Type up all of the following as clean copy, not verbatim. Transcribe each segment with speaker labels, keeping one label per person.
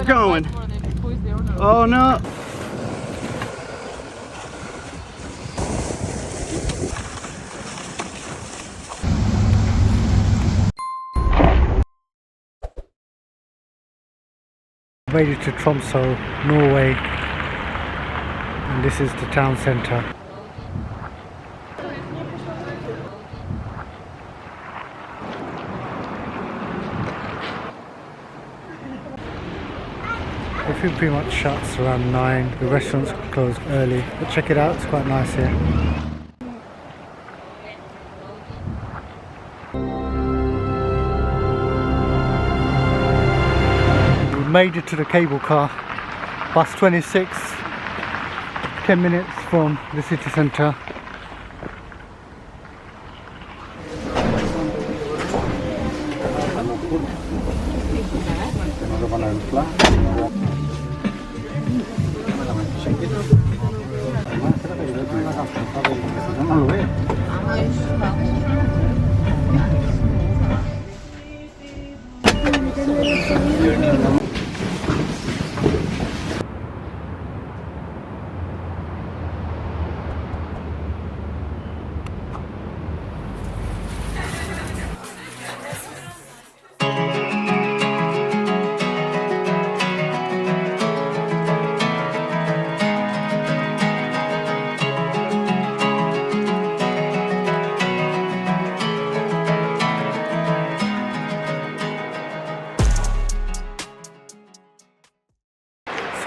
Speaker 1: we're going. Oh no. Made it to Tromsø, Norway, and this is the town centre. Everything pretty much shuts around 9. The restaurants close early, but check it out, it's quite nice here. Made it to the cable car, bus 26, 10 minutes from the city centre.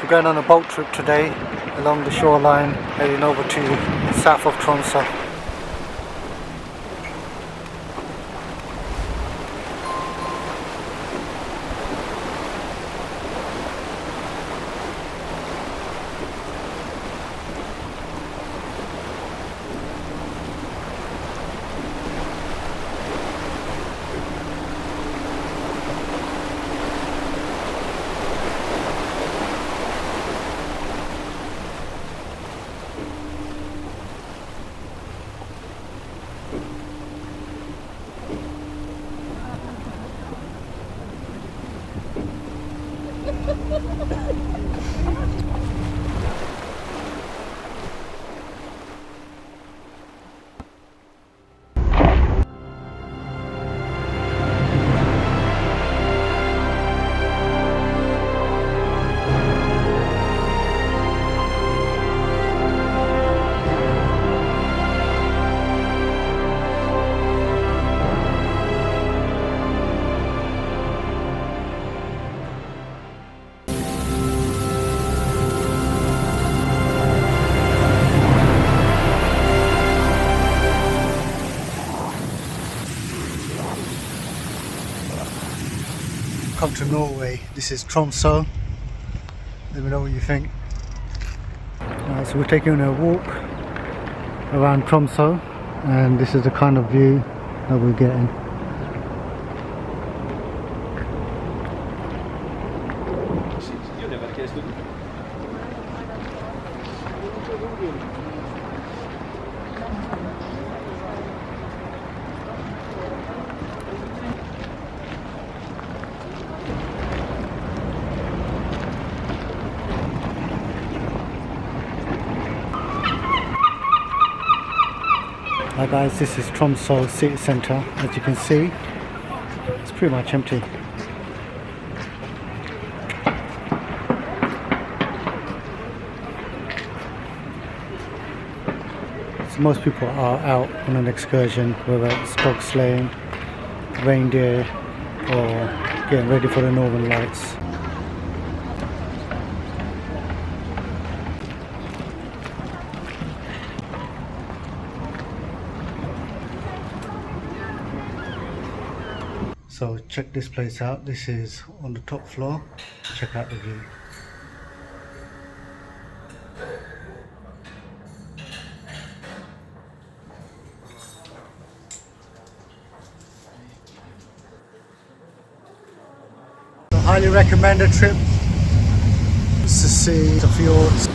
Speaker 1: We're going on a boat trip today along the shoreline, heading over to south of Tromsø. Come to Norway. This is Tromsø. Let me know what you think. So we're taking a walk around Tromsø, and this is the kind of view that we're getting. Hi guys, this is Tromsø city centre. As you can see, it's pretty much empty. So most people are out on an excursion, whether it's dog sleighing, reindeer, or getting ready for the Northern Lights. So check this place out. This is on the top floor. Check out the view. So highly recommend a trip to see the fjords.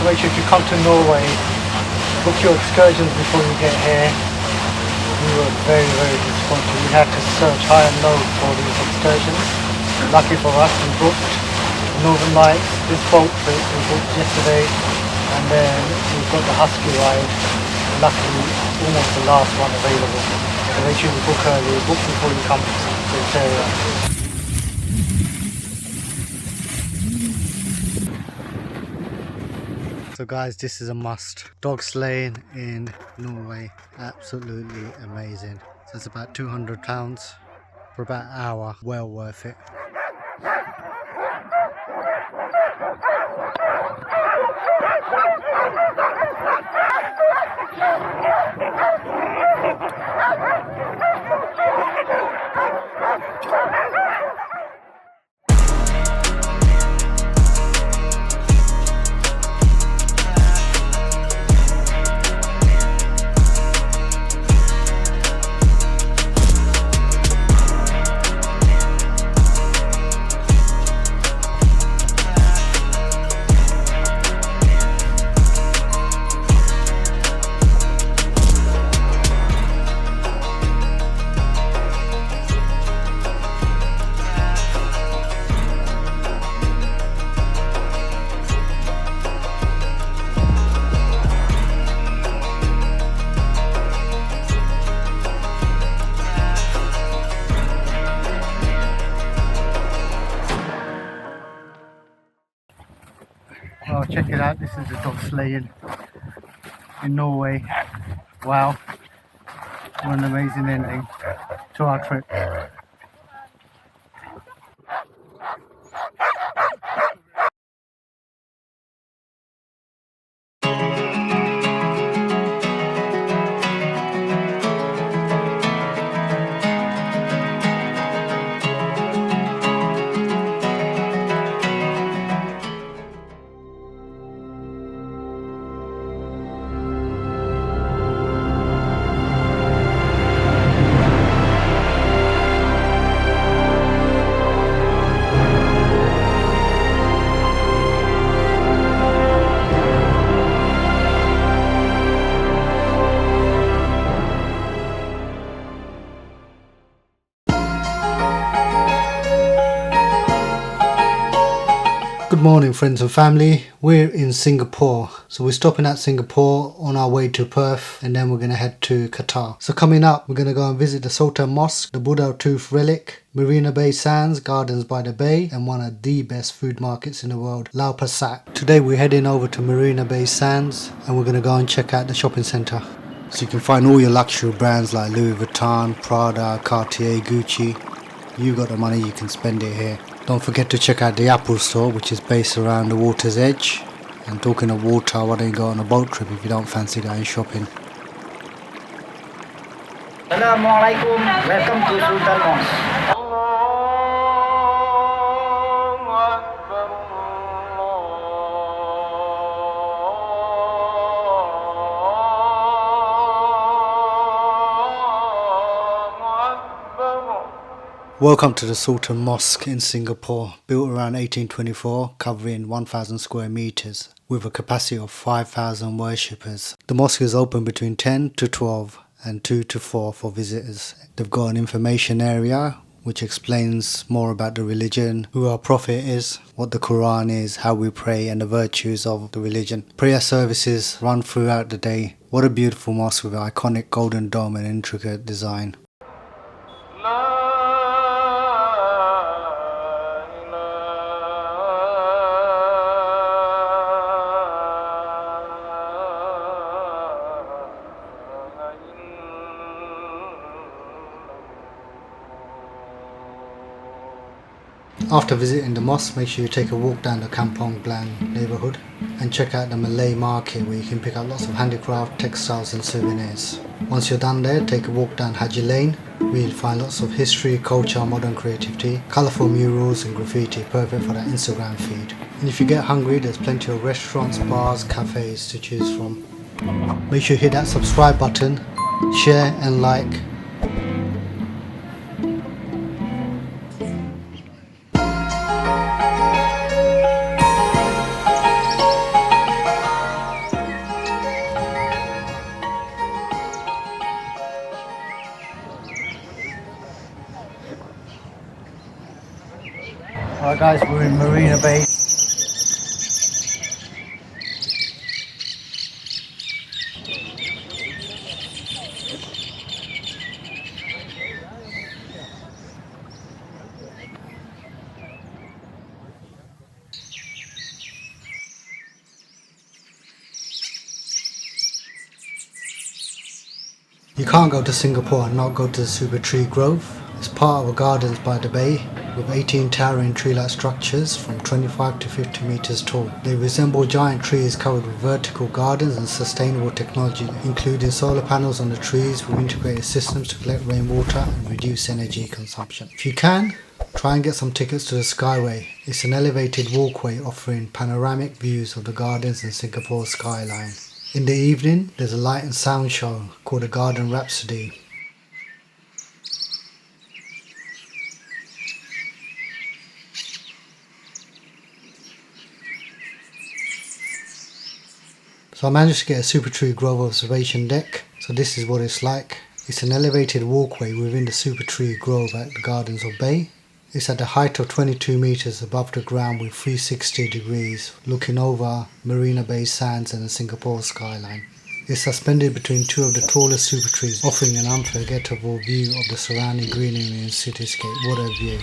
Speaker 1: So make sure if you come to Norway, book your excursions before you get here. We were very, very disappointed. We had to search high and low for these excursions. Lucky for us, we booked Northern Lights, this boat trip we booked yesterday, and then we've got the Husky ride. Luckily, almost the last one available. So make sure you book early, book before you come to this area. So guys, this is a must. Dog sleighing in Norway, absolutely amazing. So it's about £200 for about an hour, well worth it. Oh, check it out, this is the dog sleighing in Norway. Wow, what an amazing ending to our trip. Good morning friends and family, we're in Singapore. So we're stopping at Singapore on our way to Perth, and then we're going to head to Qatar. So coming up, we're going to go and visit the Sultan Mosque, the Buddha Tooth Relic, Marina Bay Sands, Gardens by the Bay, and one of the best food markets in the world, Lau Pa Sat. Today we're heading over to Marina Bay Sands and we're going to go and check out the shopping centre. So you can find all your luxury brands like Louis Vuitton, Prada, Cartier, Gucci. You got the money, you can spend it here. Don't forget to check out the Apple store, which is based around the water's edge. And talking of water, why don't you go on a boat trip if you don't fancy going shopping?
Speaker 2: Assalamualaikum, welcome to Sultan Mosque.
Speaker 1: Welcome to the Sultan Mosque in Singapore, built around 1824, covering 1,000 square meters, with a capacity of 5,000 worshippers. The mosque is open between 10 to 12 and 2 to 4 for visitors. They've got an information area which explains more about the religion, who our prophet is, what the Quran is, how we pray, and the virtues of the religion. Prayer services run throughout the day. What a beautiful mosque with an iconic golden dome and intricate design. After visiting the mosque, make sure you take a walk down the Kampong Glam neighbourhood and check out the Malay market, where you can pick up lots of handicraft, textiles and souvenirs. Once you're done there, take a walk down Haji Lane, where you'll find lots of history, culture, modern creativity, colourful murals and graffiti, perfect for that Instagram feed. And if you get hungry, there's plenty of restaurants, bars, cafes to choose from. Make sure you hit that subscribe button, share and like. guys, we're in Marina Bay. You can't go to Singapore and not go to the Super Tree Grove. It's part of a gardens by the bay with 18 towering tree-like structures from 25 to 50 meters tall. They resemble giant trees covered with vertical gardens and sustainable technology, including solar panels on the trees with integrated systems to collect rainwater and reduce energy consumption. If you can, try and get some tickets to the Skyway. It's an elevated walkway offering panoramic views of the gardens and Singapore's skyline. In the evening, there's a light and sound show called a Garden Rhapsody. So I managed to get a Super Tree Grove observation deck. So this is what it's like. It's an elevated walkway within the Super Tree Grove at the Gardens of Bay. It's at a height of 22 meters above the ground with 360 degrees, looking over Marina Bay sands and the Singapore skyline. It's suspended between two of the tallest super trees, offering an unforgettable view of the surrounding greenery and cityscape. What a view!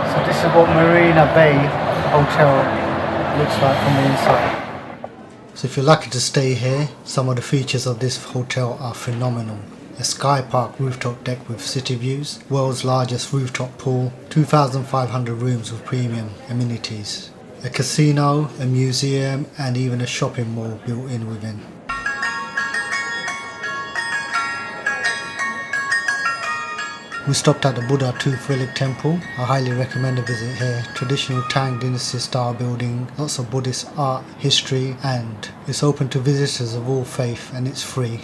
Speaker 1: So this is what Marina Bay Hotel looks like from the inside. So if you're lucky to stay here, some of the features of this hotel are phenomenal. A sky park rooftop deck with city views, world's largest rooftop pool, 2,500 rooms with premium amenities, a casino, a museum and even a shopping mall built in within. We stopped at the Buddha Tooth Relic Temple. I highly recommend a visit here. Traditional Tang Dynasty style building, lots of Buddhist art, history, and it's open to visitors of all faith and it's free.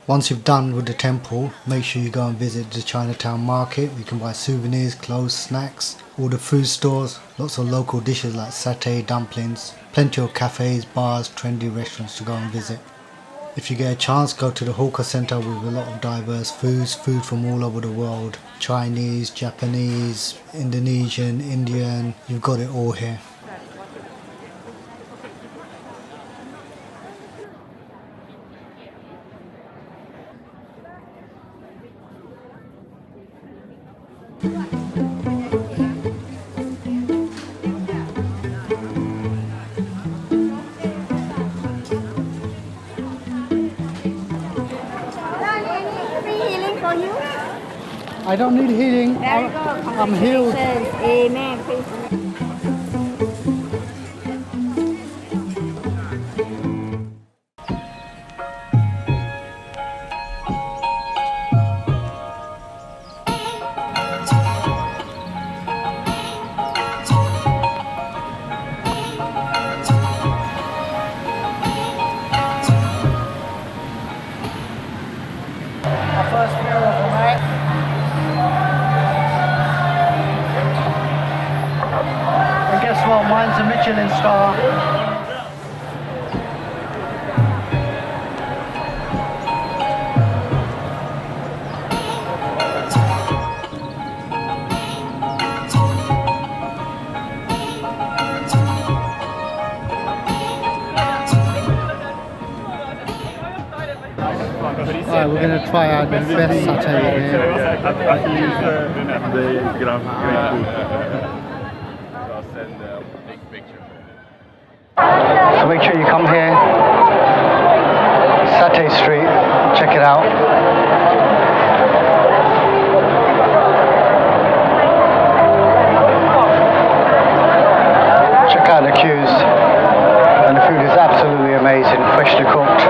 Speaker 1: Once you've done with the temple, make sure you go and visit the Chinatown market. You can buy souvenirs, clothes, snacks, all the food stores, lots of local dishes like satay, dumplings, plenty of cafes, bars, trendy restaurants to go and visit. If you get a chance, go to the hawker centre with a lot of diverse foods, food from all over the world. Chinese, Japanese, Indonesian, Indian, you've got it all here. I don't need healing. I'm healed.
Speaker 3: Amen.
Speaker 1: First meal of the night. And guess what? Mine's a Michelin star. Alright, we're going to try out the best satay here.
Speaker 4: I'll send a big picture.
Speaker 1: come here, Satay Street, check it out. Check out the queues, and the food is absolutely amazing, freshly cooked.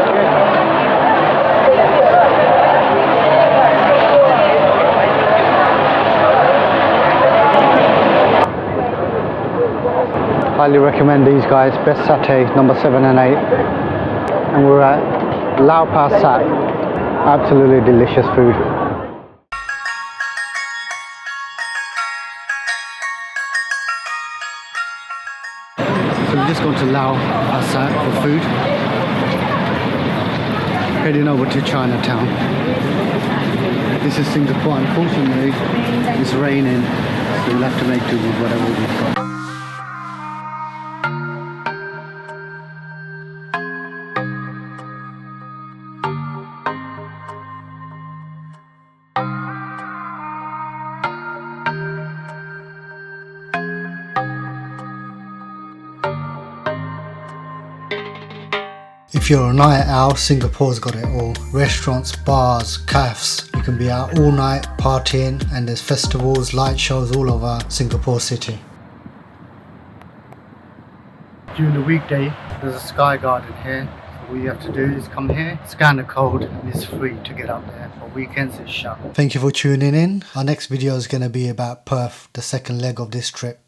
Speaker 1: Highly recommend these guys, best satay, number 7 and 8. And we're at Lao Pa Sat, absolutely delicious food. So we've just gone to Lao Pa Sat for food. Heading over to Chinatown. This is Singapore, unfortunately it's raining, so we'll have to make do with whatever we've got. If you're a night owl, Singapore's got it all. Restaurants, bars, cafes. You can be out all night partying, and there's festivals, light shows all over Singapore city. During the weekday, there's a sky garden here. So all you have to do is come here, scan the code, and it's free to get up there. For weekends, it's shut. Thank you for tuning in. Our next video is going to be about Perth, the second leg of this trip.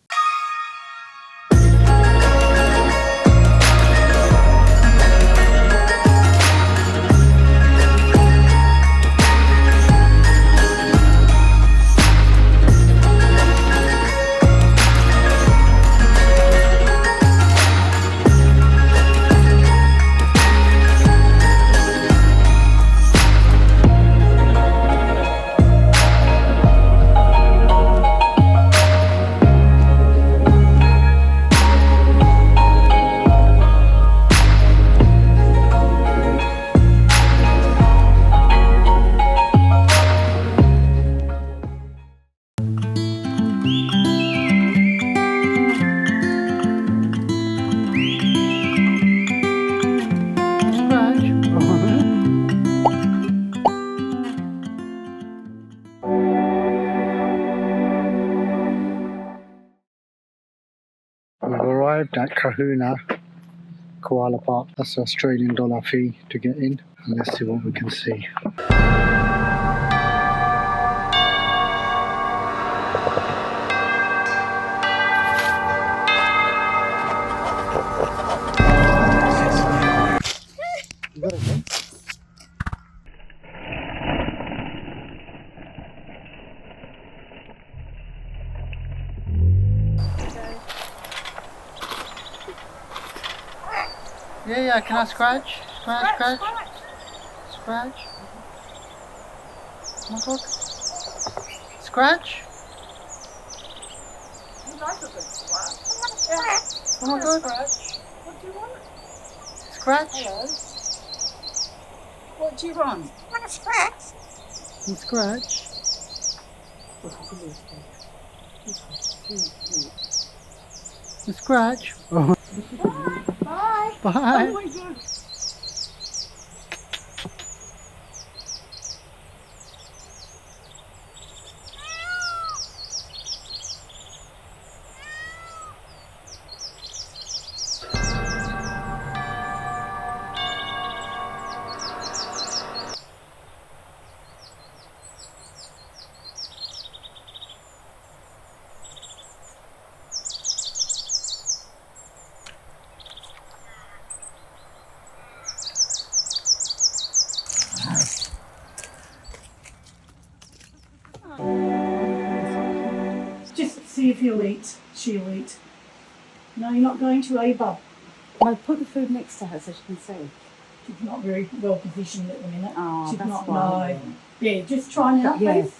Speaker 1: We've arrived at Kahuna Koala Park. That's the Australian dollar fee to get in. And let's see what we can see. Yeah, can I scratch? Scratch? Scratch? Oh my god. Scratch?
Speaker 3: You like a good scratch.
Speaker 1: Oh my god.
Speaker 3: Scratch. What do you want?
Speaker 1: Scratch?
Speaker 3: Hello. What do you want? I want a scratch.
Speaker 1: And scratch? And scratch? Oh.
Speaker 3: Bye.
Speaker 1: Bye.
Speaker 3: Oh my god. Just see if he'll eat. She'll eat. No, you're not going to, are you, Bob?
Speaker 4: No, put the food next to her so she can see.
Speaker 3: She's not very well positioned at the minute.
Speaker 4: Oh,
Speaker 3: She's
Speaker 4: that's
Speaker 3: not.
Speaker 4: fine.
Speaker 3: No. Yeah, just try now,
Speaker 4: Yeah.
Speaker 3: please.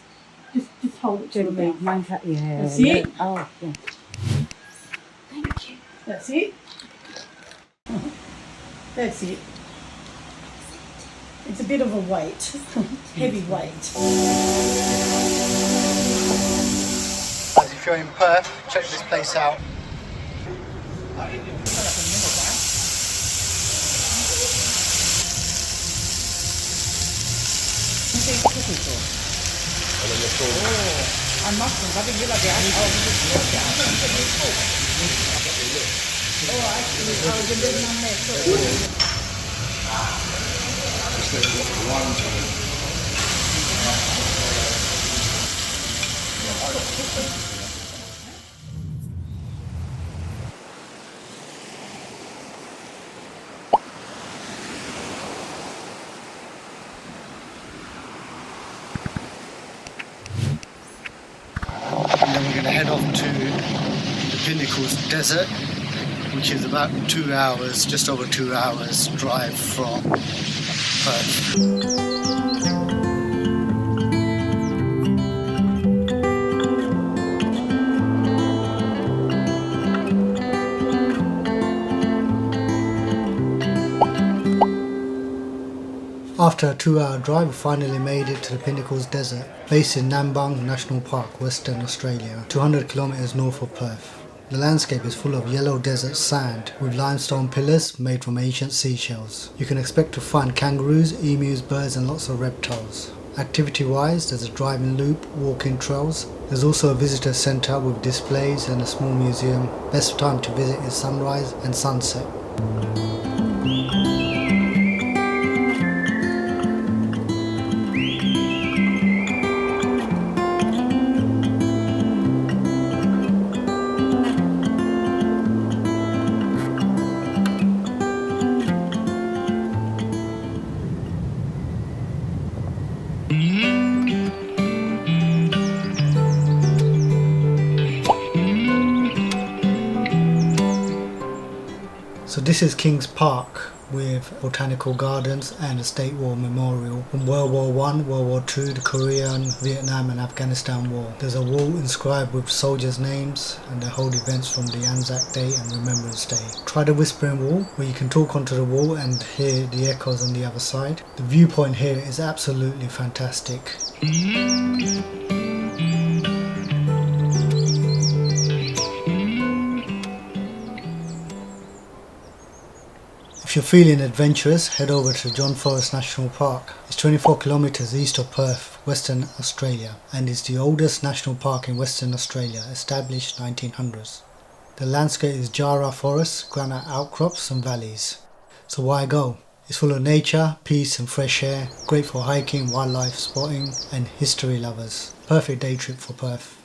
Speaker 3: Just hold it to the
Speaker 4: Gently,
Speaker 3: mouth.
Speaker 4: manta, yeah.
Speaker 3: That's it.
Speaker 4: Oh, yeah. Thank you.
Speaker 3: That's it. That's it. It's a bit of a weight, heavy weight.
Speaker 1: Guys, if you're in Perth, check this place out. And then we're going to head off to the Pinnacles Desert, which is about 2 hours, just over 2 hours drive from Perth. After a 2-hour drive, we finally made it to the Pinnacles Desert, based in Nambang National Park, Western Australia, 200 kilometers north of Perth. The landscape is full of yellow desert sand with limestone pillars made from ancient seashells. You can expect to find kangaroos, emus, birds and lots of reptiles. Activity wise, there's a driving loop, walking trails. There's also a visitor centre with displays and a small museum. Best time to visit is sunrise and sunset. So this is King's Park with botanical gardens and a State War memorial from World War I, World War II, the Korean, Vietnam and Afghanistan War. There's a wall inscribed with soldiers' names and they hold events from the Anzac Day and Remembrance Day. Try the Whispering Wall where you can talk onto the wall and hear the echoes on the other side. The viewpoint here is absolutely fantastic. If you're feeling adventurous, head over to John Forrest National Park. It's 24 kilometres east of Perth, Western Australia, and is the oldest national park in Western Australia, established 1900s. The landscape is Jarrah forests, granite outcrops and valleys. So why go? It's full of nature, peace and fresh air, great for hiking, wildlife spotting and history lovers. Perfect day trip for Perth.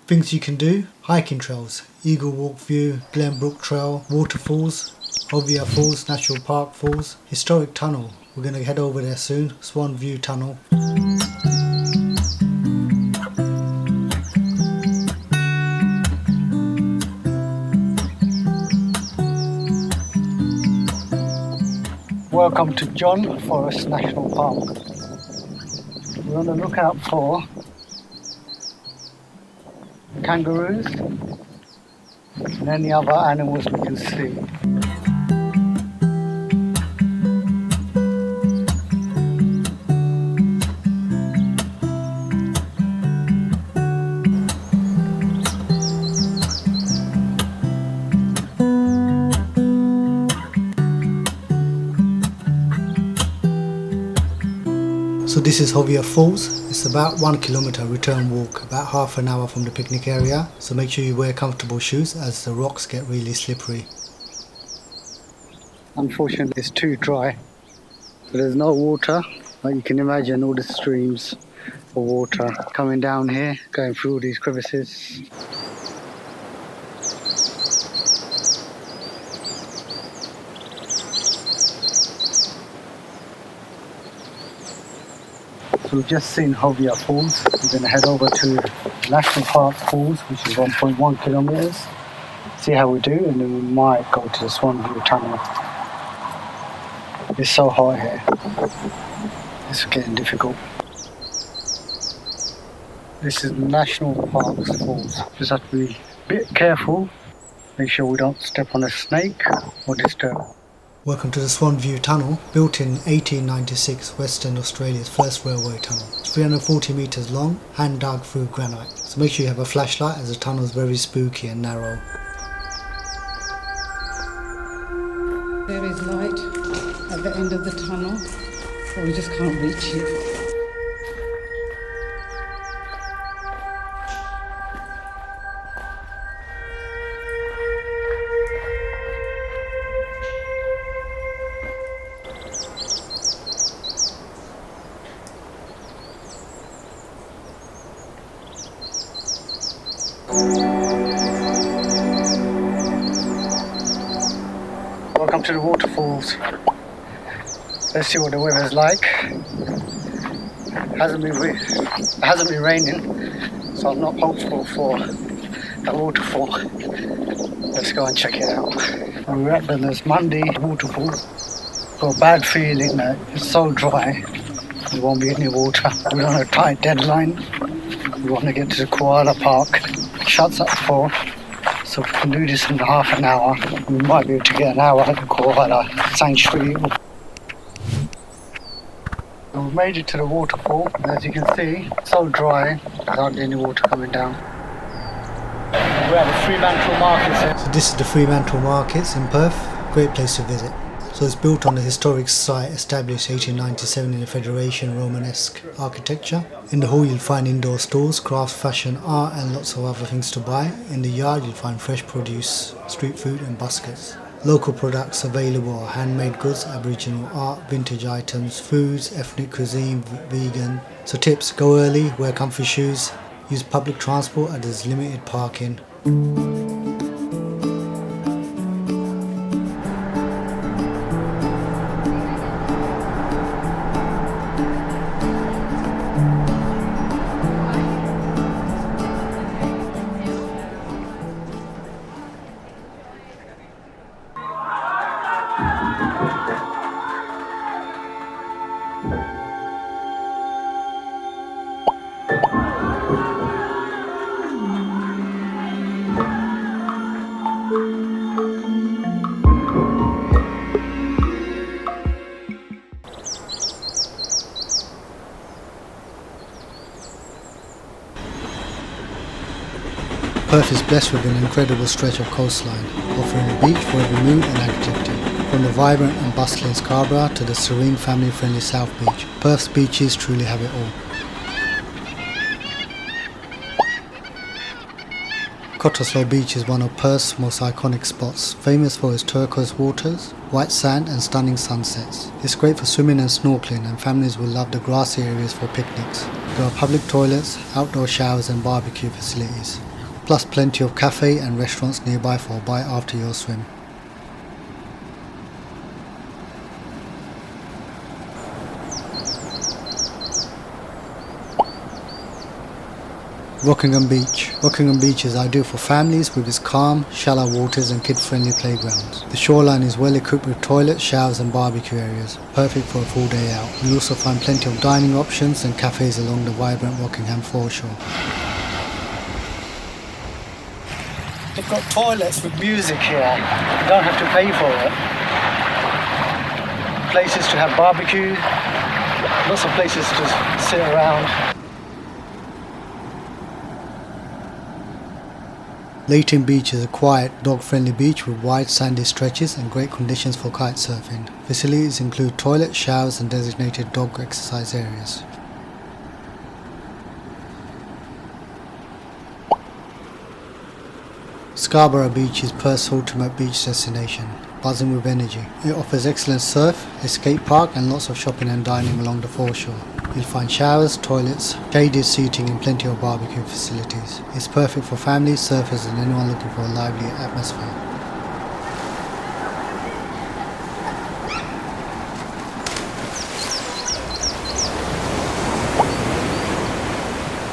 Speaker 1: Things you can do: hiking trails, Eagle Walk View, Glenbrook Trail, waterfalls, Hovia Falls, National Park Falls, historic tunnel. We're going to head over there soon, Swan View Tunnel. Welcome to John Forrest National Park. We're on the lookout for kangaroos and any other animals we can see. So this is Hovia Falls. It's about 1 kilometer return walk, about half an hour from the picnic area. So make sure you wear comfortable shoes as the rocks get really slippery. Unfortunately it's too dry. So there's no water, but you can imagine all the streams of water coming down here, going through all these crevices. So we've just seen Hovia Falls. We're going to head over to National Park Falls, which is 1.1 kilometers. See how we do, and then we might go to the Swan View Tunnel. It's so hot here. It's getting difficult. This is National Park Falls. Just have to be a bit careful. Make sure we don't step on a snake or disturb. Welcome to the Swan View Tunnel, built in 1896, Western Australia's first railway tunnel. It's 340 metres long, hand dug through granite. So make sure you have a flashlight as the tunnel is very spooky and narrow.
Speaker 4: There is light at the end of the tunnel, but we just can't reach it.
Speaker 1: Welcome to the waterfalls. Let's see what the weather's like. It hasn't been raining, so I'm not hopeful for a waterfall. Let's go and check it out. And we're at the Monday waterfall. Got a bad feeling that it's so dry there won't be any water. We're on a tight deadline. We want to get to the koala park. It shuts at 4, so if we can do this in half an hour, we might be able to get an hour at the koala sanctuary. And we've made it to the waterfall, and as you can see, it's so dry, there's hardly any water coming down. We're at the Fremantle Markets. So this is the Fremantle Markets in Perth. Great place to visit. So it's built on the historic site established 1897 in the Federation Romanesque architecture. In the hall you'll find indoor stores, crafts, fashion, art and lots of other things to buy. In the yard you'll find fresh produce, street food and baskets. Local products available are handmade goods, Aboriginal art, vintage items, foods, ethnic cuisine, vegan. So tips: go early, wear comfy shoes, use public transport as there's limited parking. Perth is blessed with an incredible stretch of coastline, offering a beach for every mood and activity. From the vibrant and bustling Scarborough to the serene family-friendly South Beach, Perth's beaches truly have it all. Cottesloe Beach is one of Perth's most iconic spots, famous for its turquoise waters, white sand and stunning sunsets. It's great for swimming and snorkeling, and families will love the grassy areas for picnics. There are public toilets, outdoor showers and barbecue facilities, plus plenty of cafe and restaurants nearby for a bite after your swim. Rockingham Beach. Rockingham Beach is ideal for families with its calm, shallow waters and kid-friendly playgrounds. The shoreline is well equipped with toilets, showers and barbecue areas, perfect for a full day out. You'll also find plenty of dining options and cafes along the vibrant Rockingham foreshore. They've got toilets with music here. You don't have to pay for it. Places to have barbecue. Lots of places to sit around. Leighton Beach is a quiet, dog-friendly beach with wide sandy stretches and great conditions for kite surfing. Facilities include toilets, showers and designated dog exercise areas. Scarborough Beach is Perth's ultimate beach destination, buzzing with energy. It offers excellent surf, a skate park and lots of shopping and dining along the foreshore. You'll find showers, toilets, shaded seating and plenty of barbecue facilities. It's perfect for families, surfers and anyone looking for a lively atmosphere.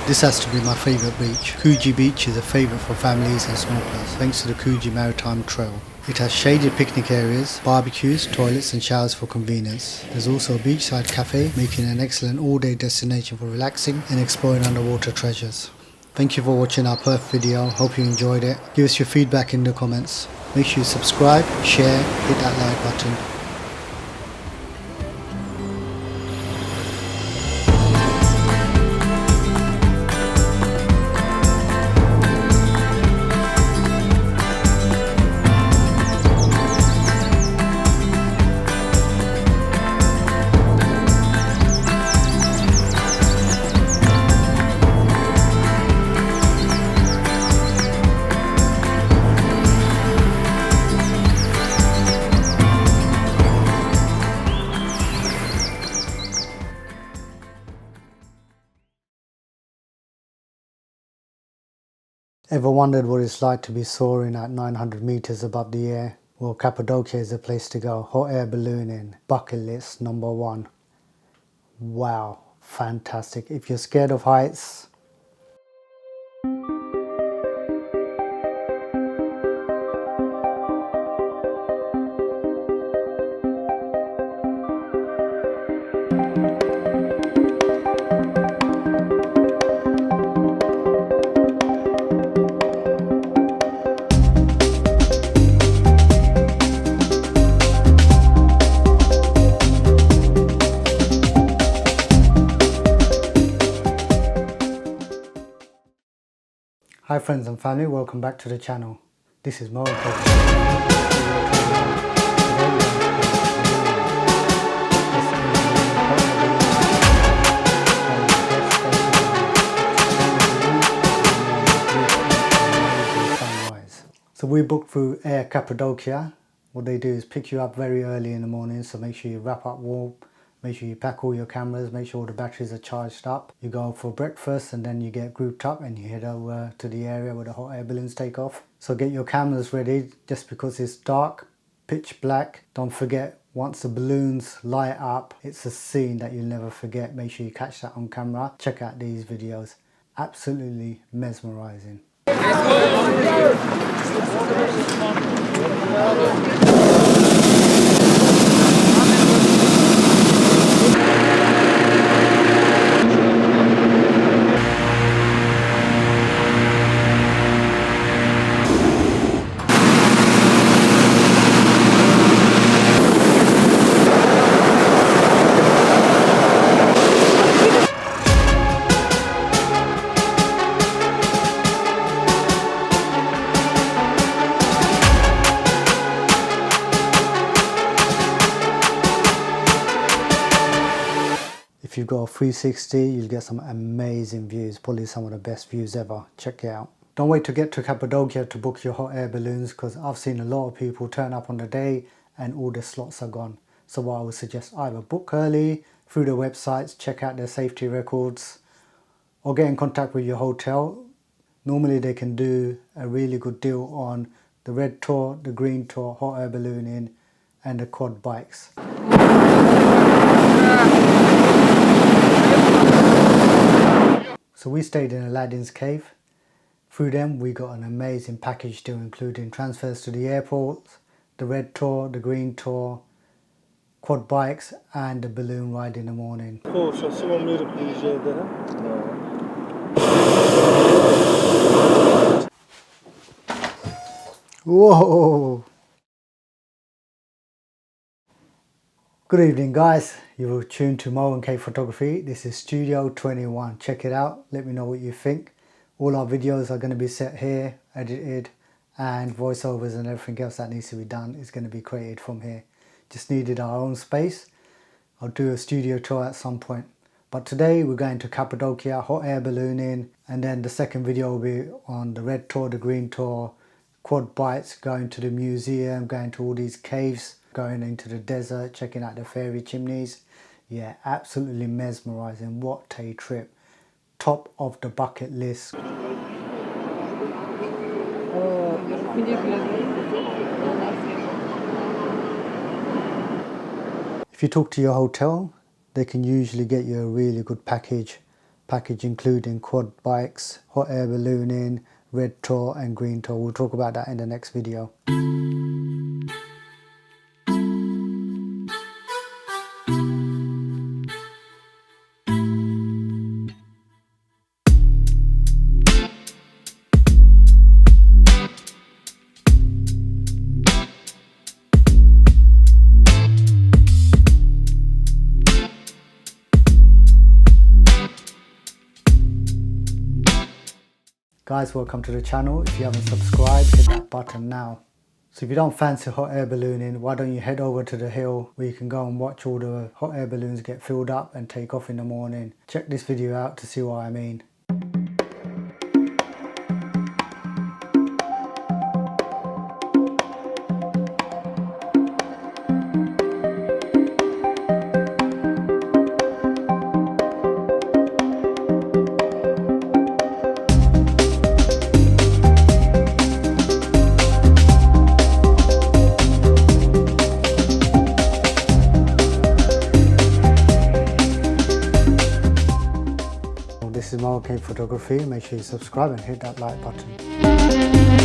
Speaker 1: This has to be my favourite beach. Coogee Beach is a favourite for families and snorkelers thanks to the Coogee Maritime Trail. It has shaded picnic areas, barbecues, toilets and showers for convenience. There's also a beachside cafe, making it an excellent all-day destination for relaxing and exploring underwater treasures. Thank you for watching our Perth video. Hope you enjoyed it. Give us your feedback in the comments. Make sure you subscribe, share, hit that like button. Ever wondered what it's like to be soaring at 900 meters above the air? Well, Cappadocia is the place to go. Hot air ballooning, bucket list number 1. Wow, fantastic. If you're scared of heights, hi friends and family, welcome back to the channel. This is Mauritius. So we booked through Air Cappadocia. What they do is pick you up very early in the morning, so make sure you wrap up warm, make sure you pack all your cameras, make sure all the batteries are charged up. You go for breakfast and then you get grouped up and you head over to the area where the hot air balloons take off. So get your cameras ready, just because it's dark, pitch black. Don't forget, once the balloons light up, it's a scene that you'll never forget. Make sure you catch that on camera. Check out these videos. Absolutely mesmerizing. If you've got a 360, you'll get some amazing views, probably some of the best views ever. Check it out. Don't wait to get to Cappadocia to book your hot air balloons, because I've seen a lot of people turn up on the day and all the slots are gone. So what I would suggest, either book early through the websites, check out their safety records, or get in contact with your hotel. Normally they can do a really good deal on the red tour, the green tour, hot air ballooning and the quad bikes. So we stayed in Aladdin's Cave. Through them we got an amazing package deal, including transfers to the airport, the red tour, the green tour, quad bikes and the balloon ride in the morning. Whoa! Good evening guys, you're tuned to MKP Photography. This is Studio 21. Check it out, let me know what you think. All our videos are going to be set here, edited, and voiceovers and everything else that needs to be done is going to be created from here. Just needed our own space. I'll do a studio tour at some point. But today we're going to Cappadocia, hot air ballooning, and then the second video will be on the red tour, the green tour, quad bikes, going to the museum, going to all these caves, going into the desert, checking out the fairy chimneys. Yeah, absolutely mesmerizing. What a trip. Top of the bucket list. If you talk to your hotel, they can usually get you a really good package including quad bikes, hot air ballooning, red tour and green tour. We'll talk about that in the next video. Guys, welcome to the channel. If you haven't subscribed, hit that button now. So if you don't fancy hot air ballooning, why don't you head over to the hill where you can go and watch all the hot air balloons get filled up and take off in the morning. Check this video out to see what I mean. in Moroccan photography, make sure you subscribe and hit that like button.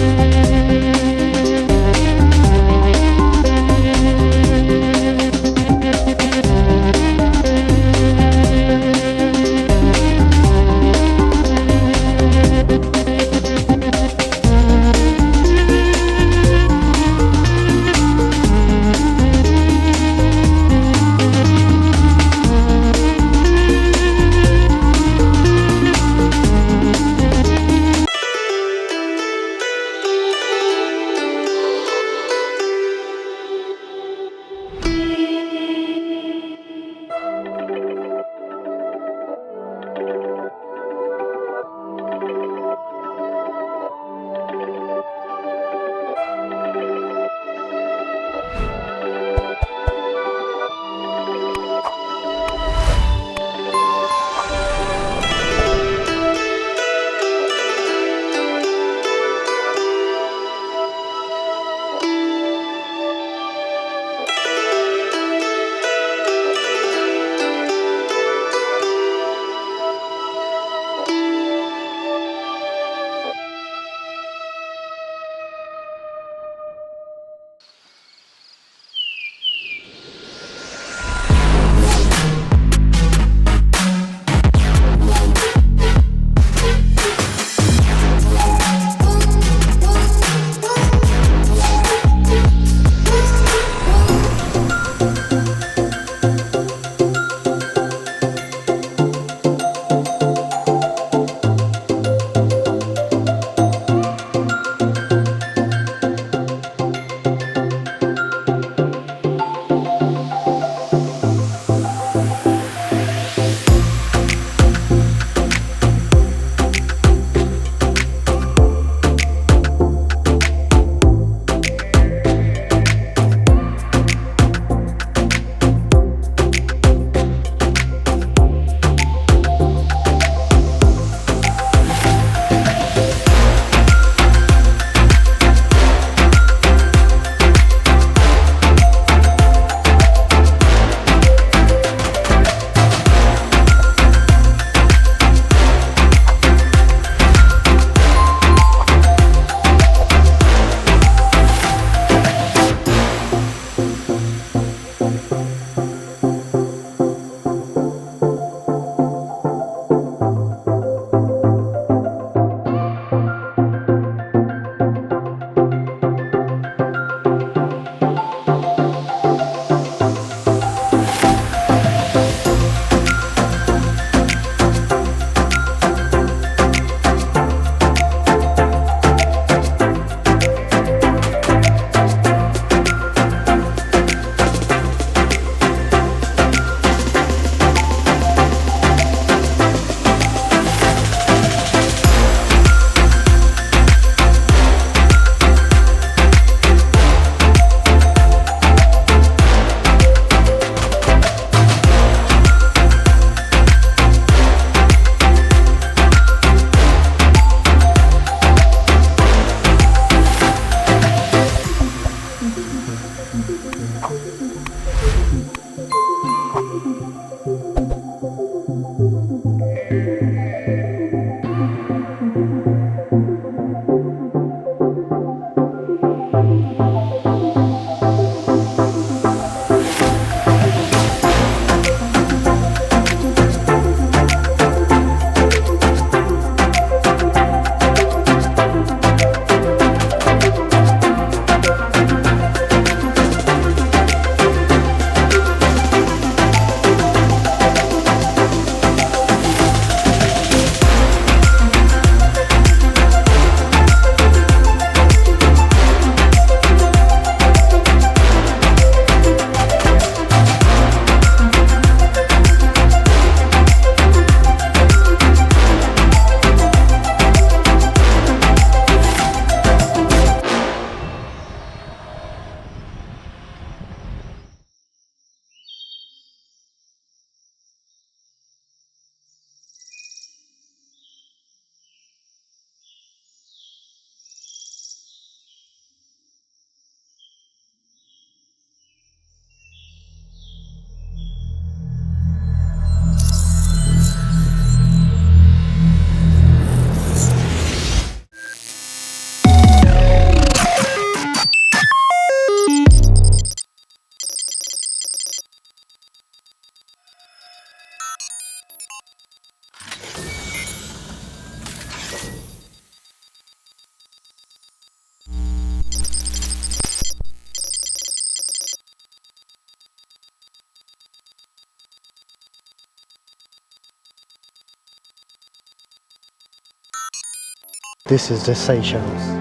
Speaker 1: This is the Seychelles.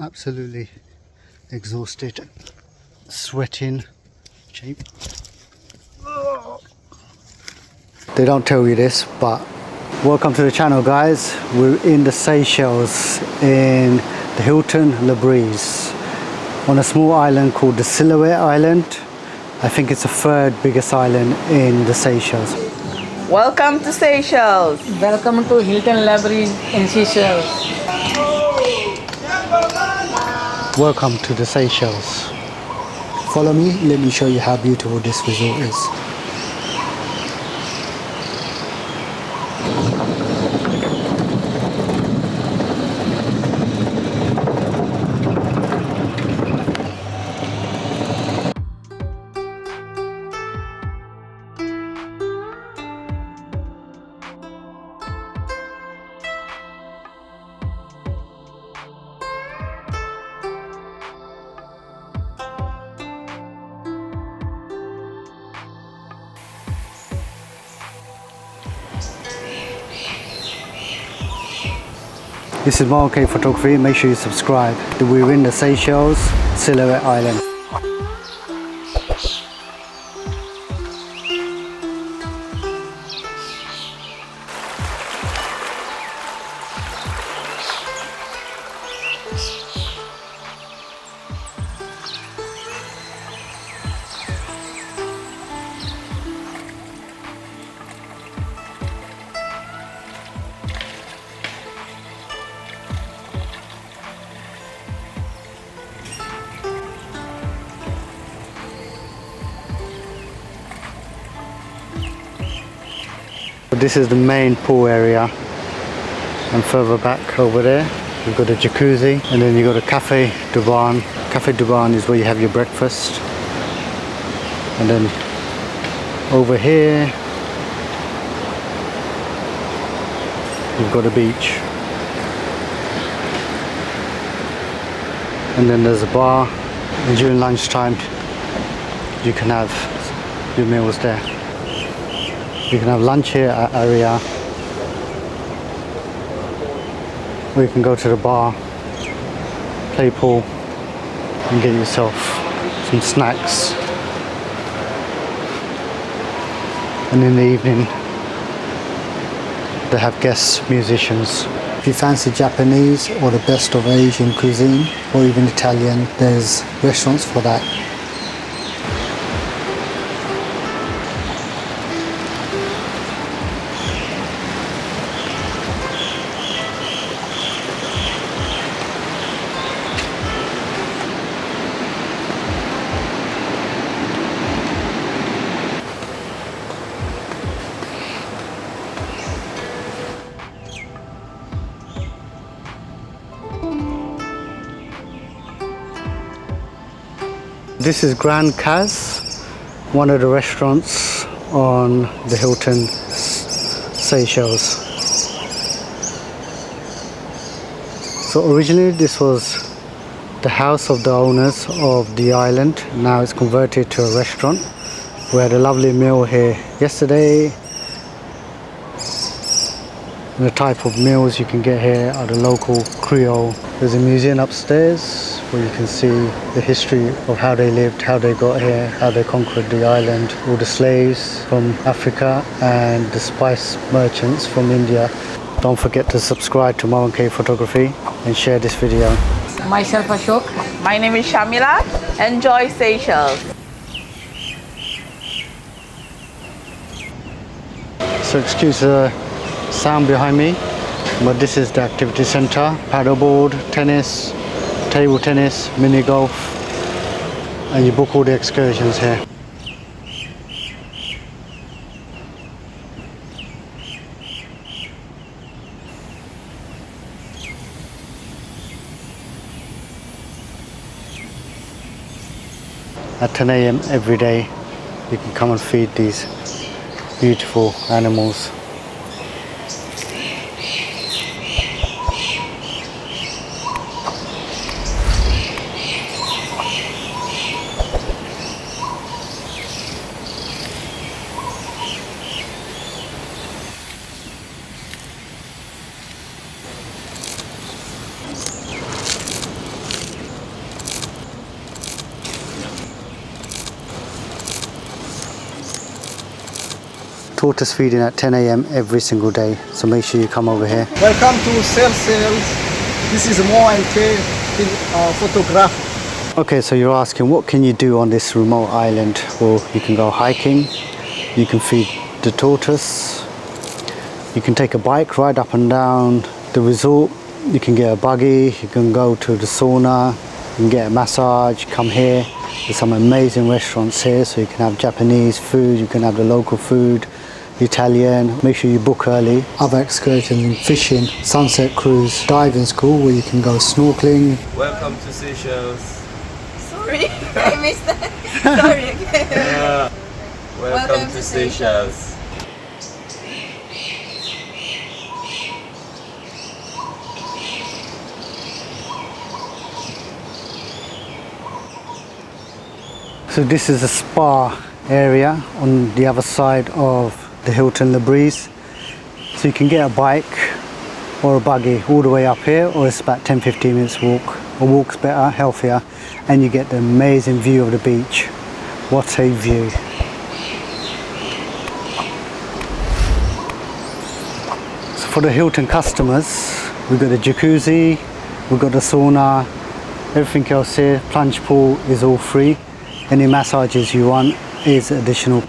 Speaker 1: Absolutely exhausted, sweating, cheap. They don't tell you this, but welcome to the channel, guys. We're in the Seychelles in the Hilton Le Brise on a small island called the Silhouette Island. I think it's the third biggest island in the Seychelles.
Speaker 5: Welcome to Seychelles.
Speaker 6: Welcome to Hilton Le Brise in Seychelles.
Speaker 1: Welcome to the Seychelles. Follow me, let me show you how beautiful this resort is. This is MKP photography. Make sure you subscribe. We're in the Seychelles, Silhouette Island. This is the main pool area, and further back over there you've got a jacuzzi, and then you've got a Cafe du Bain. Cafe du Bain is where you have your breakfast, and then over here you've got a beach, and then there's a bar, and during lunchtime you can have your meals there. You can have lunch here at area, or you can go to the bar, play pool, and get yourself some snacks. And in the evening, they have guest musicians. If you fancy Japanese or the best of Asian cuisine, or even Italian, there's restaurants for that. This is Grand Kaz, one of the restaurants on the Hilton Seychelles. So originally this was the house of the owners of the island. Now it's converted to a restaurant. We had a lovely meal here yesterday. And the type of meals you can get here are the local Creole. There's a museum upstairs where you can see the history of how they lived, how they got here, how they conquered the island, all the slaves from Africa and the spice merchants from India. Don't forget to subscribe to MKP Photography and share this video.
Speaker 6: Myself Ashok.
Speaker 5: My name is Shamila. Enjoy Seychelles.
Speaker 1: So excuse the sound behind me, but this is the activity center. Paddleboard, tennis, table tennis, mini golf, and you book all the excursions here. at 10 a.m. every day. You can come and feed these beautiful animals. Tortoise feeding at 10 a.m. every single day, so make sure you come over here.
Speaker 2: Welcome to Seychelles. This is MKP photograph.
Speaker 1: Okay, so you're asking what can you do on this remote island? Well, you can go hiking, you can feed the tortoise, you can take a bike ride up and down the resort, you can get a buggy, you can go to the sauna, you can get a massage, come here. There's some amazing restaurants here, so you can have Japanese food, you can have the local food, Italian. Make sure you book early. Other excursions, fishing, sunset cruise, diving school where you can go snorkeling.
Speaker 7: Welcome to Seychelles.
Speaker 5: Sorry, I missed that. Sorry again.
Speaker 7: Yeah. Welcome to Seychelles.
Speaker 1: So this is a spa area on the other side of the Hilton Le Breeze. So you can get a bike or a buggy all the way up here, or it's about 10-15 minutes walk. A walk's better, healthier, and you get the amazing view of the beach. What a view. So for the Hilton customers, we've got the jacuzzi, we've got the sauna, everything else here. Plunge pool is all free. Any massages you want is additional.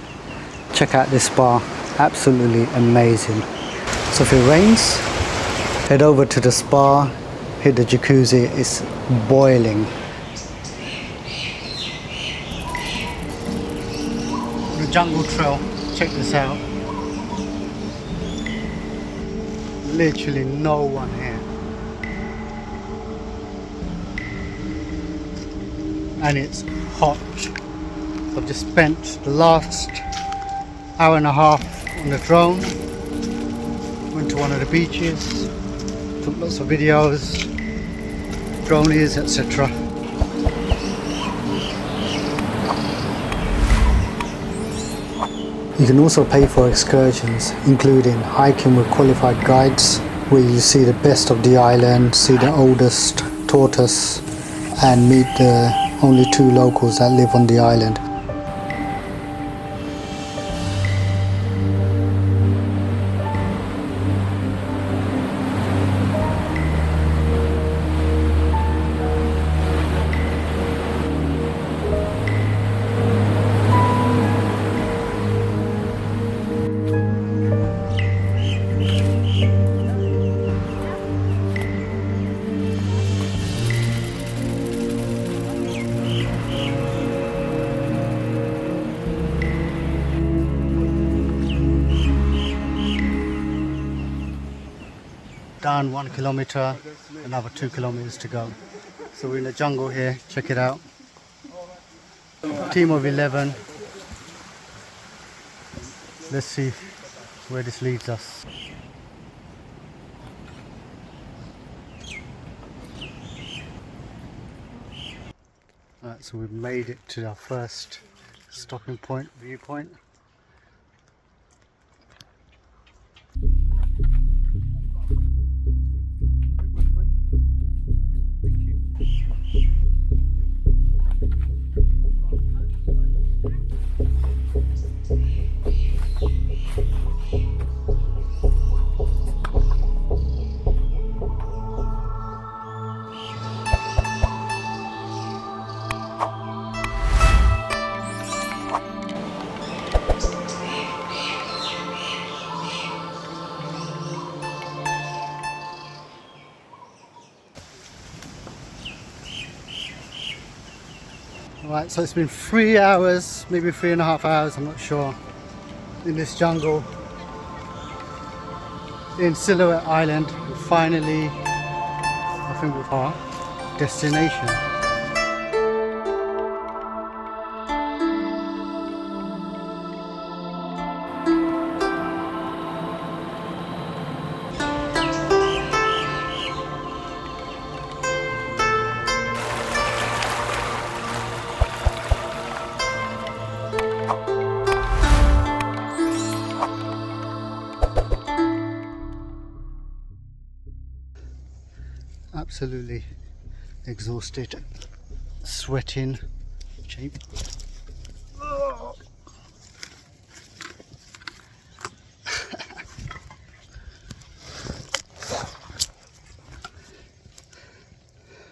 Speaker 1: Check out this spa, absolutely amazing. So if it rains, head over to the spa, hit the jacuzzi, it's boiling. The jungle trail, check this out. Literally no one here. And it's hot. I've just spent the last hour and a half on the drone. Went to one of the beaches, took lots of videos, dronies, etc. You can also pay for excursions, including hiking with qualified guides, where you see the best of the island, see the oldest tortoise, and meet the only 2 locals that live on the island. Down 1 kilometer, another 2 kilometers to go. So we're in the jungle here, check it out. Team of 11. Let's see where this leads us. Alright, so we've made it to our first stopping point, viewpoint. Right, so it's been 3 hours, maybe 3.5 hours, I'm not sure, in this jungle in Silhouette Island, and finally I think we've our destination. Absolutely exhausted, sweating, cheap.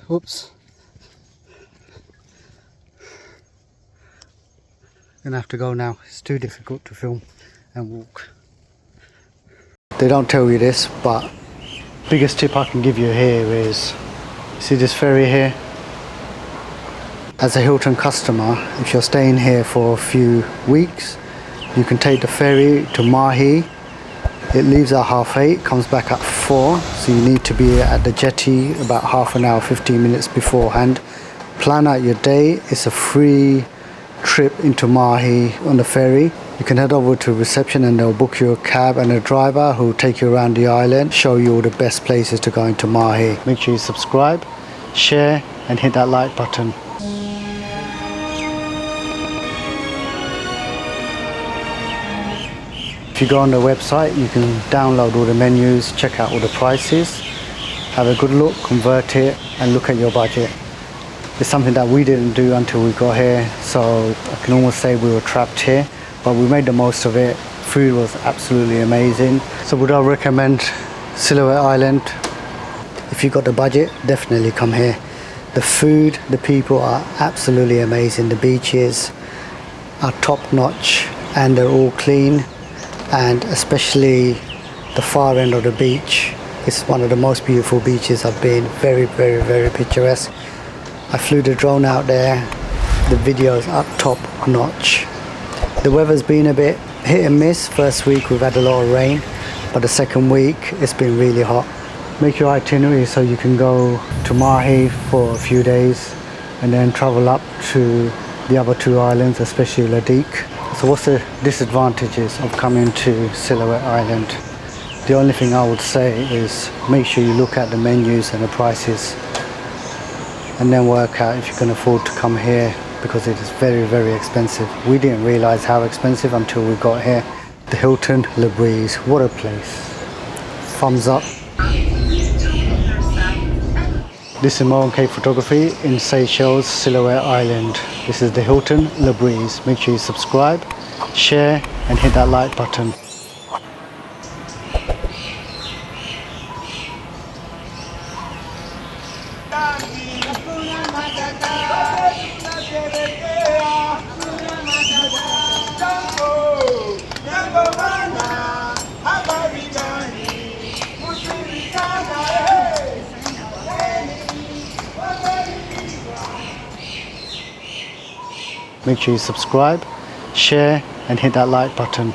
Speaker 1: Whoops. Gonna have to go now. It's too difficult to film and walk. They don't tell you this, but biggest tip I can give you here is, see this ferry here? As a Hilton customer, if you're staying here for a few weeks, you can take the ferry to Mahi. It leaves at 8:30, comes back at 4, so you need to be at the jetty about half an hour, 15 minutes beforehand. Plan out your day. It's a free trip into Mahi on the ferry. You can head over to reception and they'll book you a cab and a driver who will take you around the island, show you all the best places to go into Mahi. Make sure you subscribe, share and hit that like button. If you go on the website, you can download all the menus, check out all the prices, have a good look, convert it and look at your budget. It's something that we didn't do until we got here, so I can almost say we were trapped here, but we made the most of it. Food was absolutely amazing. So would I recommend Silhouette Island? If you got the budget, definitely come here. The food, the people are absolutely amazing. The beaches are top notch and they're all clean. And especially the far end of the beach, it's one of the most beautiful beaches I've been. Very, very, very picturesque. I flew the drone out there. The videos are top notch. The weather's been a bit hit and miss. First week we've had a lot of rain, but the second week it's been really hot. Make your itinerary so you can go to Mahi for a few days and then travel up to the other two islands, especially Ladik. So what's the disadvantages of coming to Silhouette Island? The only thing I would say is make sure you look at the menus and the prices and then work out if you can afford to come here, because it is very, very expensive. We didn't realize how expensive until we got here. The Hilton Le Breeze, what a place. Thumbs up. This is MKP photography in Seychelles, Silhouette Island. This is the Hilton Le Breeze. Make sure you subscribe, share and hit that like button. Make sure you subscribe, share and hit that like button.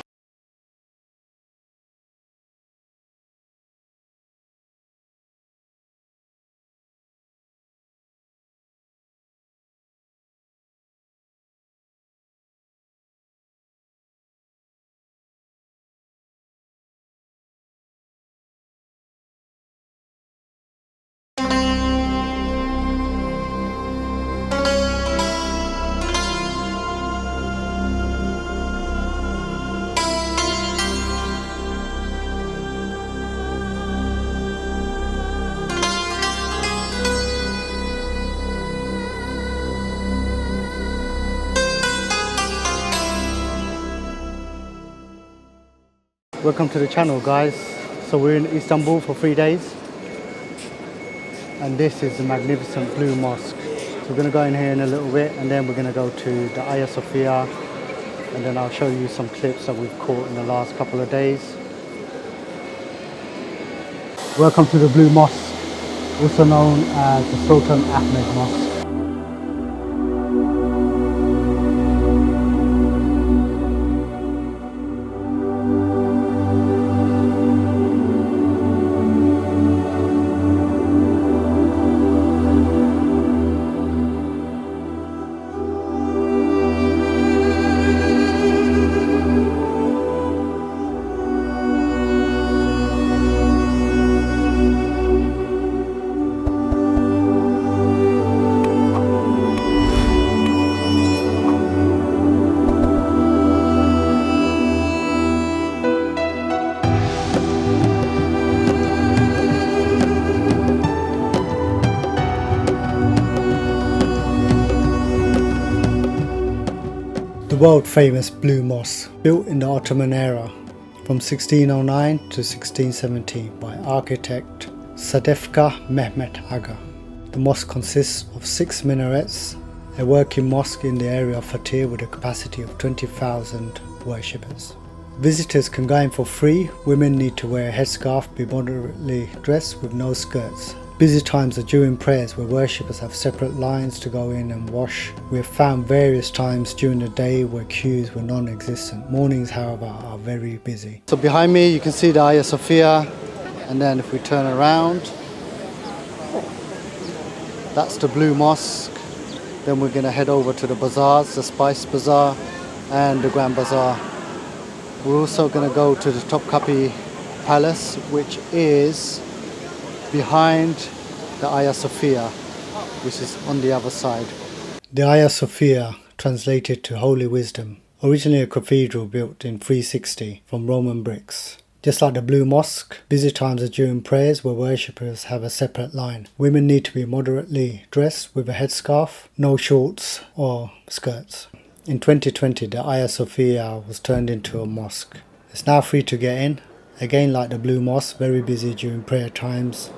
Speaker 1: Welcome to the channel guys. So we're in Istanbul for 3 days and this is the magnificent blue mosque. So we're going to go in here in a little bit and then we're going to go to the Hagia Sophia and then I'll show you some clips that we've caught in the last couple of days. Welcome to the Blue Mosque, also known as the Sultan Ahmed Mosque. world famous Blue Mosque, built in the Ottoman era from 1609 to 1617 by architect Sadefka Mehmet Aga. The mosque consists of 6 minarets, a working mosque in the area of Fateh with a capacity of 20,000 worshippers. Visitors can go in for free. Women need to wear a headscarf, be moderately dressed with no skirts. Busy times are during prayers where worshippers have separate lines to go in and wash. We have found various times during the day where queues were non-existent. Mornings, however, are very busy. So behind me you can see the Hagia Sophia, and then if we turn around, that's the Blue Mosque. Then we're going to head over to the bazaars, the Spice Bazaar and the Grand Bazaar. We're also going to go to the Topkapi Palace, which is behind the Hagia Sophia, which is on the other side. The Hagia Sophia, translated to Holy Wisdom, originally a cathedral built in 360 from Roman bricks. Just like the Blue Mosque, busy times are during prayers where worshippers have a separate line. Women need to be moderately dressed with a headscarf, no shorts or skirts. In 2020, the Hagia Sophia was turned into a mosque. It's now free to get in. Again, like the Blue Mosque, very busy during prayer times.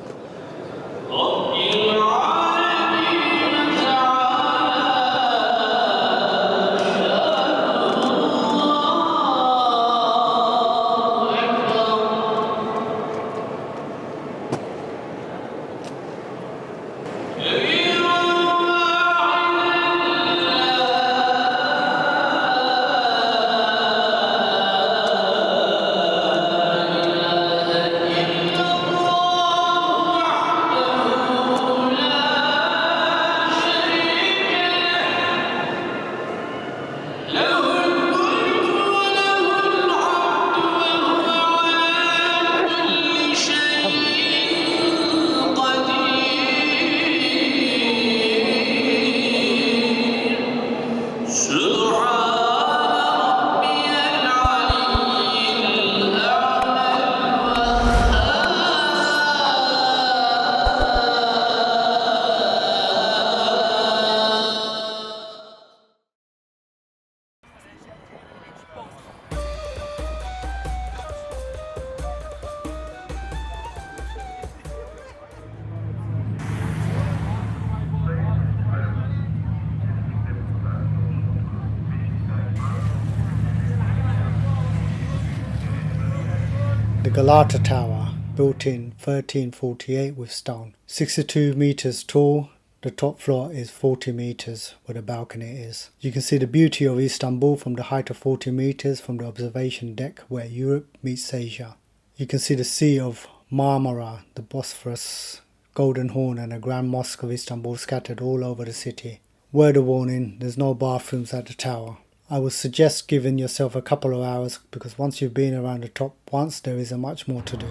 Speaker 1: The Galata Tower, built in 1348 with stone. 62 meters tall, the top floor is 40 meters where the balcony is. You can see the beauty of Istanbul from the height of 40 meters from the observation deck where Europe meets Asia. You can see the Sea of Marmara, the Bosphorus, Golden Horn and the Grand Mosque of Istanbul scattered all over the city. Word of warning, there's no bathrooms at the tower. I would suggest giving yourself a couple of hours because once you've been around the top once, there isn't much more to do.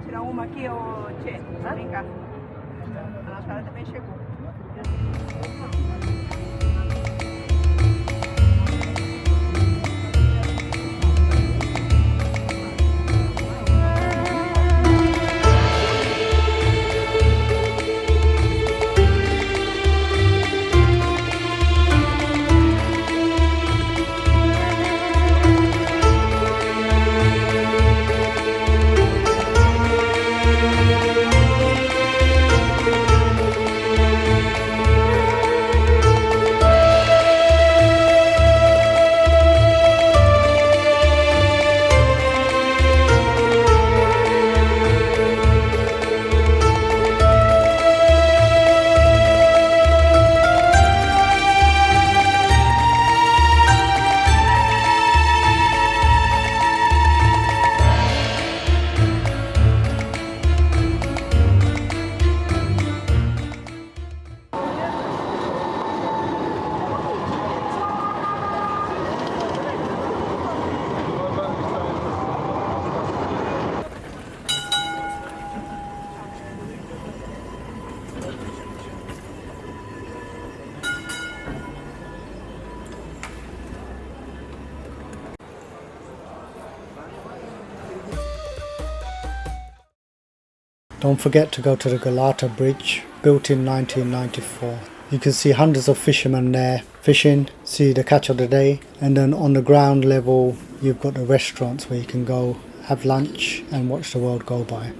Speaker 5: Tirar uma aqui, ô Tchê. Vem cá. A nossa hora também chegou.
Speaker 1: Don't forget to go to the Galata Bridge, built in 1994. You can see hundreds of fishermen there fishing, see the catch of the day, and then on the ground level you've got the restaurants where you can go have lunch and watch the world go by.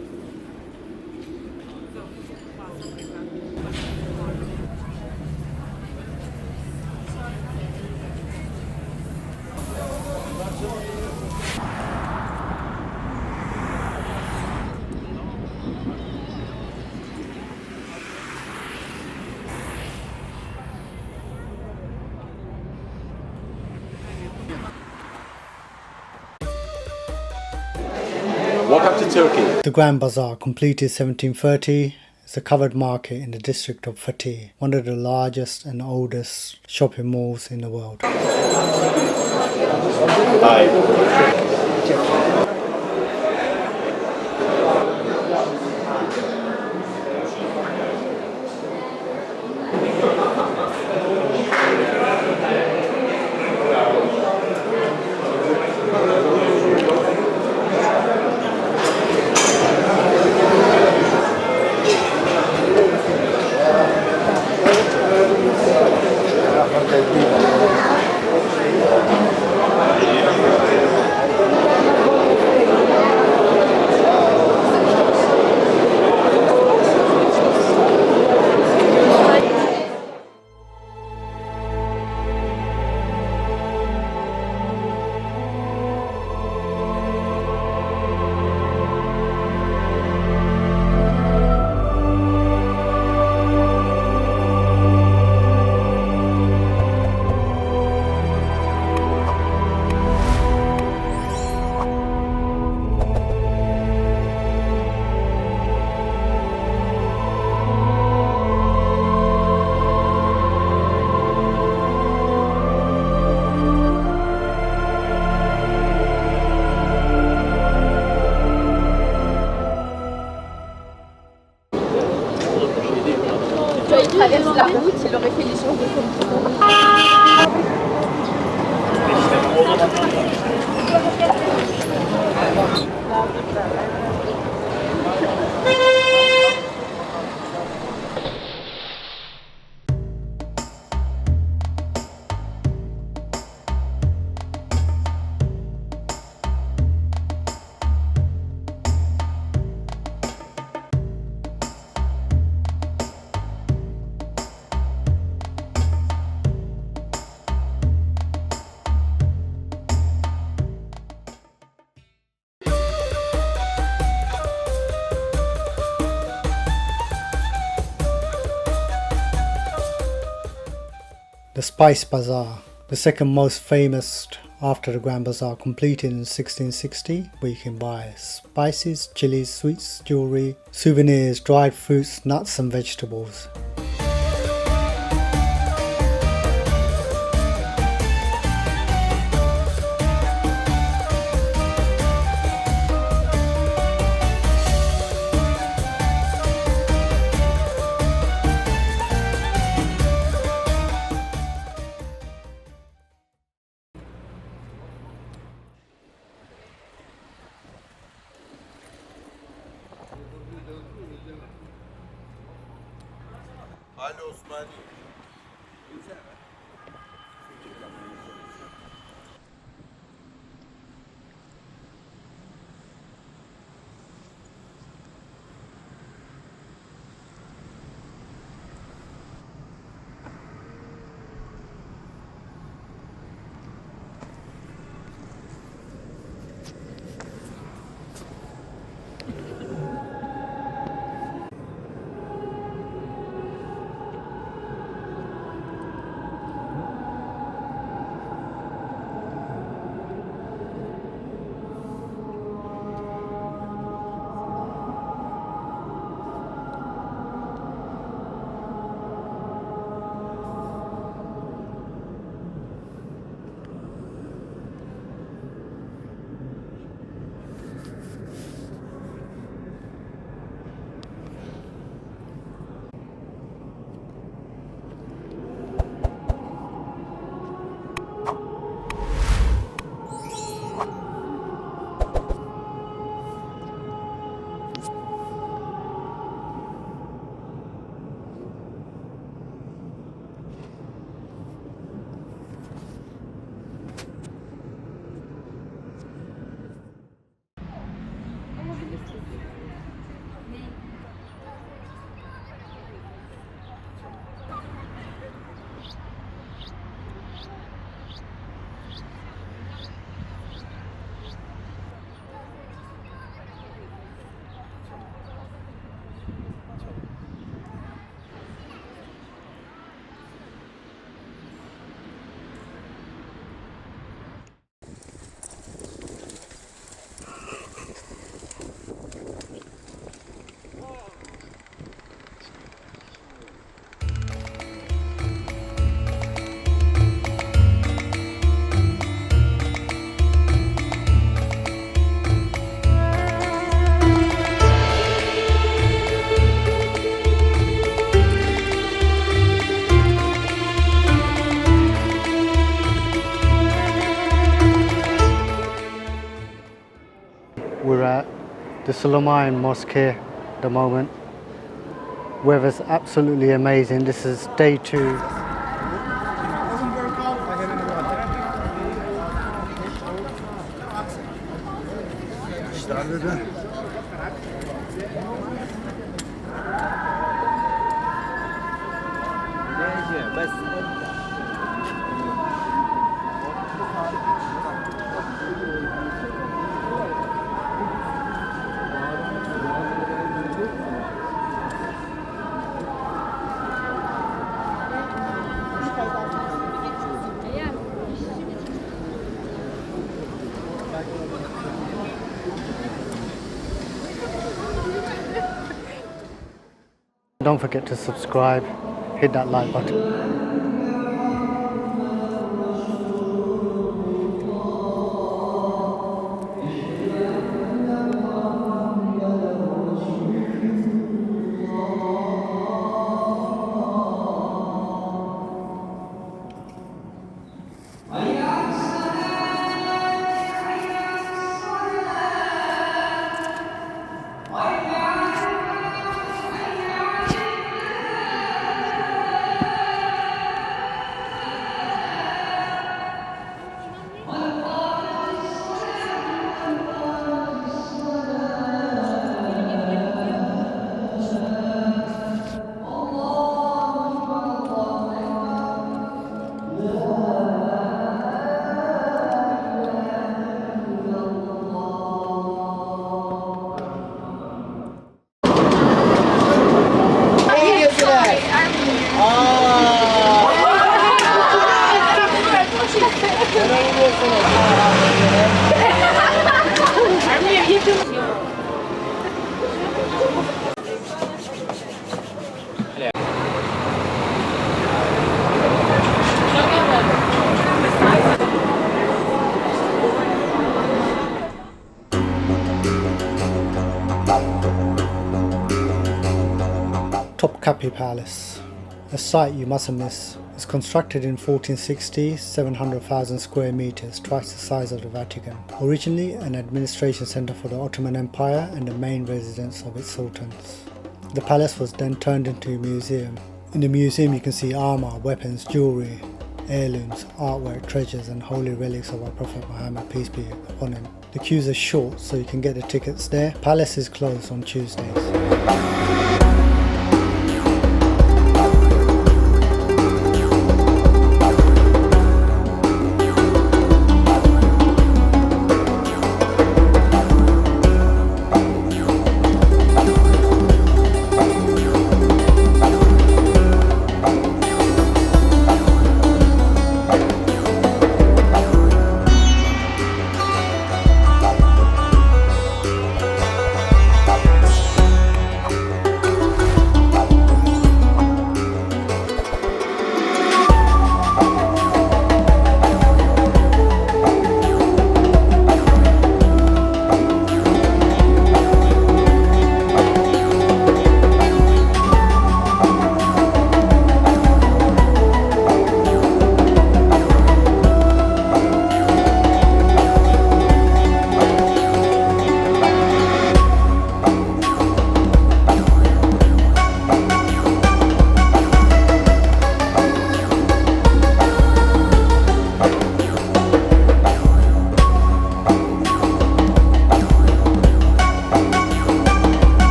Speaker 7: Welcome to Turkey.
Speaker 1: The Grand Bazaar, completed 1730, is a covered market in the district of Fatih, one of the largest and oldest shopping malls in the world.
Speaker 7: Hi.
Speaker 8: Il traverse la route, il aurait fait l'échange de comptes.
Speaker 1: The Spice Bazaar, the second most famous after the Grand Bazaar, completed in 1660, where you can buy spices, chilies, sweets, jewellery, souvenirs, dried fruits, nuts and vegetables. the Sulaiman Mosque here at the moment. Weather's absolutely amazing. This is day 2. Don't forget to subscribe, hit that like button. Topkapi Palace, a site you mustn't miss. It's constructed in 1460, 700,000 square meters, twice the size of the Vatican. Originally an administration center for the Ottoman Empire and the main residence of its sultans. The palace was then turned into a museum. In the museum you can see armor, weapons, jewelry, heirlooms, artwork, treasures and holy relics of our Prophet Muhammad, peace be upon him. The queues are short so you can get the tickets there. Palace is closed on Tuesdays.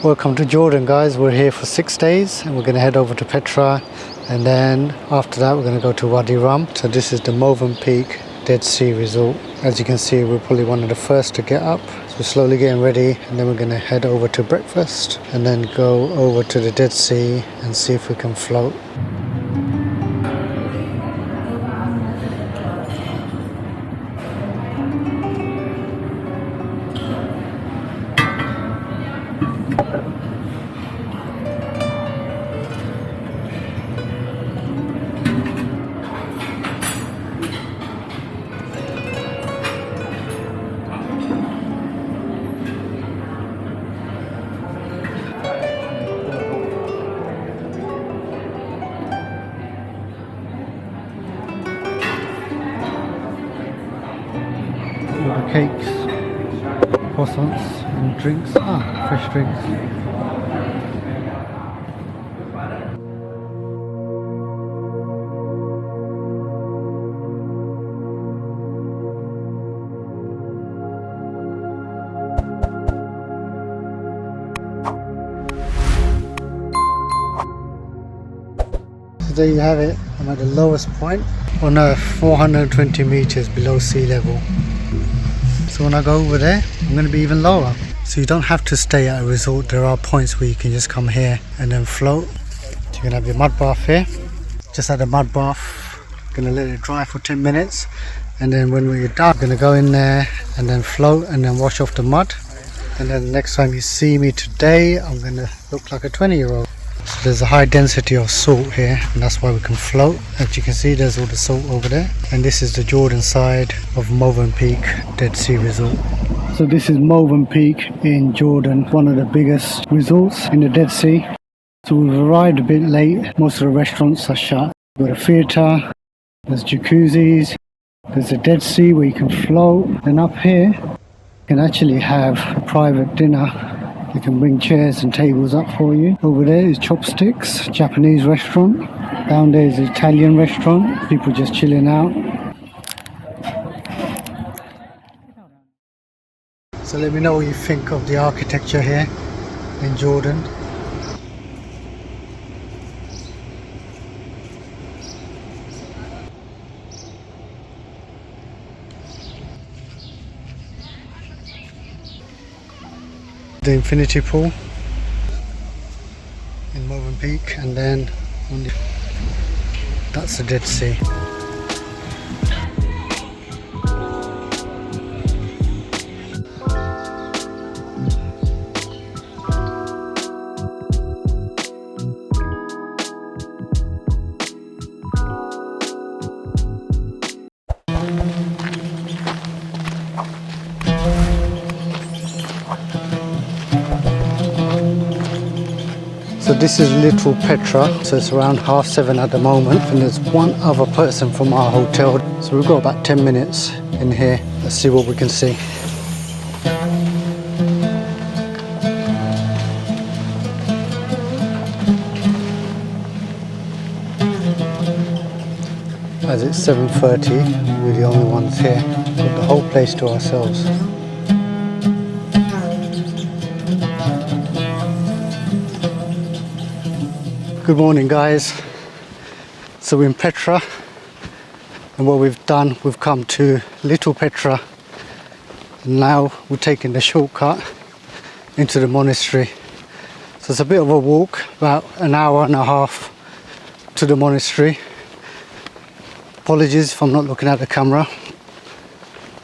Speaker 1: Welcome to Jordan, guys. We're here for 6 days and we're going to head over to Petra, and then after that we're going to go to Wadi Rum. So this is the Movenpick Dead Sea Resort. As you can see, we're probably one of the first to get up. So we're slowly getting ready, and then we're going to head over to breakfast and then go over to the Dead Sea and see if we can float. All the cakes, croissants and drinks. Fresh drinks. So there you have it. I'm at the lowest point on Earth, 420 meters below sea level. So when I go over there, I'm going to be even lower. So you don't have to stay at a resort. There are points where you can just come here and then float. So you're going to have your mud bath here. Just had a mud bath. Going to let it dry for 10 minutes. And then when we're done, I'm going to go in there and then float and then wash off the mud. And then the next time you see me today, I'm going to look like a 20-year-old. So there's a high density of salt here, and that's why we can float. As you can see, there's all the salt over there. And this is the Jordan side of Movenpick Dead Sea Resort. So this is Movenpick in Jordan, one of the biggest resorts in the Dead Sea. So we've arrived a bit late. Most of the restaurants are shut. We've got a theatre, there's jacuzzis, there's a Dead Sea where you can float. And up here, you can actually have a private dinner. They can bring chairs and tables up for you. Over there is Chopsticks, Japanese restaurant. Down there is an Italian restaurant, people just chilling out. So let me know what you think of the architecture here in Jordan. The infinity pool in Movenpick, and then that's the Dead Sea. So this is Little Petra, so it's around 7:30 at the moment, and there's one other person from our hotel. So we've got about 10 minutes in here. Let's see what we can see. As it's 7:30, we're the only ones here. We've got the whole place to ourselves. Good morning guys. So we're in Petra, and what we've done, we've come to Little Petra, and now we're taking the shortcut into the monastery. So it's a bit of a walk, about an hour and a half to the monastery. Apologies if I'm not looking at the camera,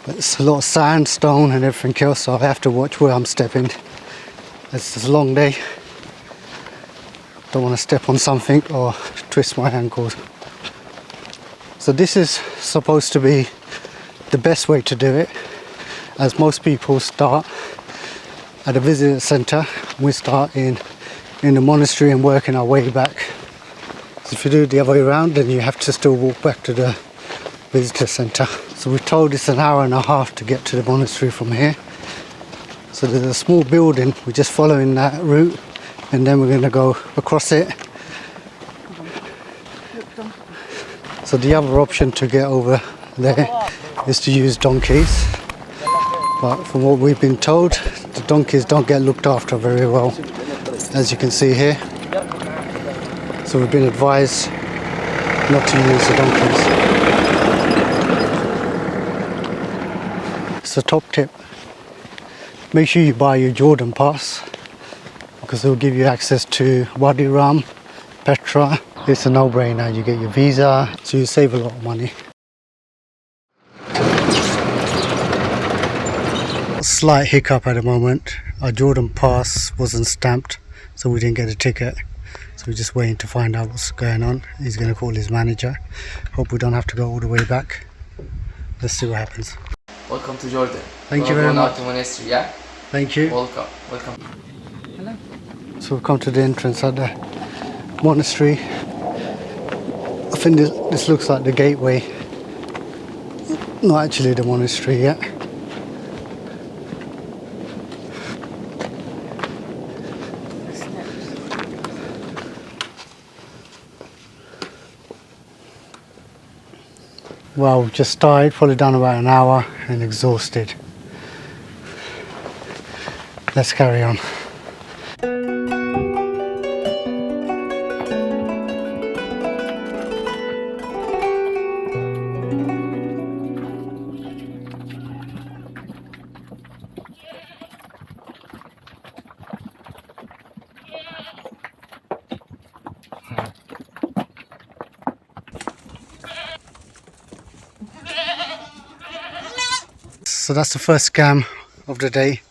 Speaker 1: but it's a lot of sand, stone and everything else, so I have to watch where I'm stepping. It's a long day. Don't want to step on something or twist my ankles. So this is supposed to be the best way to do it, as most people start at a visitor centre. We start in the monastery and working our way back. So if you do it the other way around, then you have to still walk back to the visitor centre. So we're told it's an hour and a half to get to the monastery from here. So there's a small building, we're just following that route, and then we're going to go across it. So the other option to get over there is to use donkeys, but from what we've been told, the donkeys don't get looked after very well, as you can see here. So we've been advised not to use the donkeys. So top tip, make sure you buy your Jordan pass, because it will give you access to Wadi Rum, Petra. It's a no-brainer, you get your visa, so you save a lot of money. Slight hiccup at the moment, our Jordan pass wasn't stamped, so we didn't get a ticket. So we're just waiting to find out what's going on. He's going to call his manager. Hope we don't have to go all the way back. Let's see what happens.
Speaker 9: Welcome to Jordan.
Speaker 1: Thank you very much.
Speaker 9: To monastery, yeah?
Speaker 1: Thank you.
Speaker 9: Welcome. Welcome.
Speaker 6: Hello.
Speaker 1: So we've come to the entrance at the monastery. I think this looks like the gateway. Not actually the monastery yet. Well, we've just started, probably done about an hour and exhausted. Let's carry on. So that's the first scam of the day.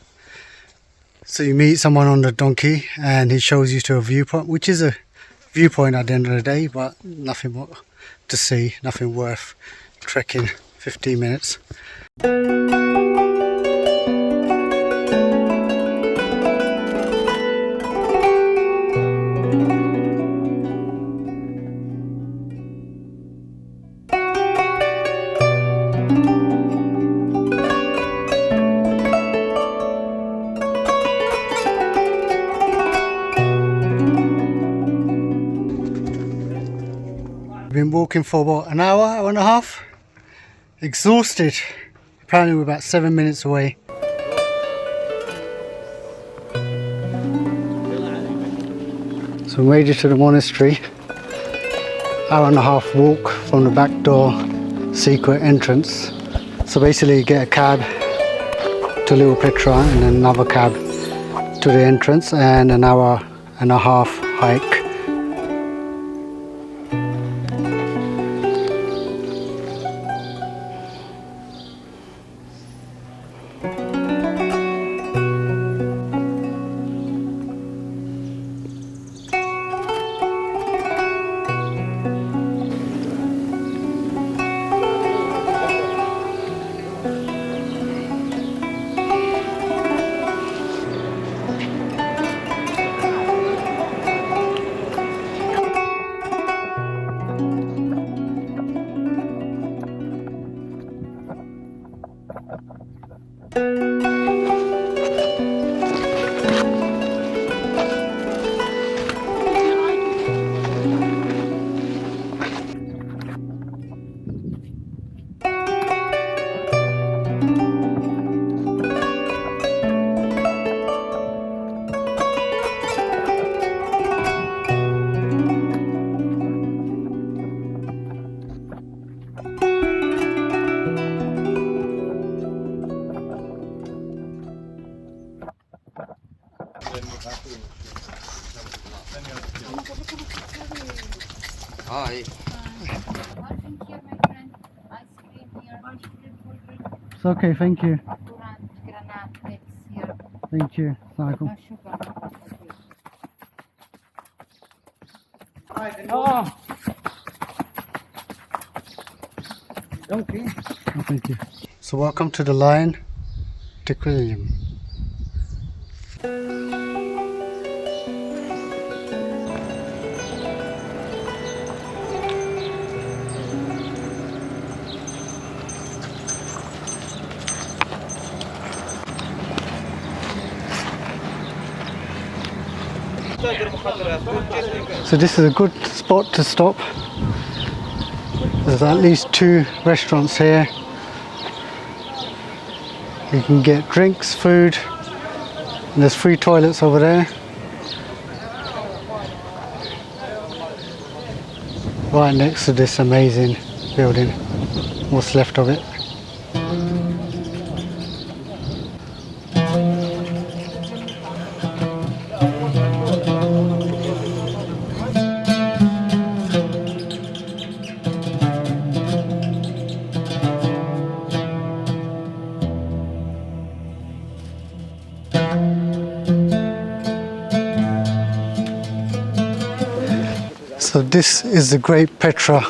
Speaker 1: So you meet someone on the donkey and he shows you to a viewpoint, which is a viewpoint at the end of the day, but nothing more to see, nothing worth trekking 15 minutes. Been walking for about an hour and a half, exhausted. Apparently we're about 7 minutes away. So we made it to the monastery. Hour and a half walk from the back door, secret entrance. So basically you get a cab to Little Petra and then another cab to the entrance, and an hour and a half hike.
Speaker 9: Hi.
Speaker 1: It's okay, thank you. Thank you. Assalamualaikum.
Speaker 6: Oh,
Speaker 1: Okay. Oh, thank you. So welcome to the Lion Aquarium. So this is a good spot to stop. There's at least 2 restaurants here. You can get drinks, food, and there's 3 toilets over there. Right next to this amazing building, what's left of it. So this is the Great Petra.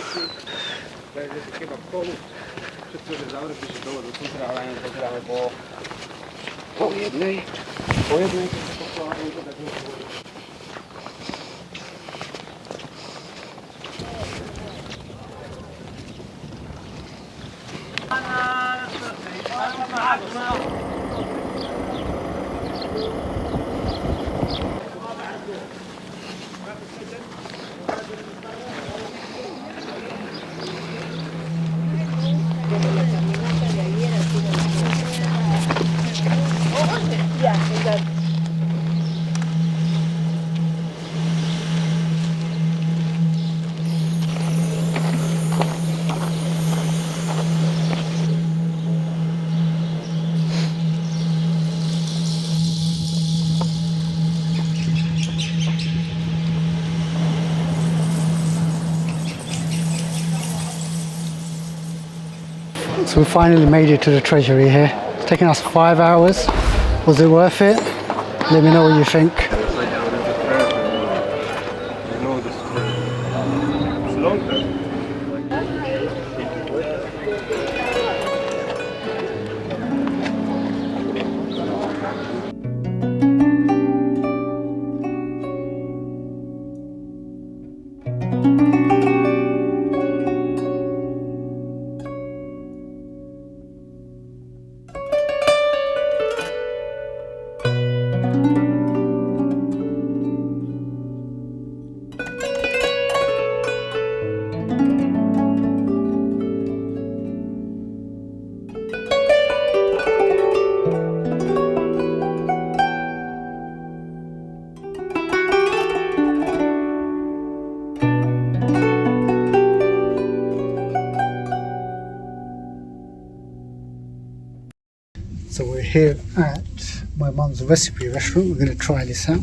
Speaker 1: So we finally made it to the treasury here. It's taken us 5 hours. Was it worth it? Let me know what you think. So we're here at my mum's recipe restaurant. We're going to try this out.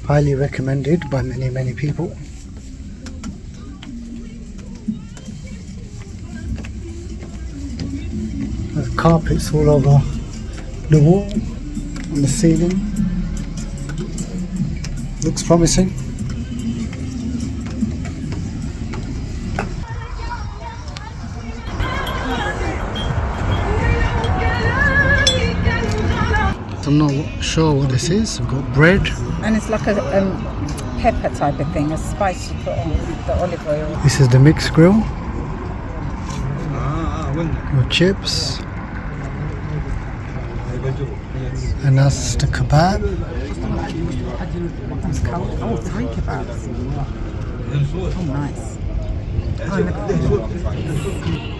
Speaker 1: Highly recommended by many people. There's carpets all over the wall, on the ceiling. Looks promising. I'm not sure what this is. We've got bread.
Speaker 4: And it's like a pepper type of thing, a spice you put on the olive oil.
Speaker 1: This is the mixed grill. With chips. And that's the kebab.
Speaker 4: It's cold. Oh, 3 kebabs. Oh, nice. Oh, look at that.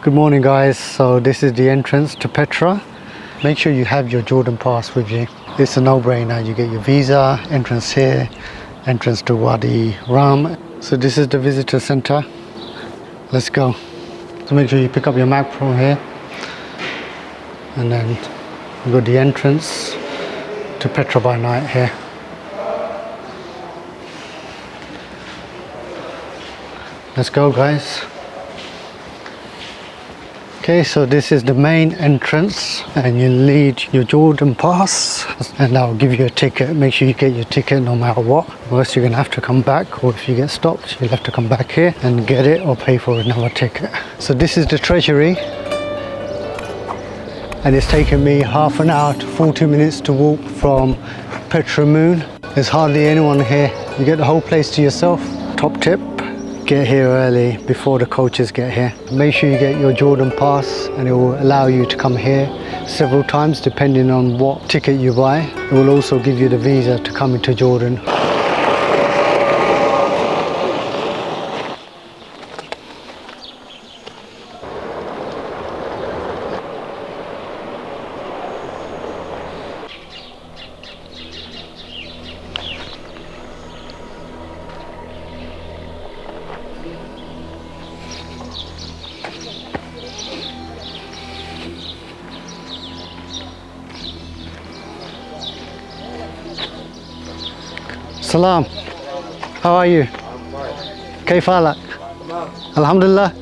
Speaker 1: Good morning guys, so this is the entrance to Petra. Make sure you have your Jordan pass with you. it's a no-brainer. You get your visa, entrance here, entrance to Wadi Rum. So this is the visitor center. Let's go. So make sure you pick up your map from here, and then you got the entrance to Petra by night here. Let's go, guys. Okay, so this is the main entrance, and you need your Jordan pass, and I'll give you a ticket. Make sure you get your ticket no matter what, or else you're gonna have to come back, or if you get stopped you'll have to come back here and get it or pay for another ticket. So this is the treasury, and it's taken me half an hour to 40 minutes to walk from Petra Moon. There's hardly anyone here. You get the whole place to yourself. Top tip: get here early before the coaches get here. Make sure you get your Jordan pass, and it will allow you to come here several times depending on what ticket you buy. It will also give you the visa to come into Jordan. Salam. How are you? كيف حالك؟ الحمد لله.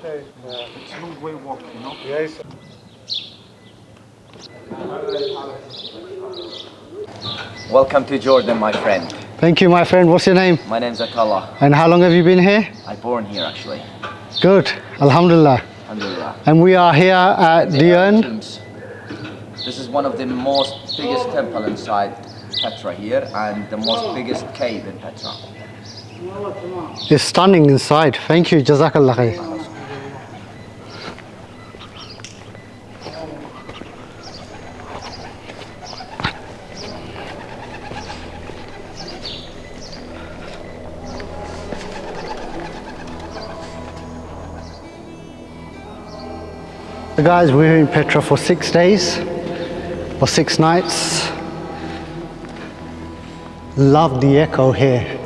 Speaker 10: It's a long way walk, you know?
Speaker 1: Yes.
Speaker 9: Welcome to Jordan, my friend.
Speaker 1: Thank you, my friend. What's your name?
Speaker 9: My name's Atala.
Speaker 1: And how long have you been here?
Speaker 9: I'm born here, actually.
Speaker 1: Good. Alhamdulillah.
Speaker 9: Alhamdulillah.
Speaker 1: And we are here at the end.
Speaker 9: Tombs. This is one of the most biggest temple inside Petra here, and the most biggest cave in Petra.
Speaker 1: It's stunning inside. Thank you. Jazakallah khair. Guys, we're here in Petra for 6 days or 6 nights. Love the echo here.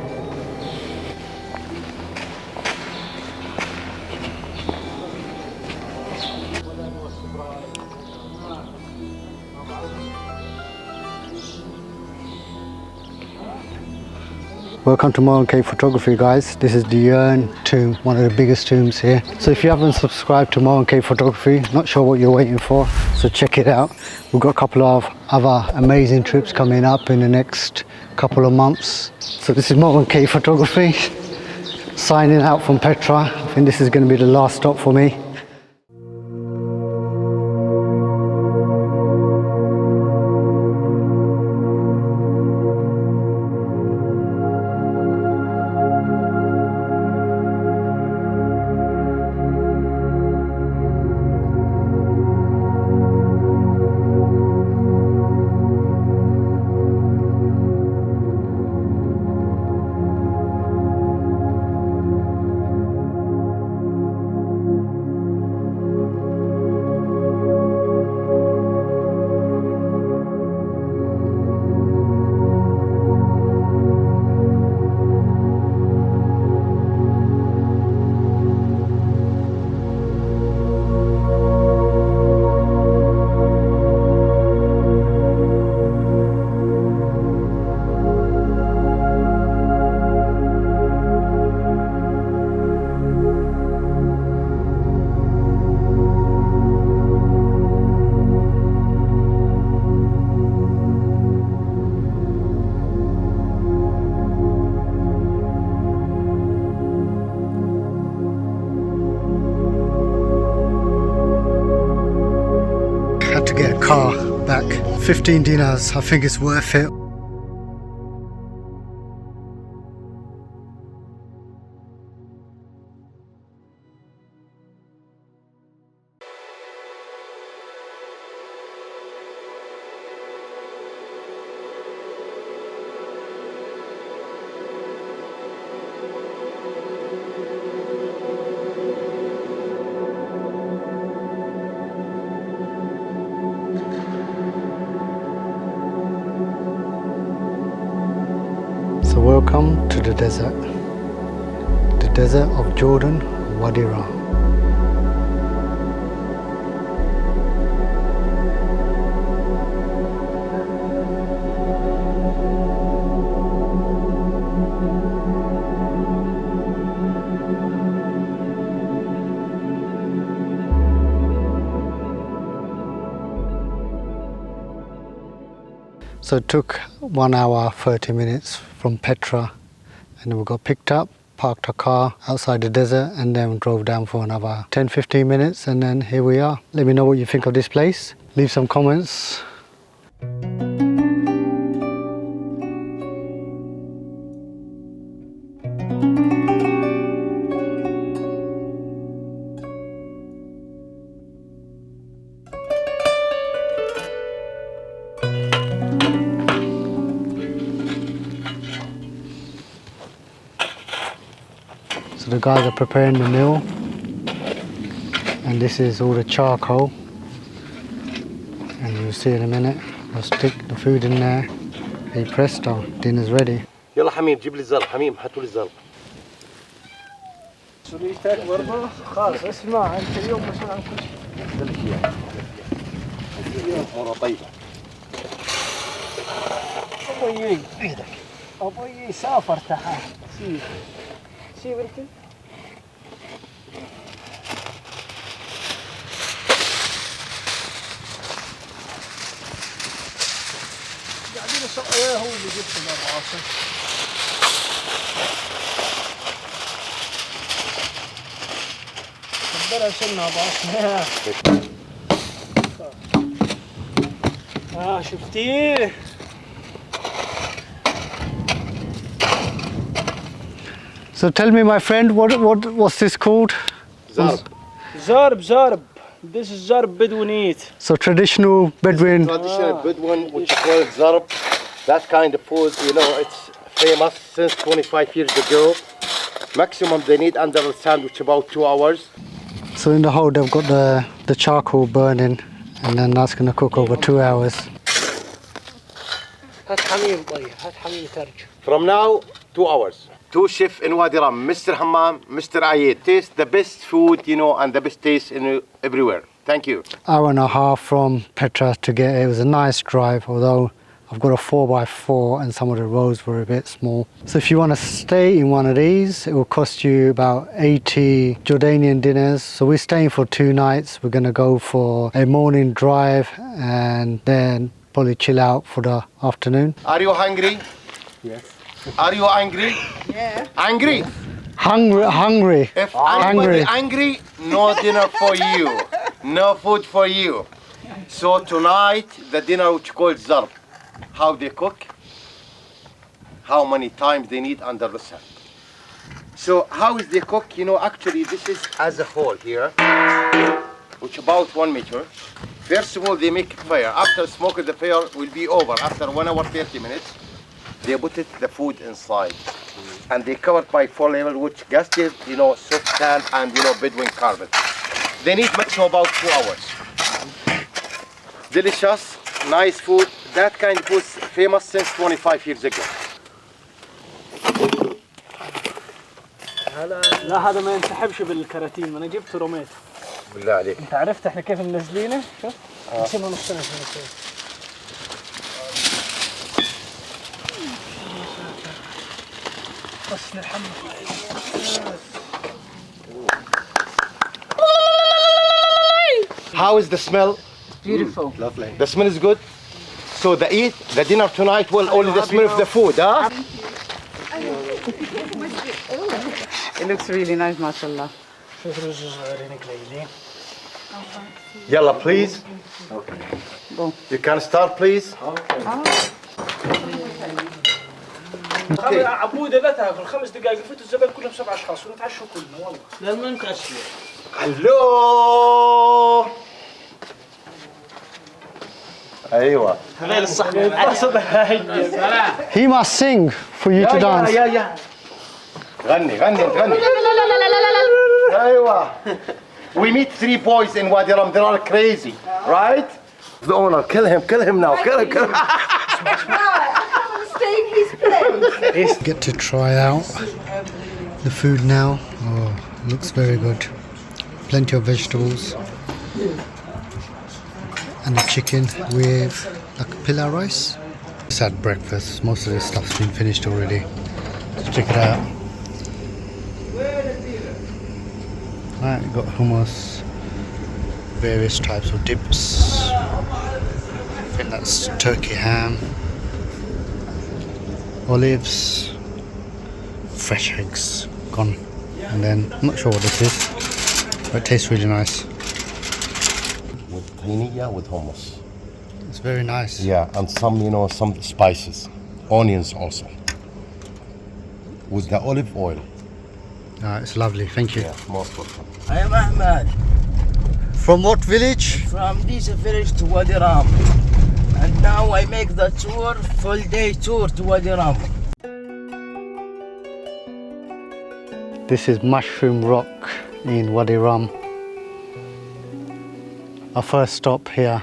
Speaker 1: Welcome to Modern Cave Photography, guys. This is the urn tomb, one of the biggest tombs here. So if you haven't subscribed to Modern Cave Photography, not sure what you're waiting for, so check it out. We've got a couple of other amazing trips coming up in the next couple of months. So this is Modern Cave Photography, signing out from Petra. I think this is going to be the last stop for me. Had to get a car back. 15 dinars, I think it's worth it. So welcome to the desert of Jordan, Wadi Rum. So it took 1 hour 30 minutes from Petra, and then we got picked up, parked our car outside the desert, and then drove down for another 10-15 minutes, and then here we are. Let me know what you think of this place. Leave some comments. So the guys are preparing the meal, and this is all the charcoal, and you'll see in a minute. I'll stick the food in there. Hey presto, dinner's ready.
Speaker 7: يلا حميم جيب لي الزلط حميم حطوا لي الزلط.
Speaker 2: سوليتك برضه خلاص اسمع انت اليوم مسؤول عن كل شيء.
Speaker 7: اموره طيبه.
Speaker 2: ابوي ايدك ابوي سافر تعال سيب انت. قاعدين نسوي هو اللي جبته مع راسه. كبرها سنة باص. شفتيه؟
Speaker 1: So tell me, my friend, what's this called?
Speaker 7: زرب.
Speaker 2: زرب. This is zarb Bedouin eat.
Speaker 1: So traditional Bedouin.
Speaker 7: Traditional Bedouin, which is called zarb. That kind of food, you know, it's famous since 25 years ago. Maximum they need under the sandwich about 2 hours.
Speaker 1: So in the hole they've got the charcoal burning, and then that's going to cook over 2 hours.
Speaker 7: From now, 2 hours. Two chefs in Wadi Rum, Mr. Hammam, Mr. Ayed. Taste the best food, you know, and the best taste in everywhere. Thank you.
Speaker 1: Hour and a half from Petra to get it. It was a nice drive, although I've got a 4x4 and some of the rows were a bit small. So if you want to stay in one of these, it will cost you about 80 Jordanian dinars. So we're staying for 2 nights. We're going to go for a morning drive and then probably chill out for the afternoon.
Speaker 7: Are you hungry?
Speaker 1: Yes.
Speaker 7: Are you angry?
Speaker 5: Yeah.
Speaker 7: Angry?
Speaker 1: Hungry.
Speaker 7: If anybody angry, no dinner for you. No food for you. So tonight, the dinner which called zarb. How they cook, how many times they need under the sun. So how is they cook? You know, actually this is as a whole here, which about 1 meter. First of all, they make fire. After smoking, the fire will be over. After 1 hour, 30 minutes, they put the food inside. And they covered by 4 layers, which gases, you know, soft sand and, you know, Bedouin carpet. They need maximum about 2 hours. Delicious, nice food. That kind of food is famous since 25 years ago.
Speaker 2: لا هذا ما ينسحبش بالكراتين، انا جبته رميته.
Speaker 7: بالله عليك.
Speaker 2: انت عرفت احنا كيف منزلينه؟ شوف نسيبه نص سنه. بس نحمل.
Speaker 7: How is the smell?
Speaker 6: Beautiful.
Speaker 7: Lovely. The smell is good. So the dinner tonight will only the smell of the food, huh?
Speaker 6: It looks really nice, mashallah.
Speaker 7: Yalla, please.
Speaker 6: Go.
Speaker 7: You can start, please.
Speaker 2: عبودة لا تاكل 5 دقائق فوتوا الزبائن كلهم 7 اشخاص ونتعشوا كلنا والله. لا ما نتعشوا.
Speaker 7: Hello. أيوة.
Speaker 2: هذا الصحن.
Speaker 1: He must sing for you to dance.
Speaker 7: يا غني. أيوة. We meet 3 boys in Wadi Rum. They are crazy, right? The owner, kill him now. Kill him.
Speaker 8: Stay in his place.
Speaker 1: Get to try out the food now. Oh, looks very good. Plenty of vegetables. And the chicken with like pilau rice. Just had breakfast. Most of this stuff's been finished already. Let's check it out. Right, we've got hummus, various types of dips. I think that's turkey ham, olives, fresh eggs gone, and then I'm not sure what this is, but it tastes really nice.
Speaker 7: With tahiniya, with hummus.
Speaker 1: It's very nice.
Speaker 7: Yeah, and some spices, onions also. With the olive oil.
Speaker 1: It's lovely, thank you.
Speaker 7: Yeah, most welcome.
Speaker 11: I am Ahmed.
Speaker 1: From what village?
Speaker 11: From this village to Wadi Rum. And now I make the tour, full day tour to Wadi Rum.
Speaker 1: This is Mushroom Rock in Wadi Rum. Our first stop here.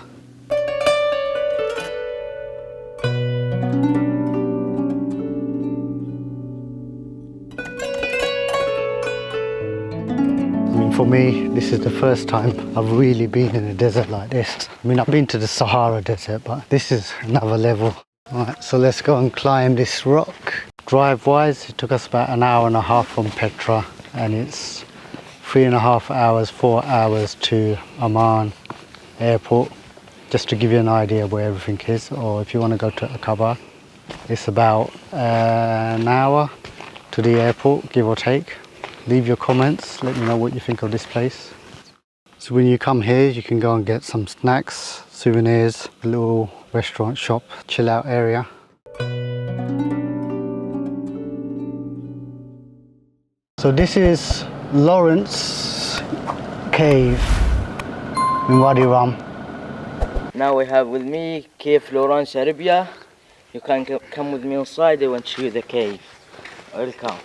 Speaker 1: For me, this is the first time I've really been in a desert like this. I mean, I've been to the Sahara Desert, but this is another level. Alright, so let's go and climb this rock. Drive-wise, it took us about an hour and a half from Petra, and it's 3.5 hours, 4 hours to Amman airport, just to give you an idea where everything is. Or if you want to go to Aqaba, it's about an hour to the airport, give or take. Leave your comments, let me know what you think of this place. So when you come here, you can go and get some snacks, souvenirs, a little restaurant shop, chill out area. So this is Lawrence Cave in Wadi Rum.
Speaker 11: Now we have with me Cave Lawrence Arabia. You can come with me inside, I want to show you the cave. Welcome.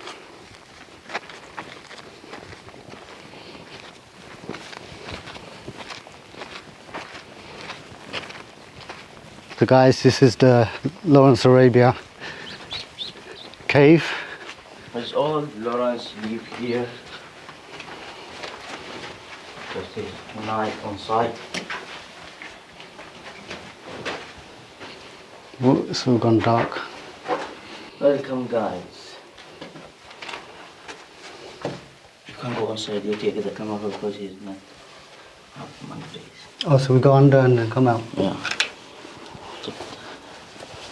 Speaker 1: So guys, this is the Lawrence Arabia cave.
Speaker 11: As all Lawrence live here. Just is night on site.
Speaker 1: It's all gone dark.
Speaker 11: Welcome, guys. You can't go outside. You take the camera because it's not up my face.
Speaker 1: Oh, so we go under and then come out?
Speaker 11: Yeah.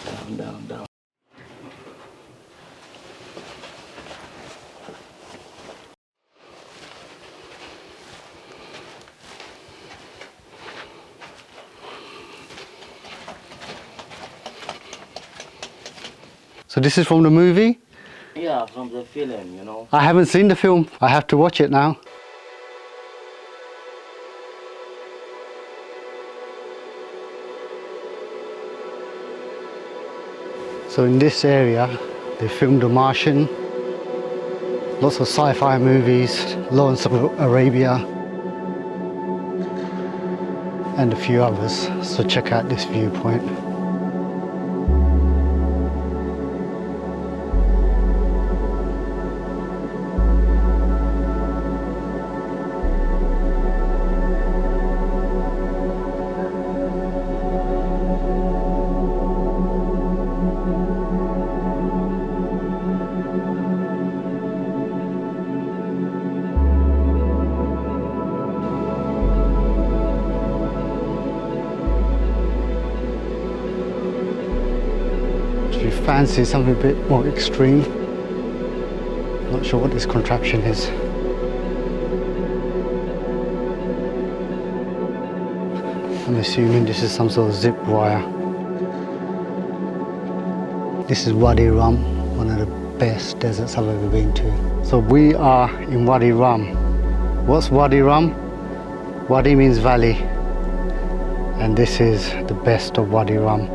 Speaker 11: Down, down, down.
Speaker 1: So this is from the movie?
Speaker 11: Yeah, from the film, you know.
Speaker 1: I haven't seen the film. I have to watch it now. So in this area, they filmed The Martian, lots of sci-fi movies, Lawrence of Arabia, and a few others. So check out this viewpoint. If you fancy something a bit more extreme, not sure what this contraption is. I'm assuming this is some sort of zip wire. This is Wadi Rum, one of the best deserts I've ever been to. So we are in Wadi Rum. What's Wadi Rum? Wadi means valley, and this is the best of Wadi Rum.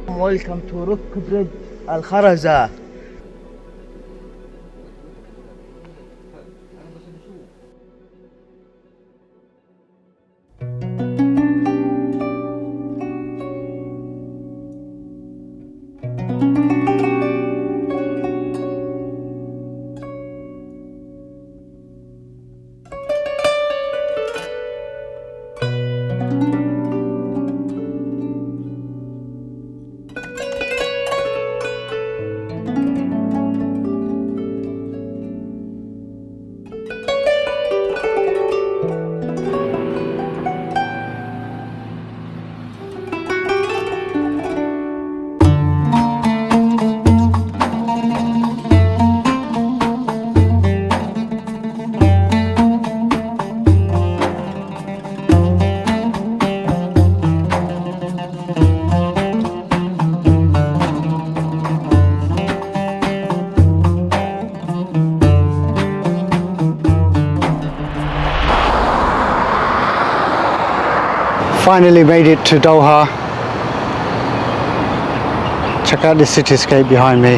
Speaker 11: Welcome to Rock Bridge Al Kharaza.
Speaker 1: Finally made it to Doha. Check out this cityscape behind me.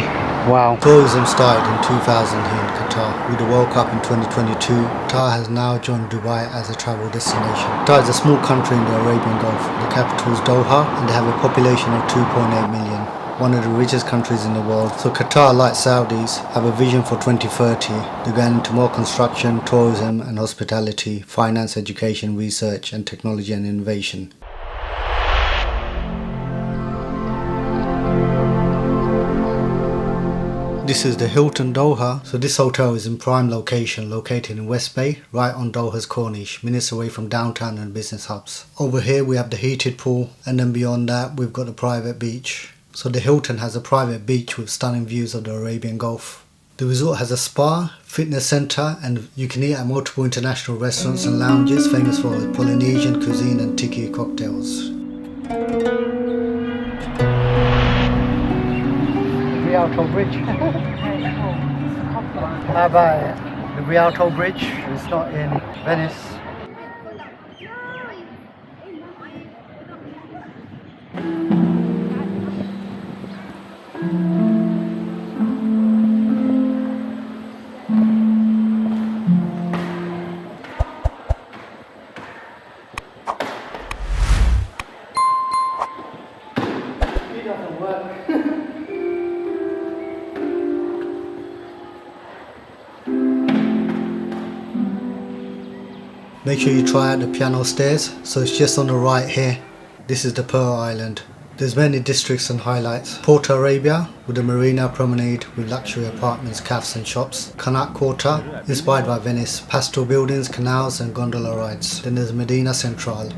Speaker 1: Wow. Tourism started in 2000 here in Qatar. With the World Cup in 2022, Qatar has now joined Dubai as a travel destination. Qatar is a small country in the Arabian Gulf. The capital is Doha and they have a population of 2.8 million. One of the richest countries in the world. So Qatar, like Saudis, have a vision for 2030. They're going into more construction, tourism and hospitality, finance, education, research and technology and innovation. This is the Hilton Doha. So this hotel is in prime location, located in West Bay, right on Doha's Corniche, minutes away from downtown and business hubs. Over here we have the heated pool, and then beyond that we've got the private beach. So the Hilton has a private beach with stunning views of the Arabian Gulf. The resort has a spa, fitness centre, and you can eat at multiple international restaurants and lounges famous for Polynesian cuisine and tiki cocktails. Rialto Bridge. How about the Rialto Bridge? It's not in Venice. Make sure you try out the piano stairs, so it's just on the right here. This is the Pearl Island. There's many districts and highlights. Port Arabia with the marina promenade with luxury apartments, cafes and shops. Connaught Quarter, inspired by Venice, pastoral buildings, canals and gondola rides. Then there's Medina Central,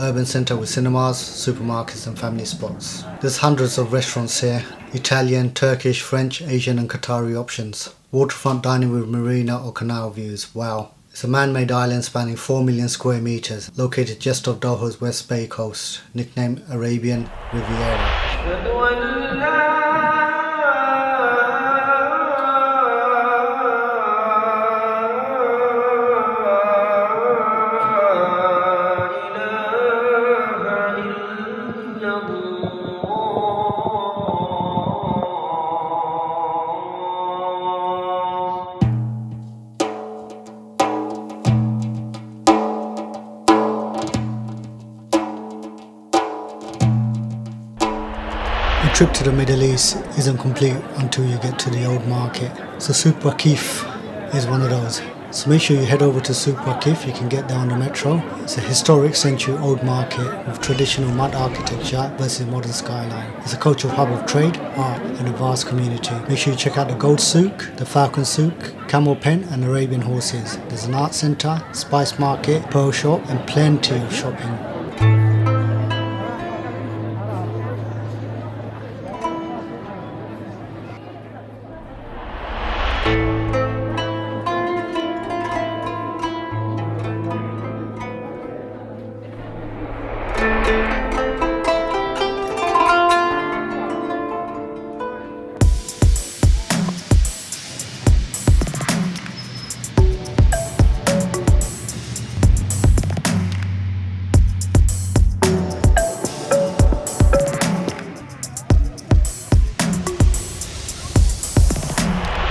Speaker 1: urban centre with cinemas, supermarkets and family spots. There's hundreds of restaurants here, Italian, Turkish, French, Asian and Qatari options. Waterfront dining with marina or canal views, wow. It's a man-made island spanning 4 million square meters, located just off Doha's West Bay coast, nicknamed Arabian Riviera. A trip to the Middle East isn't complete until you get to the old market. So Souk Waqif is one of those. So make sure you head over to Souk Waqif, you can get there on the metro. It's a historic century old market with traditional mud architecture versus modern skyline. It's a cultural hub of trade, art and a vast community. Make sure you check out the Gold Souk, the Falcon Souk, Camel Pen and Arabian horses. There's an art centre, spice market, pearl shop and plenty of shopping.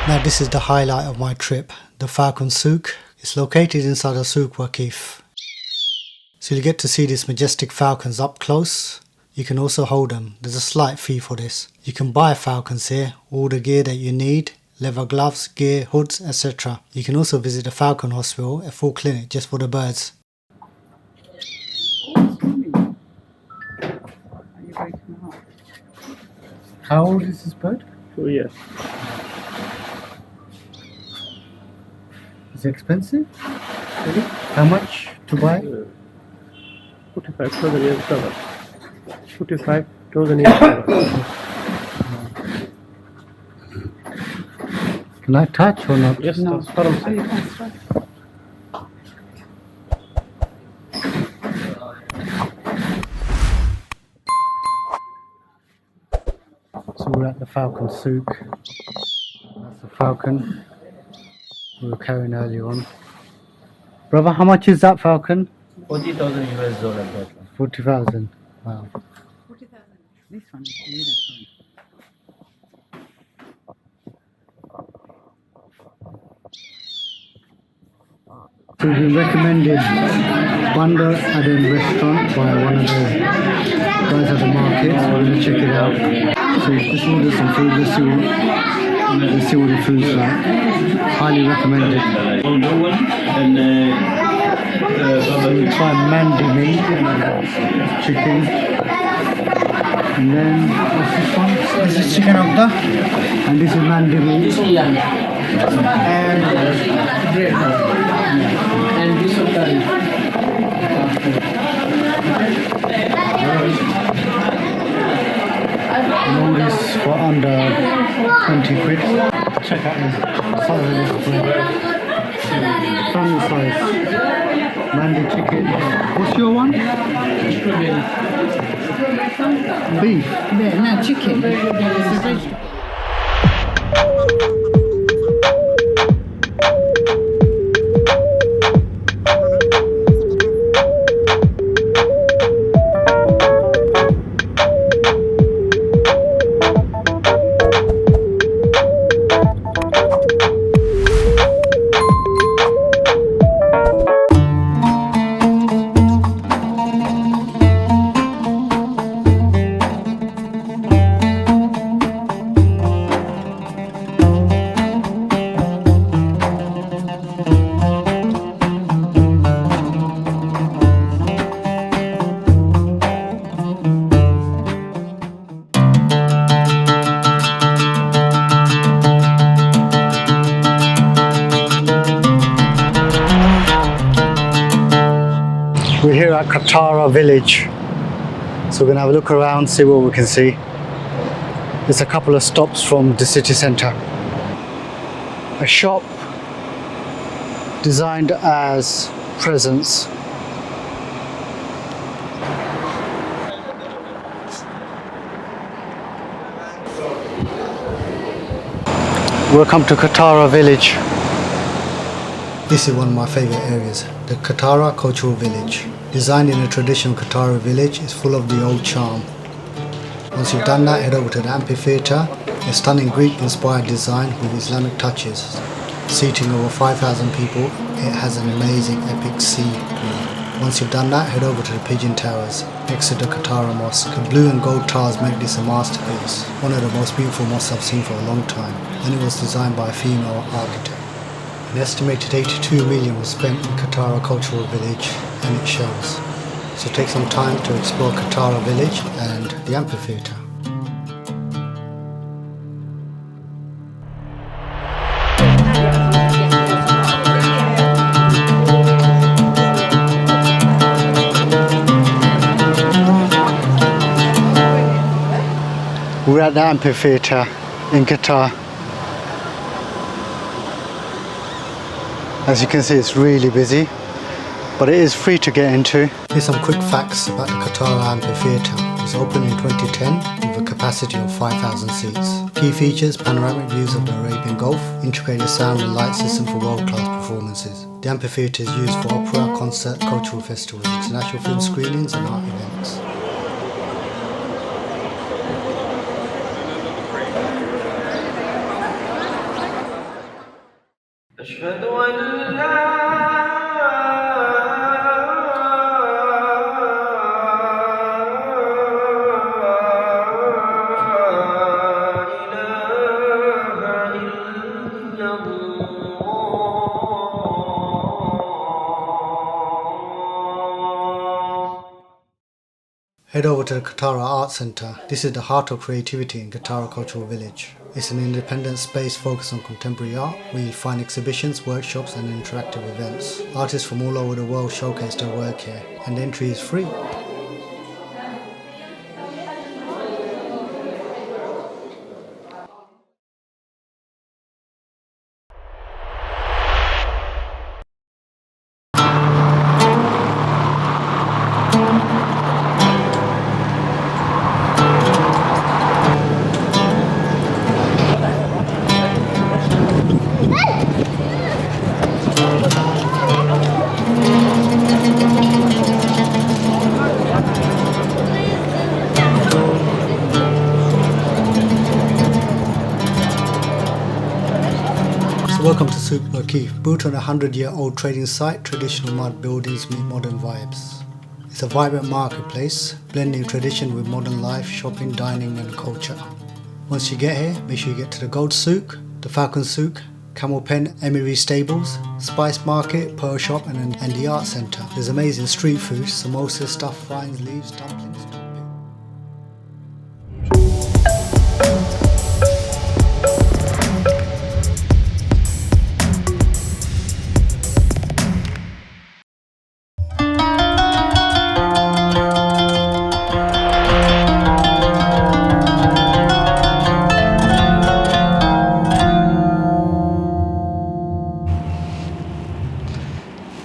Speaker 1: Now this is the highlight of my trip, the Falcon Souk. It's located inside of Souk Waqif. So you get to see these majestic falcons up close. You can also hold them. There's a slight fee for this. You can buy falcons here, all the gear that you need, leather gloves, gear, hoods, etc. You can also visit the Falcon Hospital, a full clinic just for the birds. How old is this bird?
Speaker 2: 2 years.
Speaker 1: Is it expensive? Really? How much to buy?
Speaker 2: 45,000 US dollars. 45,000 US dollars.
Speaker 1: Can I touch or not?
Speaker 2: Yes,
Speaker 6: No.
Speaker 2: that's what I'm
Speaker 6: Oh,
Speaker 2: saying.
Speaker 6: you can strike.
Speaker 1: So we're at the Falcon Souk. That's the falcon we were carrying earlier on. Brother, how much is that falcon?
Speaker 11: 40,000 US dollar total.
Speaker 1: 40,000. Wow.
Speaker 6: 40,000. This one is beautiful.
Speaker 1: So we've been recommended Wander restaurant by one of the guys at the market, so we're going to check it out. So just order some food, let's see what the food's like. Highly recommended. So we'll try mandi meat, chicken, and then what's this one? This is chicken okta, and this is mandi meat. And this is curry. And all this for under 20 quid. Check out the size of this bread. Family size. Mandi chicken. What's your one? Beef.
Speaker 6: No, chicken. This is vegetable.
Speaker 1: We're here at Katara village. So we're going to have a look around, see what we can see. There's a couple of stops from the city centre. A shop designed as presents. Welcome to Katara village. This is one of my favourite areas, the Katara Cultural Village. Designed in a traditional Katara village, it's full of the old charm. Once you've done that, head over to the amphitheatre, a stunning Greek-inspired design with Islamic touches. Seating over 5,000 people, it has an amazing epic sea view. Once you've done that, head over to the Pigeon Towers, next to the Katara Mosque. The blue and gold tiles make this a masterpiece, one of the most beautiful mosques I've seen for a long time, and it was designed by a female architect. An estimated 82 million was spent in Katara Cultural Village, and it shows. So take some time to explore Katara Village and the amphitheatre. We're at the amphitheatre in Qatar. As you can see, it's really busy, but it is free to get into. Here's some quick facts about the Katara Amphitheatre. It was opened in 2010 with a capacity of 5,000 seats. Key features: panoramic views of the Arabian Gulf, integrated sound and light system for world-class performances. The amphitheatre is used for opera, concert, cultural festivals, international film screenings and art events.
Speaker 2: أشهد أن لا إله إلا الله.
Speaker 1: Head over to the Katara Art Centre. This is the heart of creativity in Katara Cultural Village. It's an independent space focused on contemporary art, where you find exhibitions, workshops and interactive events. Artists from all over the world showcase their work here, and entry is free. Welcome to Souk Wakif. Built on a 100-year-old trading site, traditional mud buildings meet modern vibes. It's a vibrant marketplace, blending tradition with modern life, shopping, dining and culture. Once you get here, make sure you get to the Gold Souk, the Falcon Souk, Camel Pen Emery Stables, Spice Market, Pearl Shop and the Art Centre. There's amazing street food, samosas, stuffed vines, leaves, dumplings.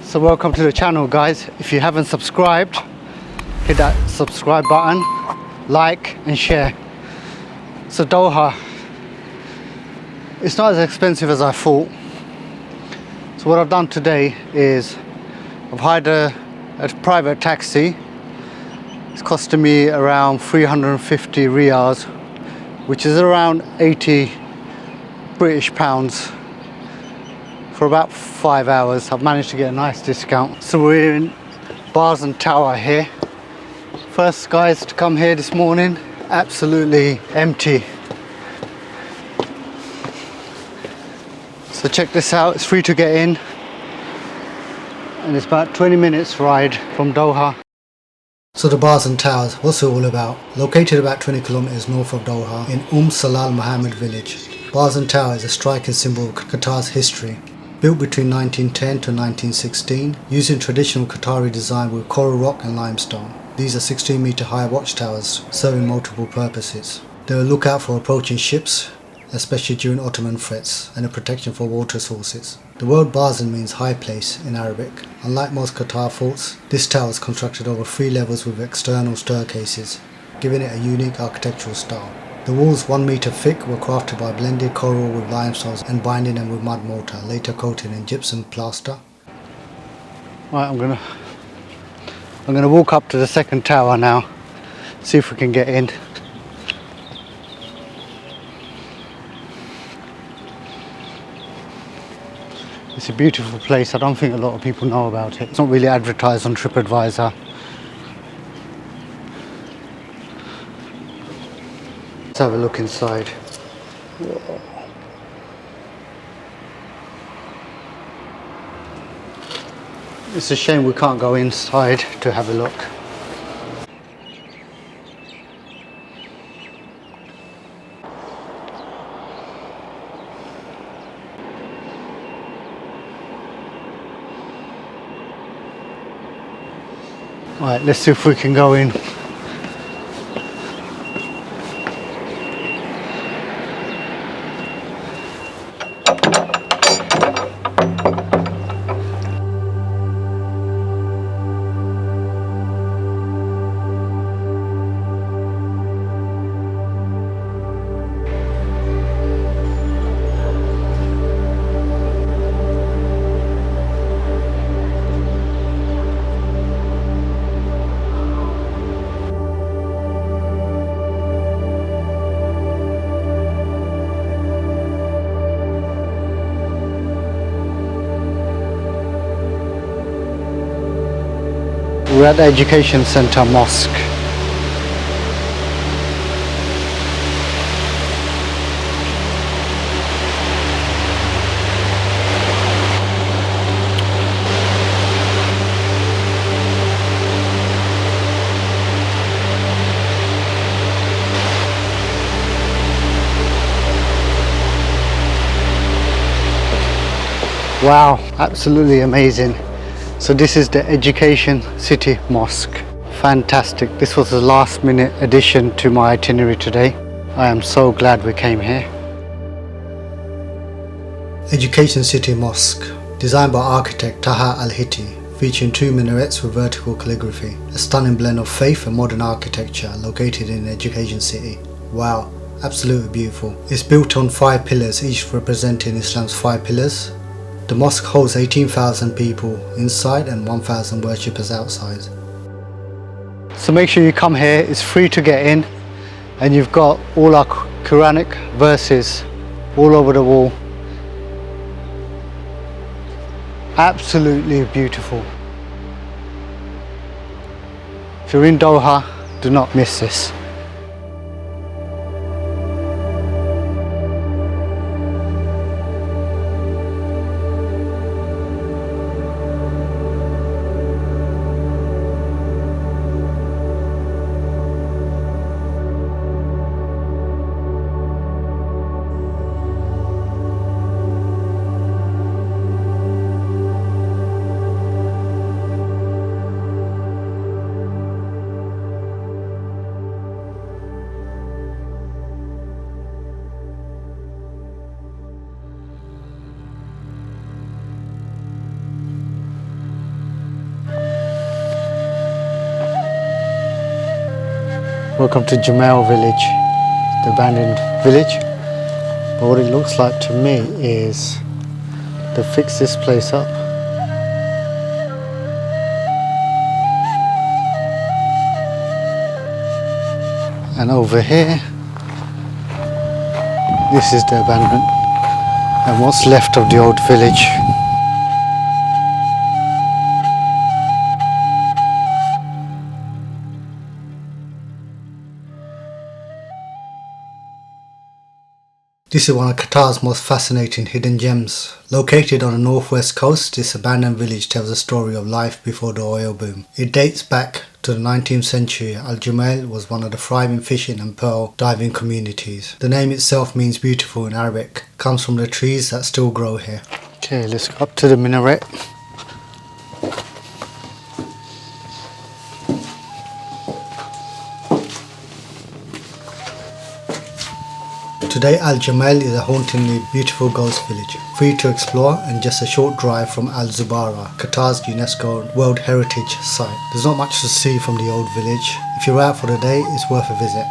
Speaker 1: So welcome to the channel, guys. If you haven't subscribed, hit that subscribe button, like and share. So Doha, it's not as expensive as I thought. So what I've done today is I've hired a private taxi. It's costing me around 350 riyals, which is around 80 British pounds. For about 5 hours. I've managed to get a nice discount. So we're in Bars and Tower here. First guys to come here this morning, absolutely empty. So check this out, it's free to get in and it's about 20 minutes ride from Doha. So the Bars and Towers, what's it all about? Located about 20 kilometers north of Doha in Salal Mohammed village, Bars and Tower is a striking symbol of Qatar's history. Built between 1910 to 1916, using traditional Qatari design with coral rock and limestone. These are 16 metre high watchtowers, serving multiple purposes. They will look out for approaching ships, especially during Ottoman threats, and a protection for water sources. The word Bazen means high place in Arabic. Unlike most Qatar forts, this tower is constructed over 3 levels with external staircases, giving it a unique architectural style. The walls 1 metre thick were crafted by blended coral with limestones and binding them with mud mortar, later coated in gypsum plaster. Right, I'm gonna walk up to the second tower now, see if we can get in. It's a beautiful place. I don't think a lot of people know about it. It's not really advertised on TripAdvisor. Let's have a look inside. Whoa. It's a shame we can't go inside to have a look. Right, let's see if we can go in. We're at the Education Centre Mosque. Wow, absolutely amazing. So this is the Education City Mosque. Fantastic. This was a last minute addition to my itinerary today. I am so glad we came here. Education City Mosque, designed by architect Taha Al-Hitti, featuring 2 minarets with vertical calligraphy. A stunning blend of faith and modern architecture located in Education City. Wow, absolutely beautiful. It's built on 5 pillars, each representing Islam's 5 pillars. The mosque holds 18,000 people inside and 1,000 worshippers outside. So make sure you come here, it's free to get in, and you've got all our Quranic verses all over the wall. Absolutely beautiful. If you're in Doha, do not miss this. Welcome to Jamal Village, the abandoned village. But what it looks like to me is they fixed this place up. And over here, this is the abandonment and what's left of the old village. This is one of Qatar's most fascinating hidden gems. Located on the northwest coast, this abandoned village tells a story of life before the oil boom. It dates back to the 19th century. Al Jumail was one of the thriving fishing and pearl diving communities. The name itself means beautiful in Arabic, comes from the trees that still grow here. Okay, let's go up to the minaret. Today Al Jamal is a hauntingly beautiful ghost village, free to explore and just a short drive from Al Zubara, Qatar's UNESCO World Heritage Site. There's not much to see from the old village. If you're out for the day, it's worth a visit.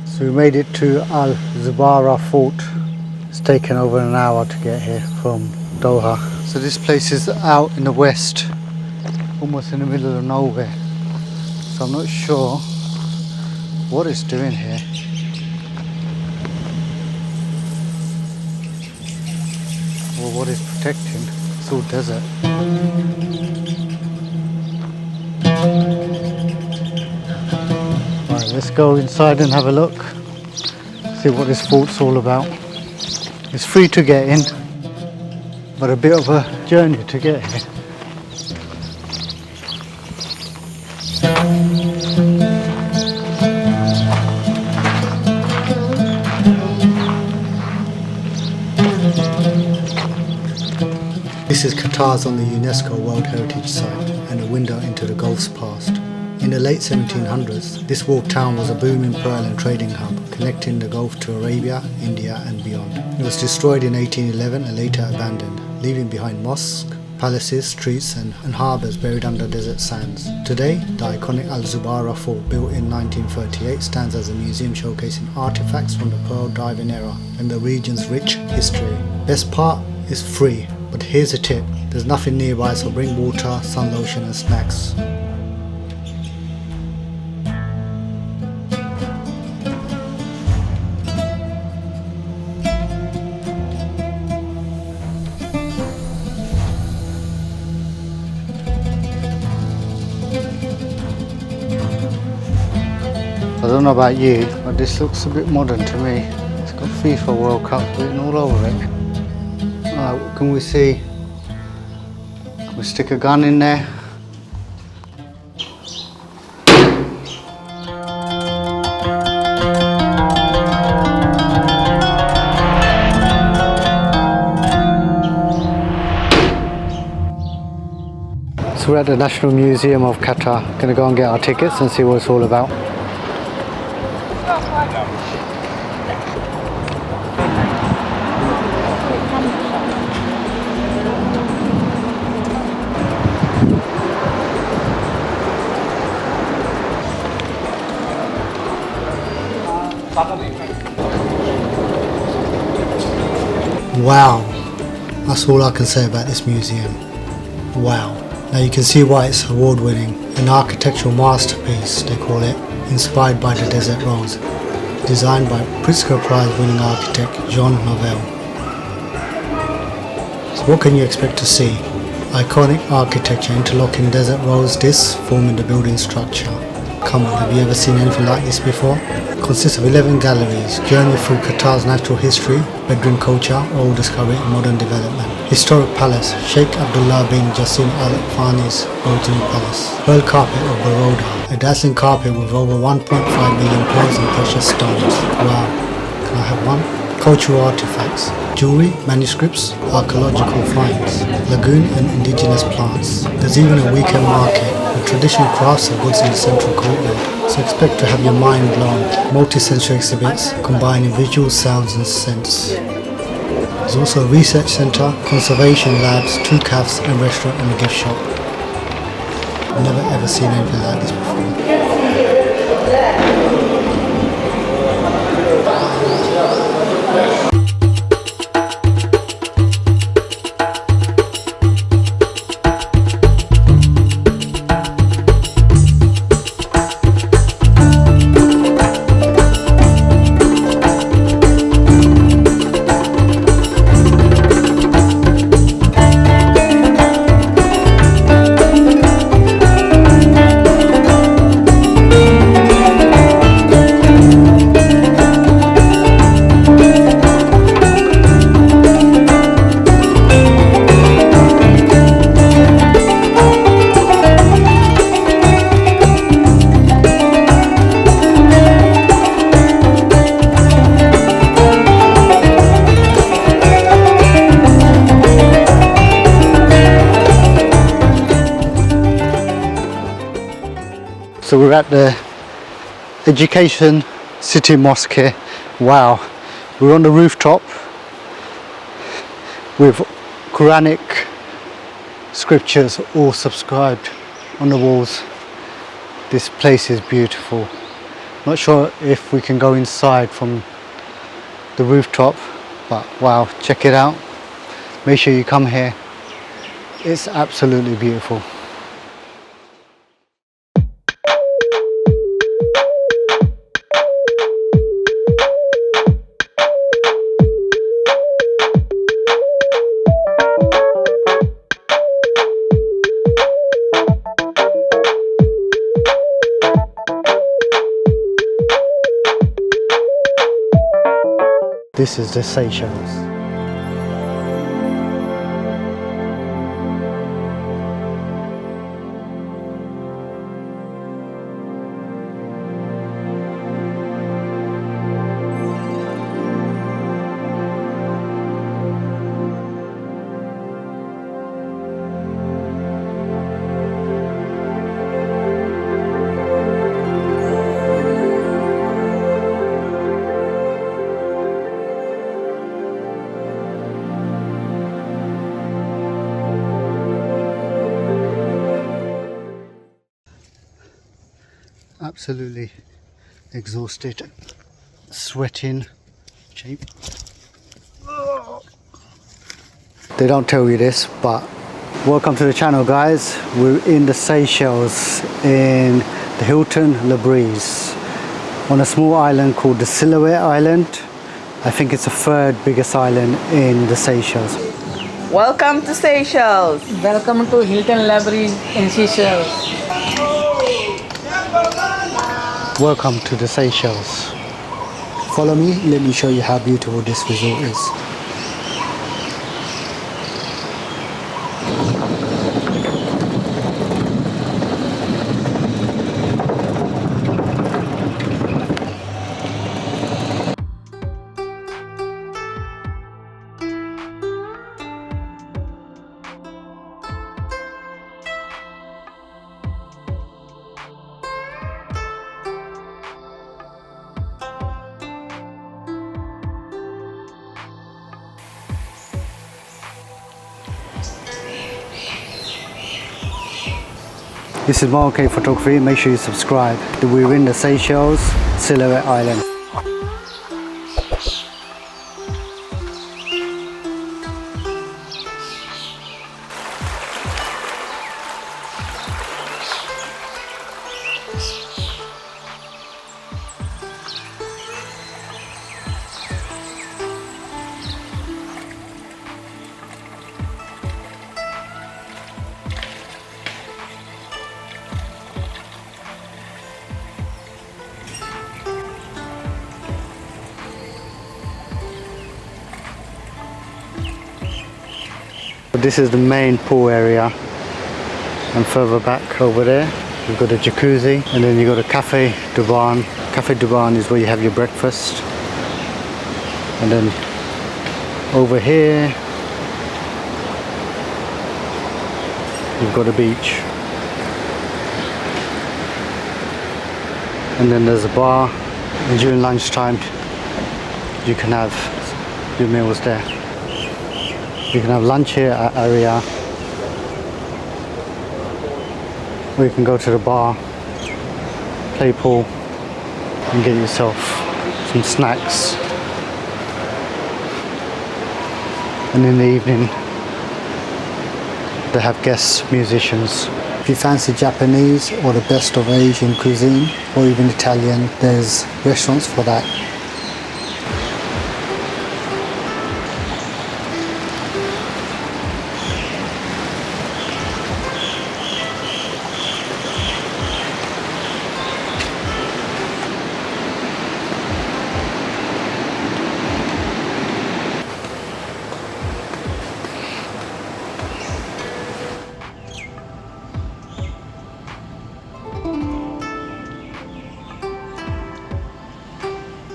Speaker 1: So we made it to Al Zubara Fort. It's taken over an hour to get here from Doha. So this place is out in the west, almost in the middle of nowhere. So I'm not sure what it's doing here. Or what it's protecting. It's all desert. Right, let's go inside and have a look. See what this fort's all about. It's free to get in, but a bit of a journey to get here. This is Qatar's on the UNESCO World Heritage Site and a window into the Gulf's past. In the late 1700s, this walled town was a booming pearl and trading hub, connecting the Gulf to Arabia, India and beyond. It was destroyed in 1811 and later abandoned, leaving behind mosques, palaces, streets and harbours buried under desert sands. Today, the iconic Al Zubara Fort, built in 1938, stands as a museum showcasing artifacts from the pearl diving era and the region's rich history. Best part is free, but here's a tip. There's nothing nearby, so bring water, sun lotion and snacks. I don't know about you, but this looks a bit modern to me. It's got FIFA World Cup written all over it. Alright, what can we see? Can we stick a gun in there? So we're at the National Museum of Qatar. Gonna go and get our tickets and see what it's all about. Wow, that's all I can say about this museum. Wow. Now you can see why it's award winning. An architectural masterpiece, they call it, inspired by the desert rose. Designed by Pritzker Prize winning architect Jean Nouvel. So what can you expect to see? Iconic architecture interlocking desert rose discs forming the building structure. Come on, have you ever seen anything like this before? Consists of 11 galleries, journey through Qatar's natural history, Bedouin culture, old discovery and modern development. Historic palace, Sheikh Abdullah bin Jassim Al Thani's Golden Palace. Pearl carpet of Baroda, a dazzling carpet with over 1.5 million pearls and precious stones. Wow, can I have one? Cultural artifacts, jewelry, manuscripts, archaeological finds, lagoon and indigenous plants. There's even a weekend market with traditional crafts and goods in the central courtyard. So expect to have your mind blown. Multi-sensory exhibits combining visual, sounds and scents. There's also a research centre, conservation labs, 2 cafes, a restaurant and a gift shop. I've never ever seen anything like this before. So we're at the Education City Mosque here. Wow, we're on the rooftop with Quranic scriptures all subscribed on the walls. This place is beautiful. Not sure if we can go inside from the rooftop, but wow, check it out. Make sure you come here. It's absolutely beautiful. This is the Seychelles. Absolutely exhausted, sweating, cheap. They don't tell you this, but welcome to the channel, guys. We're in the Seychelles in the Hilton Le Brise on a small island called the Silhouette Island. I think it's the third biggest island in the Seychelles.
Speaker 5: Welcome to Seychelles.
Speaker 6: Welcome to Hilton Le Brise in Seychelles.
Speaker 1: Welcome to the Seychelles. Follow me, let me show you how beautiful this resort is. This is MKP Photography. Make sure you subscribe. We're in the Seychelles, Silhouette Island. This is the main pool area, and further back over there you've got a jacuzzi, and then you've got a Cafe du Bain. Cafe du Bain is where you have your breakfast, and then over here you've got a beach, and then there's a bar, and during lunchtime you can have your meals there. You can have lunch here at area, or you can go to the bar, play pool, and get yourself some snacks. And in the evening they have guest musicians. If you fancy Japanese or the best of Asian cuisine, or even Italian, there's restaurants for that.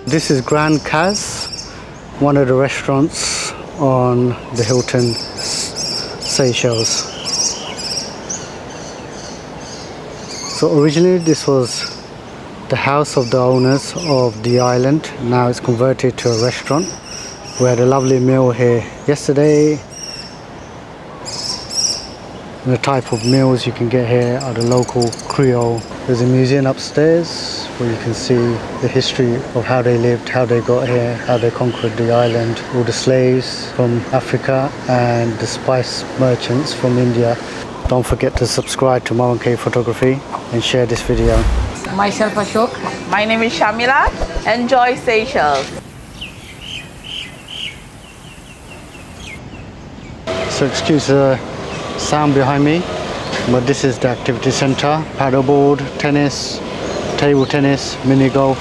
Speaker 1: This is Grand Cas, one of the restaurants on the Hilton Seychelles. So originally this was the house of the owners of the island. Now it's converted to a restaurant. We had a lovely meal here yesterday. And the type of meals you can get here are the local Creole. There's a museum upstairs where you can see the history of how they lived, how they got here, how they conquered the island, all the slaves from Africa and the spice merchants from India. Don't forget to subscribe to MKP Photography and share this video.
Speaker 6: Myself Ashok.
Speaker 5: My name is Shamila. Enjoy Seychelles.
Speaker 1: So excuse the sound behind me, but this is the activity center. Paddleboard, tennis, table tennis, mini golf,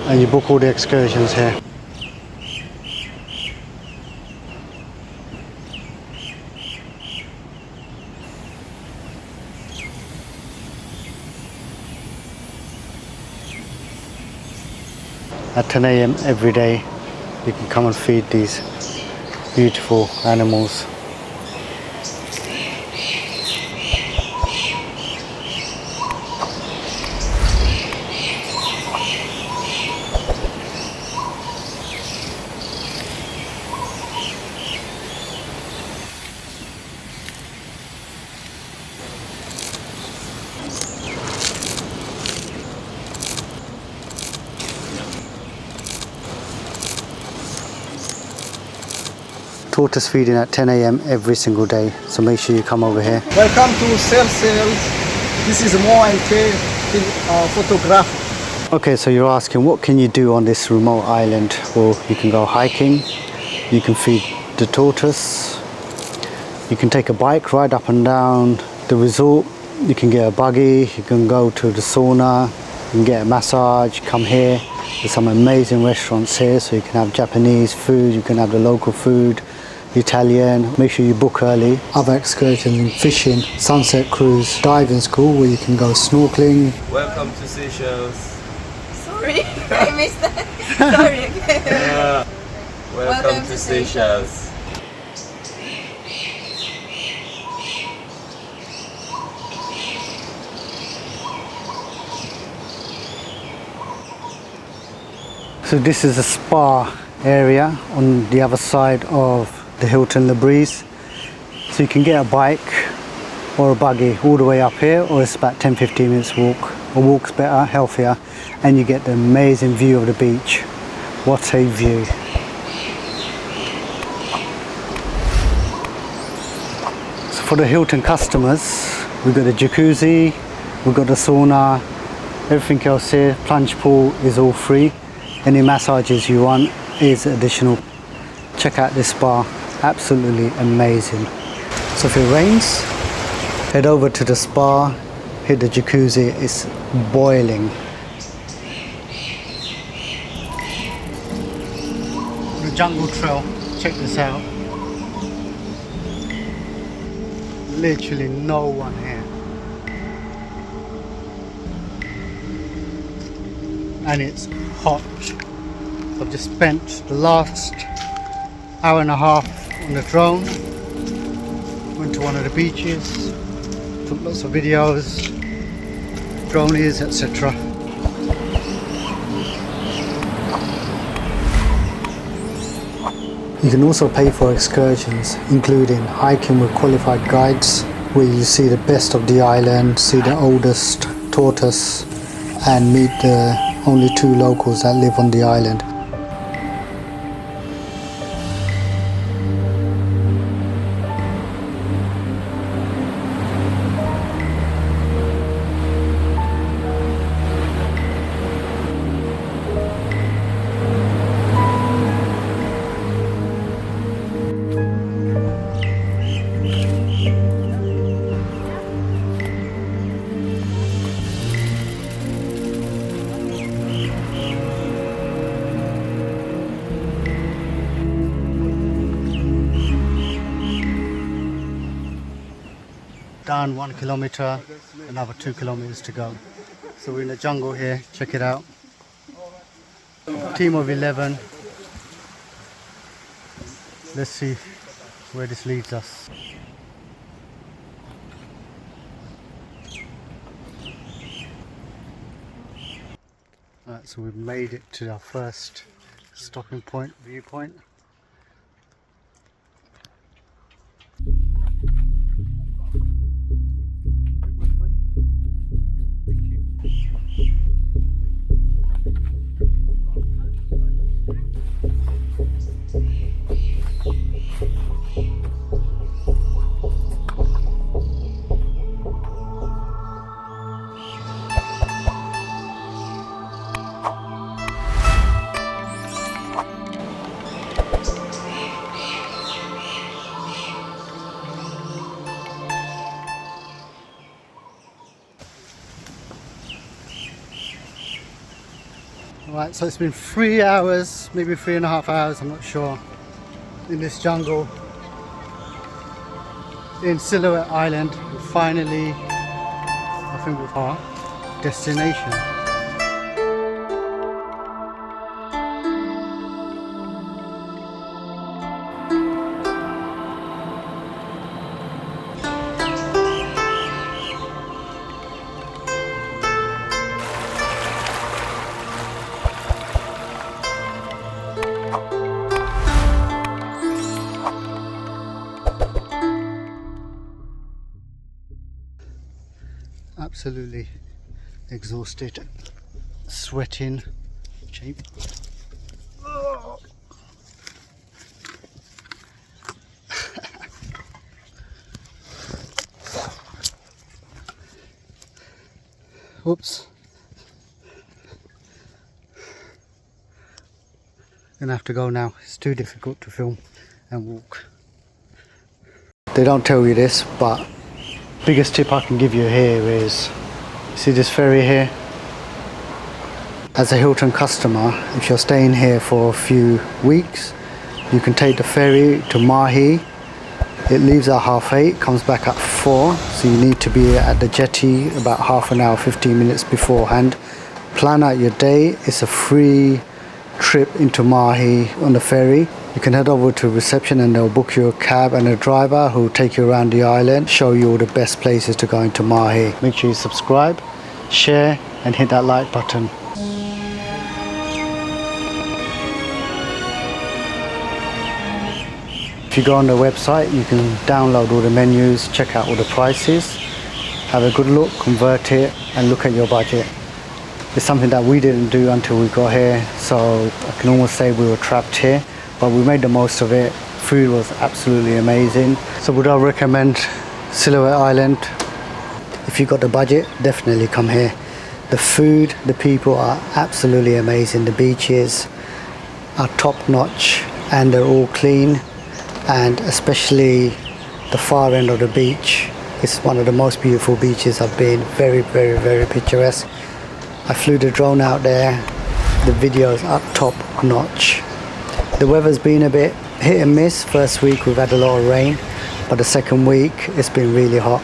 Speaker 1: and you book all the excursions here. At 10 AM every day you can come and feed these beautiful animals. Tortoise feeding at 10 AM every single day, so make sure you come over here.
Speaker 2: Welcome to Seychelles. This is more MK photography.
Speaker 1: Okay, so you're asking what can you do on this remote island? Well, you can go hiking, you can feed the tortoise, you can take a bike ride up and down the resort, you can get a buggy, you can go to the sauna, you can get a massage, come here. There's some amazing restaurants here, so you can have Japanese food, you can have the local food, Italian. Make sure you book early. Other excursions, fishing, sunset cruise, diving school where you can go snorkeling.
Speaker 12: Welcome to Seychelles.
Speaker 8: Sorry, I missed that. Sorry again.
Speaker 12: Yeah. Welcome to Seychelles.
Speaker 1: So this is a spa area on the other side of the Hilton Le Brise. So you can get a bike or a buggy all the way up here, or it's about 10-15 minutes walk. A walk's better, healthier, and you get the amazing view of the beach. What a view. So for the Hilton customers, we've got a jacuzzi, we've got the sauna, everything else here. Plunge pool is all free. Any massages you want is additional. Check out this spa, absolutely amazing. So if it rains, head over to the spa, hit the jacuzzi, it's boiling. The jungle trail, check this out. Literally no one here. And it's hot. I've just spent the last hour and a half on the drone. Went to one of the beaches, took lots of videos, dronies, etc. You can also pay for excursions, including hiking with qualified guides, where you see the best of the island, see the oldest tortoise, and meet the only 2 locals that live on the island. Down 1 kilometer, another 2 kilometers to go. So we're in the jungle here, check it out. Team of 11. Let's see where this leads us. Right, so we've made it to our first stopping point, viewpoint. Right, so it's been 3 hours, maybe 3.5 hours, I'm not sure, in this jungle in Silhouette Island. Finally, I think we've our destination. Absolutely exhausted, sweating, cheap. Whoops. Gonna have to go now. It's too difficult to film and walk. They don't tell you this, but biggest tip I can give you here is, see this ferry here? As a Hilton customer, if you're staying here for a few weeks, you can take the ferry to Mahi. It leaves at 8:30, comes back at 4, so you need to be at the jetty about half an hour, 15 minutes beforehand. Plan out your day. It's a free trip into Mahi on the ferry. You can head over to reception and they'll book you a cab and a driver who will take you around the island, show you all the best places to go into Mahi. Make sure you subscribe, share and hit that like button. If you go on the website, you can download all the menus, check out all the prices, have a good look, convert it and look at your budget. It's something that we didn't do until we got here, so I can almost say we were trapped here, but we made the most of it. Food was absolutely amazing. So would I recommend Silhouette Island? If you got the budget, definitely come here. The food, the people are absolutely amazing. The beaches are top notch and they're all clean, and especially the far end of the beach. It's one of the most beautiful beaches I've been. Very, very, very picturesque. I flew the drone out there. The videos are top notch. The weather's been a bit hit and miss. First week we've had a lot of rain, but the second week it's been really hot.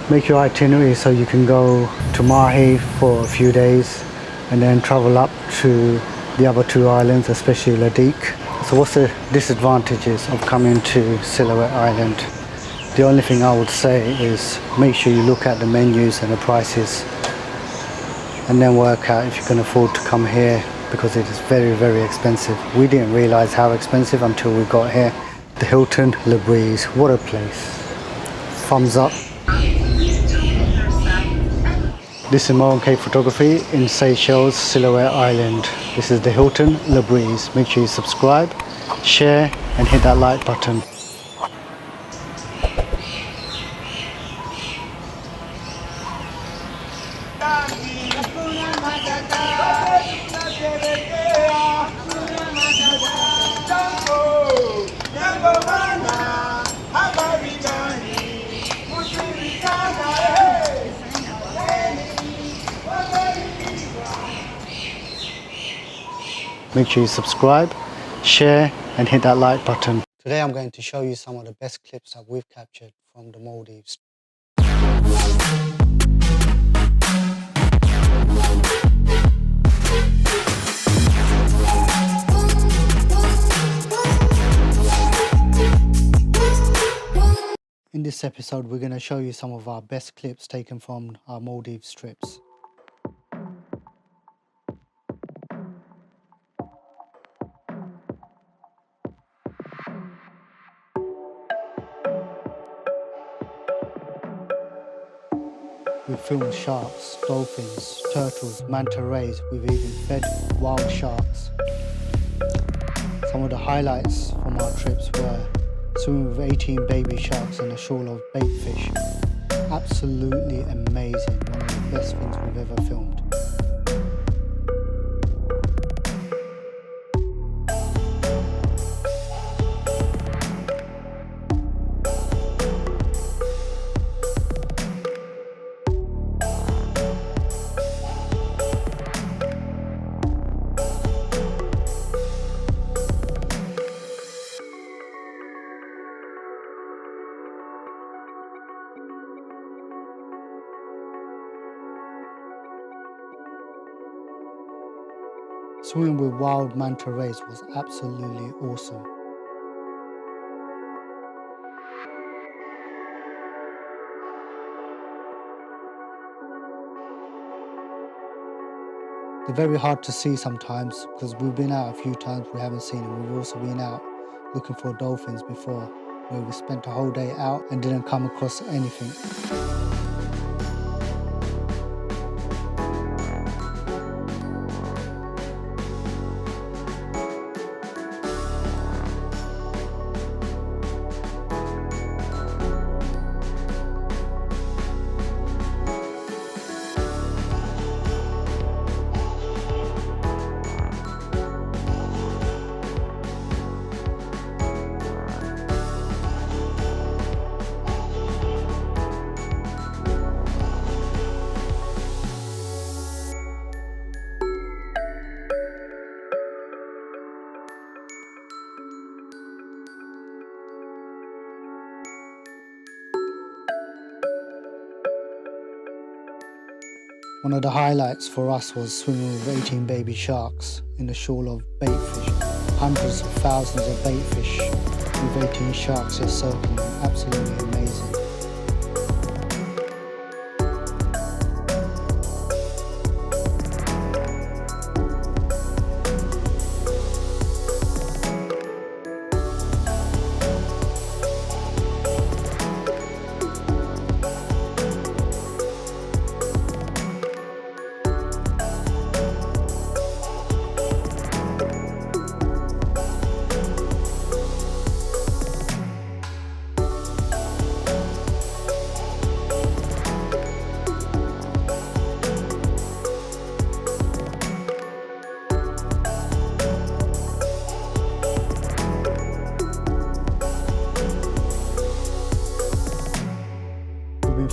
Speaker 1: Make your itinerary so you can go to Mahi for a few days and then travel up to the other 2 islands, especially Ladik. So what's the disadvantages of coming to Silhouette Island? The only thing I would say is make sure you look at the menus and the prices and then work out if you can afford to come here, because it is very, very expensive. We didn't realize how expensive until we got here. The Hilton Le Breeze, what a place. Thumbs up. This is MKP photography in Seychelles, Silhouette Island. This is the Hilton Le Breeze. Make sure you subscribe, share and hit that like button. Make sure you subscribe, share and hit that like button. Today I'm going to show you some of the best clips that we've captured from the Maldives. In this episode we're going to show you some of our best clips taken from our Maldives trips. filmed sharks, dolphins, turtles, manta rays. We've even fed wild sharks. Some of the highlights from our trips were swimming with 18 baby sharks in a shoal of bait fish. Absolutely amazing, one of the best things we've ever filmed. Swimming with wild manta rays was absolutely awesome. They're very hard to see sometimes because we've been out a few times, we haven't seen them. We've also been out looking for dolphins before, where we spent a whole day out and didn't come across anything. One of the highlights for us was swimming with 18 baby sharks in a shoal of bait fish. Hundreds of thousands of bait fish with 18 sharks just circling them. Absolutely amazing.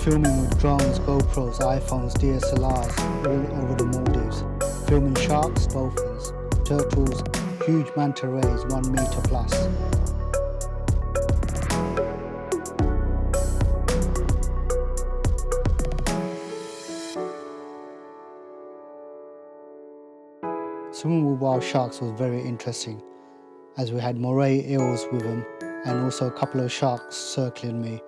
Speaker 1: Filming with drones, GoPros, iPhones, DSLRs all over the Maldives. Filming sharks, dolphins, turtles, huge manta rays 1 meter plus. Swimming with wild sharks was very interesting as we had moray eels with them and also a couple of sharks circling me.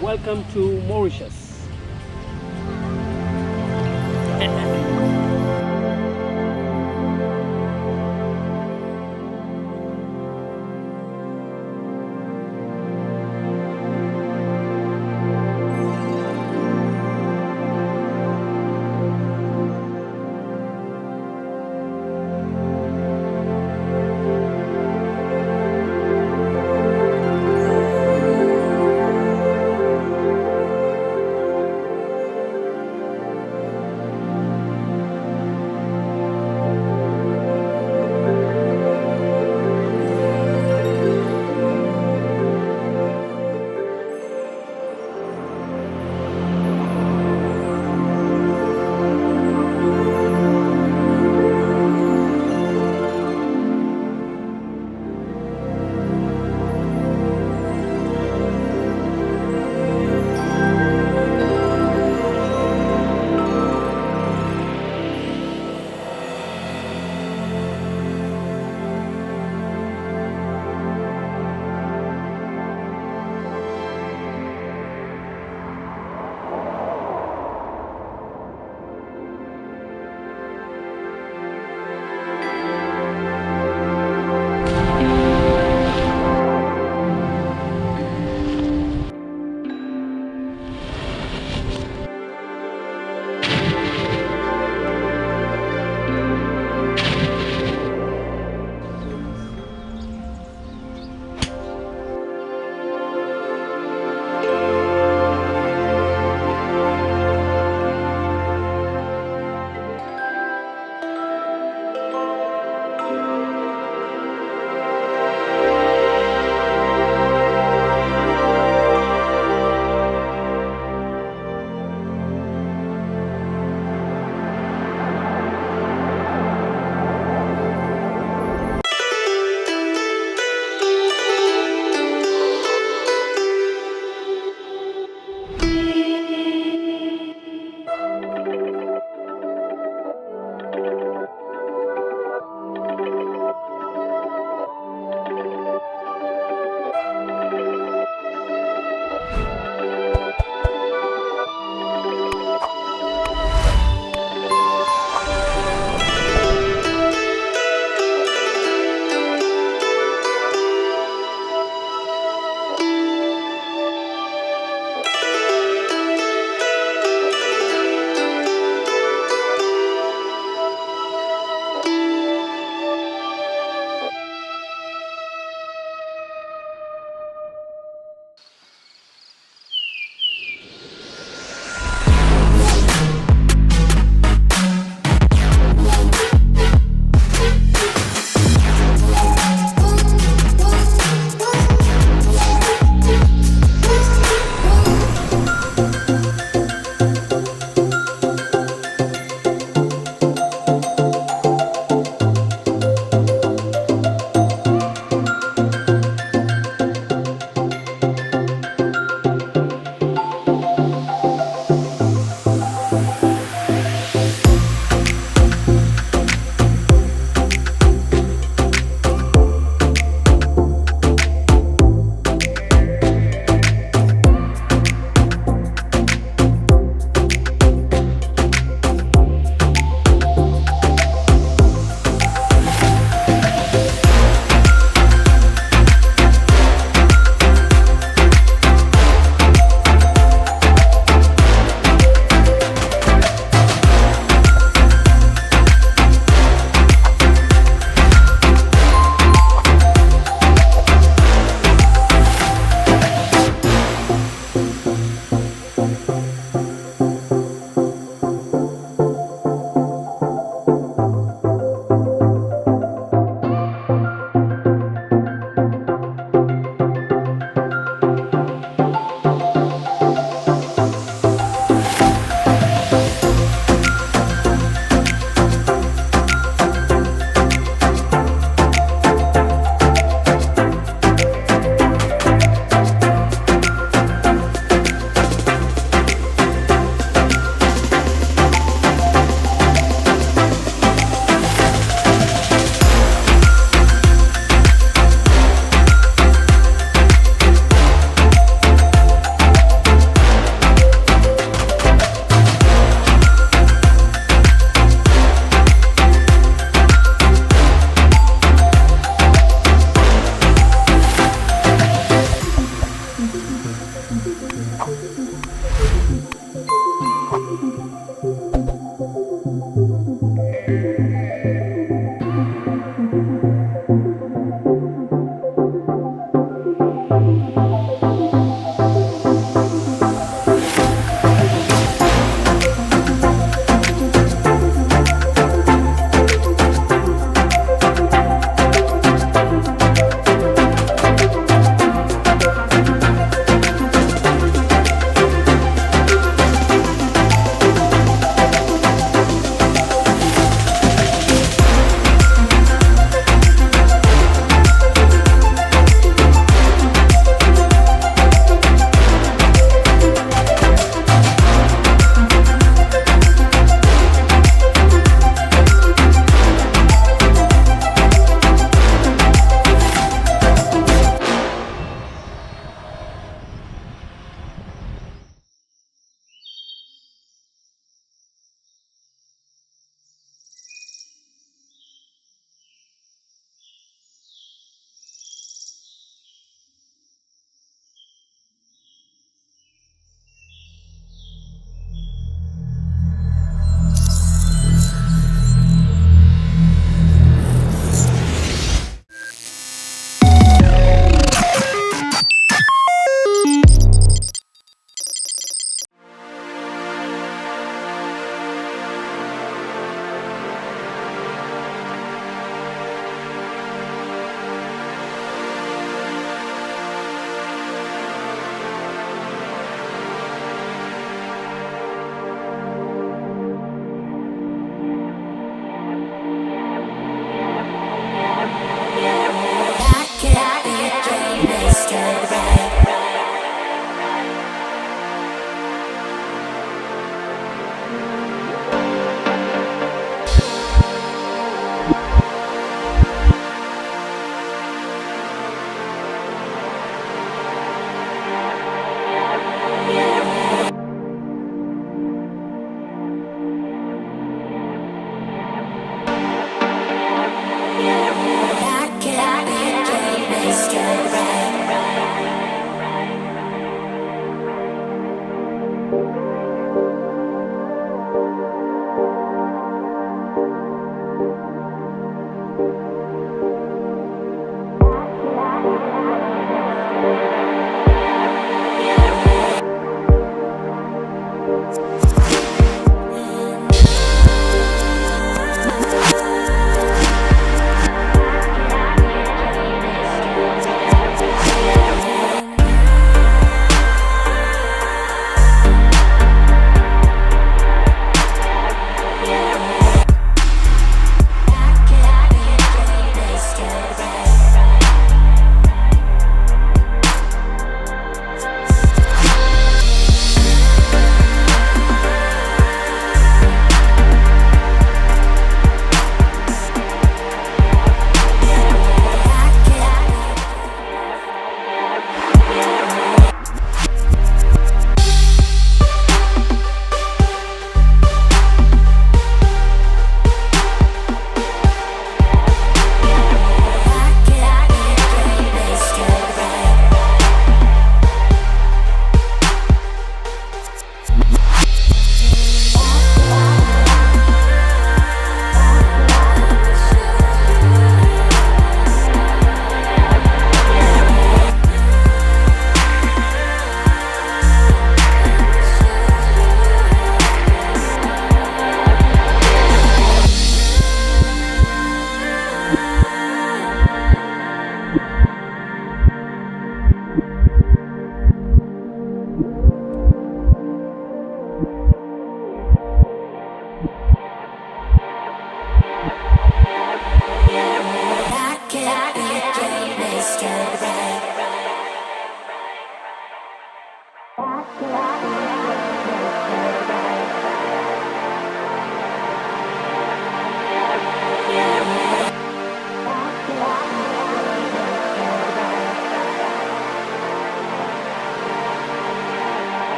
Speaker 6: Welcome to Mauritius.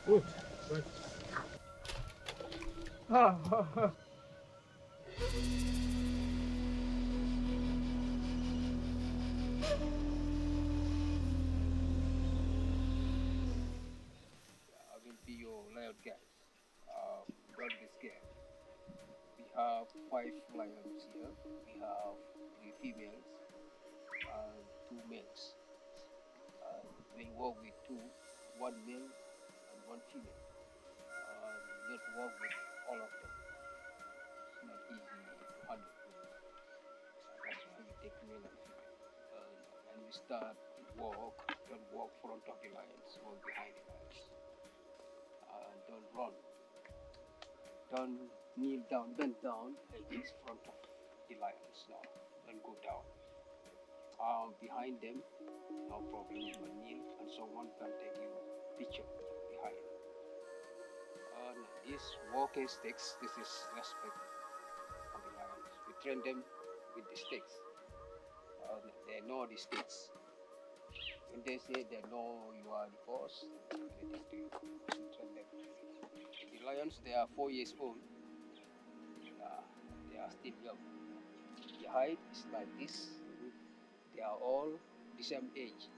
Speaker 6: Good. Good.
Speaker 13: I will be your lion guide. Don't be scared. We have 5 lions here. We have 3 females and 2 males. We work with 2, 1 male and 1 female. Let's work with all of them. It's not easy to handle. That's why we take male and female. When we start to walk, don't walk front of the lions, walk behind the lions. Don't run. Don't kneel down, bend down against front of the lions. No, don't go down. Behind them, no problem. You can kneel and someone can take you picture behind. These walking sticks, this is respect for the lions. We train them with the sticks. They know the sticks. When they say they know you are the boss, they take to you. We train them. The lions, they are 4 years old. They are still young. The height is like this. They are all the same age.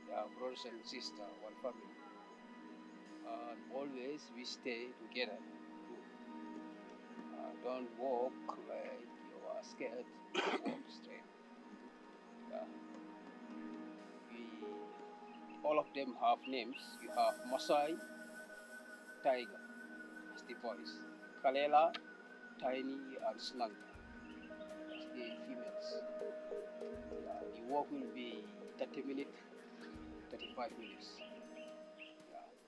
Speaker 13: They are brothers and sisters, one family. Always we stay together. Don't walk like you are scared. Walk straight. All of them have names. You have Masai, Tiger, as the boys. Kalela, Tiny, and Lanka, as the females. The walk will be 30 minutes, 35 minutes.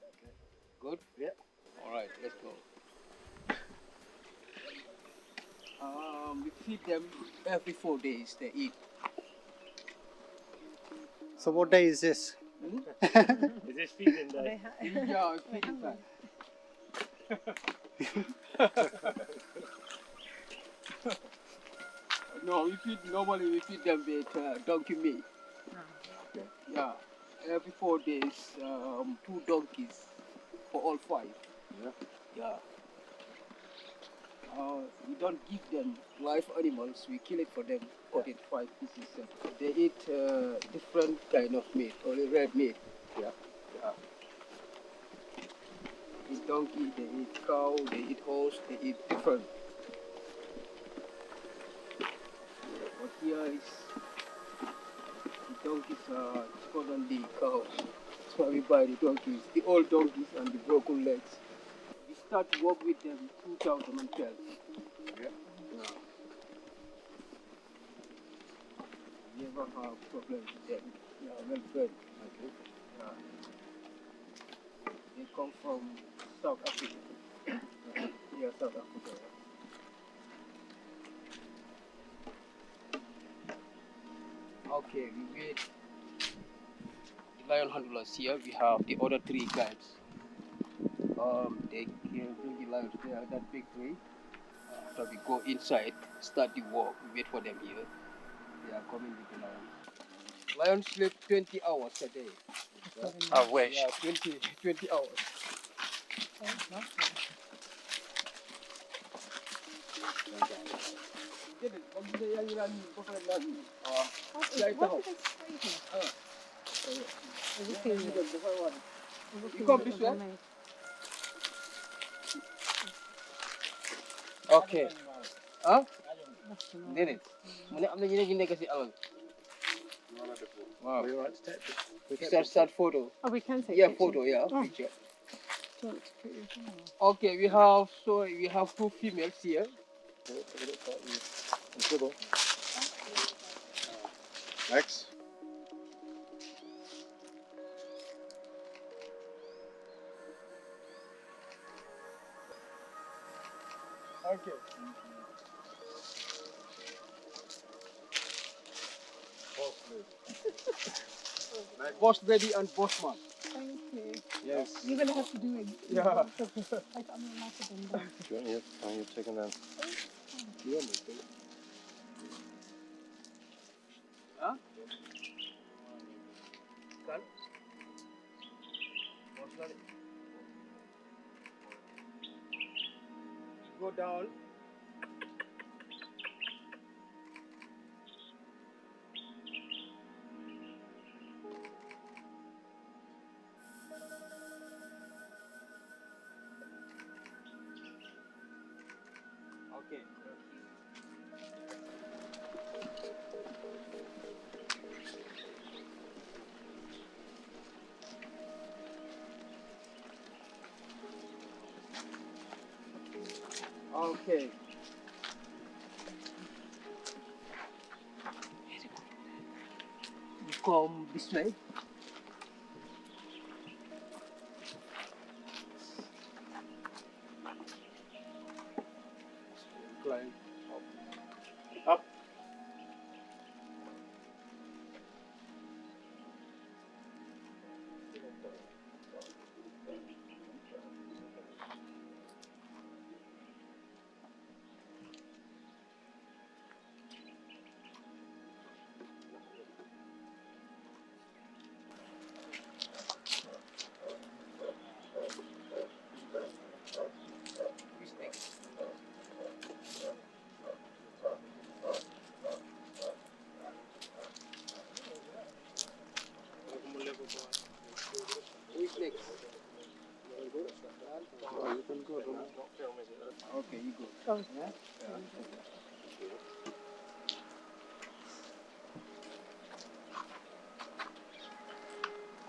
Speaker 13: Okay. Good? Yeah. All right, let's go. We feed them every 4 days. They eat.
Speaker 1: So what day is this?
Speaker 6: Is this feeding day?
Speaker 13: Yeah, feeding time. No, normally we feed them with donkey meat. Yeah, every 4 days, 2 donkeys for all 5. Yeah. We don't give them live animals. We kill it for them, cut it 5 pieces. They eat different kind of meat, only red meat. Yeah. They eat donkey, they eat cow, they eat horse, they eat different. But here is the donkeys are cheaper than the cows. That's why we buy the donkeys, the old donkeys and the broken legs. We start to work with them 2012. Yeah. We never have problems with them. Yeah, well fed. Okay. Yeah. They come from South Africa. Yeah, South Africa. Okay, we wait. The lion handlers here. We have the other 3 guides. They can bring the lions there, that big tree. After we go inside, start the walk, we wait for them here. They are coming with the lions. Lions sleep 20 hours a day.
Speaker 6: I wish.
Speaker 13: Yeah, 20 hours. You come this way? Okay. Huh? Did it? Wow.
Speaker 6: Are you alright to take this?
Speaker 13: Start photo.
Speaker 3: Oh, we can take
Speaker 13: Yeah,
Speaker 3: pictures.
Speaker 13: photo, yeah,
Speaker 3: Oh.
Speaker 13: picture.
Speaker 3: Do you want to put your camera
Speaker 13: Okay, we have 2 females here.
Speaker 7: Next.
Speaker 13: Okay. Boss lady and boss man.
Speaker 3: Thank you.
Speaker 13: Yes.
Speaker 3: You're going to have to do it.
Speaker 13: Yeah.
Speaker 3: I mean, I have to bend down.
Speaker 7: Do you want you're taking them?
Speaker 13: Yeah, huh? Kan? Boss lady. Go down. Okay. Okay. You come this way. Climb up. Up. Who is next? Oh, you can go. Okay, you go.
Speaker 3: Oh.
Speaker 13: Yeah?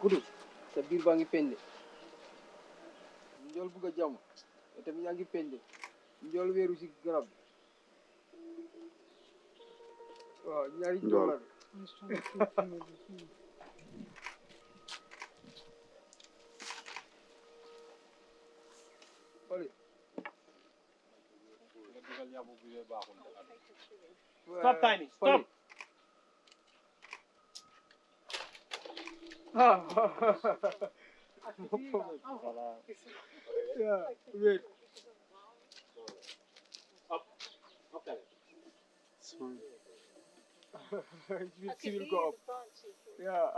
Speaker 13: Kudu, sa biir baa ngi pende. Njool bugg a jàmm. Te tamit yaa ngi pende. Njool weeru si garab. Waaw, ñaari njool la.
Speaker 6: Stop, Tiny. Stop.
Speaker 13: No problem. Yeah, wait.
Speaker 6: Up. Up there.
Speaker 13: She will go up. Yeah.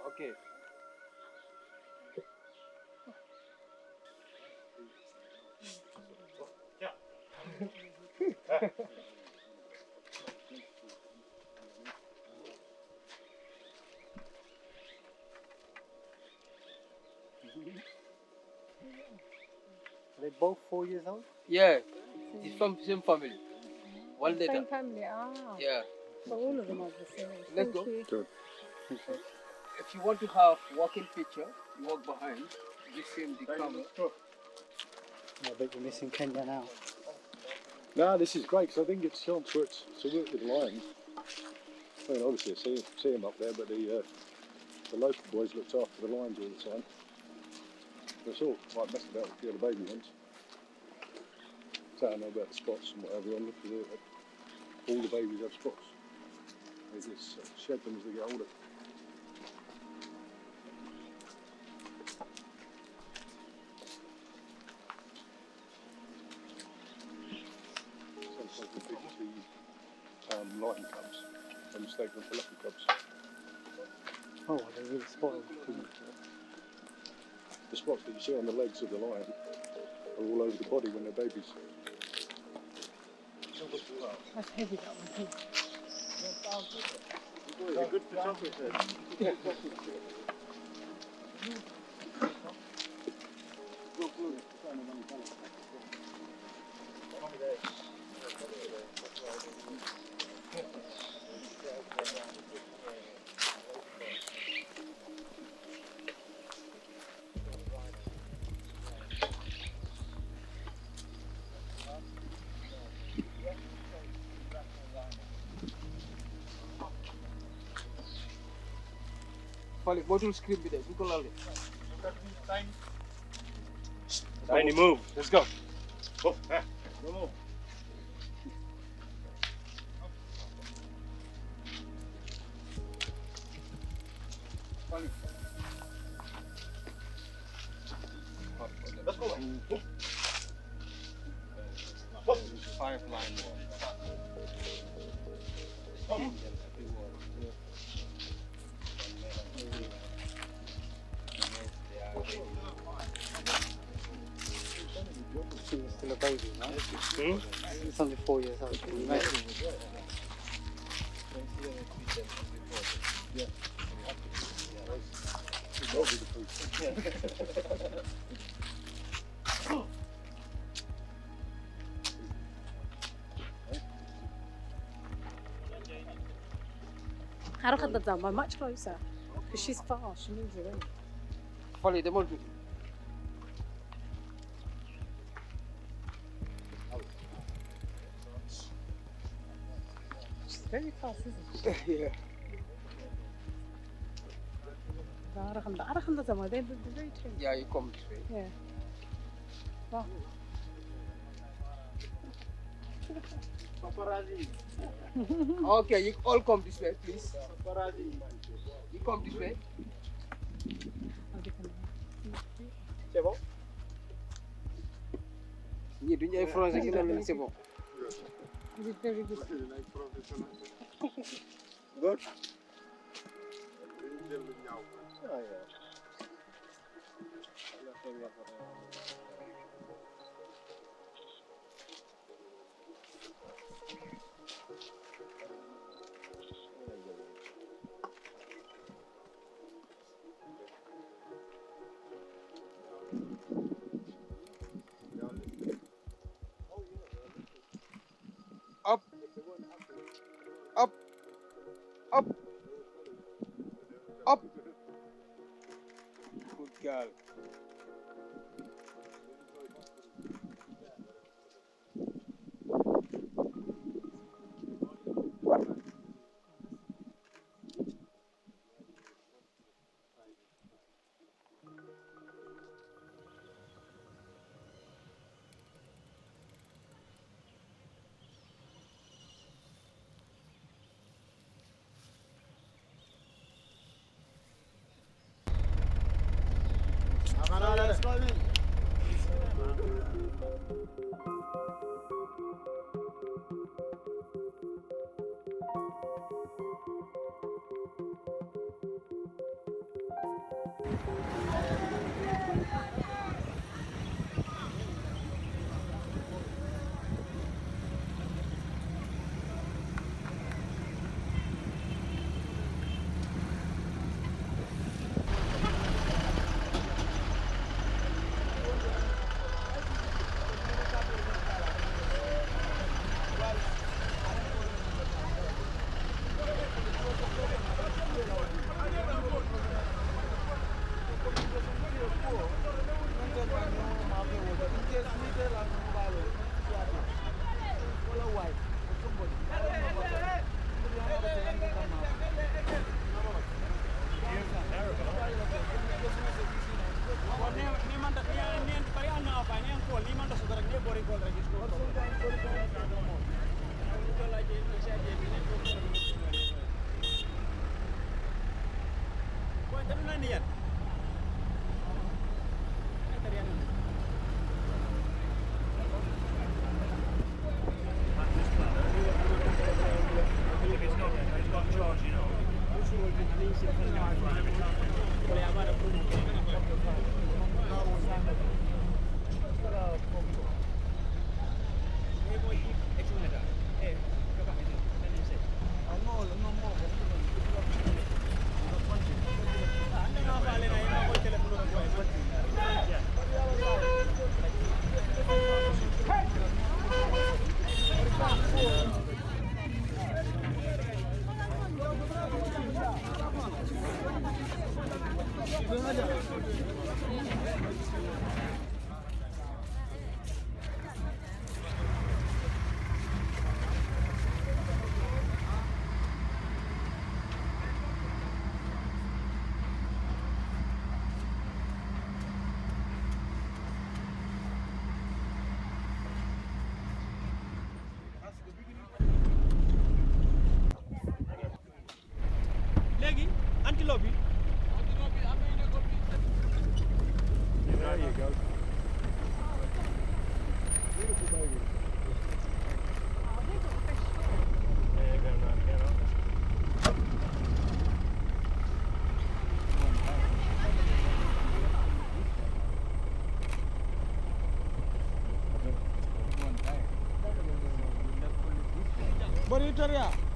Speaker 13: Okay.
Speaker 1: Are they both 4 years old?
Speaker 13: Yeah, it's from same family. One
Speaker 3: Same
Speaker 13: letter.
Speaker 3: family. Ah.
Speaker 13: Yeah.
Speaker 3: So all of them are the same.
Speaker 13: Let's
Speaker 3: Thank
Speaker 13: go.
Speaker 3: you.
Speaker 1: Good.
Speaker 13: If you want to have walking picture, you walk behind. This same the camera.
Speaker 1: I bet you're missing Kenya now.
Speaker 10: No, this is great because I didn't get a chance to work with lions. I mean, obviously I see them up there, but the local boys looked after the lions all the time. They sort of like messed about with the other baby ones. Telling them about the spots and whatever on them, because all the babies have spots. They just shed them as they get older. Sometimes the people see lion cubs and mistake them for leopard cubs.
Speaker 1: Oh, they're really spoiled.
Speaker 10: The spots that you see on the legs of the lion are all over the body when they're babies.
Speaker 3: That's heavy, that one.
Speaker 6: He's a good photographer.
Speaker 13: Fali, bottle screen bi de, bu ko laal de.
Speaker 6: Tiny, move. Let's go. Oh, no more.
Speaker 13: Fali.
Speaker 6: Let's go.
Speaker 13: 5-line wall.
Speaker 2: She's still a baby, right? It's only 4 years old. Can you imagine?
Speaker 10: Yeah.
Speaker 3: How do I get down? Much closer. Because she's fast, she moves around.
Speaker 13: Follow them all.
Speaker 3: She's very fast, isn't she?
Speaker 13: Yeah.
Speaker 3: They're very tame.
Speaker 13: Yeah, you come this way.
Speaker 3: Yeah. Wow.
Speaker 13: Okay, you all come this way, please. You come this way. C'est bon? ñii duñu ay français ki naan c'est bon.
Speaker 3: Is it very good?
Speaker 13: Good.
Speaker 10: Oh, yeah.
Speaker 13: Up. Up. Up. Up. Good girl.
Speaker 6: Leggy, antelope.
Speaker 10: There you go. Beautiful baby.
Speaker 2: Victoria.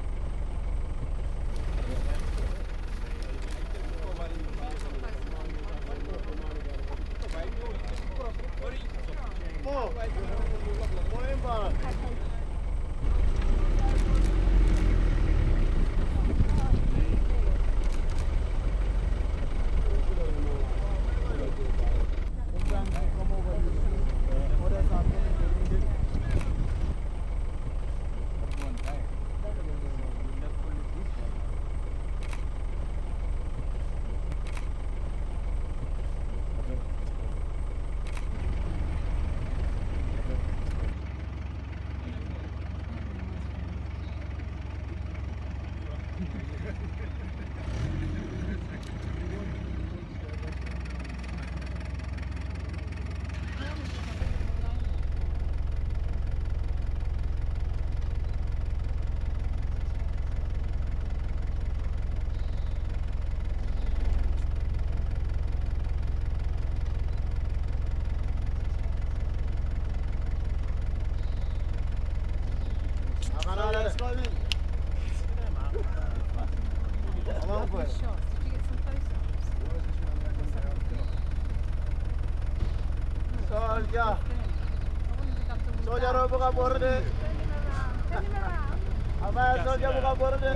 Speaker 14: Soldier buka borde. Apa soldier buka borde?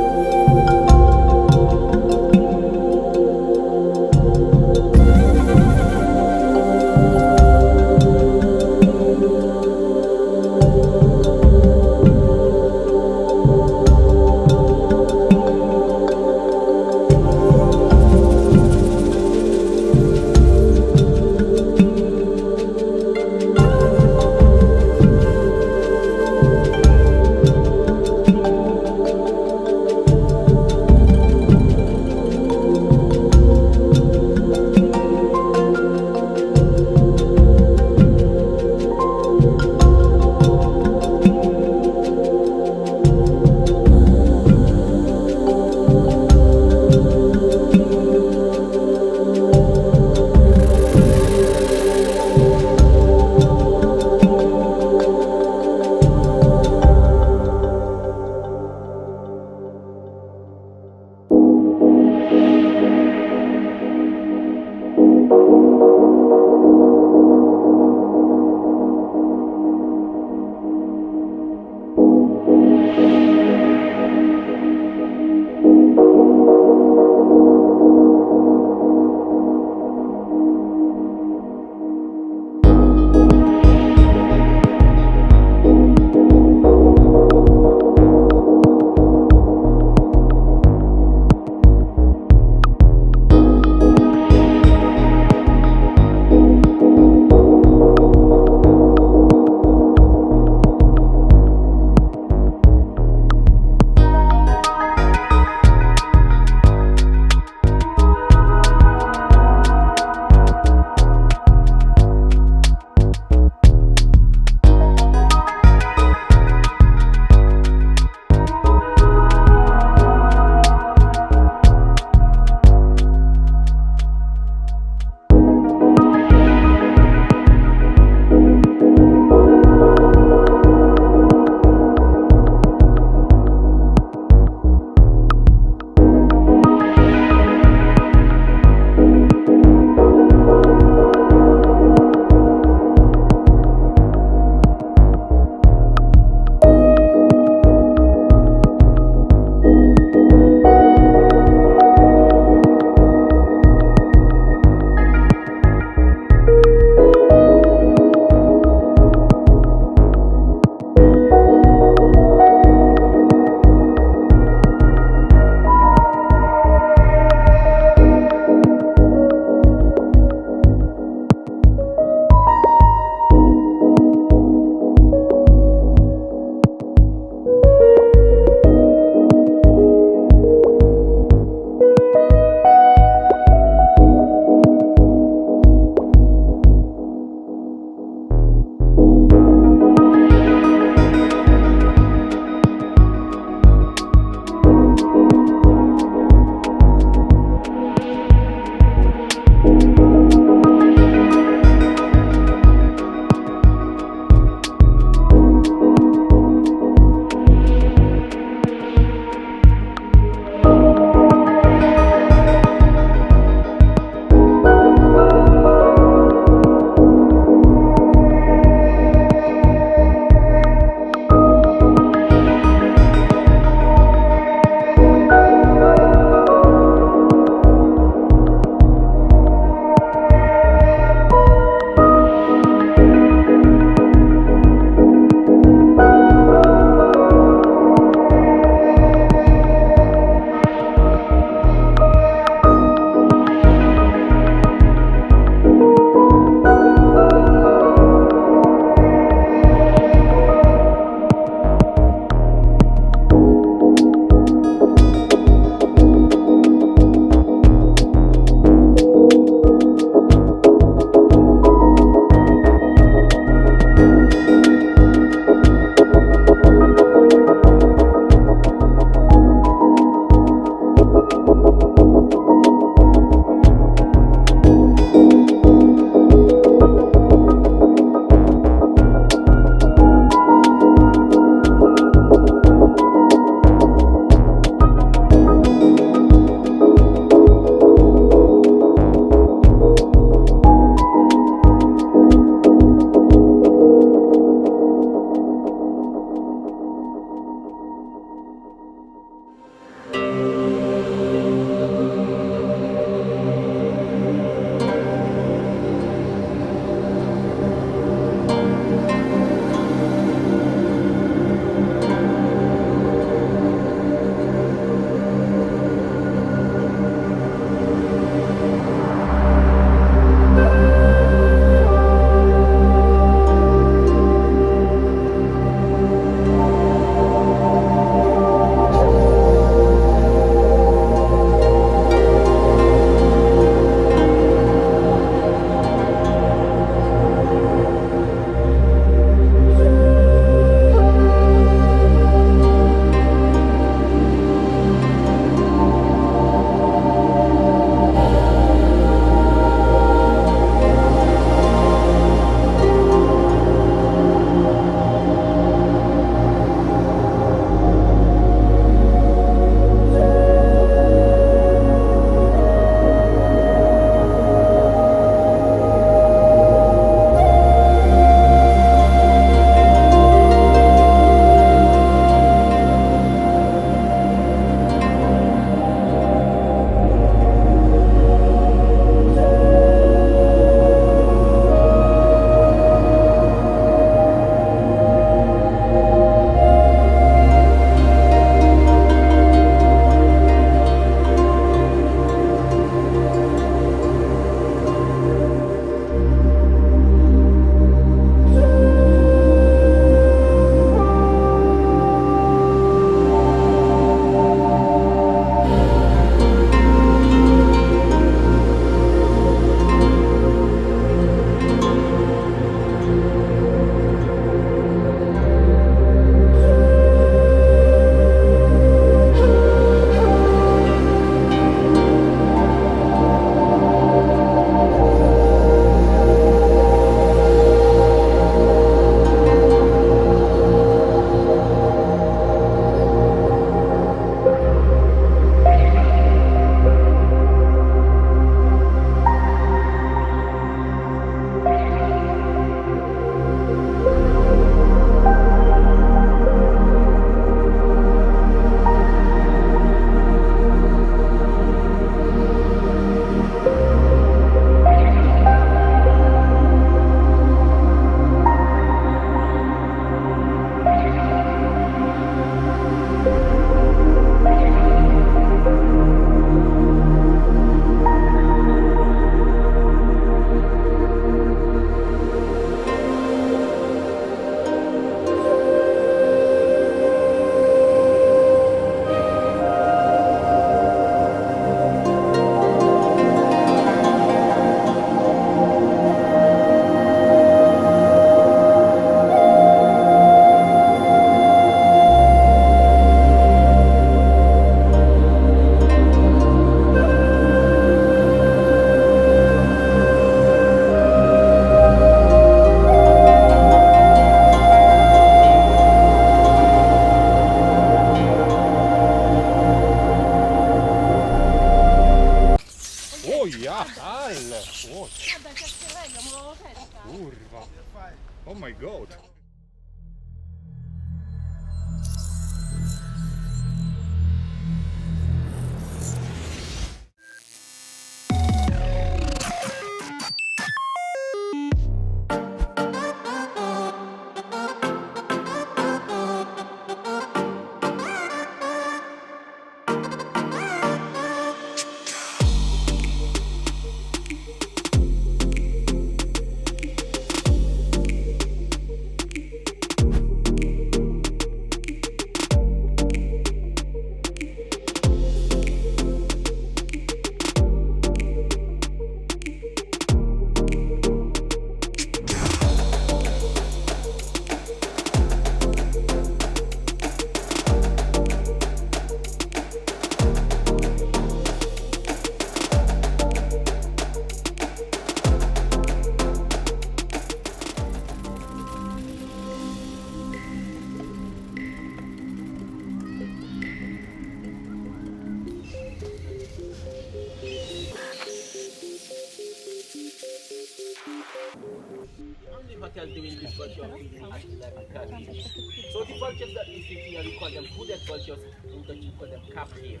Speaker 13: doing this vulture feeding until like a catfish. So the vultures that we see here, we call them hooded vultures, in Dutch we call them cap here.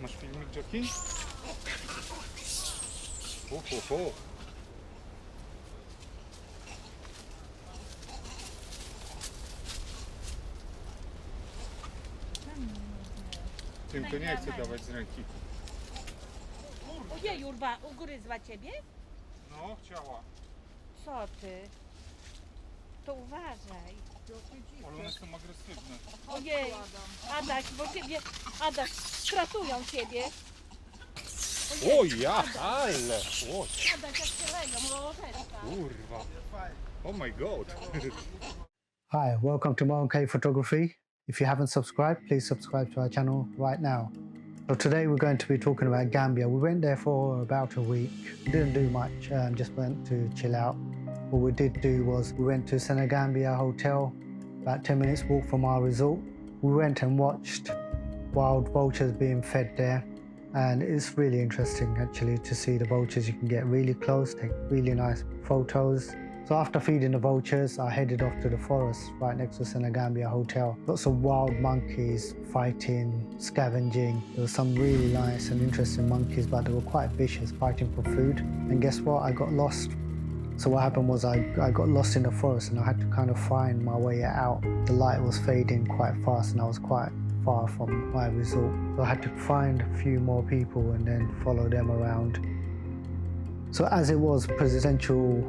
Speaker 15: Masz filmik, Jackie? Ho, ho, ho. Tym to nie chcę dawać z ręki.
Speaker 16: Gdzie Jurwa ugryzła ciebie?
Speaker 15: No, chciała.
Speaker 16: Co ty? To uważaj.
Speaker 15: Ale one są agresywne.
Speaker 16: Ojej, Adaś, bo ciebie, Adaś, strasują ciebie.
Speaker 15: O ja, ale! O,
Speaker 16: Adaś, jak się leją, łożeczka.
Speaker 15: kurwa. Oh my god.
Speaker 1: Hi, welcome to MKP Photography. If you haven't subscribed, please subscribe to our channel right now. So today we're going to be talking about Gambia. We went there for about a week. Didn't do much, just went to chill out. What we did do was we went to Senegambia Hotel, about 10 minutes walk from our resort. We went and watched wild vultures being fed there. And it's really interesting actually to see the vultures. You can get really close, take really nice photos. So after feeding the vultures, I headed off to the forest right next to Senegambia Hotel. Lots of wild monkeys fighting, scavenging. There were some really nice and interesting monkeys, but they were quite vicious, fighting for food. And guess what? I got lost. So what happened was I got lost in the forest and I had to kind of find my way out. The light was fading quite fast and I was quite far from my resort. So I had to find a few more people and then follow them around. So as it was presidential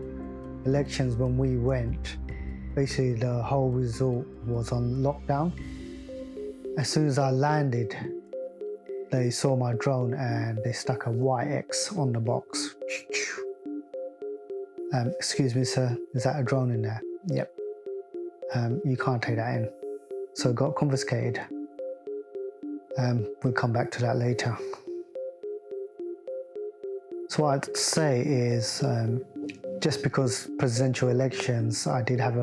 Speaker 1: elections when we went, basically the whole resort was on lockdown. As soon as I landed, they saw my drone and they stuck a white X on the box. Excuse me, sir, is that a drone in there? Yep. You can't take that in. So it got confiscated. We'll come back to that later. So what I'd say is, just because presidential elections, I did have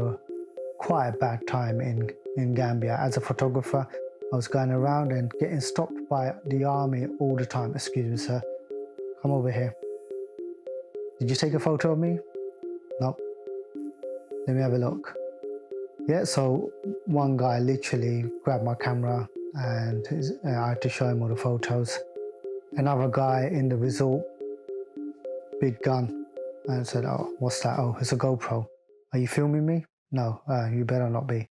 Speaker 1: quite a bad time in Gambia. As a photographer, I was going around and getting stopped by the army all the time. Excuse me, sir. Come over here. Did you take a photo of me? No. Let me have a look. Yeah, so one guy literally grabbed my camera and I had to show him all the photos. Another guy in the resort, big gun, and said, oh, what's that? Oh, it's a GoPro. Are you filming me? No, you better not be.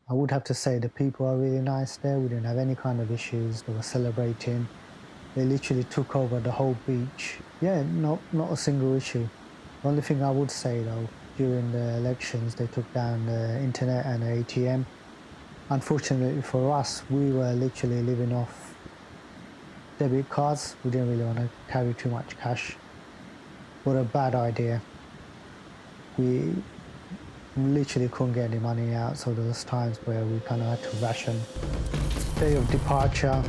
Speaker 1: I would have to say the people are really nice there. We didn't have any kind of issues. They were celebrating. They literally took over the whole beach. Yeah, not a single issue. The only thing I would say though, during the elections, they took down the internet and the ATM. Unfortunately for us, we were literally living off debit cards. We didn't really want to carry too much cash. What a bad idea. We literally couldn't get any money out, so there was times where we kind of had to ration. Day of departure,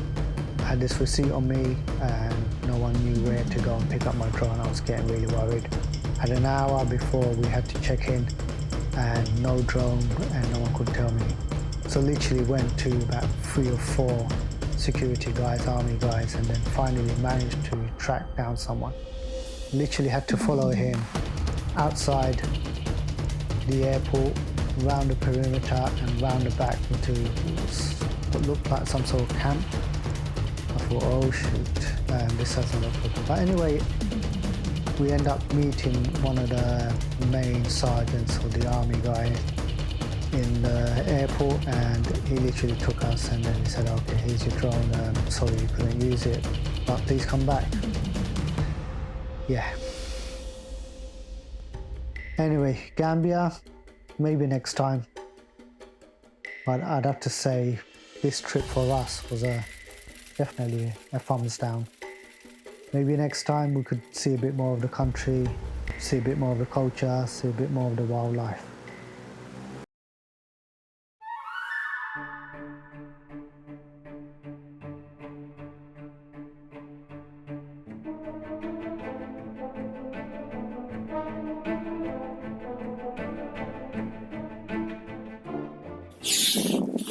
Speaker 1: I had this receipt on me and no one knew where to go and pick up my drone. I was getting really worried. Had an hour before we had to check in and no drone and no one could tell me. So literally went to about 3 or 4 security guys, army guys, and then finally managed to track down someone. Literally had to follow him outside the airport, round the perimeter and round the back into what looked like some sort of camp. I thought, oh shoot, this doesn't look good. But anyway, we end up meeting one of the main sergeants or the army guy in the airport, and he literally took us and then he said, okay, here's your drone, sorry you couldn't use it, but please come back. Yeah. Anyway, Gambia, maybe next time. But I'd have to say this trip for us was definitely a thumbs down. Maybe next time we could see a bit more of the country, see a bit more of the culture, see a bit more of the wildlife.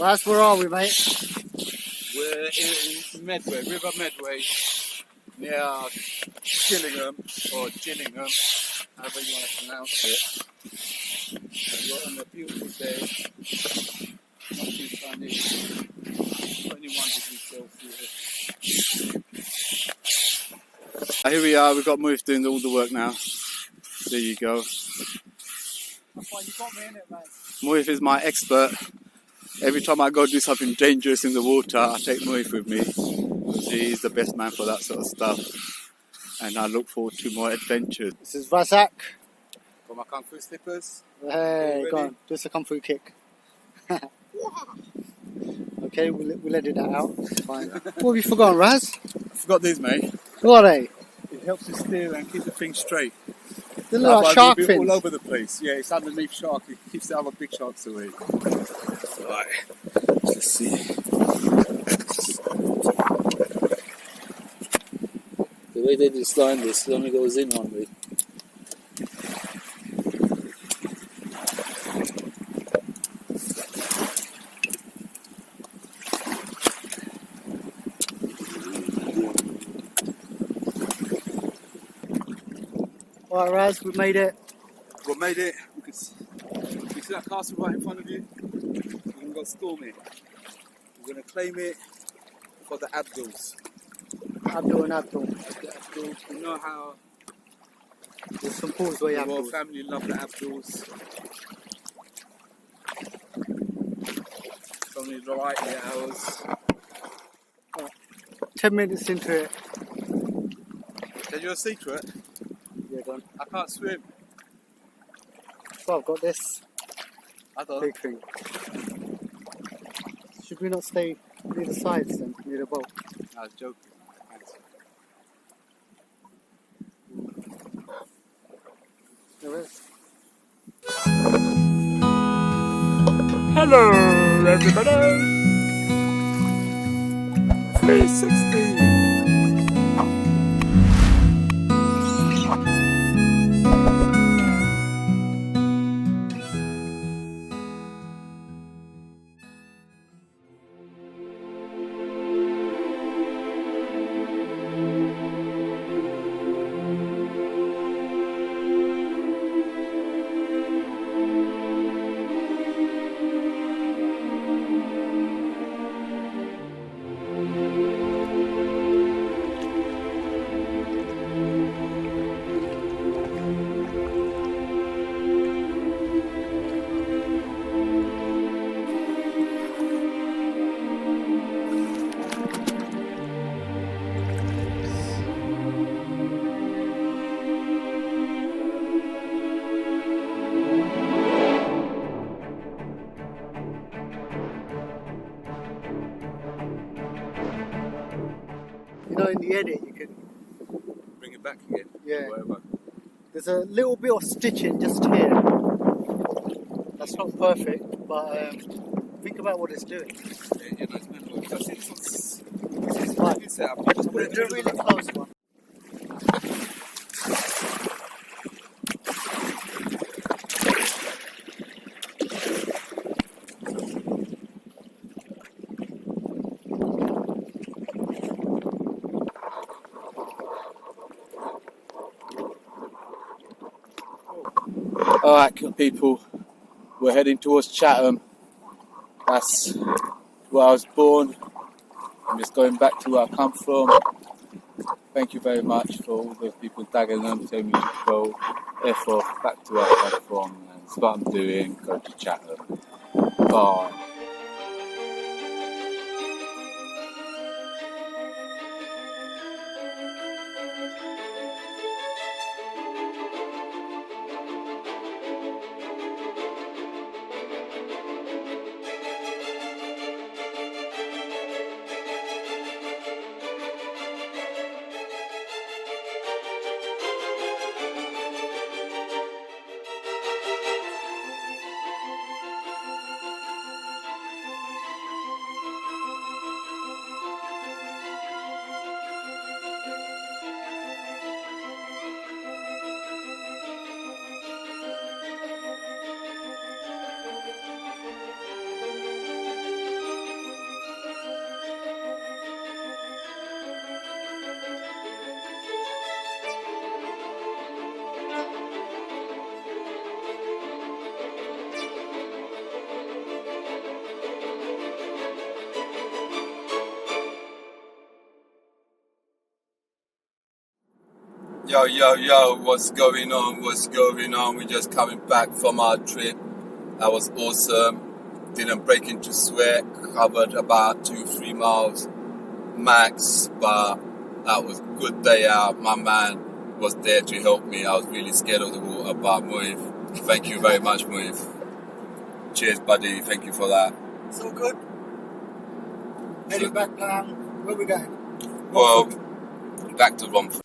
Speaker 2: Raz, where are we, mate?
Speaker 17: We're in Medway, River Medway, near Gillingham, or Gillingham, however you want to pronounce it. And we're on a beautiful day, not too sunny, 21 degrees Celsius. Here we are, we've got Moif doing all the work now. There you go.
Speaker 2: That's why you got me in it, mate.
Speaker 17: Moif is my expert. Every time I go do something dangerous in the water, I take Moif with me. He's the best man for that sort of stuff. And I look forward to more adventures.
Speaker 2: This is Razak.
Speaker 17: Got my Kung Fu slippers.
Speaker 2: Hey, go on, just a Kung Fu kick. Okay, we'll edit that out. It's fine. What have you forgotten, Raz?
Speaker 17: I forgot these, mate.
Speaker 2: What are they?
Speaker 17: It helps you steer and keep the thing straight.
Speaker 2: They look like shark fins.
Speaker 17: All over the place. Yeah, it's underneath shark. It keeps the other big sharks away. Right, let's see. The way they designed this, it only goes in one way.
Speaker 2: Alright, Raz, we've made it.
Speaker 17: We made it. You see that castle right in front of you? We're going to go storm it. We're going to claim it for the Abduls.
Speaker 2: Abdul and Abdul.
Speaker 17: The Abduls. You know how
Speaker 2: there's some pools where
Speaker 17: the royal family love the Abduls. It's only the right hours.
Speaker 2: 10 minutes into it.
Speaker 17: Tell you a secret?
Speaker 2: Yeah, go on.
Speaker 17: I can't swim.
Speaker 2: So I've got this big thing. Should we not stay near the sides then, near the boat?
Speaker 17: I was joking.
Speaker 2: There is.
Speaker 12: Hello, everybody. 360.
Speaker 2: You know, in the edit, you can
Speaker 17: bring it back again.
Speaker 2: Yeah.
Speaker 17: Whatever.
Speaker 2: There's a little bit of stitching just here. That's not perfect, but think about what it's doing.
Speaker 17: Yeah, you know, it's mental. I see this
Speaker 2: It's fine.
Speaker 17: good setup.
Speaker 2: Just put it in a really close one.
Speaker 17: Alright, people, we're heading towards Chatham. That's where I was born. I'm just going back to where I come from.
Speaker 13: Thank you very much for all those people tagging them, telling me to go F off, back to where I come from, and it's what I'm doing, go to Chatham. Bye. Yo, yo, yo, what's going on? What's going on? We're just coming back from our trip. That was awesome. Didn't break into sweat. Covered about 2-3 miles max, but that was a good day out. My man was there to help me. I was really scared of the water, but Muif, thank you very much, Muif. Cheers, buddy. Thank you for that.
Speaker 2: It's all good. Heading back down. Where we going?
Speaker 13: Well, back to Romford.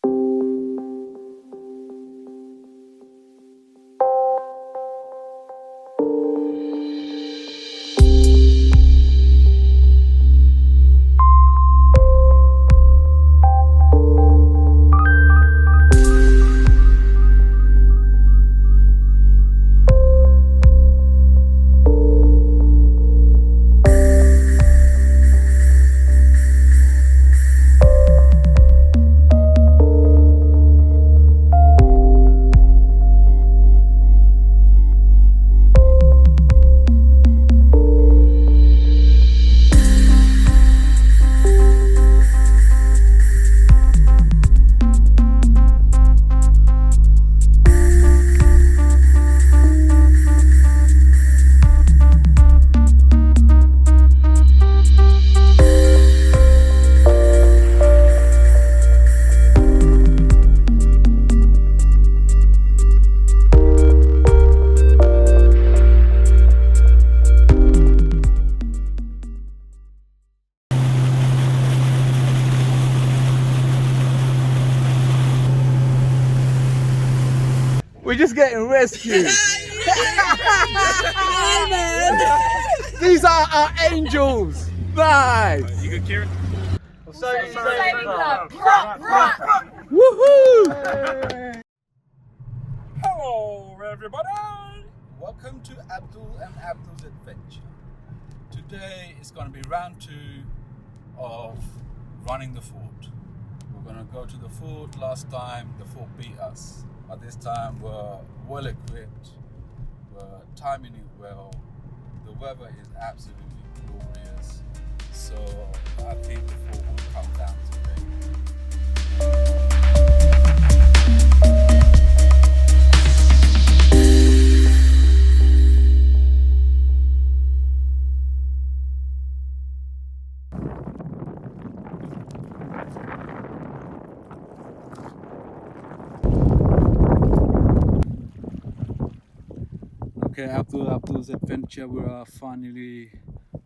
Speaker 17: We're just getting rescued. These are our angels. Nice.
Speaker 6: You good, Kieran?
Speaker 14: Saving Club.
Speaker 17: Woohoo!
Speaker 6: Hello, everybody.
Speaker 17: Welcome to Abdul and Abdul's adventure. Today is going to be round 2 of running the fort. We're going to go to the fort. Last time the fort beat us, but this time we're well equipped. We're timing it well. The weather is absolutely glorious, so I think the fort will come down today. Okay, Abdul's adventure, we are finally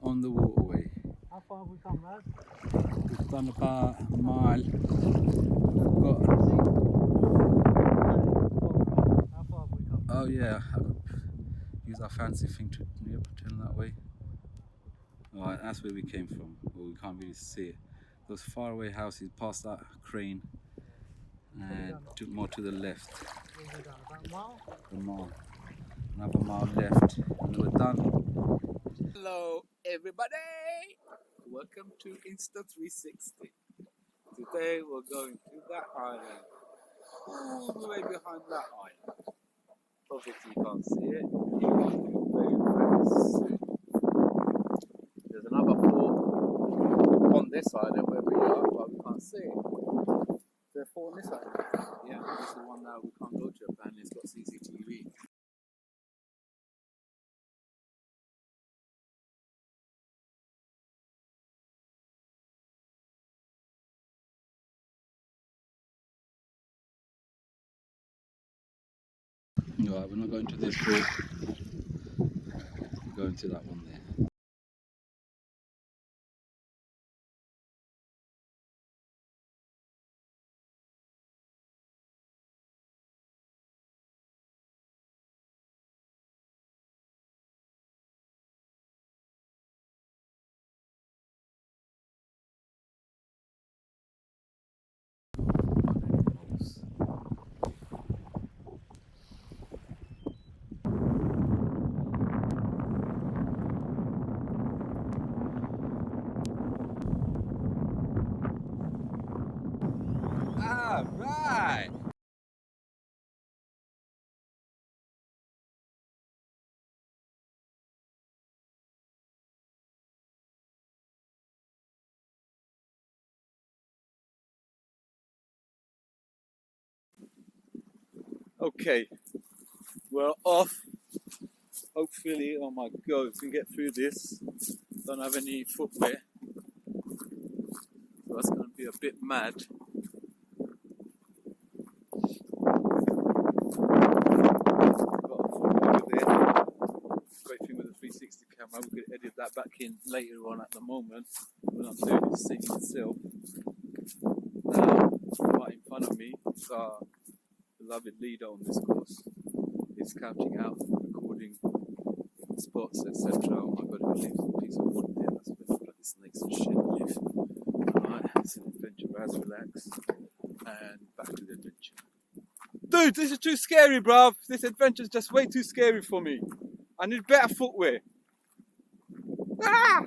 Speaker 17: on the waterway.
Speaker 2: How far have we come, lad?
Speaker 17: We've done about a mile. We've got...
Speaker 2: How far have we come?
Speaker 17: Oh yeah, I could use our fancy thing to turn that way. Alright, that's where we came from. Well, we can't really see it. Those faraway houses past that crane and more to the left.
Speaker 2: About a mile?
Speaker 17: A mile. Another mile left and we're done.
Speaker 13: Hello, everybody. Welcome to Insta360. Today we're going to that island. All the way behind that island. Obviously you can't see it. You're going to do very, very soon. There's another fort on this island where we are, but we can't see it.
Speaker 2: this one?
Speaker 17: Yeah, this is the one that we can't go to apparently. It's got CCTV. Right, we're not going to this boat. We're going to that one there. Ah, right. Okay, we're off. Hopefully, oh my god, we can get through this. Don't have any footwear. So that's going to be a bit mad. Got a photo over there. Great thing with the 360 camera, we could edit that back in later on. At the moment, we're not doing the scene itself. Right in front of me is our beloved leader on this course. He's couching out, recording spots, etc. Oh my god, he leaves a piece of wood there. That's where the bloody snakes and shit live. Right, it's an adventure, Raz, relax. And back to the adventure. Dude, this is too scary, bruv. This adventure is just way too scary for me. I need better footwear. Ah!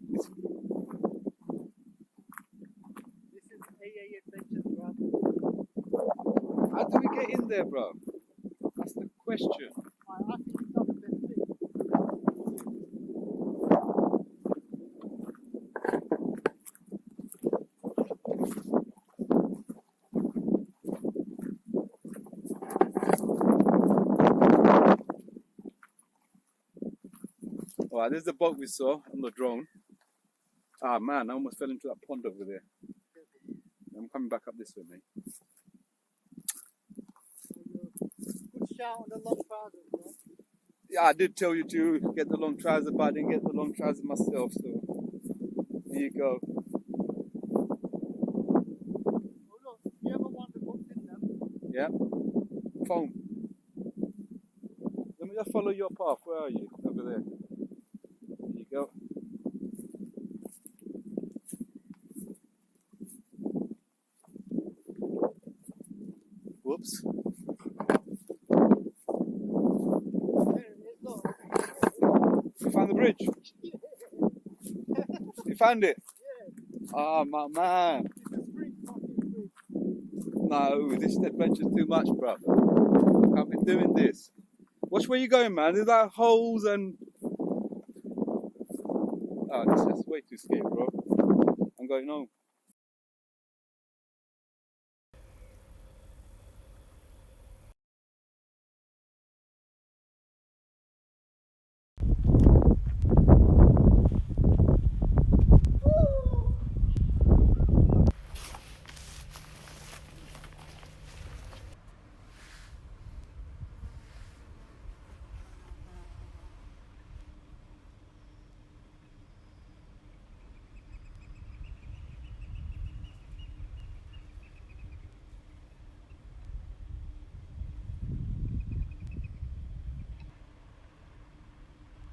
Speaker 2: This is AA Adventures, bro.
Speaker 17: How do we get in there, bro? That's the question.
Speaker 2: I think it's not the best thing.
Speaker 17: Alright, there's the boat we saw on the drone. Ah man, I almost fell into that pond over there. I'm coming back up this way, mate.
Speaker 2: Good shout on the long trousers, bro.
Speaker 17: Yeah, I did tell you to get the long trousers, but I didn't get the long trousers myself, so here you go.
Speaker 2: Oh look, you ever wondered what's in them?
Speaker 17: Yeah. Phone. Let me just follow your path. Where are you? Over there. Here you go. Whoops. You found the bridge? You found it? Ah, my man. No, this adventure's too much, bro. Can't be doing this. Watch where you're going, man. There's like holes and... Oh, this is way too scary, bro. I'm going home.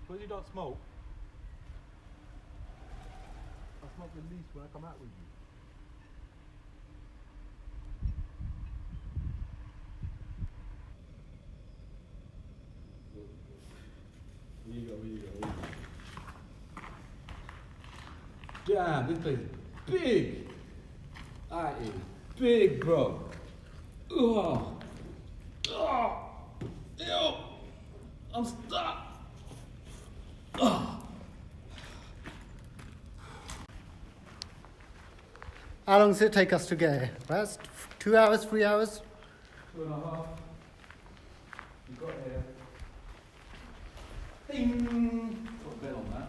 Speaker 10: Because you don't smoke, I smoke the least when I come out with you. Here you go, here you go, here you go. Damn, this place is big! That is big, bro. Oh. Oh. Ew. I'm stuck. Oh.
Speaker 1: How long does it take us to get here? That's 2 hours, 3 hours?
Speaker 17: 2.5. We got here.
Speaker 1: Ding!
Speaker 17: Got a bit on that.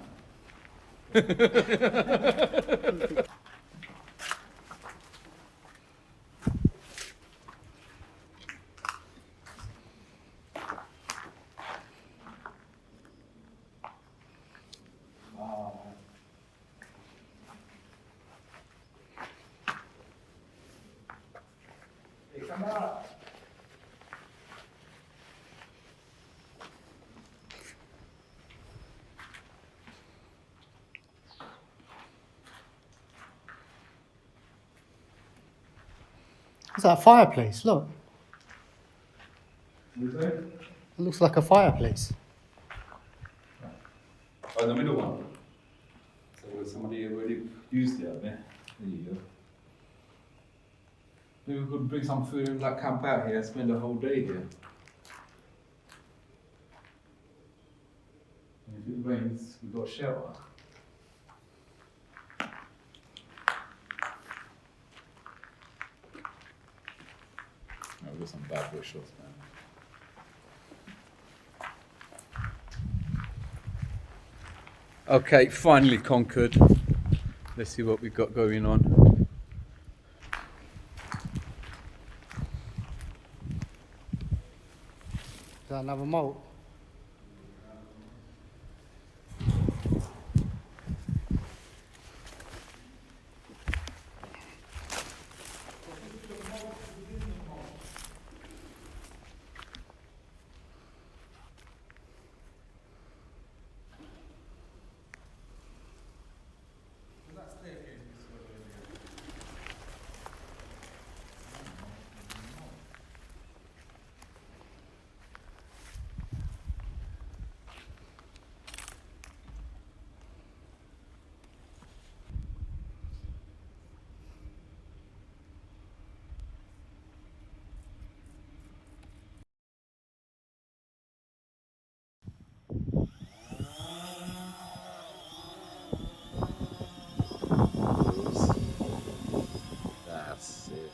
Speaker 1: It's like a fireplace, look.
Speaker 17: Is it?
Speaker 1: It looks like a fireplace.
Speaker 17: Oh, the middle one. So somebody already used it up there. There you go. Maybe we could bring some food and like camp out here and spend the whole day here. And if it rains, we've got shelter. Oh, we've got some bad boy shots, man. Okay, finally conquered. Let's see what we've got going on.
Speaker 1: Is that another mole?
Speaker 17: That's it.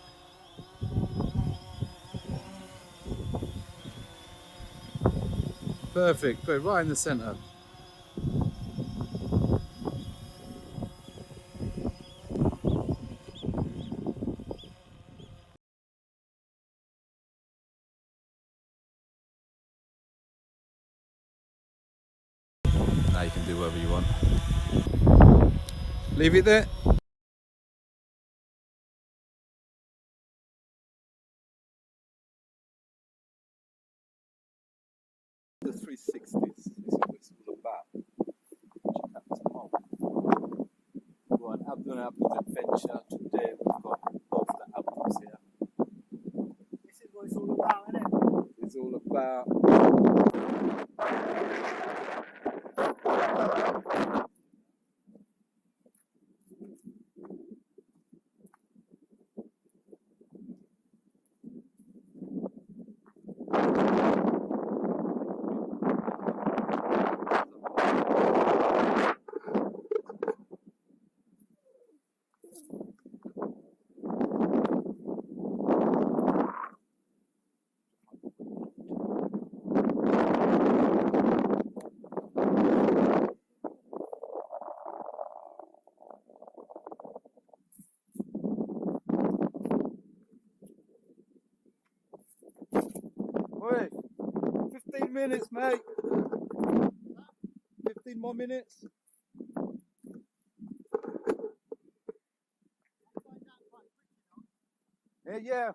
Speaker 17: Perfect, put it right in the centre. Now you can do whatever you want. Leave it there. The 360s is what it's all about. Check out this pond. Right, Abdul and Abdul's adventure. Today we've got both the Abduls here.
Speaker 2: This is what it's all about, isn't it?
Speaker 17: It's all about Wait, 15 minutes, mate. 15 more minutes. Yeah.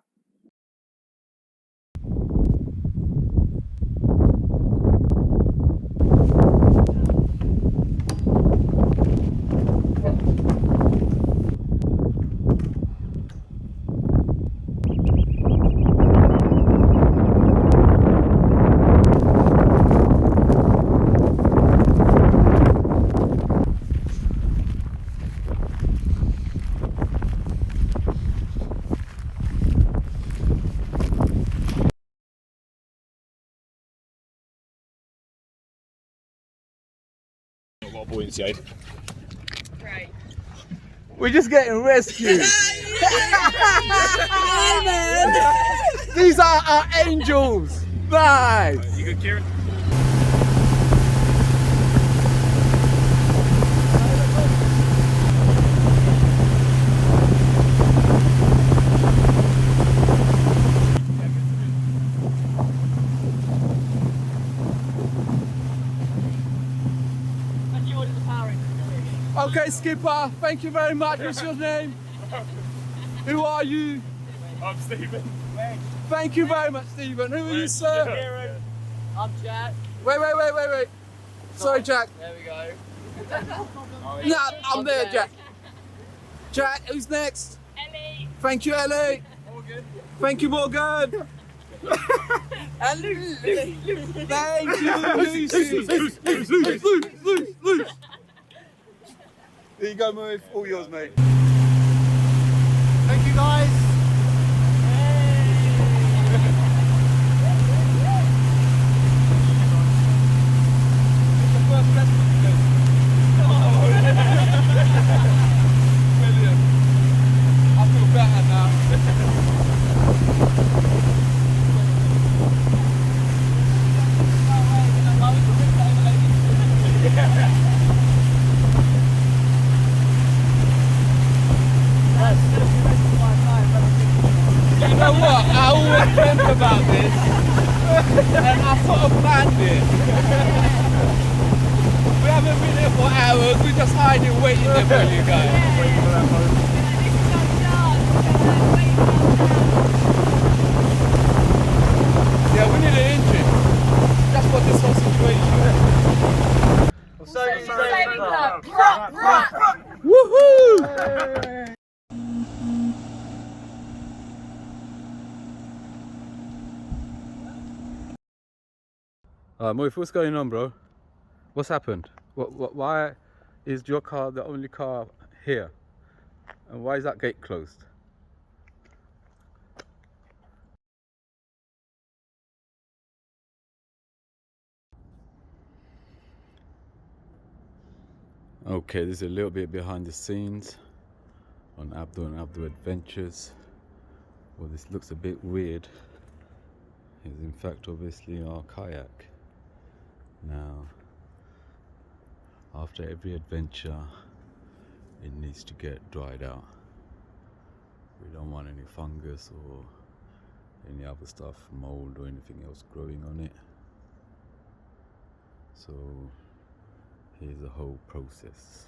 Speaker 6: Not got a buoyancy aid.
Speaker 5: Right.
Speaker 17: We're just getting rescued. These are our angels. Nice.
Speaker 6: You good, Kieran?
Speaker 17: Okay, skipper, thank you very much. What's your name? Who are you?
Speaker 6: I'm Stephen.
Speaker 17: Thank you very much, Stephen. Who are you, sir?
Speaker 6: Kieran.
Speaker 11: I'm Jack.
Speaker 17: Wait. Sorry, Jack.
Speaker 11: There we go.
Speaker 17: Nah, I'm there, Jack. Jack, who's next?
Speaker 16: Ellie.
Speaker 17: Thank you, Ellie.
Speaker 6: Morgan.
Speaker 17: Thank you, Morgan.
Speaker 11: And Lucy.
Speaker 17: Thank you, Lucy. There you go, Murph. All yours, mate.
Speaker 2: Thank you guys.
Speaker 17: Brilliant. I feel better now. You know what? I always dreamt about this, and I sort of planned it. We haven't been here for hours, we're just hiding, waiting there for you guys. Yeah, we need an engine, just for this whole situation. Woohoo! Moif, what's going on, bro? What's happened? Why is your car the only car here? And why is that gate closed? Okay, this is a little bit behind the scenes on Abdul and Abdul Adventures. Well, this looks a bit weird. It's in fact obviously our kayak. Now, after every adventure, it needs to get dried out. We don't want any fungus or any other stuff, mold or anything else growing on it. So here's the whole process.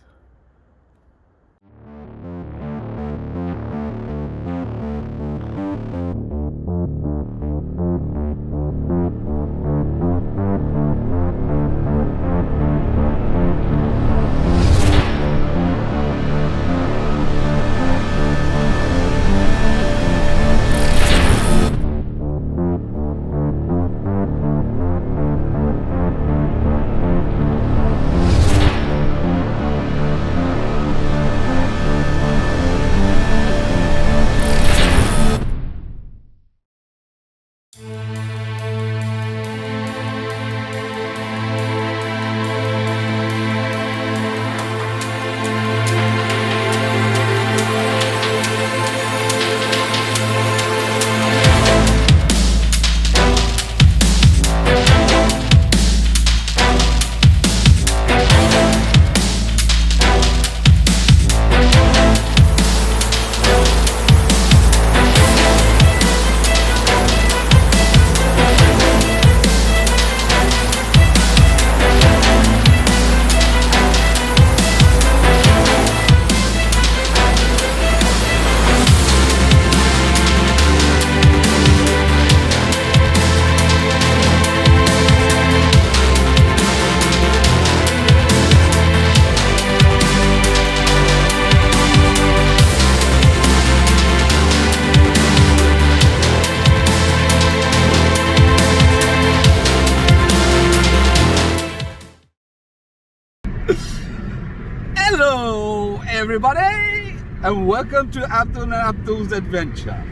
Speaker 17: Hello everybody and welcome to Abdul and Abdul's Adventure.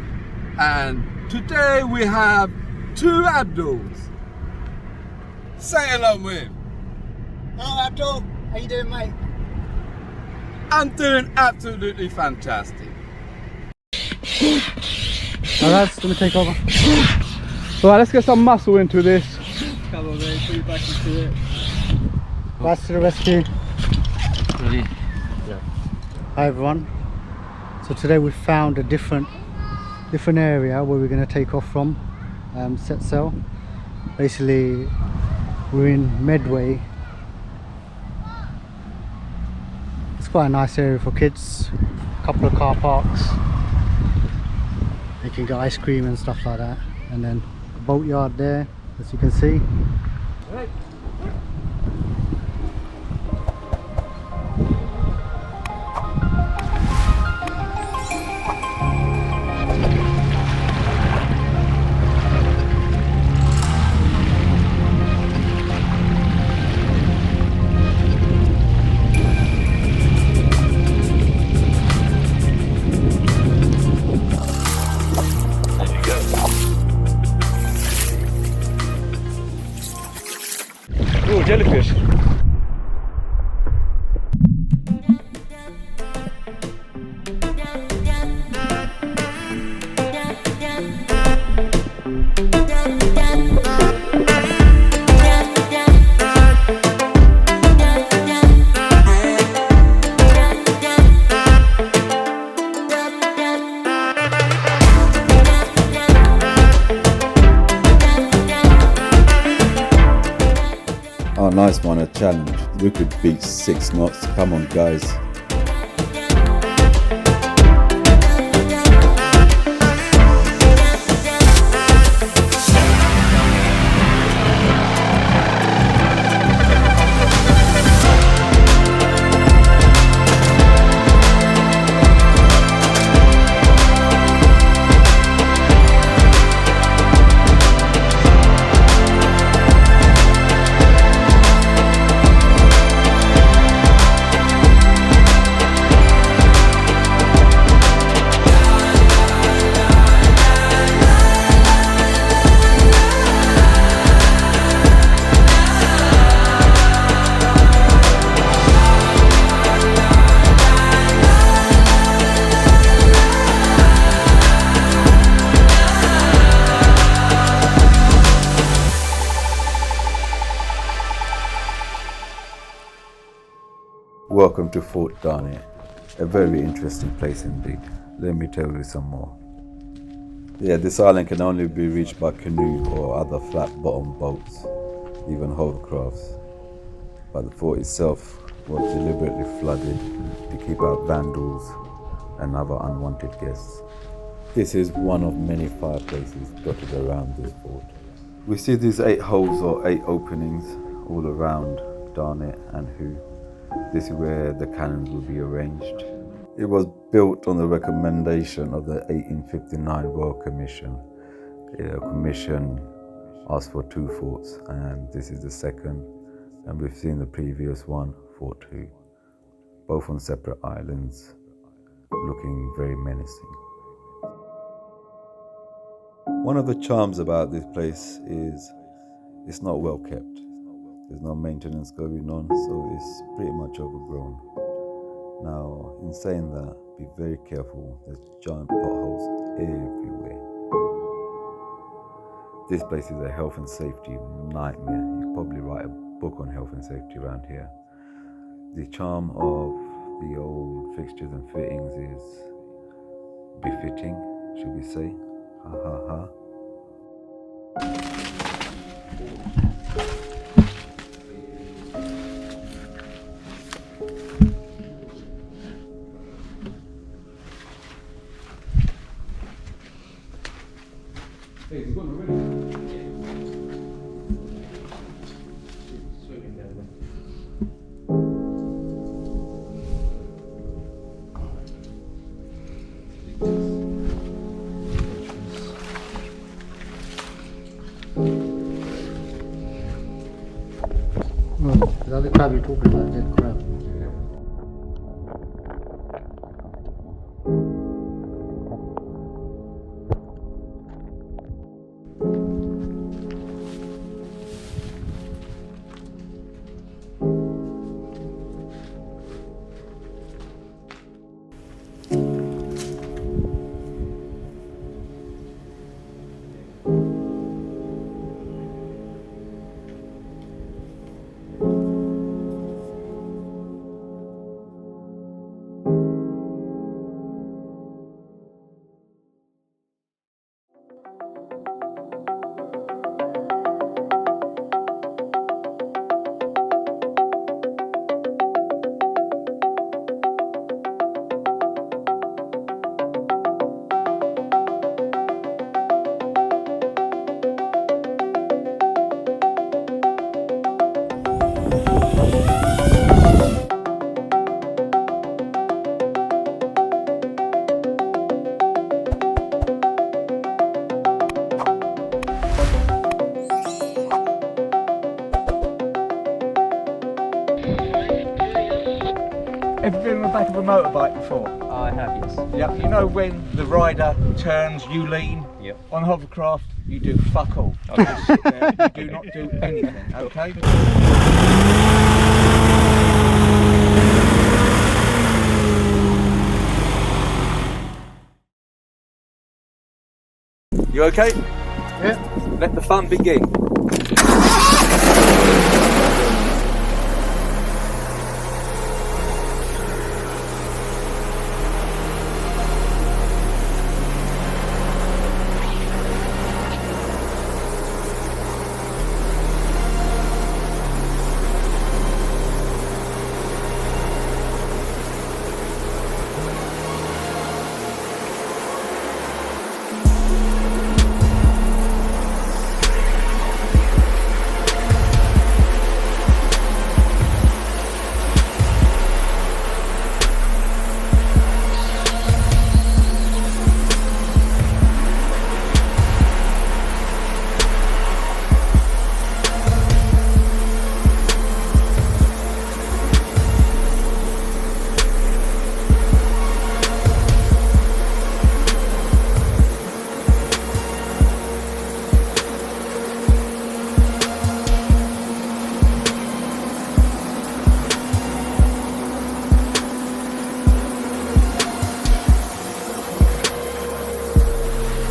Speaker 17: And today we have two Abduls. Say hello with him.
Speaker 2: Hello Abdul, how you doing mate?
Speaker 17: I'm doing absolutely fantastic.
Speaker 1: Alright, let me take over.
Speaker 17: Right, let's get some muscle into this. Come on, mate, put you back into it.
Speaker 1: Rise to the rescue.
Speaker 11: Ready?
Speaker 1: Yeah. Hi everyone. So today we found a different area where we're going to take off from. Set sail. Basically, we're in Medway. It's quite a nice area for kids. A couple of car parks. You can get ice cream and stuff like that. And then a boatyard there, as you can see.
Speaker 17: Right.
Speaker 6: Oh, jellyfish.
Speaker 18: Oh, nice one, a challenge. We could beat 6 knots. Come on, guys. Welcome to Fort Darnay, a very interesting place indeed. Let me tell you some more. Yeah, this island can only be reached by canoe or other flat-bottom boats, even hovercrafts. But the fort itself was deliberately flooded to keep out vandals and other unwanted guests. This is one of many fireplaces dotted around this fort. We see these 8 holes or 8 openings all around Darnay and Hoo. This is where the cannons will be arranged. It was built on the recommendation of the 1859 Royal Commission. The commission asked for 2 forts, and this is the second. And we've seen the previous one, Fort Hoo, both on separate islands, looking very menacing. One of the charms about this place is it's not well kept. There's no maintenance going on, so it's pretty much overgrown. Now, in saying that, be very careful. There's giant potholes everywhere. This place is a health and safety nightmare. You could probably write a book on health and safety around here. The charm of the old fixtures and fittings is befitting, should we say? Ha ha ha.
Speaker 10: Hey, it's gone already.
Speaker 1: The other crab you're talking about, dead crab.
Speaker 19: Have you been on the back of a motorbike before?
Speaker 20: I have, yes.
Speaker 19: Yep. You know when the rider turns, you lean?
Speaker 20: Yep.
Speaker 19: On hovercraft, you do fuck all. You just sit there, you do not do anything, okay? You okay?
Speaker 2: Yeah.
Speaker 19: Let the fun begin.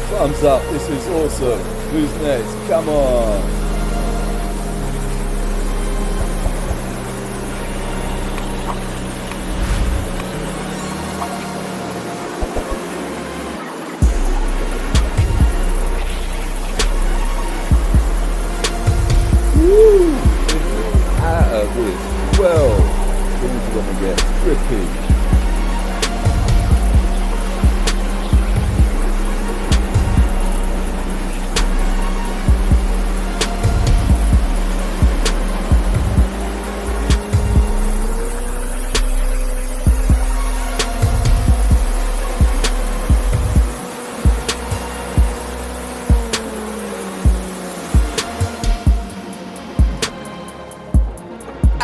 Speaker 18: Thumbs up, this is awesome. Who's next? Come on. Woo! Out of this world. Things are gonna get trippy.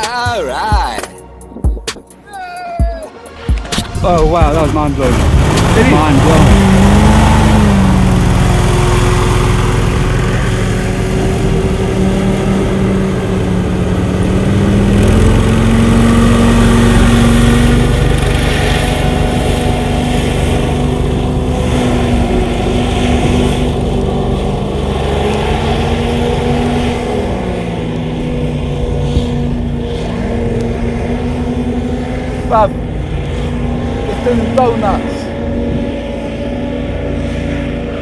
Speaker 19: Alright.
Speaker 15: Oh wow, that was mind blowing. Mind blowing.
Speaker 19: Bruv, it's doing donuts.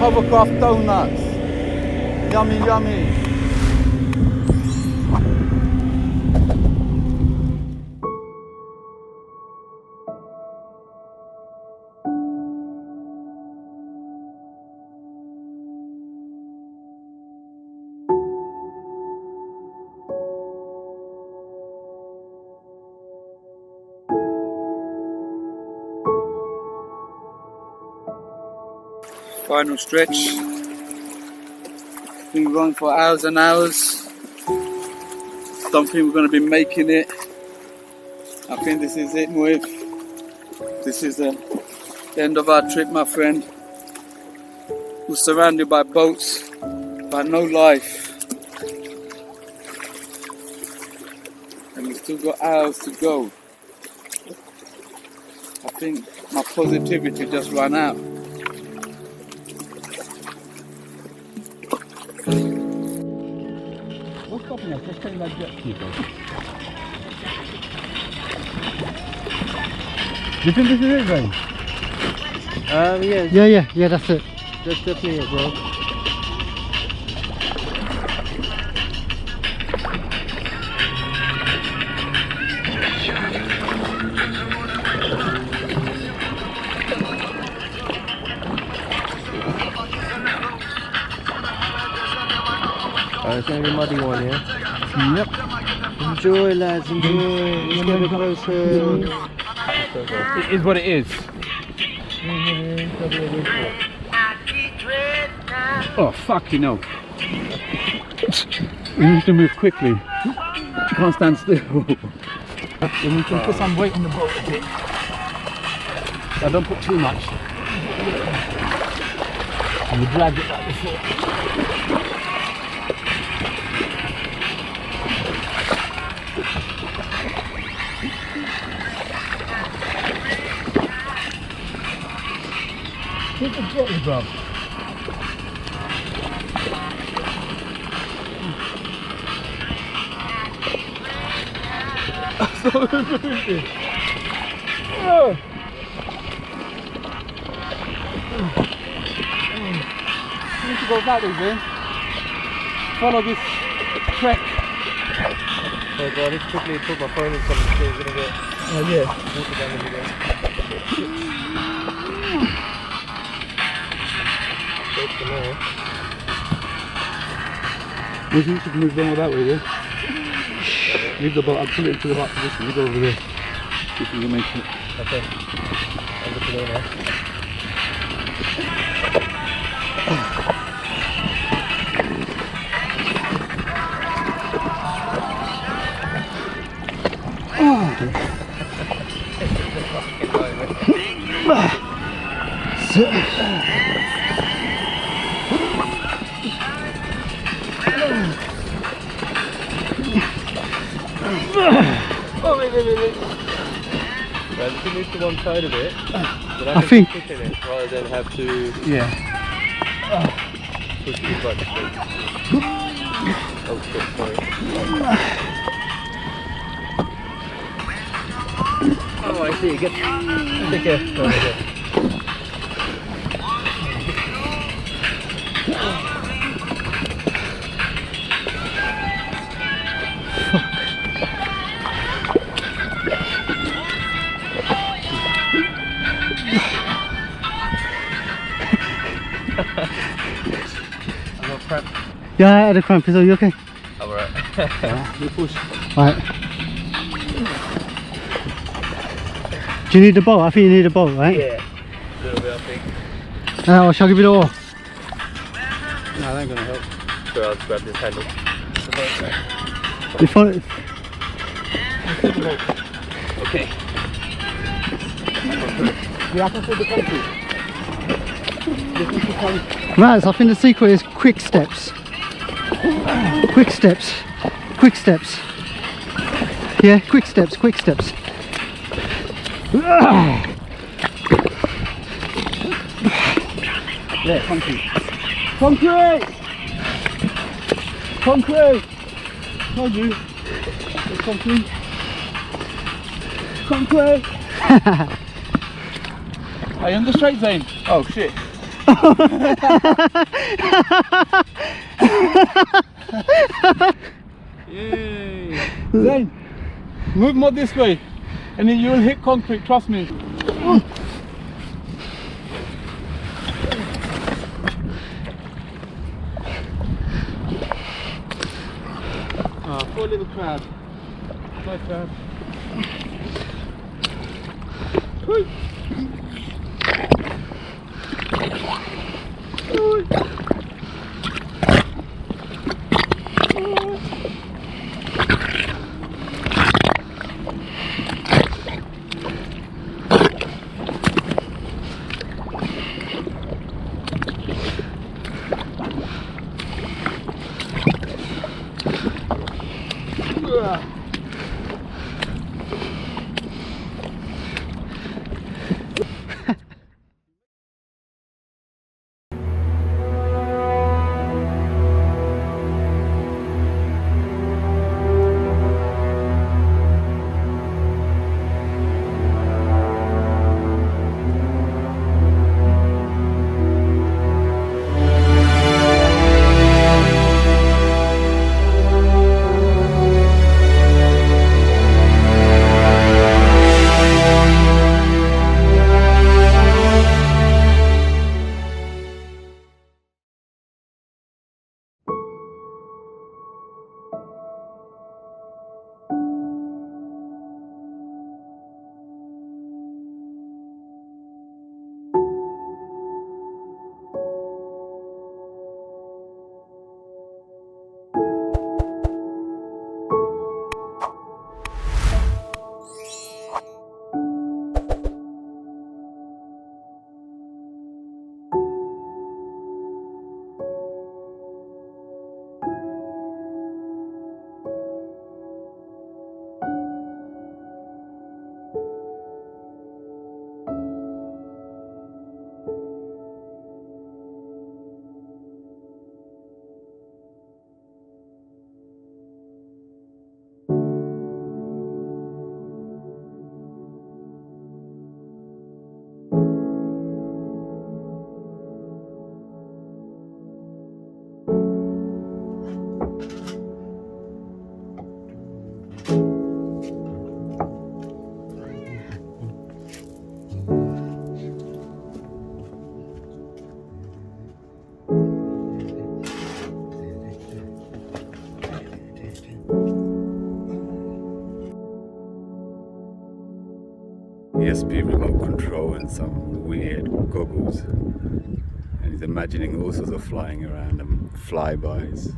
Speaker 19: Hovercraft donuts. Yummy, yummy.
Speaker 17: Final stretch. Been going for hours and hours. Don't think we're going to be making it. I think this is it, Moib. This is the end of our trip, my friend. We're surrounded by boats, but no life. And we've still got hours to go. I think my positivity just ran out.
Speaker 15: What's stopping us? Let's take that jet ski, bro. Do you think this is it, Ray?
Speaker 2: Yeah, that's it.
Speaker 20: That's definitely it, bro. It's going to be a muddy one, yeah?
Speaker 2: Yep.
Speaker 20: Enjoy, lads, enjoy. Let's get a bit closer.
Speaker 15: It is what it is. Oh, fucking hell. You need to move quickly. You can't stand still.
Speaker 17: Then we can put some weight on the boat a bit. I don't put too much. And you drag it like before. Take a drop, bruv. Oh. You need to go that way, then. Follow this trek.
Speaker 14: Oh god, I need to quickly put my phone in something so we're gonna get water damage again. Go for now.
Speaker 17: We should move down that way, then. Leave the boat, I'll pull it into the right position. You go over there. See if you can make it.
Speaker 14: Okay. I'm looking over now. Oh, wait. Well, if you move to one side of it, then I think push in it rather than have to push too much. Oh shit, sorry. Oh, I see. Get thicker. Over there.
Speaker 1: Yeah, I had a cramp. Is you okay?
Speaker 14: I'm alright.
Speaker 17: You push.
Speaker 1: Alright. Do you need a boat? I think you need a boat, right?
Speaker 14: Yeah. A little bit, I think.
Speaker 1: Shall I give you the oar?
Speaker 17: No, that ain't gonna help.
Speaker 14: So I'll just grab this handle.
Speaker 1: You follow it?
Speaker 14: Okay.
Speaker 17: Yeah, I can see the country.
Speaker 1: Raz, I think the secret is quick steps. Quick steps. Quick steps. Yeah, quick steps, quick steps.
Speaker 17: Yeah, concrete. Concrete! Concrete! Told you. It's concrete. Concrete! Are you on the straight, Zane? Oh shit. Yay! Zane, move more this way and then you will hit concrete, trust me. Poor little crab. Hi crab.
Speaker 18: ESP remote control and some weird goggles. And he's imagining all sorts of flying around and flybys.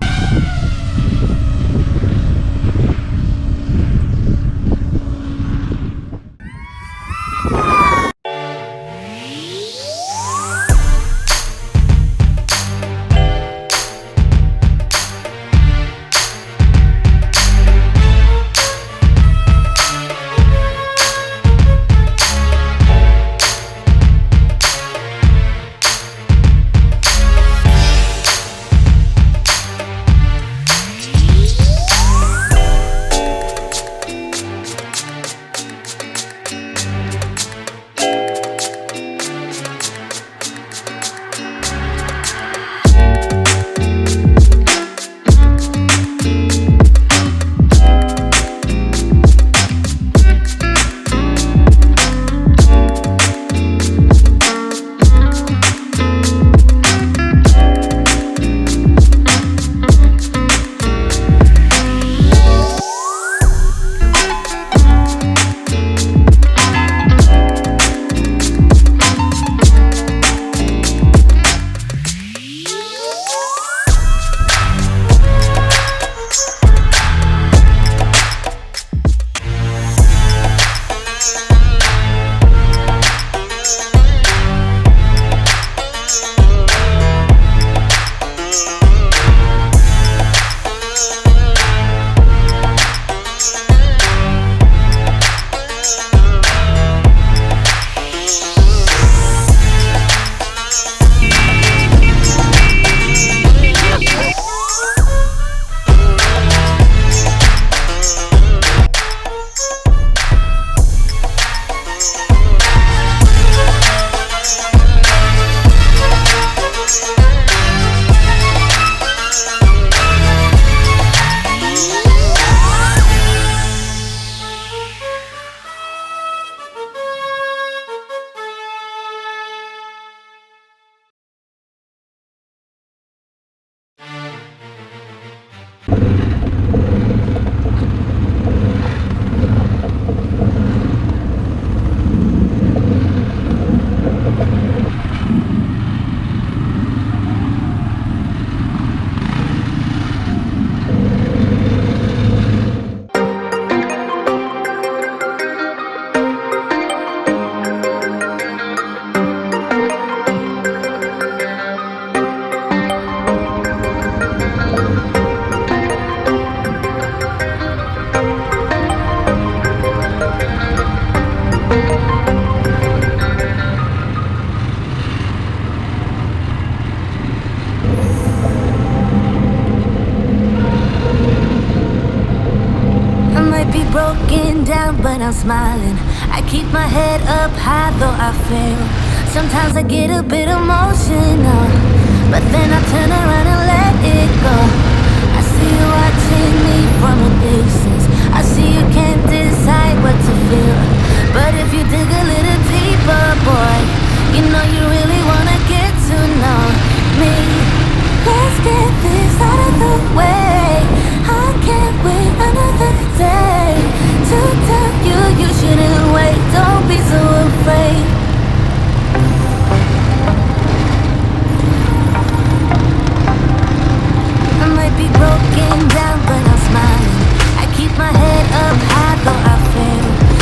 Speaker 21: Broken down, but I'm smiling. I keep my head up high, though I fail. Sometimes I get a bit emotional, but then I turn around and let it go. I see you watching me from a distance. I see you can't decide what to feel, but if you dig a little deeper, boy, you know you really wanna get to know me. Let's get this out of the way. I can't wait another day to tell you you shouldn't wait. Don't be so afraid. I might be broken down, but I'm smiling. I keep my head up high, though I fail.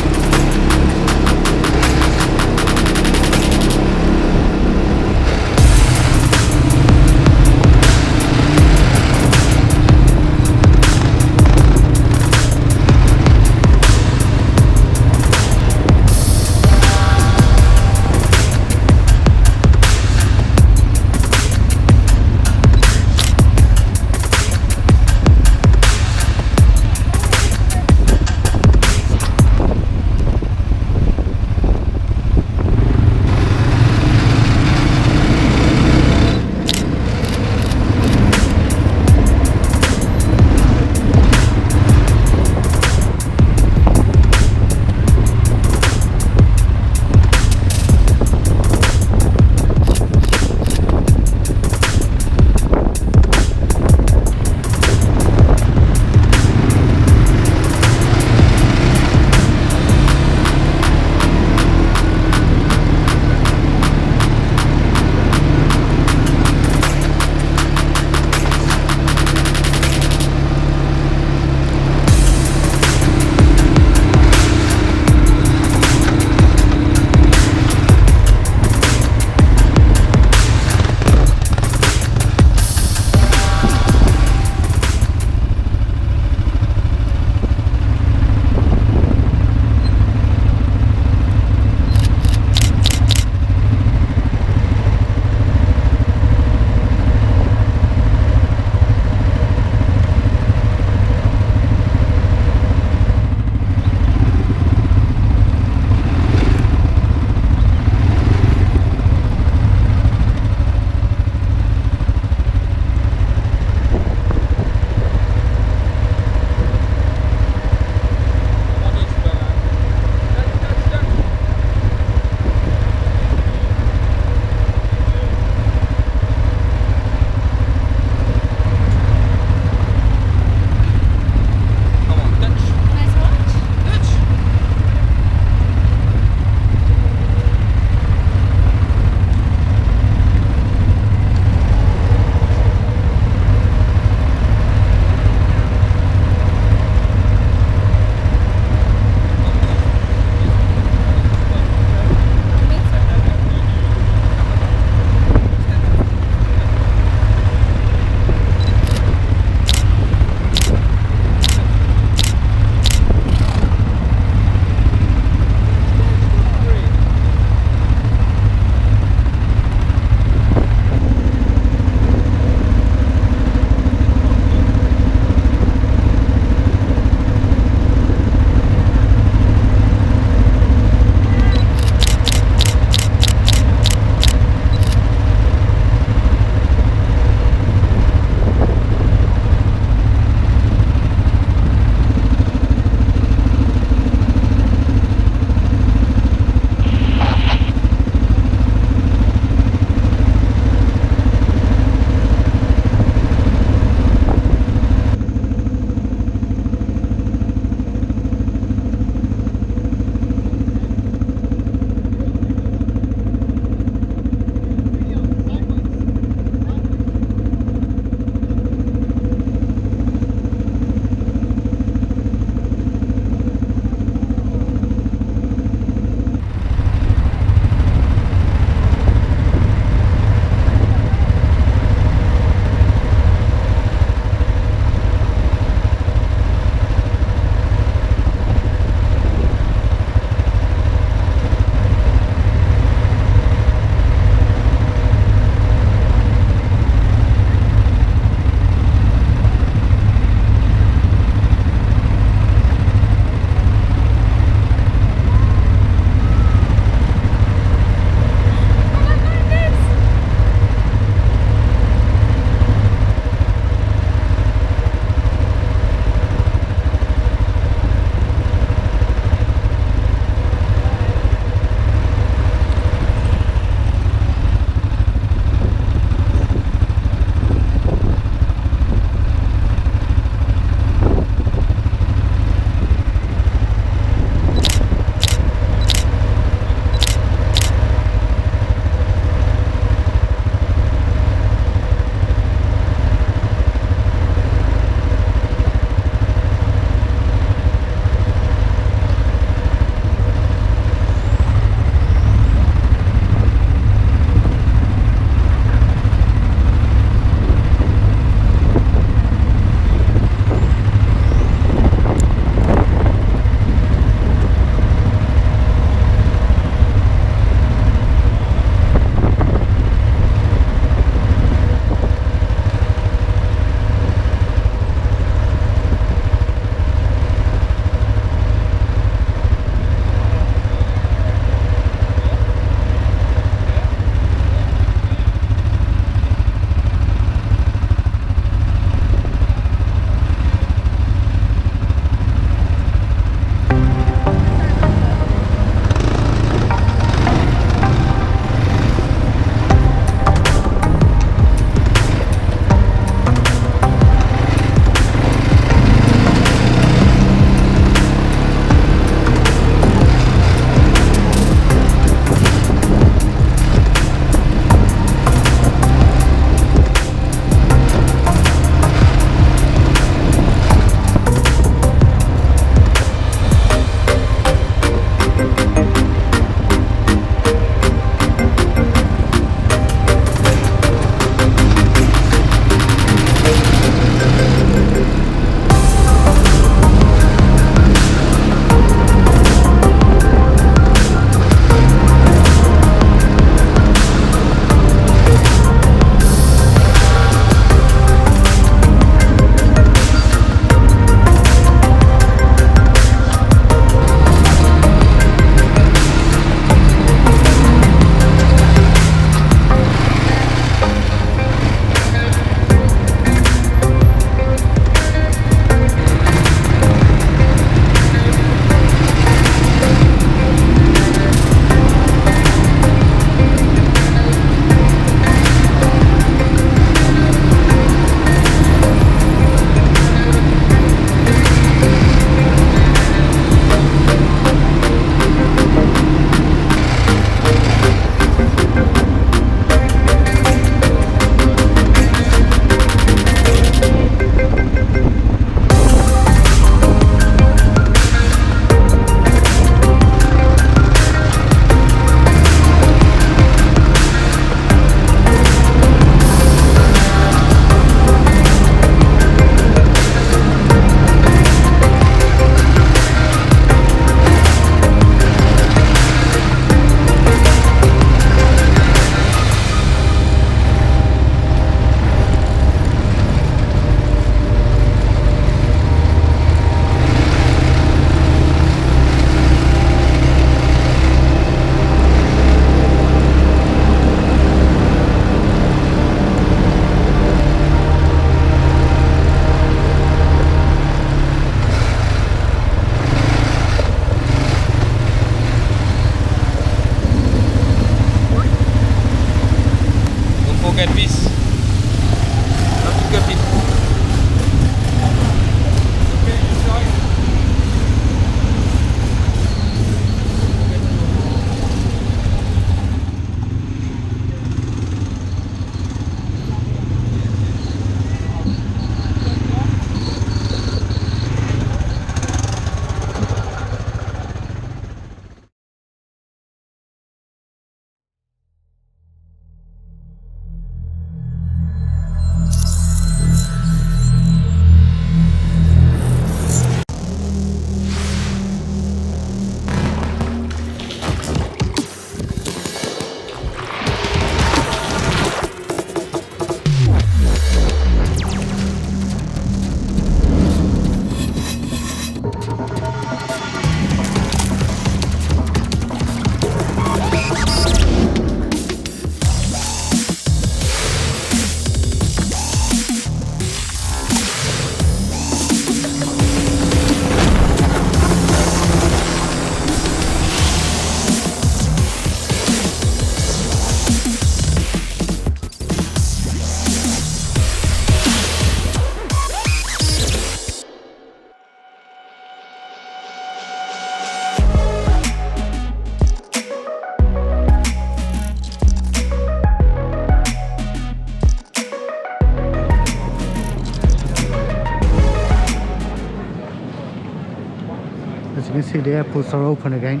Speaker 1: As you can see, the airports are open again.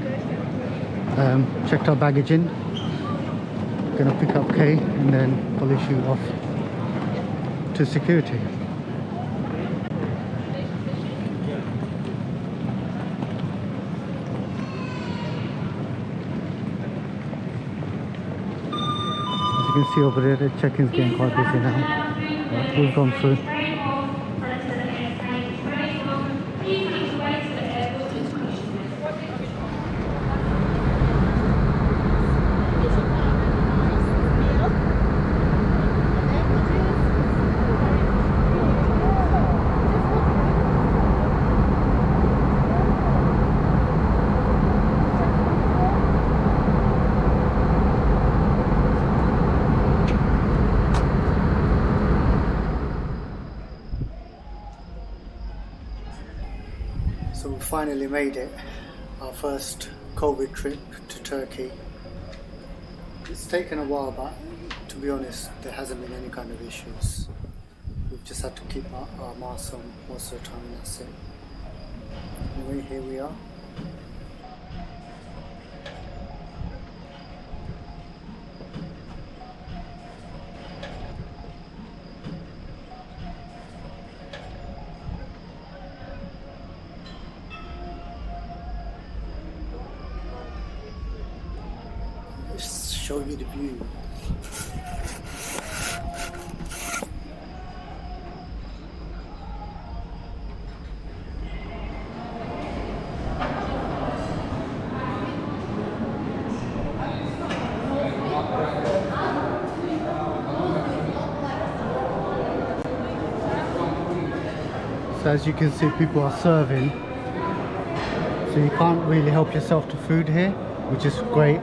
Speaker 1: Checked our baggage in. Gonna pick up Kay and then we'll issue off to security. As you can see over there, the check-in's getting quite busy now. We've gone through.
Speaker 2: So we finally made it, our first COVID trip to Turkey. It's taken a while, but to be honest, there hasn't been any kind of issues. We've just had to keep our masks on most of the time, and that's it. Anyway, here we are. Just show you the view.
Speaker 1: So as you can see, people are serving, so you can't really help yourself to food here, which is great.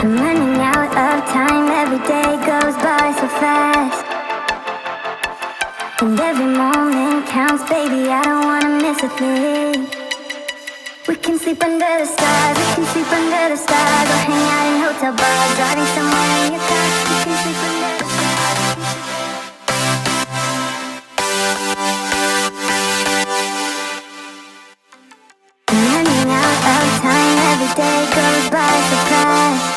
Speaker 21: I'm running out of time, every day goes by so fast. And every moment counts, baby, I don't wanna miss a thing. We can sleep under the stars, we can sleep under the stars, or hang out in hotel bars, driving somewhere in your car. We can sleep under the stars. I'm running out of time, every day goes by so fast.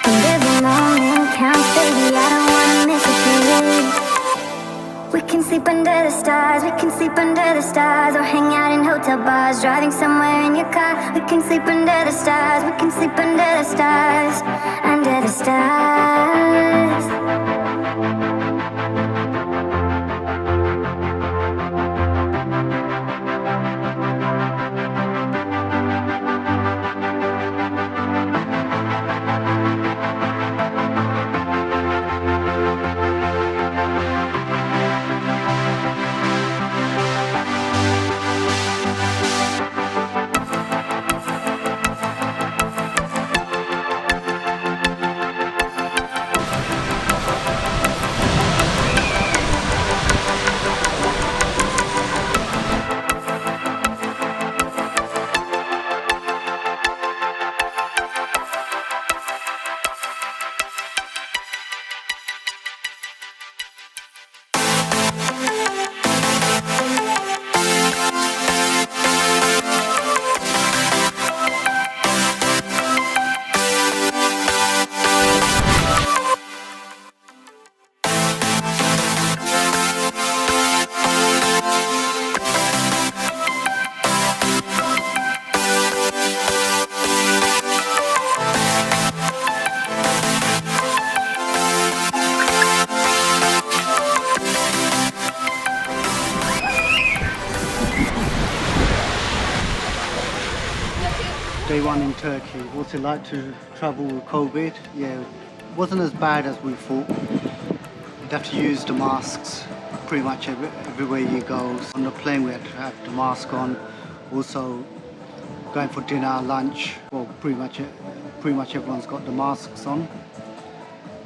Speaker 21: And every moment counts, baby, I don't wanna miss a thing. We can sleep under the stars, we can sleep under the stars, or hang out in hotel bars, driving somewhere in your car. We can sleep under the stars, we can sleep under the stars, under the stars.
Speaker 2: Day one in Turkey. What's it like to travel with COVID? Yeah, it wasn't as bad as we thought. You'd have to use the masks pretty much everywhere you go. On the plane we had to have the mask on. Also going for dinner, lunch, well pretty much everyone's got the masks on.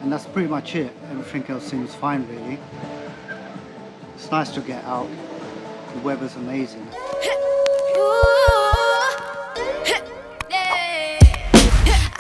Speaker 2: And that's pretty much it. Everything else seems fine really. It's nice to get out. The weather's amazing.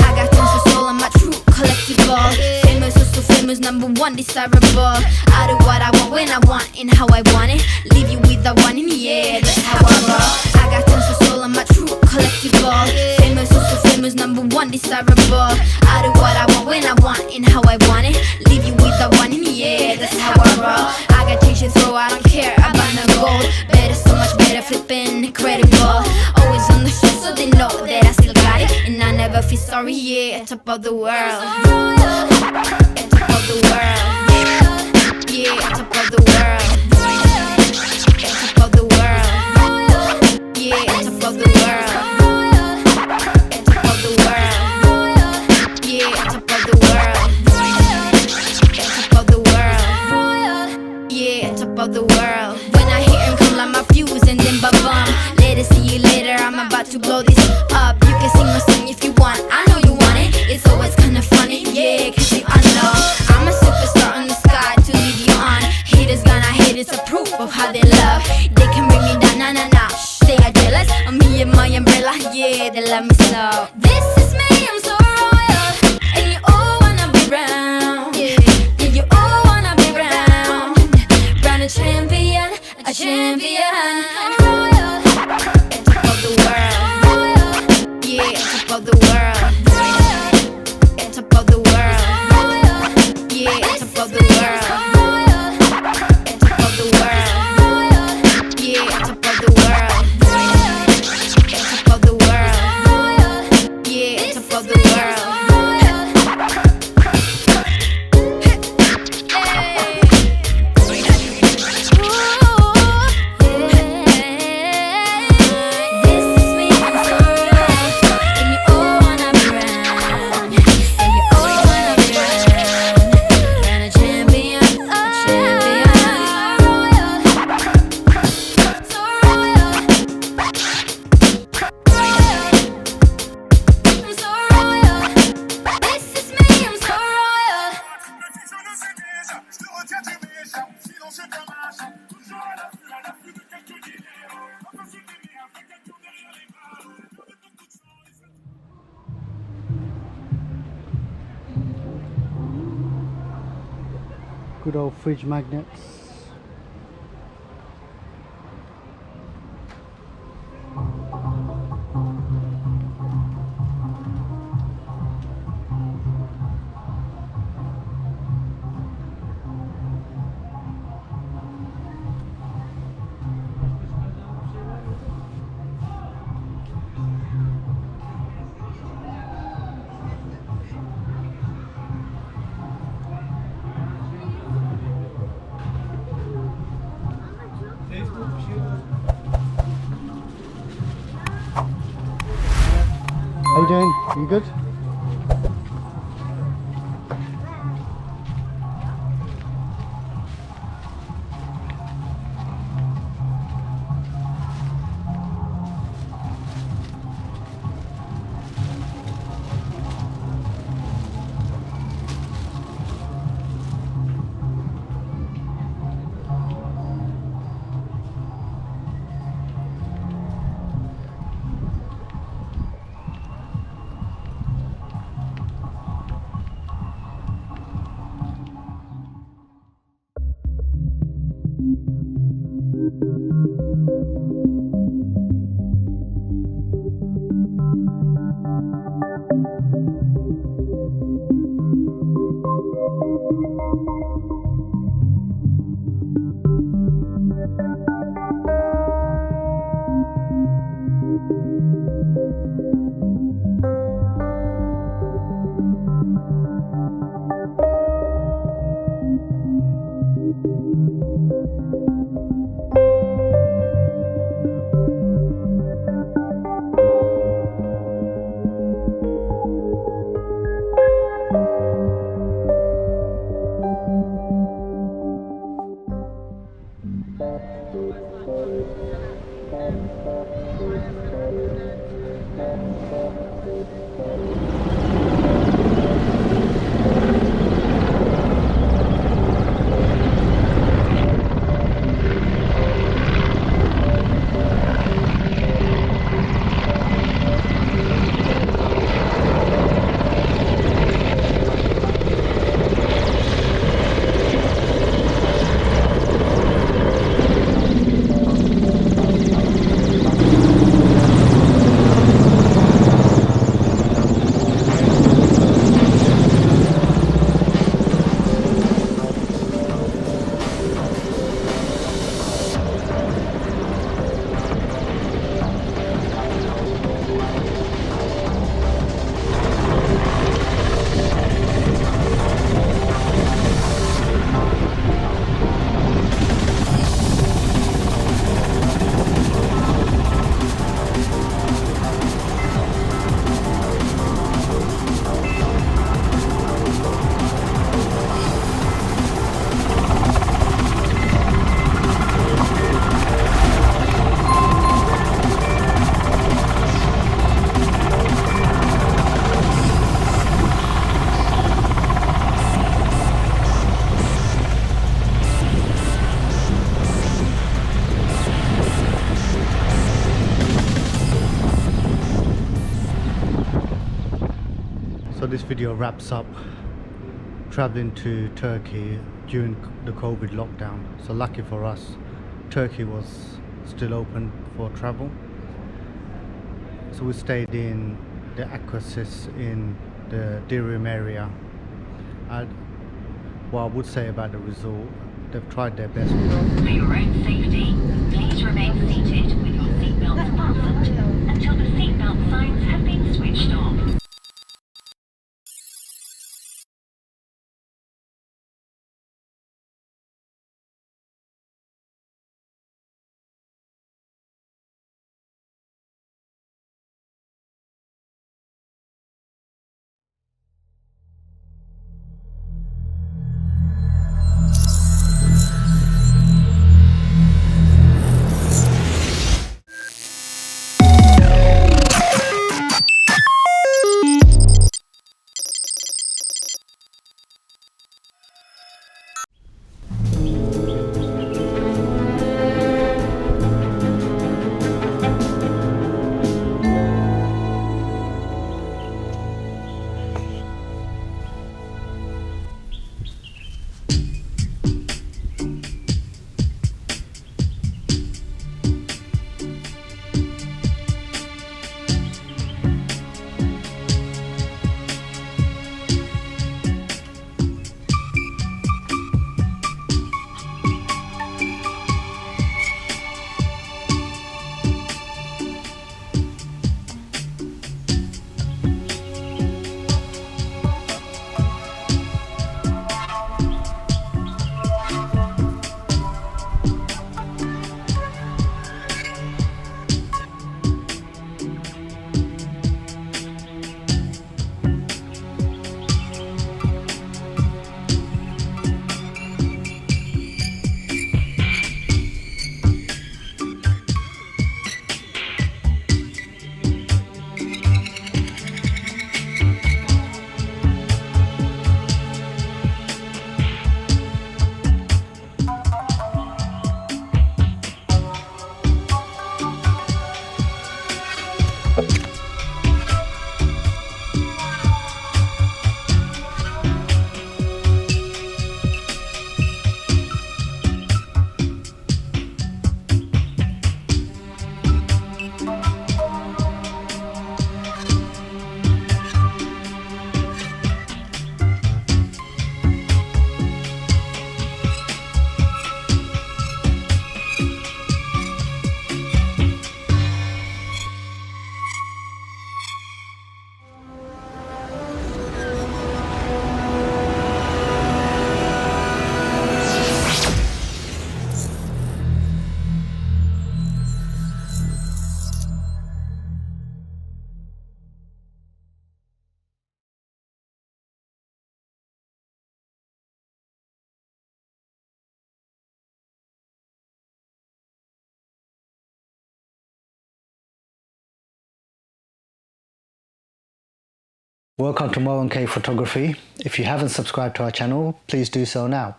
Speaker 21: I got tons of soul on my true collectible. Famous, also famous, number one desirable. I do what I want when I want and how I want it. Leave you with the one in the air, that's how I roll. I got tons of soul on my true collectible. Famous, also famous, number one desirable. I do what I want when I want and how I want it. Leave you with the one in the air, that's how I roll. I got change to throw, I don't care about no gold. Better, so much better, flipping incredible. Always on the show so they know that I still got it. And I never feel sorry, yeah, top of the world. Top of the world. Yeah, top of the world. Top of the world. Yeah, top of the world. Top of the world. Yeah, top of the world. Top of the world. Yeah, top of the world. When I hear him come like my fuse and then ba-bum. Later, see you later, I'm about to blow this up. You can sing my song if you want, I know you want it. It's always kinda funny, yeah, cause I know I'm a superstar on the sky to lead you on. Haters gonna hate, it's a proof of how they love. They can bring me down, nah, nah, nah. They are jealous of me and my umbrella, yeah, they love me so. This is me, I'm so royal, and you all wanna be round. Yeah, you all wanna be round. Round a champion, a champion. Royal, and top of the world. Yeah, top of the world. And top of the world. Yeah, top of the world. And top of the world. Yeah, top of the world. And top of the world. Yeah, top of the world.
Speaker 2: Good old fridge magnets. How you doing? You good?
Speaker 1: So this video wraps up traveling to Turkey during the COVID lockdown. So lucky for us, Turkey was still open for travel. So we stayed in the Aquasis in the Dirim area. And what I would say about the resort, they've tried their best.
Speaker 21: For your own safety, please remain seated with your seatbelts fastened until the seatbelt signs have been switched off.
Speaker 1: Welcome to MKP Photography. If you haven't subscribed to our channel, please do so now.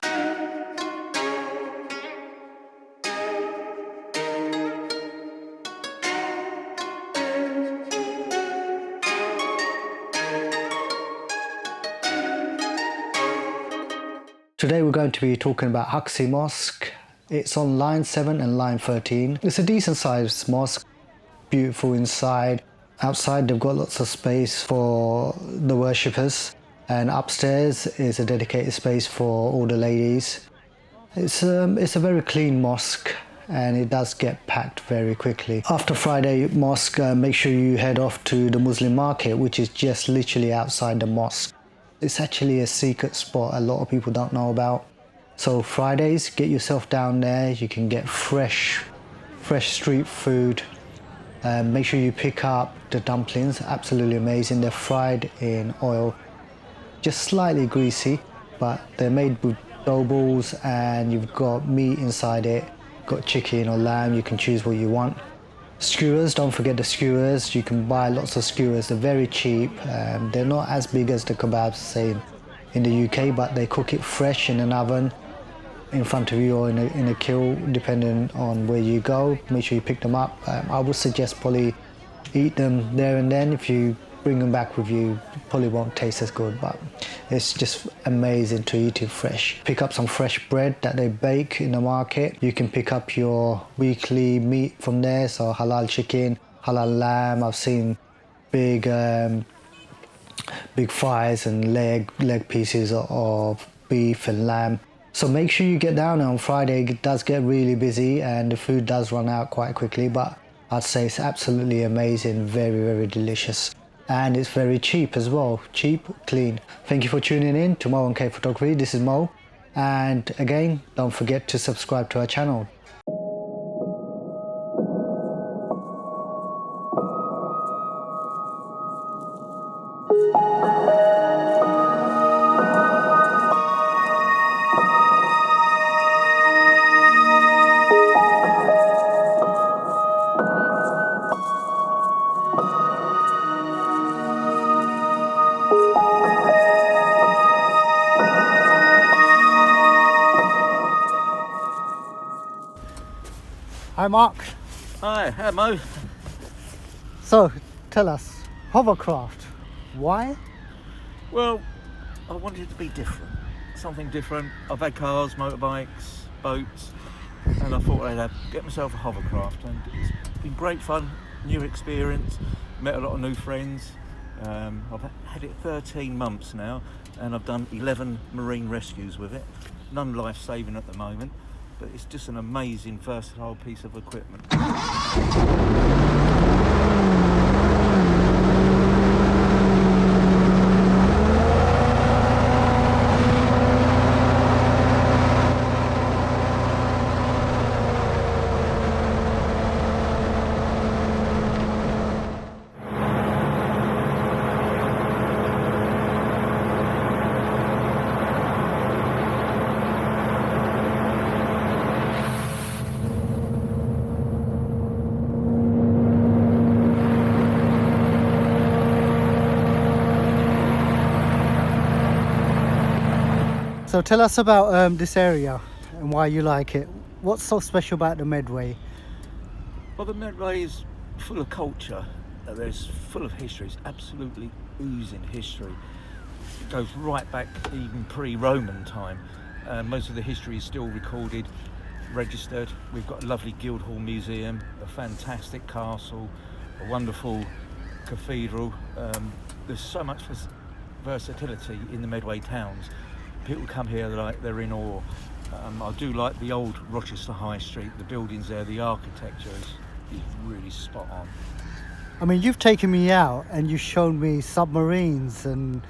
Speaker 1: Today we're going to be talking about Haxi Mosque. It's on line 7 and line 13. It's a decent sized mosque, beautiful inside. Outside they've got lots of space for the worshippers, and upstairs is a dedicated space for all the ladies. It's a very clean mosque and it does get packed very quickly. After Friday mosque, make sure you head off to the Muslim market, which is just literally outside the mosque. It's actually a secret spot a lot of people don't know about. So Fridays, get yourself down there. You can get fresh street food. Make sure you pick up the dumplings, absolutely amazing. They're fried in oil, just slightly greasy, but they're made with dough balls and you've got meat inside it. Got chicken or lamb, you can choose what you want. Skewers, don't forget the skewers. You can buy lots of skewers, they're very cheap. They're not as big as the kebabs, say, in the UK, but they cook it fresh in an oven in front of you or in a kiln, depending on where you go. Make sure you pick them up. I would suggest probably eat them there and then. If you bring them back with you, probably won't taste as good, but it's just amazing to eat it fresh. Pick up some fresh bread that they bake in the market. You can pick up your weekly meat from there, so halal chicken, halal lamb. I've seen big thighs and leg pieces of beef and lamb. So make sure you get down there on Friday. It does get really busy and the food does run out quite quickly, but I'd say it's absolutely amazing, very, very delicious. And it's very cheap as well, cheap, clean. Thank you for tuning in to MKP Photography. This is Mo, and again, don't forget to subscribe to our channel. Hi Mark.
Speaker 19: Hi Mo.
Speaker 1: So, tell us, hovercraft, why?
Speaker 19: Well, I wanted it to be different, something different. I've had cars, motorbikes, boats, and I thought I'd get myself a hovercraft, and it's been great fun, new experience, met a lot of new friends. I've had it 13 months now, and I've done 11 marine rescues with it. None life-saving at the moment, but it's just an amazing, versatile piece of equipment.
Speaker 1: So tell us about this area and why you like it. What's so special about the Medway?
Speaker 19: Well, the Medway is full of culture. There's full of history. It's absolutely oozing history. It goes right back even pre-Roman time. Most of the history is still recorded, registered. We've got a lovely Guildhall Museum, a fantastic castle, a wonderful cathedral. There's so much versatility in the Medway towns. People come here like they're in awe. I do like the old Rochester High Street, the buildings there, the architecture is really spot on.
Speaker 1: I mean, you've taken me out and you've shown me submarines and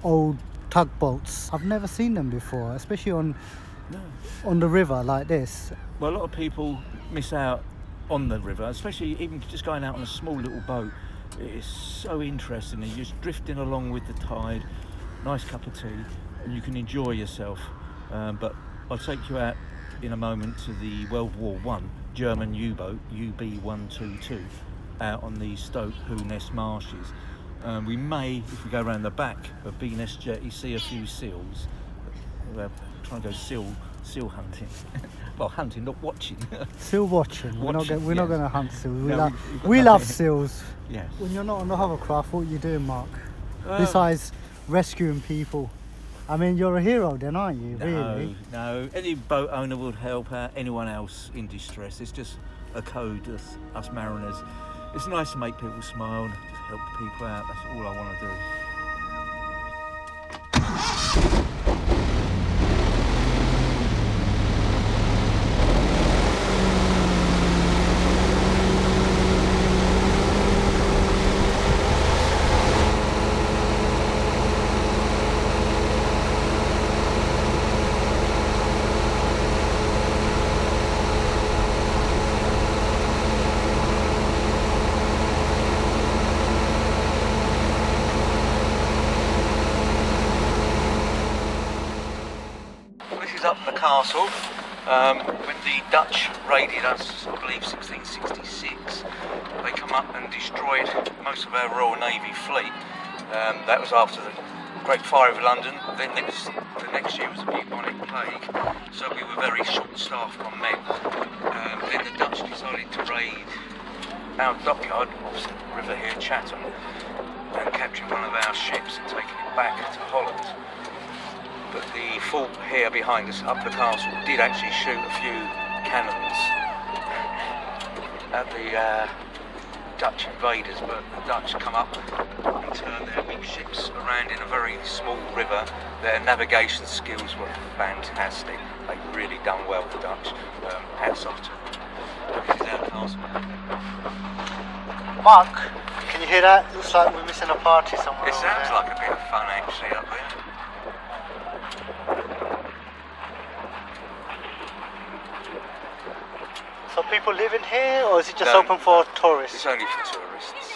Speaker 1: old tugboats. I've never seen them before, especially on the river like this.
Speaker 19: Well, a lot of people miss out on the river, especially even just going out on a small little boat. It is so interesting, and you're just drifting along with the tide, nice cup of tea, and you can enjoy yourself. But I'll take you out in a moment to the World War I German U-boat UB-122 out on the Stoke Hooness marshes. We may, if we go around the back of Beaness Jetty, see a few seals. We're trying to go seal hunting. Well, hunting, not watching.
Speaker 1: Seal watching. We're not
Speaker 19: Watching,
Speaker 1: going
Speaker 19: yes.
Speaker 1: to hunt seals.
Speaker 19: No,
Speaker 1: We love seals.
Speaker 19: Yes.
Speaker 1: When you're not on the hovercraft, what are you doing, Mark? Besides rescuing people. I mean, you're a hero then, aren't you? Really?
Speaker 19: No. Any boat owner would help out anyone else in distress. It's just a code of us mariners. It's nice to make people smile and just help people out. That's all I want to do. Up in the castle when the Dutch raided us, I believe 1666. They come up and destroyed most of our Royal Navy fleet. That was after the Great Fire of London. Then the next year was a bubonic plague, so we were very short-staffed on men. Then the Dutch decided to raid our dockyard off the river here, Chatham, and capturing one of our ships and taking it back to Holland. But the fort here behind us, up the castle, did actually shoot a few cannons at the Dutch invaders, but the Dutch come up and turned their big ships around in a very small river. Their navigation skills were fantastic. They've really done well, the Dutch. Hats off to them. This is our castle.
Speaker 1: Mark, can you hear that? Looks like we're missing a party somewhere.
Speaker 19: It sounds like a bit of fun actually up there.
Speaker 1: So people live in here, or is it just open for tourists?
Speaker 19: It's only for tourists.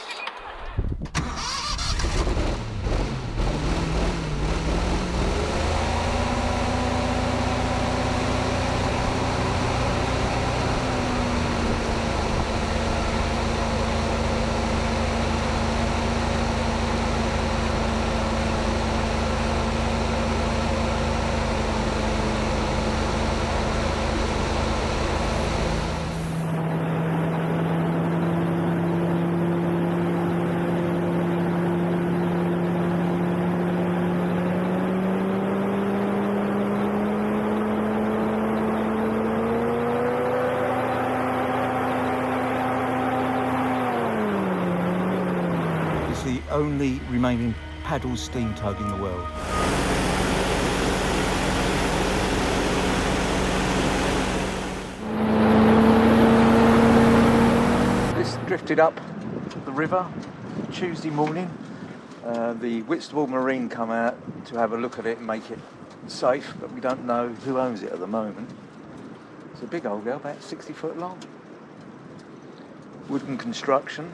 Speaker 19: The only remaining paddle steam tug in the world. This drifted up the river Tuesday morning. The Whitstable Marine come out to have a look at it and make it safe, but we don't know who owns it at the moment. It's a big old girl, about 60 foot long. Wooden construction.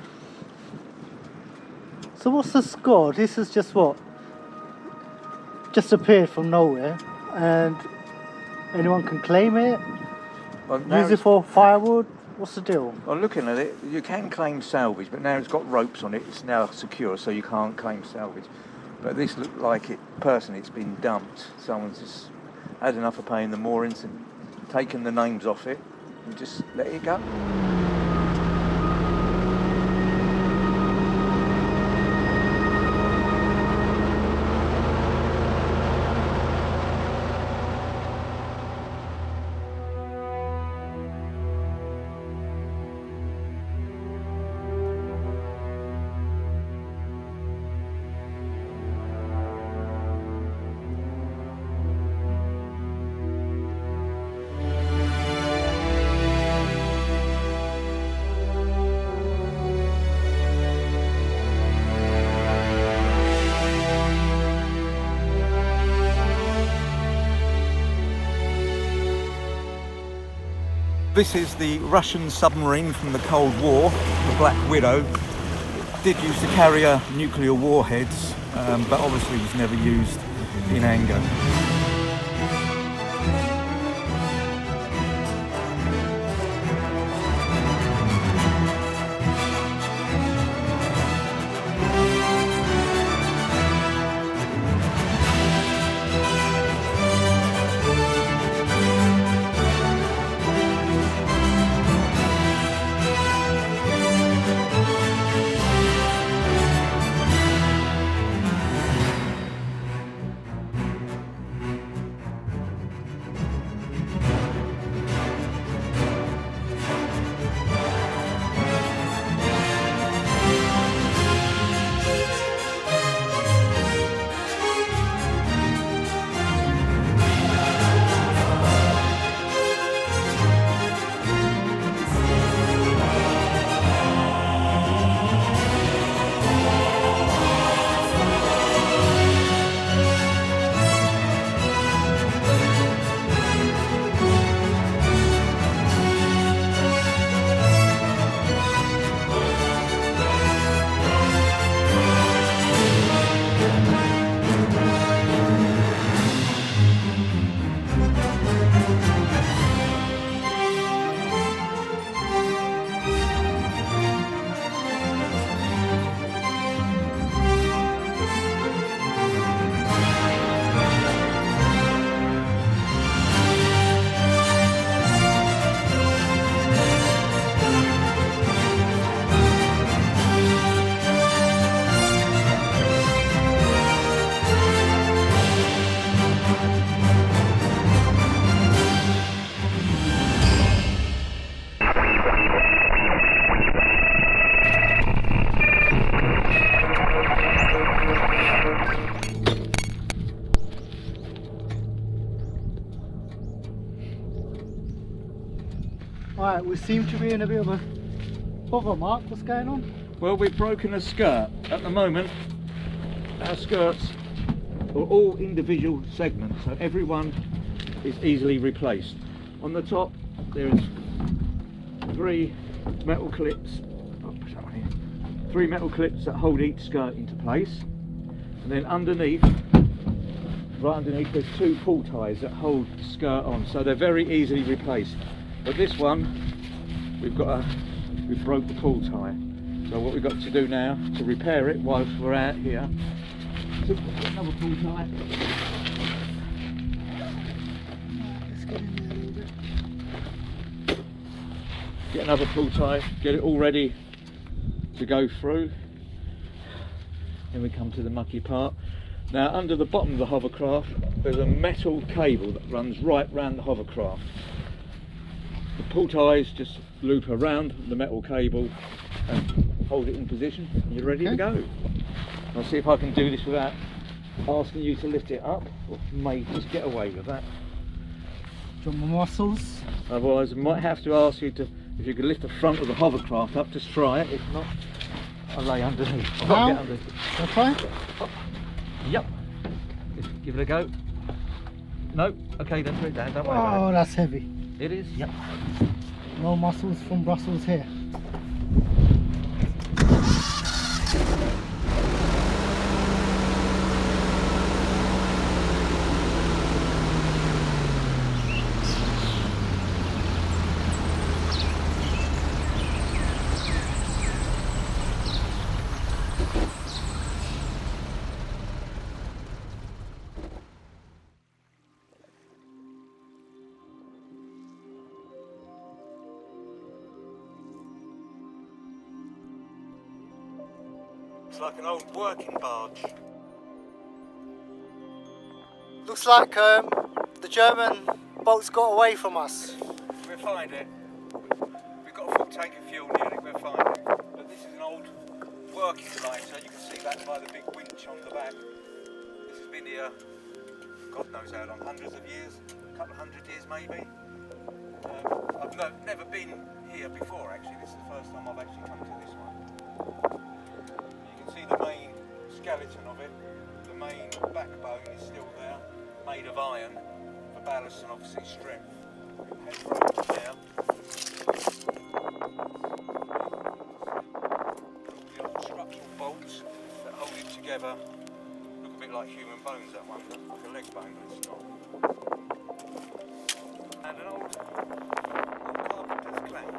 Speaker 1: So what's the score? This is just what? Just appeared from nowhere, and anyone can claim it?
Speaker 19: Well,
Speaker 1: use it for firewood? What's the deal?
Speaker 19: Well, looking at it, you can claim salvage, but now it's got ropes on it, it's now secure, so you can't claim salvage. But this looked like it, personally, it's been dumped. Someone's just had enough of paying the moorings and taken the names off it and just let it go. This is the Russian submarine from the Cold War, the Black Widow. It did used to carry nuclear warheads, but obviously was never used in anger.
Speaker 1: we seem to be in a bit of a bother, Mark. What's going on?
Speaker 19: Well, we've broken a skirt. At the moment, our skirts are all individual segments, so everyone is easily replaced. On the top, there is 3 metal clips. Three metal clips that hold each skirt into place, and then underneath, right underneath, there's 2 pull ties that hold the skirt on, so they're very easily replaced. But this one, we've broke the pull tie. So what we've got to do now to repair it whilst we're out here, to get another pull tie.
Speaker 1: Let's get in there a little bit.
Speaker 19: Get another pull tie, get it all ready to go through. Then we come to the mucky part. Now under the bottom of the hovercraft there's a metal cable that runs right round the hovercraft. The pull ties just loop around the metal cable and hold it in position, and you're ready to go. I'll see if I can do this without asking you to lift it up, or may just get away with that.
Speaker 1: Drop my muscles.
Speaker 19: Otherwise I might have to ask you to, if you could lift the front of the hovercraft up, just try it. If not, I'll lay underneath. I've got to get underneath.
Speaker 1: Shall I try?
Speaker 19: Yep. Just give it a go. No? Okay, then put it down, don't worry about
Speaker 1: Oh,
Speaker 19: it.
Speaker 1: that's heavy.
Speaker 19: It is?
Speaker 1: Yep. No muscles from Brussels here.
Speaker 19: It's like an old working barge.
Speaker 1: Looks like the German boats got away from us.
Speaker 19: We'll find it. We've got a full tank of fuel near it, we'll find it. But this is an old working line, so you can see that by the big winch on the back. This has been here, God knows how long, hundreds of years, a couple of 100 years maybe. I've never been here before actually, this is the first time I've actually come to this one. You can see the main skeleton of it, the main backbone is still there, made of iron for ballast and obviously strength. Head ropes there. The old structural bolts that hold it together look a bit like human bones, that one, like a leg bone, but it's not. And an old carpenter's clamp.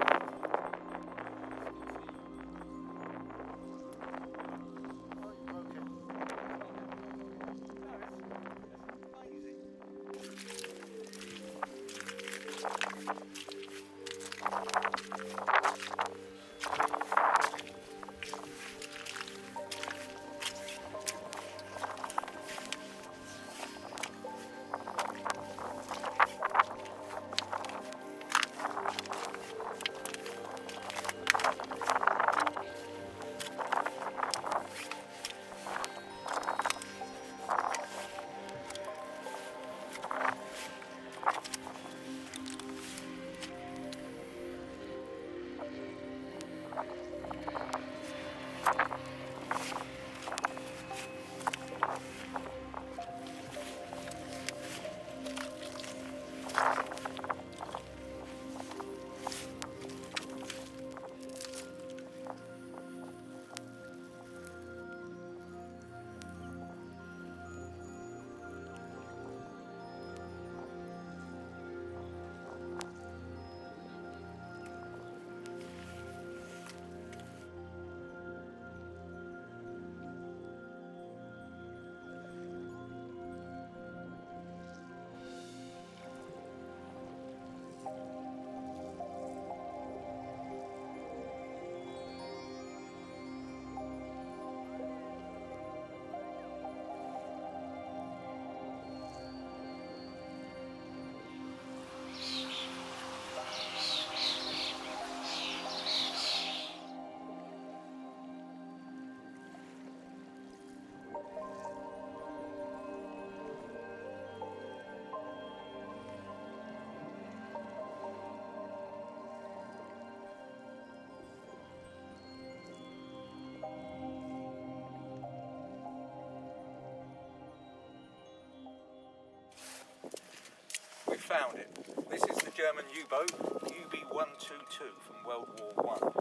Speaker 19: found it. This is the German U-boat, UB-122 from World War I.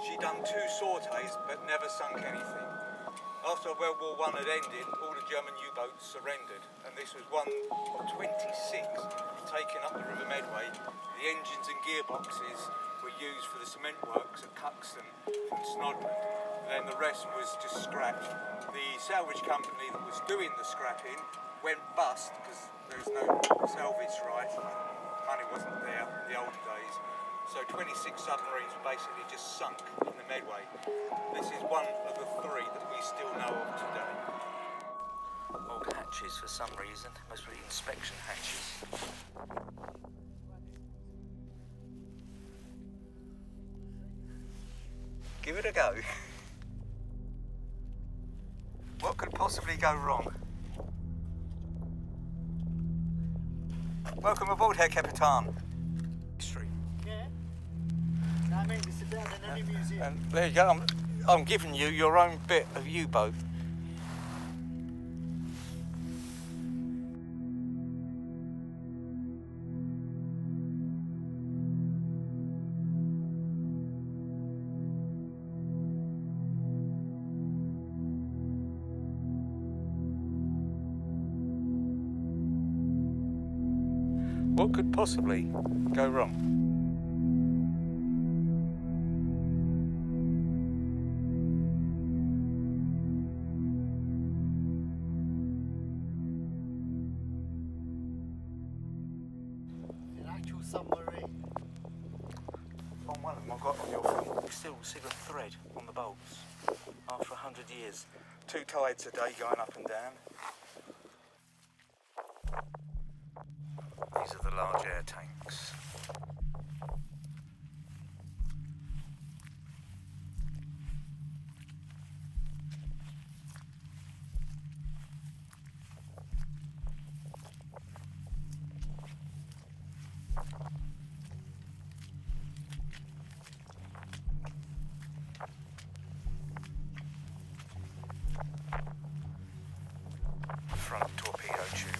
Speaker 19: She done 2 sorties but never sunk anything. After World War I had ended, all the German U-boats surrendered, and this was one of 26 taken up the River Medway. The engines and gearboxes were used for the cement works at Cuxton from Snodland, and then the rest was just scrapped. The salvage company that was doing the scrapping went bust because there was no salvage rights, money wasn't there in the olden days. So 26 submarines were basically just sunk in the Medway. This is one of the 3 that we still know of today. Old hatches for some reason, must be inspection hatches. Give it a go. What could possibly go wrong? Welcome aboard, Herr Capitan.
Speaker 2: Yeah. I mean, it's better than any museum.
Speaker 19: And there you go. I'm giving you your own bit of U-boat. What could possibly go wrong?
Speaker 2: An actual submarine.
Speaker 19: On one of them, I've got on your phone, you still see the thread on the bolts after 100 years. 2 tides a day going up and down. These are the large air tanks. Front torpedo tube.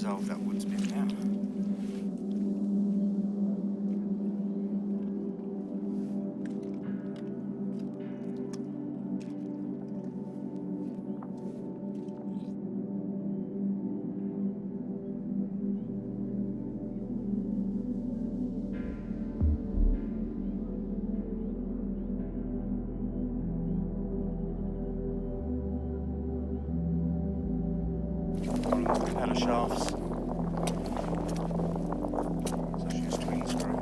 Speaker 19: years old, that wood's been now. Propeller shafts. It's actually a twin screw.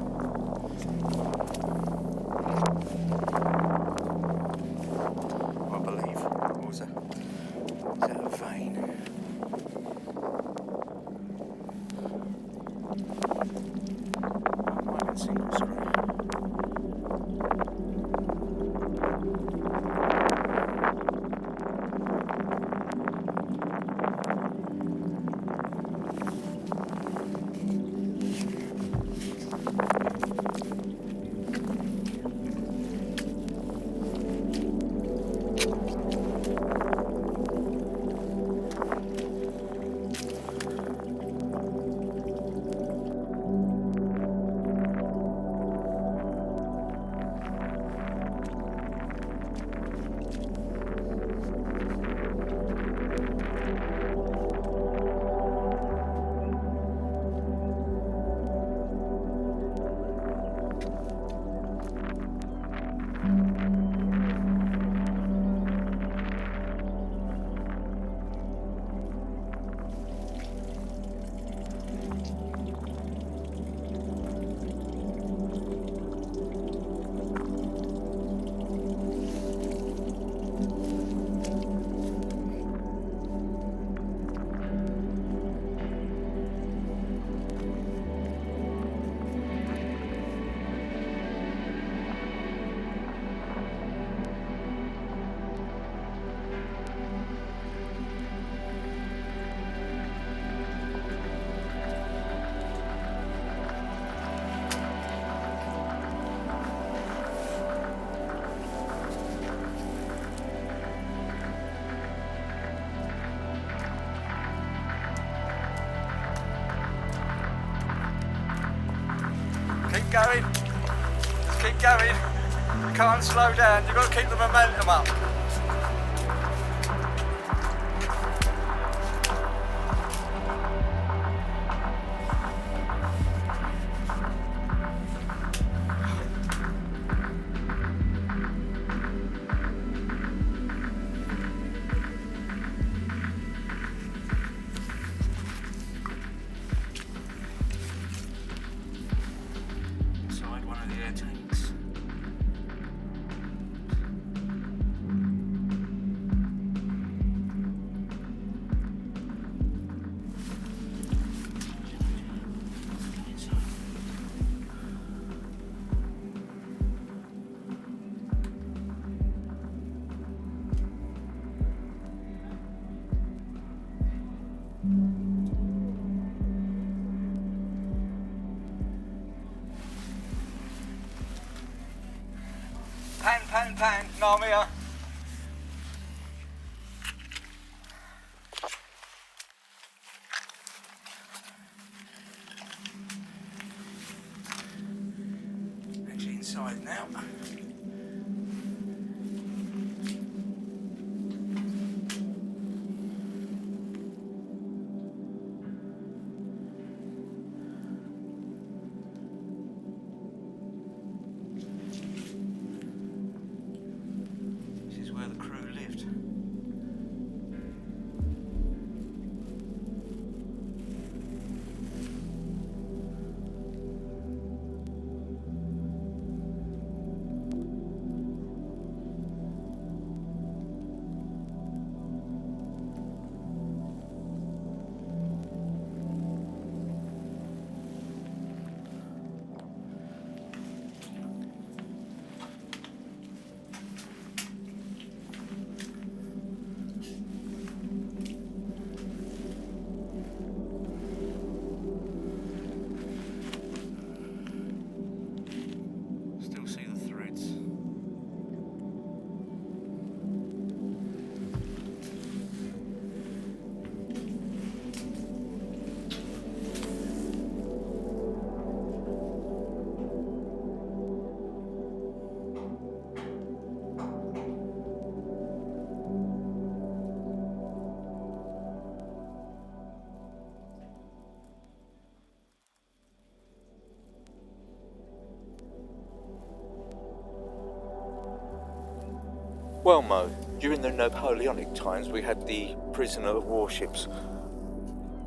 Speaker 19: I believe. Or was that a vane? Might be a single screw. Keep going. Just keep going. You can't slow down. You've got to keep the momentum up. Inside one of the air tanks. Pan, no, I'm here. Actually inside now. Where the crew lived. Well, Mo, during the Napoleonic times we had the prisoner of warships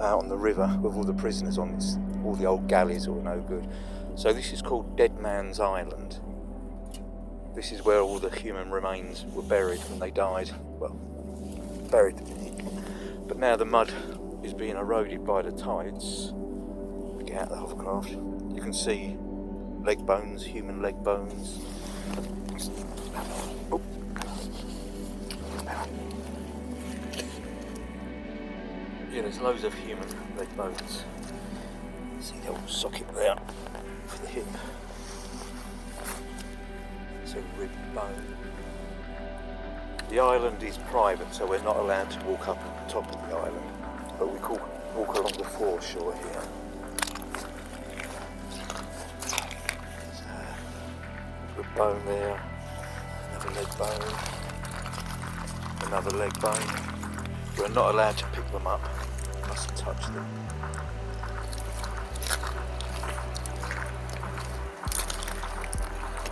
Speaker 19: out on the river with all the prisoners on this, all the old galleys that were no good. So this is called Dead Man's Island. This is where all the human remains were buried when they died. Well, buried. But now the mud is being eroded by the tides. Get out of the hovercraft. You can see leg bones, human leg bones. Oh. Yeah, there's loads of human leg bones. See the old socket there for the hip. It's a rib bone. The island is private, so we're not allowed to walk up at the top of the island, but we can walk along the foreshore here. There's a rib bone there, another leg bone, another leg bone. We're not allowed to pick them up, mustn't touch them.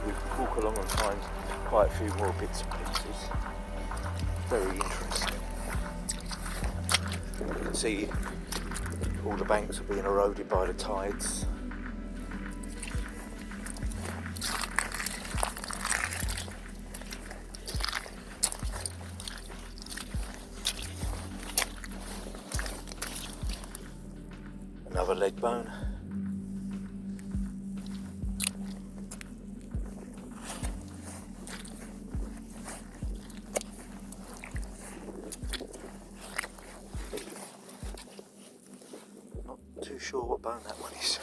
Speaker 19: We walk along and find quite a few more bits and pieces. Very interesting. You can see all the banks are being eroded by the tides. Another leg bone. Not too sure what bone that one is.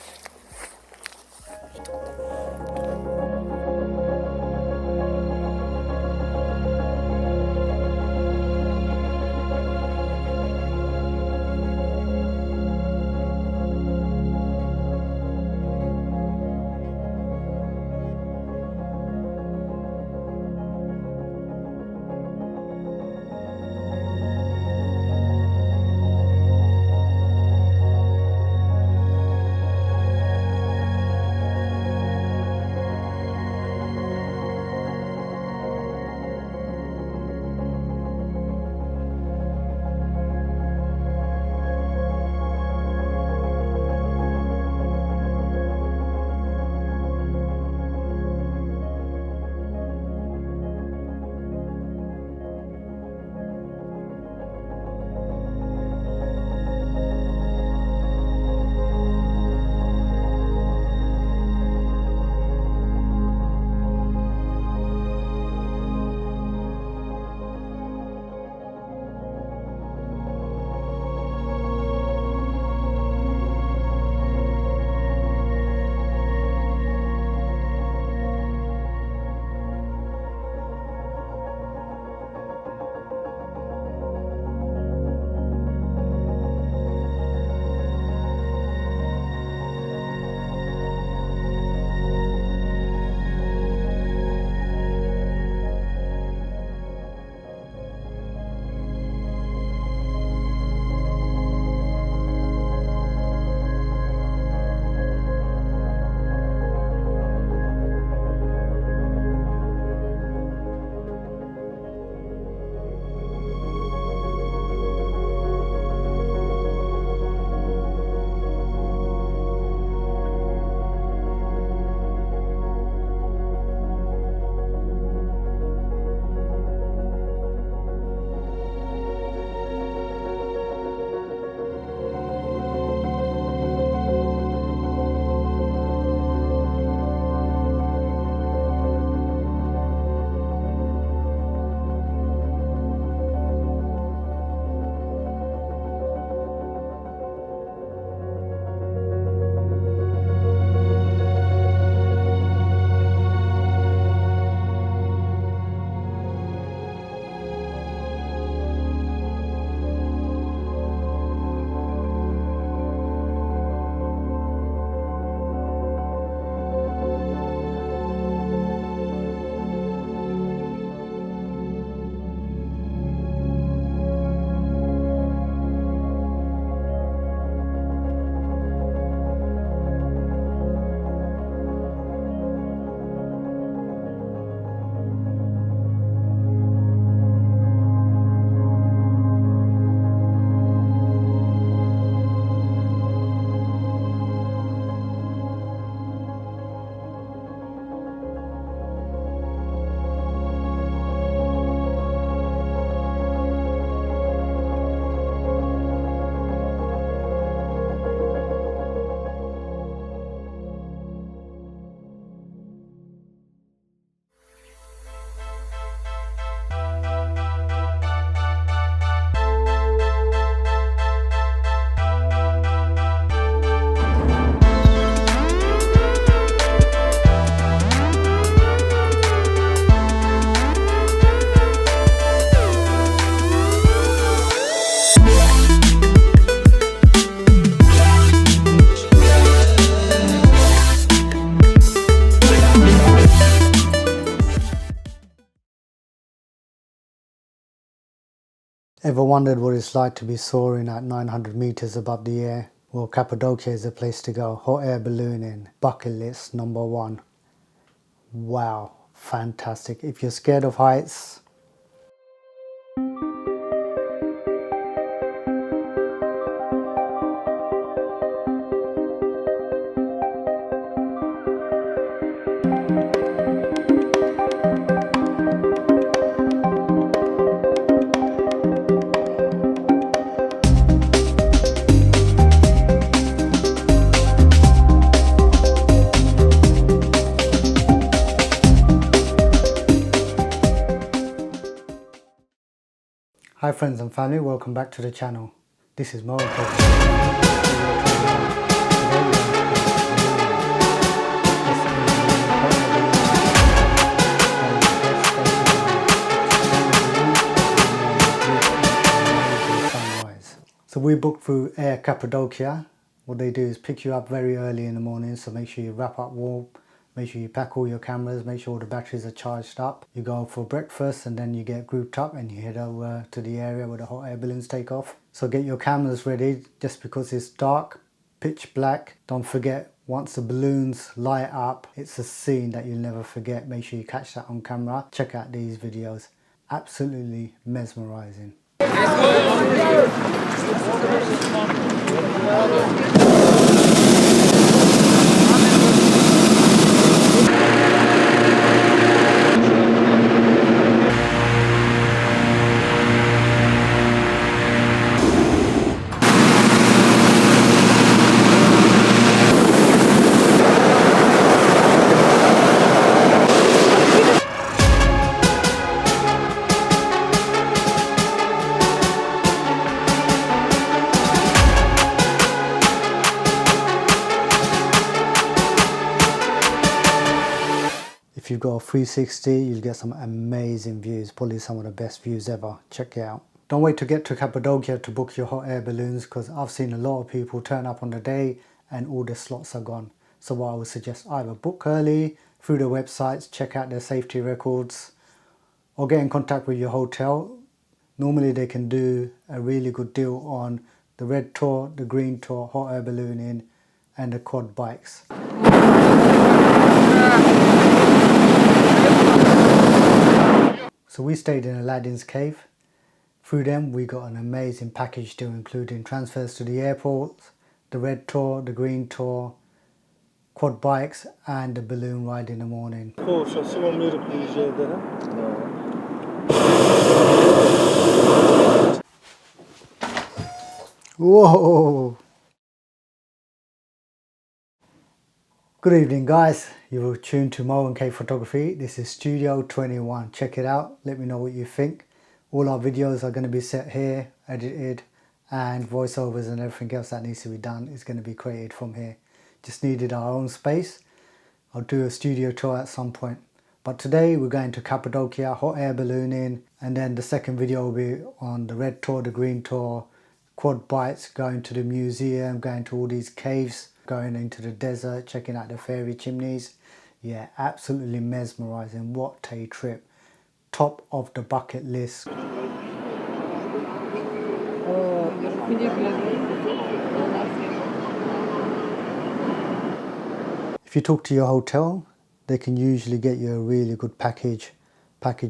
Speaker 2: Ever wondered what it's like to be soaring at 900 meters above the air? Well, Cappadocia is a place to go. Hot air ballooning, bucket list number 1. Wow, fantastic. If you're scared of heights, hi friends and family, welcome back to the channel. This is Mo. So we booked through Air Cappadocia. What they do is pick you up very early in the morning, so make sure you wrap up warm, make sure you pack all your cameras, make sure all the batteries are charged up. You go for breakfast and then you get grouped up and you head over to the area where the hot air balloons take off. So get your cameras ready, just because it's dark, pitch black. Don't forget, once the balloons light up, it's a scene that you'll never forget. Make sure you catch that on camera. Check out these videos. Absolutely mesmerizing. If you've got a 360, you'll get some amazing views, probably some of the best views ever. Check it out. Don't wait to get to Cappadocia to book your hot air balloons, because I've seen a lot of people turn up on the day and all the slots are gone. So what I would suggest, either book early through the websites, check out their safety records, or get in contact with your hotel. Normally they can do a really good deal on the red tour, the green tour, hot air ballooning and the quad bikes. So we stayed in Aladdin's Cave. Through them we got an amazing package deal, including transfers to the airport, the red tour, the green tour, quad bikes and the balloon ride in the morning. Whoa! Good evening guys, you're tuned to Mo and K Photography. This is Studio 21. Check it out, let me know what you think. All our videos are going to be set here, edited, and voiceovers and everything else that needs to be done is going to be created from here. Just needed our own space. I'll do a studio tour at some point. But today we're going to Cappadocia, hot air ballooning, and then the second video will be on the red tour, the green tour, quad bikes, going to the museum, going to all these caves, going into the desert, checking out the fairy chimneys. Yeah, absolutely mesmerizing. What a trip. Top of the bucket list. If you talk to your hotel, they can usually get you a really good package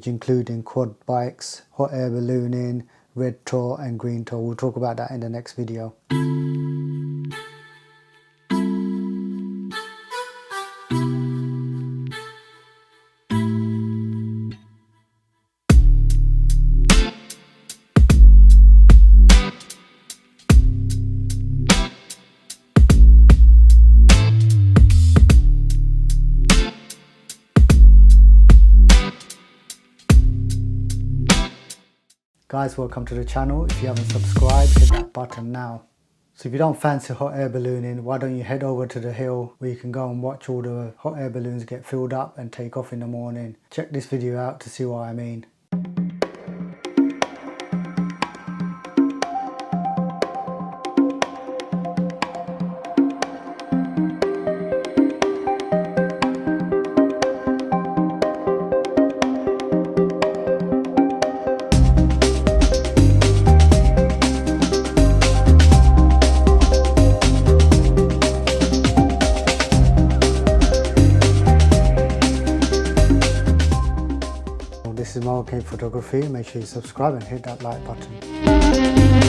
Speaker 2: including quad bikes, hot air ballooning, red tour and green tour. We'll talk about that in the next video. Guys, welcome to the channel. If you haven't subscribed, hit that button now. So if you don't fancy hot air ballooning, why don't you head over to the hill where you can go and watch all the hot air balloons get filled up and take off in the morning. Check this video out to see what I mean. this is MKP Photography. Make sure you subscribe and hit that like button.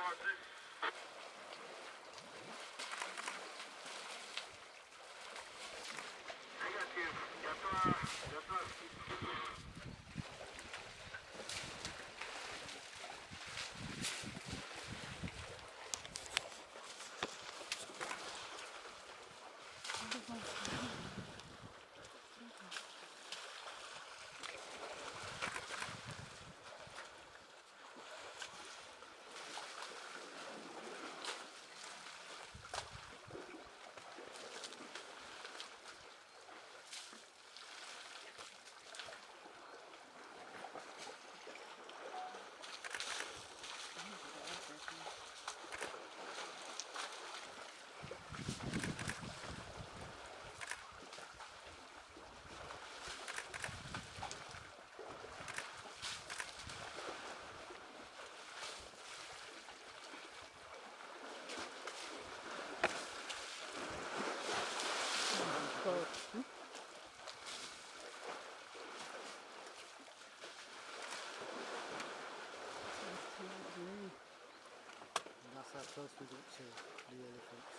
Speaker 2: And that's how close we got to the elephants.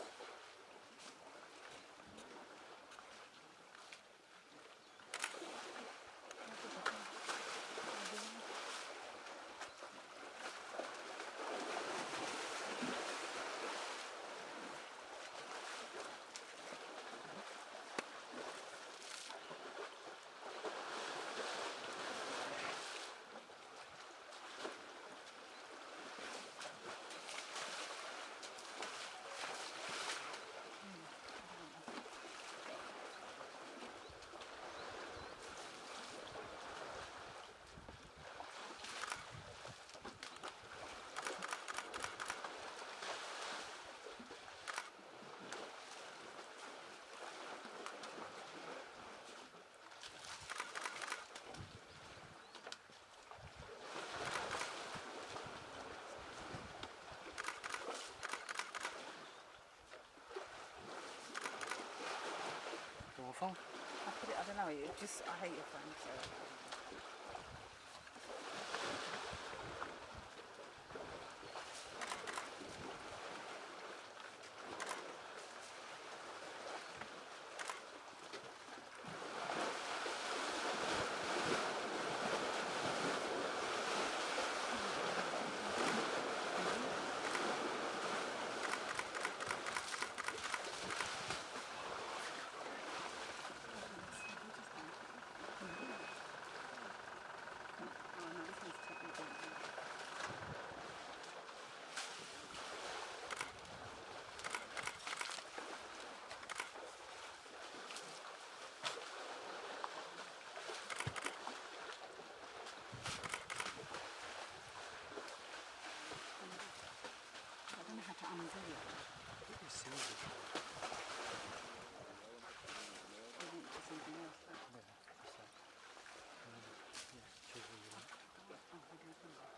Speaker 2: Awful.
Speaker 5: I don't know, I hate your friend, so. I don't know how to undo it.
Speaker 2: It's easy.
Speaker 5: I went to something else.
Speaker 2: Yeah, it's like, yeah, choose what you want.
Speaker 5: Oh, how do I do that?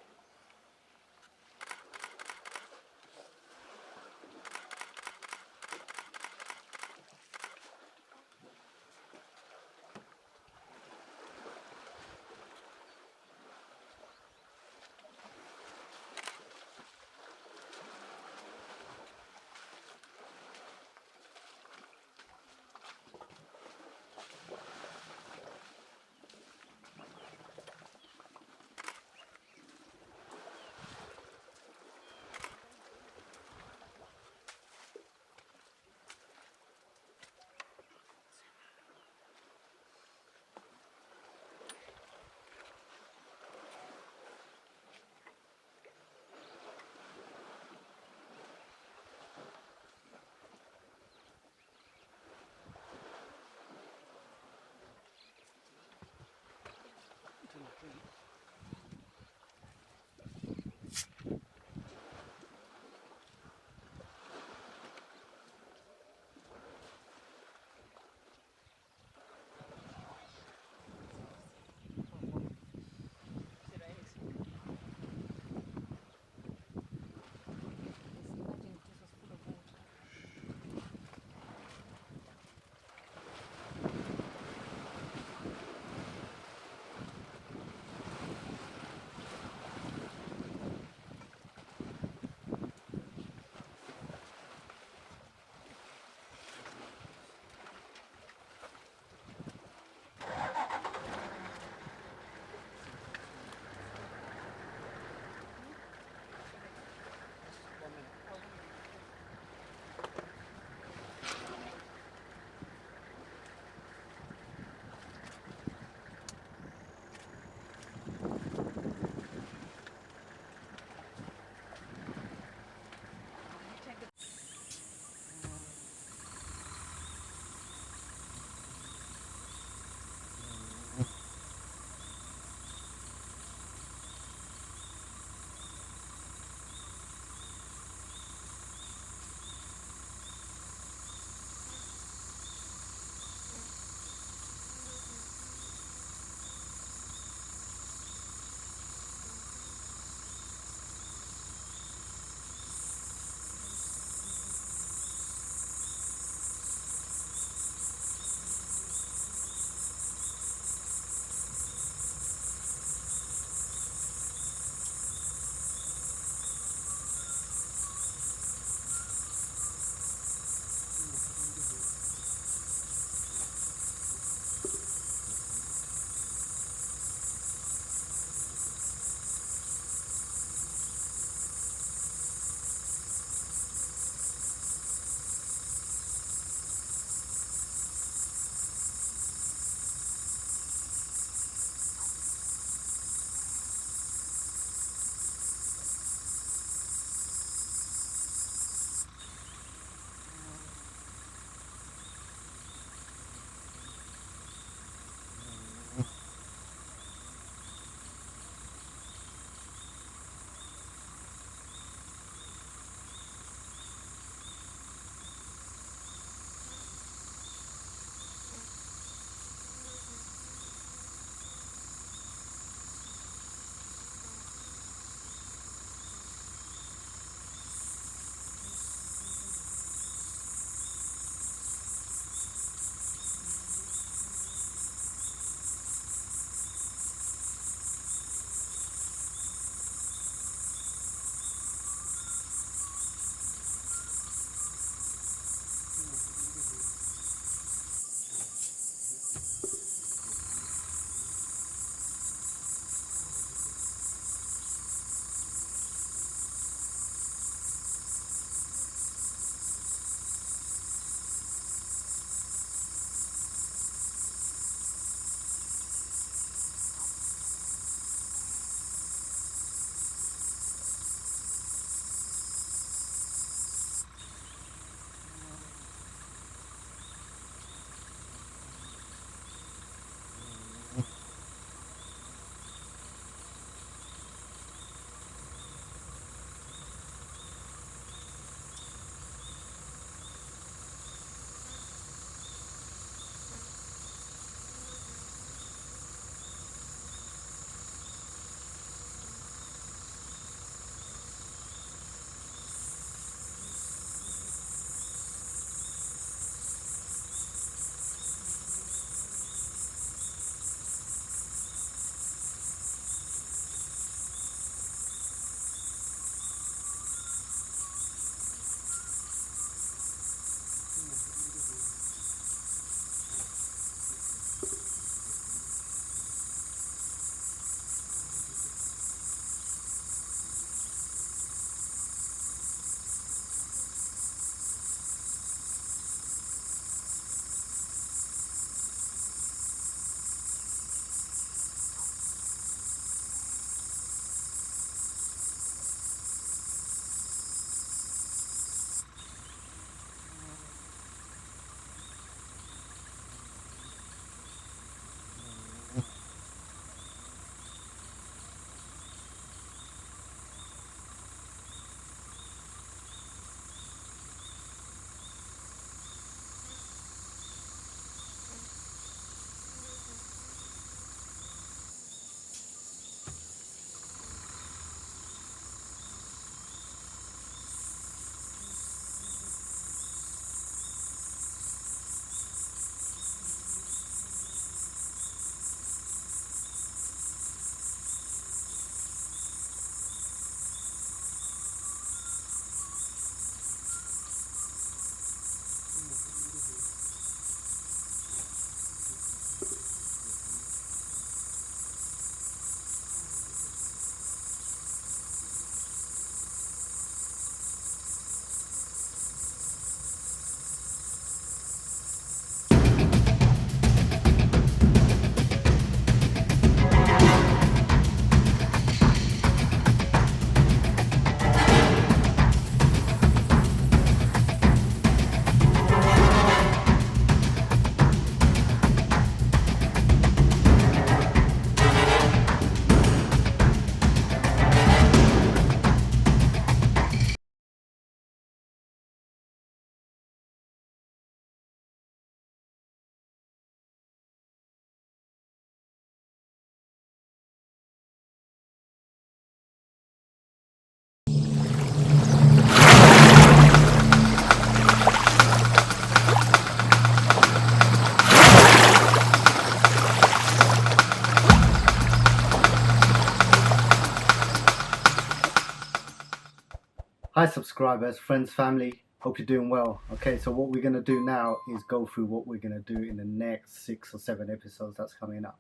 Speaker 2: Hi subscribers, friends, family, hope you're doing well. Okay, so what we're going to do now is go through what we're going to do in the next 6 or 7 episodes that's coming up.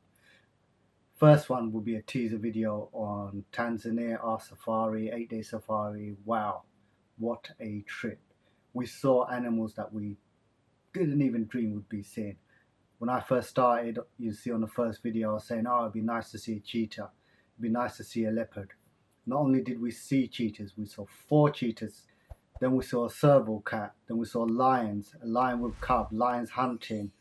Speaker 2: First one will be a teaser video on Tanzania, our safari, 8-day safari. Wow, what a trip. We saw animals that we didn't even dream would be seen. When I first started, you see on the first video I was saying, oh, it'd be nice to see a cheetah, it'd be nice to see a leopard. Not only did we see cheetahs, we saw 4 cheetahs, then we saw a serval cat, then we saw lions, a lion with cub, lions hunting,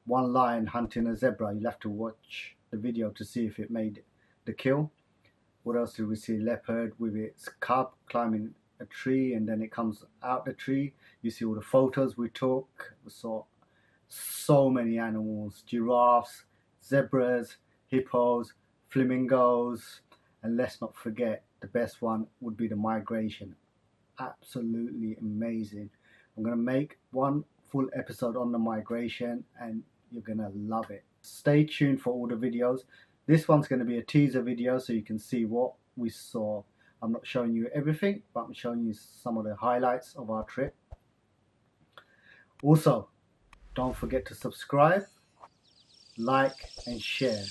Speaker 2: one lion hunting a zebra. You'll have to watch the video to see if it made the kill. What else did we see? Leopard with its cub climbing a tree, and then it comes out the tree. You see all the photos we took. We saw so many animals, giraffes, zebras, hippos, flamingos, and let's not forget, the best one would be the migration. Absolutely amazing. I'm going to make one full episode on the migration and you're going to love it. Stay tuned for all the videos. This one's going to be a teaser video so you can see what we saw. I'm not showing you everything, but I'm showing you some of the highlights of our trip. Also, don't forget to subscribe, like and share.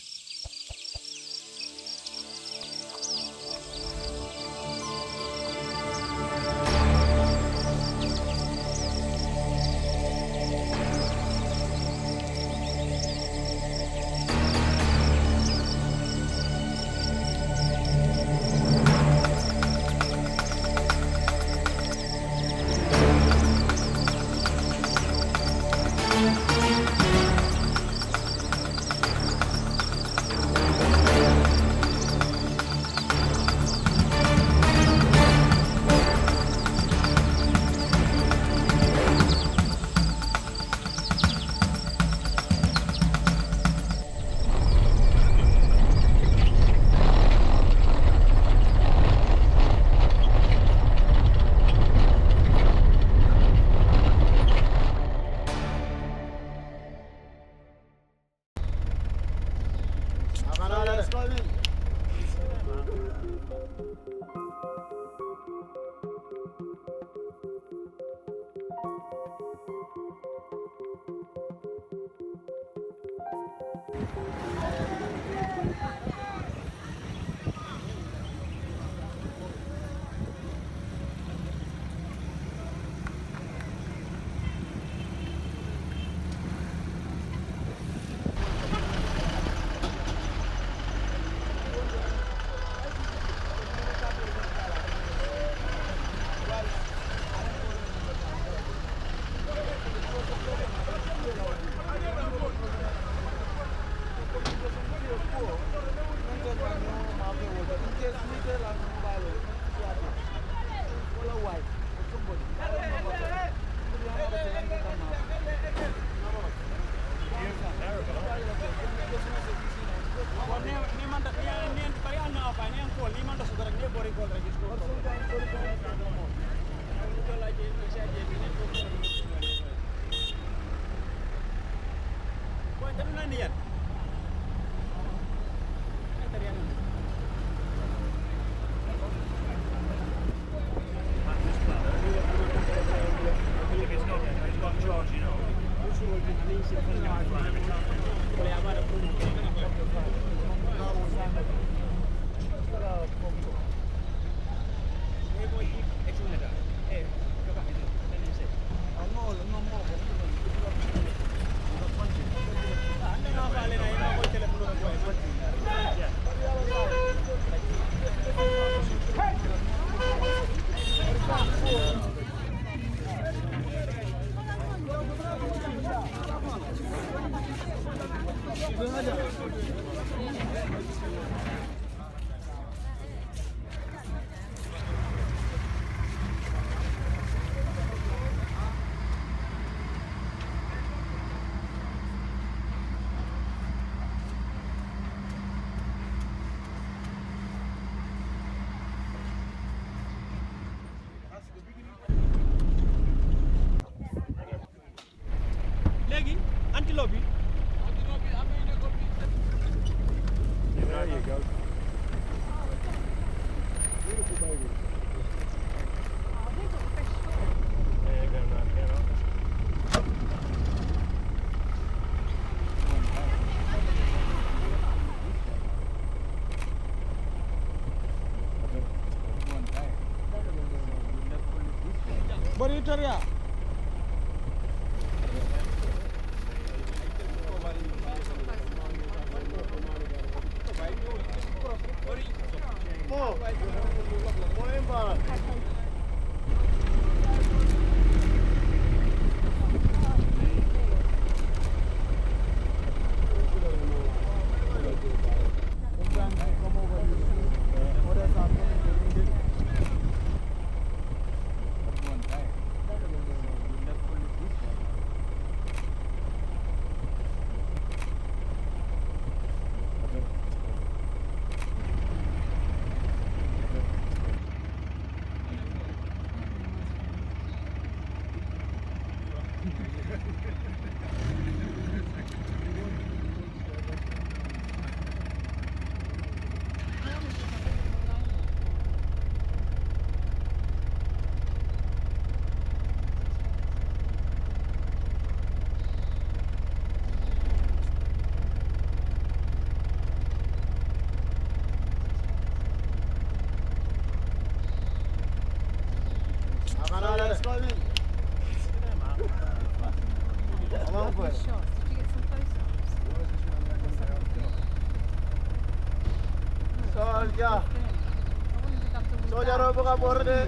Speaker 7: Soldier buka borde.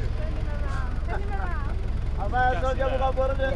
Speaker 7: Apa soldier buka borde?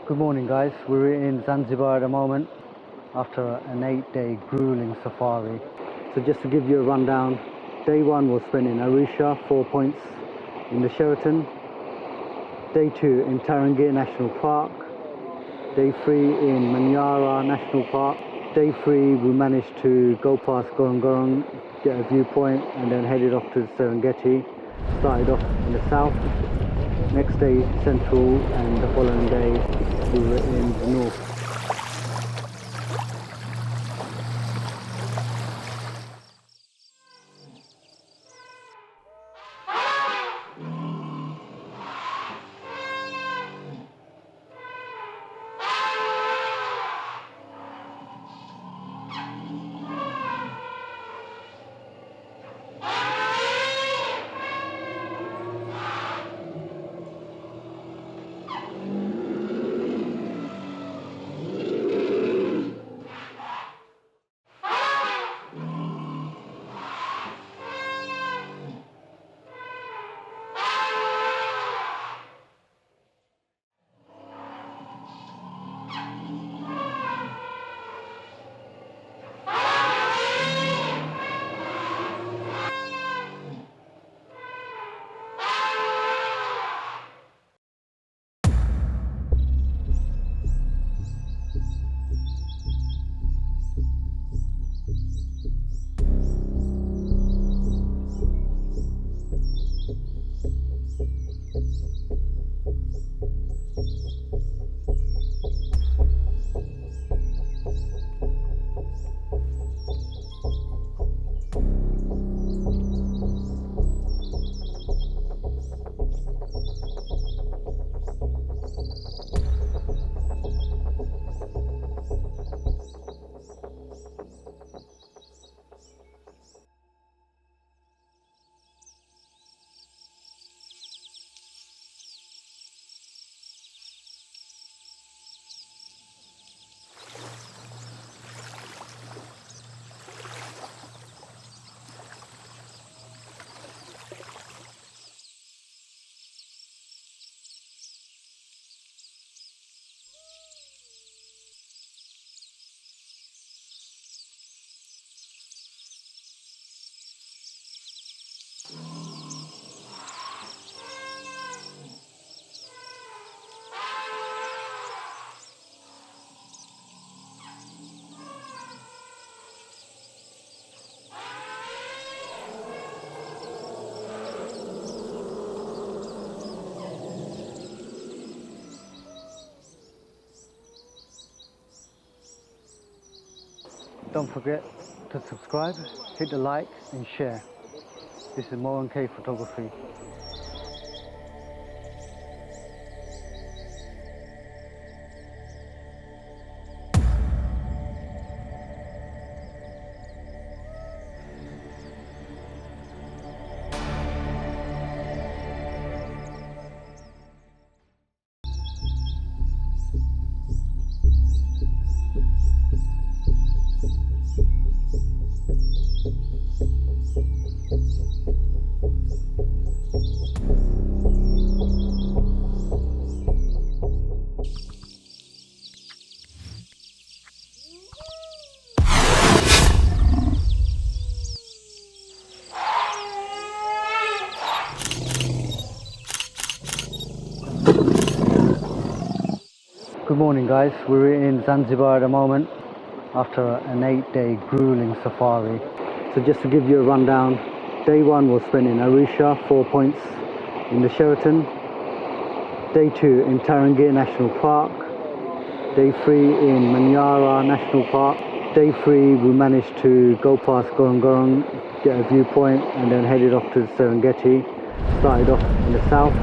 Speaker 1: Good morning guys, we're in Zanzibar at the moment after an 8-day grueling safari. So just to give you a rundown, day 1 was spent in Arusha, 4 points in the Sheraton. Day 2 in Tarangire National Park. Day 3 in Manyara National Park. Day 3 we managed to go past Ngorongoro, get a viewpoint and then headed off to the Serengeti. Started off in the south. Next day central and the following day we were in the north. Don't forget to subscribe, hit the like and share. This is MKP Photography. Good morning guys, we're in Zanzibar at the moment after an 8-day grueling safari. So just to give you a rundown, day 1 was spent in Arusha, 4 points in the Sheraton. Day 2 in Tarangire National Park. Day 3 in Manyara National Park. Day 3 we managed to go past Ngorongoro, get a viewpoint and then headed off to the Serengeti. Started off in the south.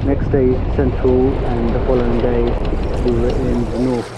Speaker 1: Next day central and the following day we were in the north.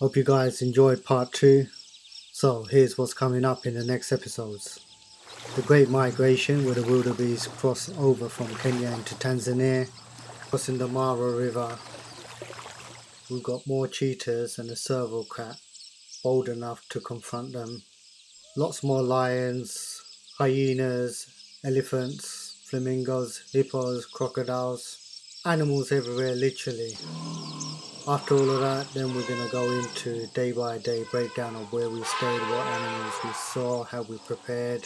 Speaker 2: Hope you guys enjoyed part 2. So here's what's coming up in the next episodes. The Great Migration, where the wildebeest cross over from Kenya into Tanzania, crossing the Mara River. We've got more cheetahs and a serval cat, bold enough to confront them. Lots more lions, hyenas, elephants, flamingos, hippos, crocodiles, animals everywhere literally. After all of that, then we're going to go into day by day breakdown of where we stayed, what animals we saw, how we prepared,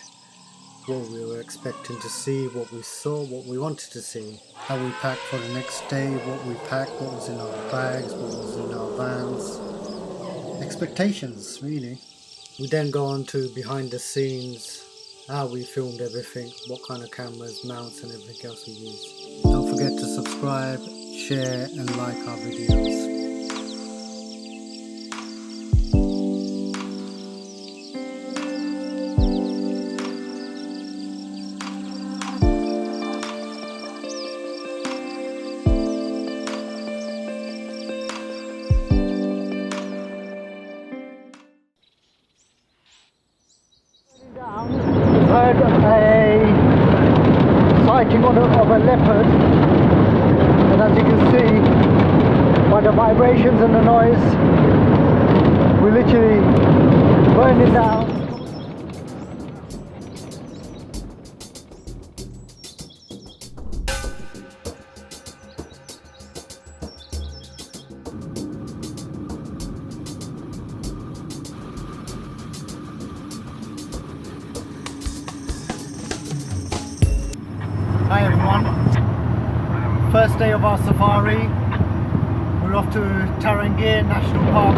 Speaker 2: what we were expecting to see, what we saw, what we wanted to see, how we packed for the next day, what we packed, what was in our bags, what was in our vans, expectations really. We then go on to behind the scenes, how we filmed everything, what kind of cameras, mounts and everything else we used. Don't forget to subscribe, share and like our videos. Heard a sighting of a leopard, and as you can see by the vibrations and the noise, we literally burned it down. Hi everyone, first day of our safari. We're off to Tarangire National Park.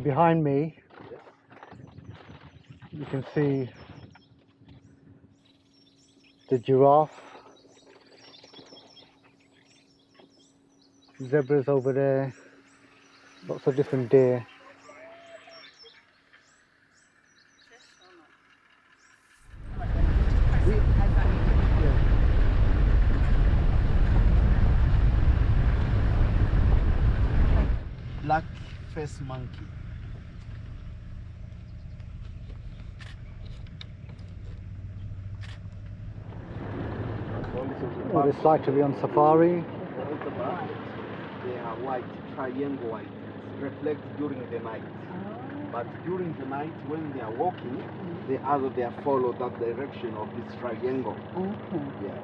Speaker 1: behind me, you can see the giraffe, zebras over there, lots of different deer.
Speaker 20: Black face monkey.
Speaker 1: What it's like to be on safari.
Speaker 20: They are white, triangle white. It reflects during the night. But during the night, when they are walking, they follow that direction of this triangle. Yeah.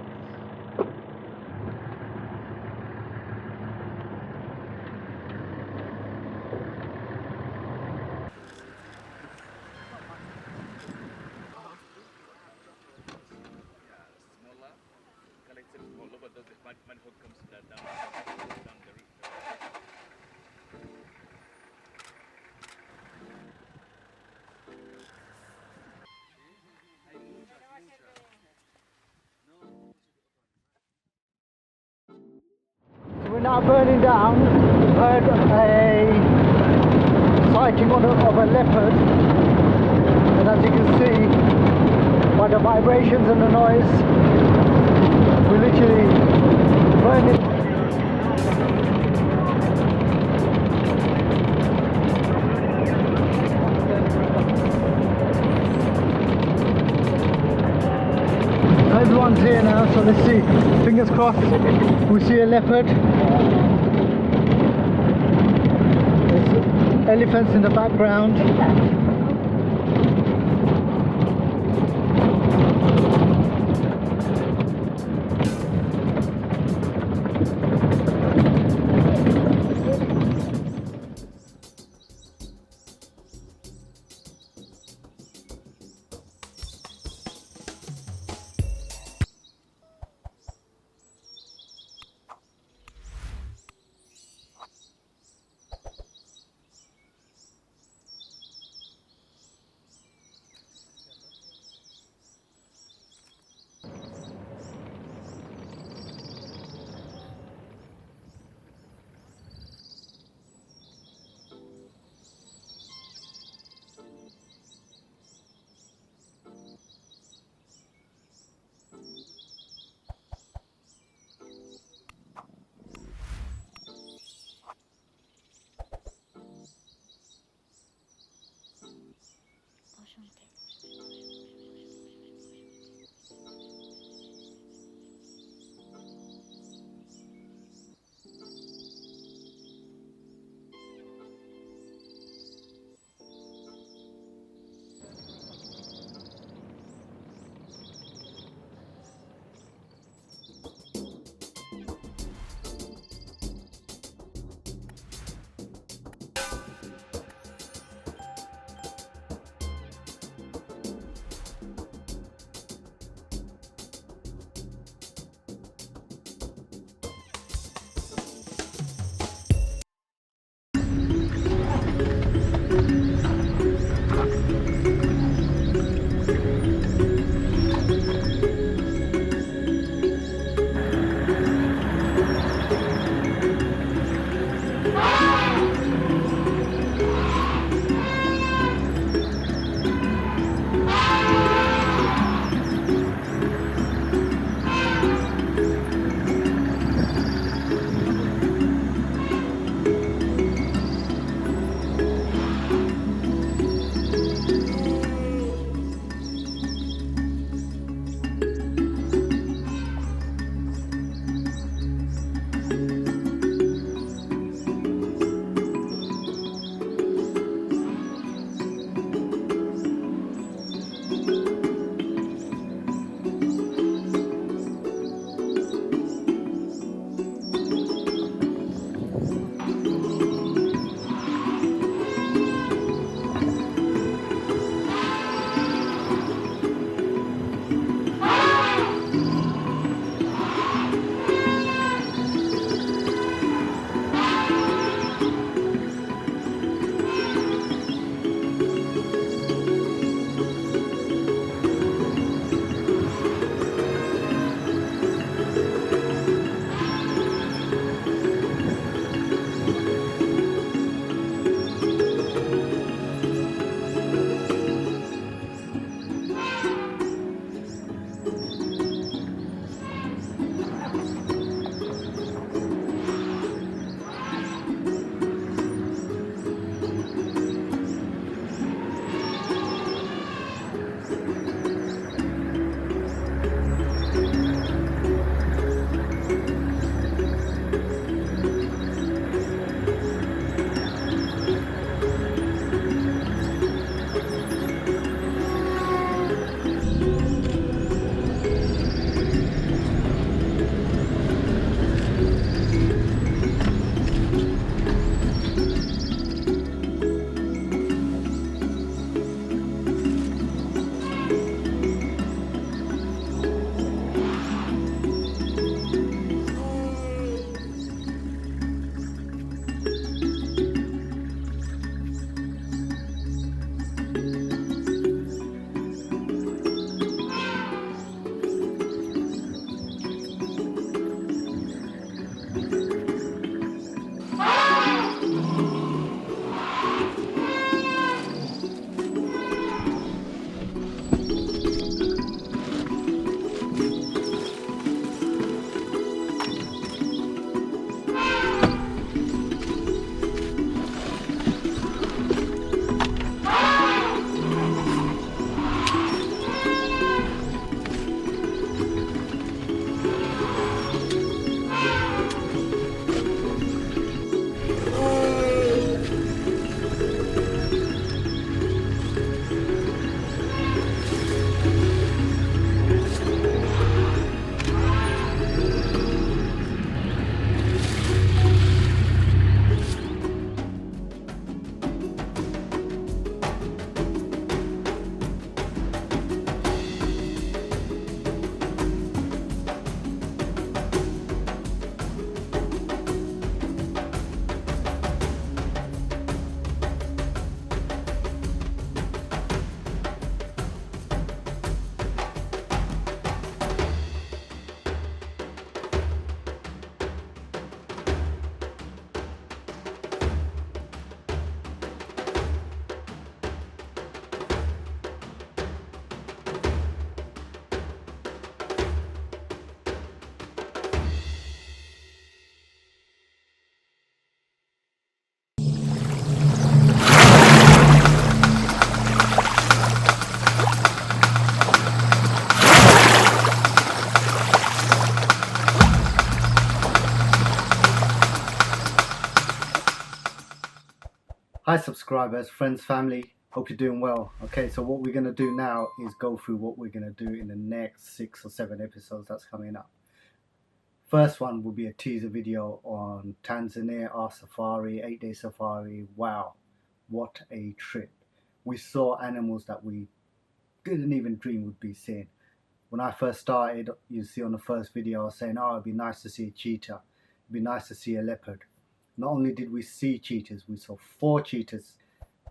Speaker 1: So we're now burning down. We've heard a sighting of a leopard, and as you can see by the vibrations and the noise, we're literally burning. Everyone's here now, so let's see. Fingers crossed we see a leopard. There's elephants in the background.
Speaker 2: Hi subscribers, friends, family, hope you're doing well. Okay, so what we're going to do now is go through what we're going to do in the next 6 or 7 episodes that's coming up. First one will be a teaser video on Tanzania, our safari, 8-day safari. Wow, what a trip. We saw animals that we didn't even dream would be seen. When I first started, you see on the first video I was saying, oh, it'd be nice to see a cheetah, it'd be nice to see a leopard. Not only did we see cheetahs, we saw 4 cheetahs,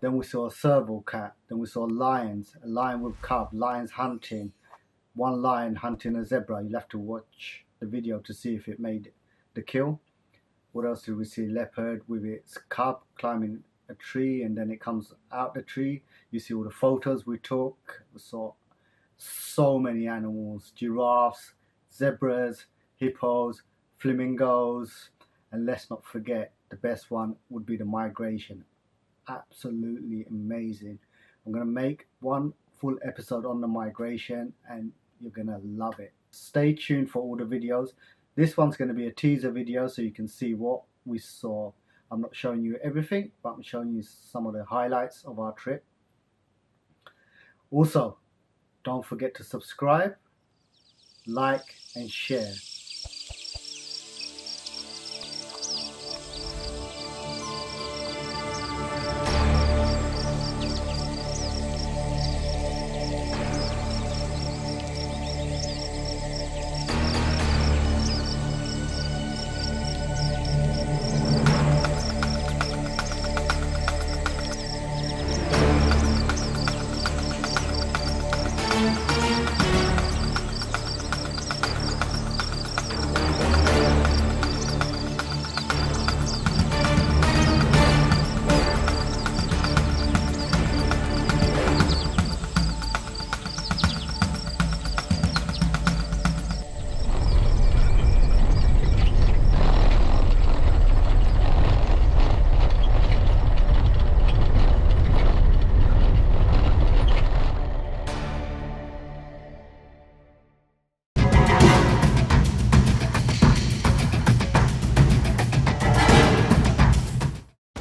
Speaker 2: then we saw a serval cat, then we saw lions, a lion with cub, lions hunting, one lion hunting a zebra. You'll have to watch the video to see if it made the kill. What else did we see? Leopard with its cub climbing a tree, and then it comes out the tree. You see all the photos we took. We saw so many animals, giraffes, zebras, hippos, flamingos, and let's not forget, the best one would be the migration. Absolutely amazing. I'm going to make one full episode on the migration and you're going to love it. Stay tuned for all the videos. This one's going to be a teaser video so you can see what we saw. I'm not showing you everything, but I'm showing you some of the highlights of our trip. Also, don't forget to subscribe, like and share.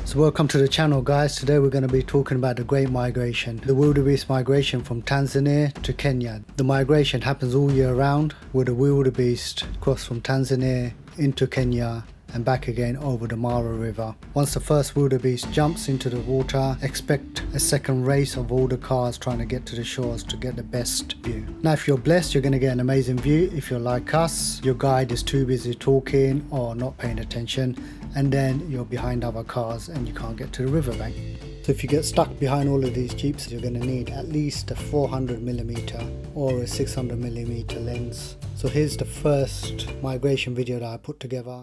Speaker 2: So welcome to the channel guys. Today we're going to be talking about the Great Migration, the wildebeest migration from Tanzania to Kenya. The migration happens all year round where the wildebeest cross from Tanzania into Kenya and back again over the Mara River. Once the first wildebeest jumps into the water, expect a second race of all the cars trying to get to the shores to get the best view. Now if you're blessed, you're going to get an amazing view. If you're like us, your guide is too busy talking or not paying attention, and then you're behind other cars and you can't get to the riverbank. So if you get stuck behind all of these jeeps, you're going to need at least a 400mm or a 600mm lens. So here's the first migration video that I put together.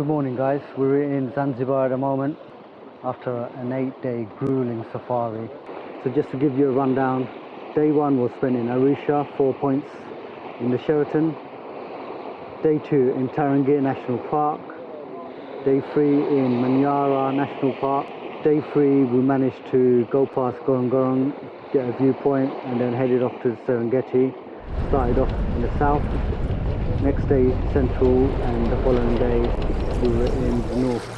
Speaker 1: morning guys, we're in Zanzibar at the moment after an 8-day grueling safari. So just to give you a rundown, day 1 was spent in Arusha, 4 points in the Sheraton. Day 2 in Tarangire National Park. Day 3 in Manyara National Park. Day 3 we managed to go past Ngorongoro, get a viewpoint, and then headed off to Serengeti. Started off in the south. Next day central, and the following day we were in the north.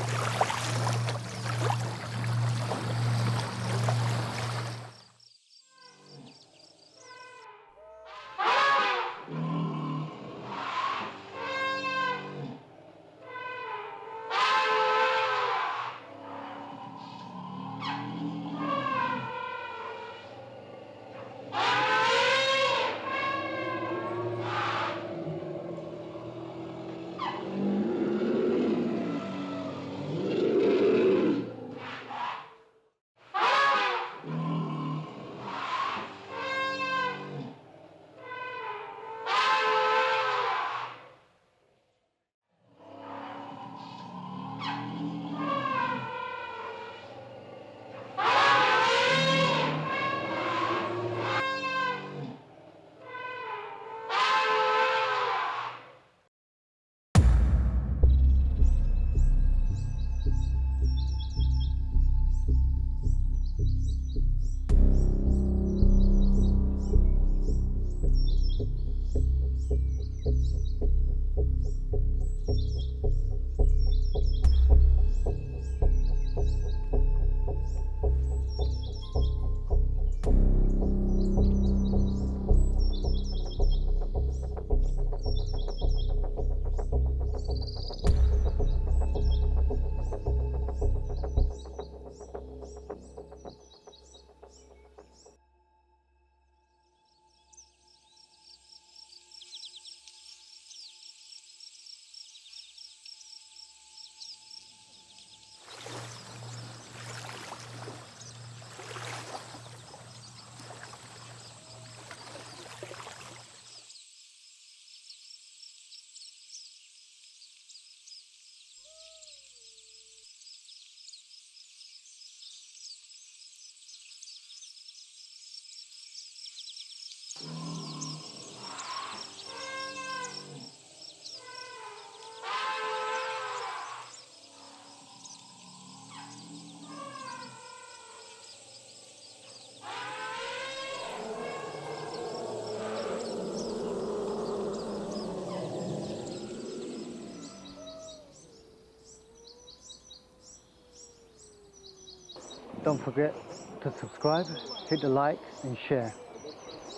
Speaker 1: Don't forget to subscribe, hit the like and share.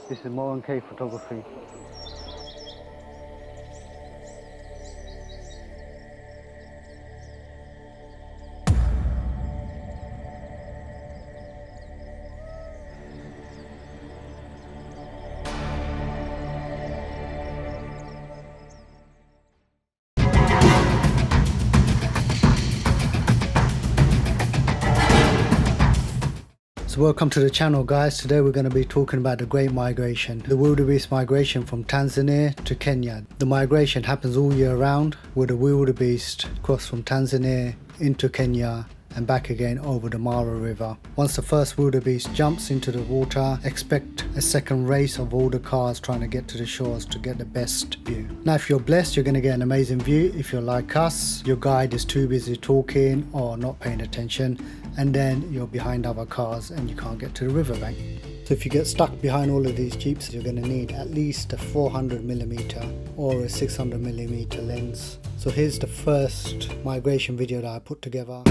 Speaker 1: This is MK Photography. So welcome to the channel guys. Today we're going to be talking about the Great Migration, the wildebeest migration from Tanzania to Kenya. The migration happens all year round, where the wildebeest cross from Tanzania into Kenya and back again over the Mara River. Once the first wildebeest jumps into the water, expect a second race of all the cars trying to get to the shores to get the best view. Now if you're blessed, you're going to get an amazing view. If you're like us, your guide is too busy talking or not paying attention, and then you're behind other cars and you can't get to the riverbank. So if you get stuck behind all of these jeeps, you're going to need at least a 400mm or a 600mm lens. So here's the first migration video that I put together.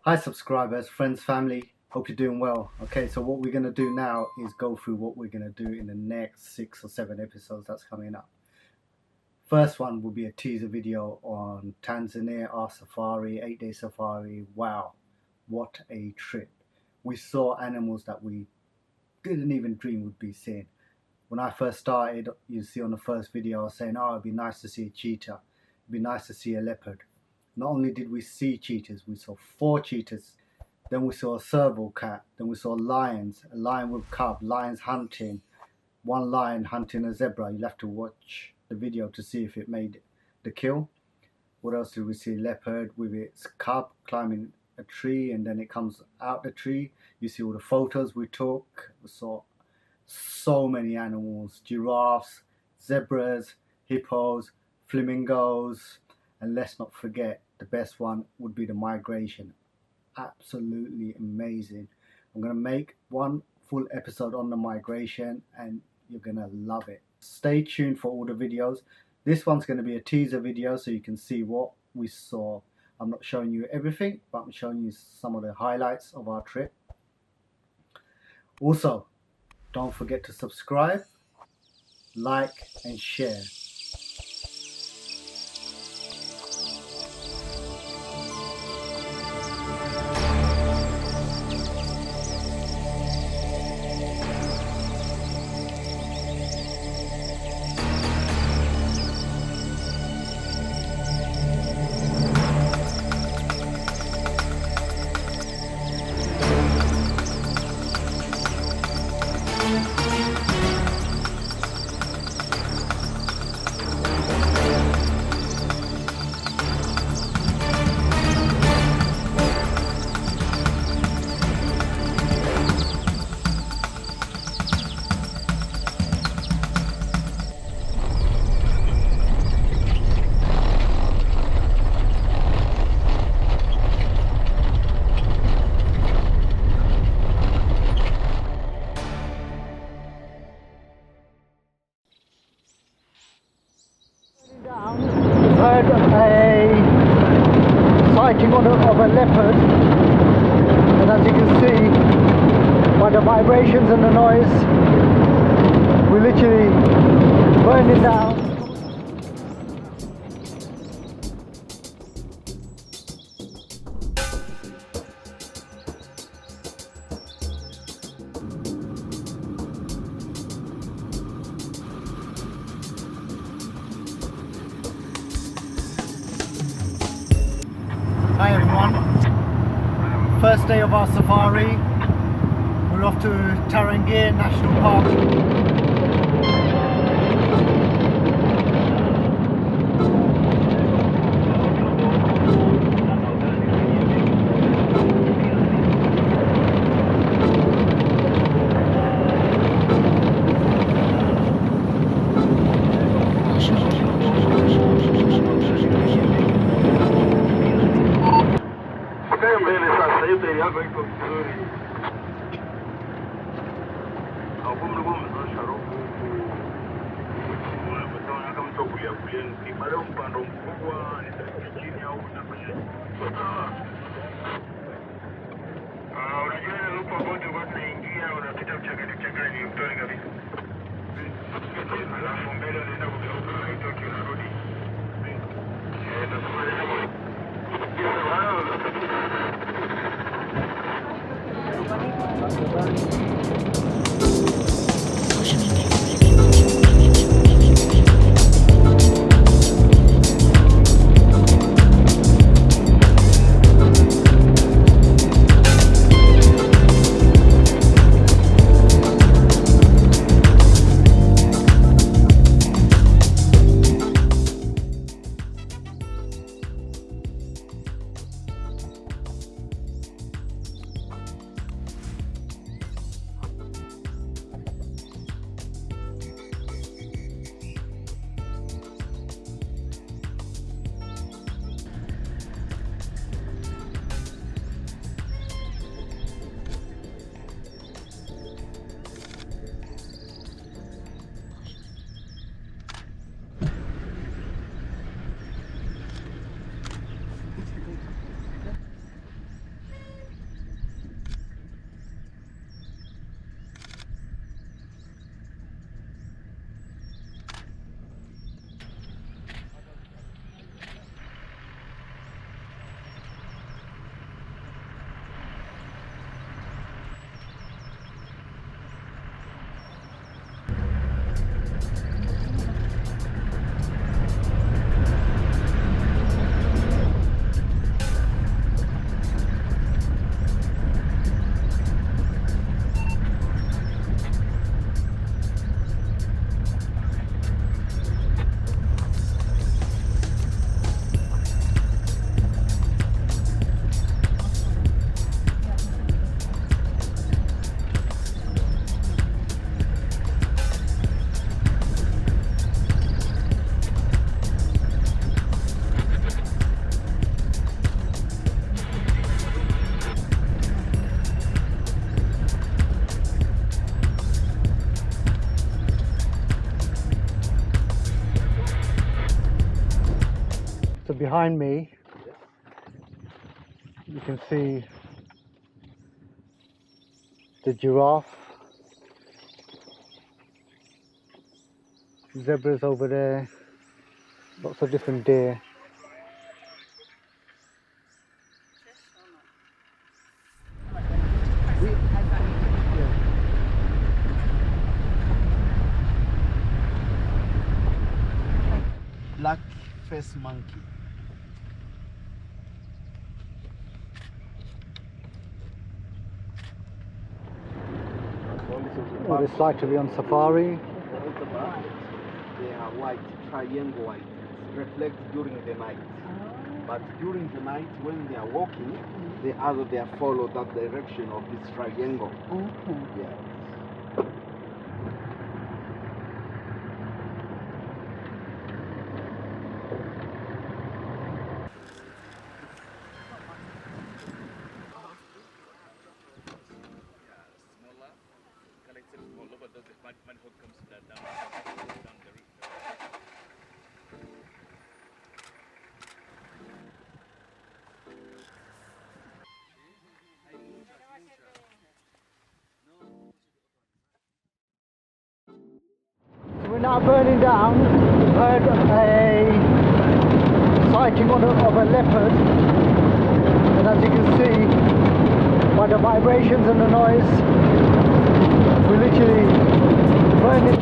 Speaker 2: Hi subscribers, friends, family, hope you're doing well. Okay, so what we're going to do now is go through what we're going to do in the next 6 or 7 episodes that's coming up. First one will be a teaser video on Tanzania, our safari, 8-day safari. Wow, what a trip. We saw animals that we didn't even dream would be seen. When I first started, you see on the first video I was saying, oh, it'd be nice to see a cheetah, it'd be nice to see a leopard. Not only did we see cheetahs, we saw 4 cheetahs, then we saw a serval cat, then we saw lions, a lion with cub, lions hunting, one lion hunting a zebra. You'll have to watch the video to see if it made the kill. What else did we see? Leopard with its cub climbing a tree, and then it comes out the tree. You see all the photos we took. We saw so many animals, giraffes, zebras, hippos, flamingos, and let's not forget, the best one would be the migration. Absolutely amazing. I'm going to make one full episode on the migration and you're going to love it. Stay tuned for all the videos. This one's going to be a teaser video so you can see what we saw. I'm not showing you everything, but I'm showing you some of the highlights of our trip. Also, don't forget to subscribe, like and share. Heard a sighting of a leopard, and as you can see by the vibrations and the noise, we're literally burning down. Hi everyone, first day of our safari. We're off to Tarangire National Park.
Speaker 1: behind me you can see the giraffe, zebras over there, lots of different deer.
Speaker 20: Black face monkey.
Speaker 1: What it's like to be on safari.
Speaker 20: They are white, triangle white. It reflects during the night. But during the night, when they are walking, they follow that direction of this triangle. Yeah.
Speaker 1: So we're now burning down. We've heard a sighting of a leopard, and as you can see by the vibrations and the noise, we're literally burning.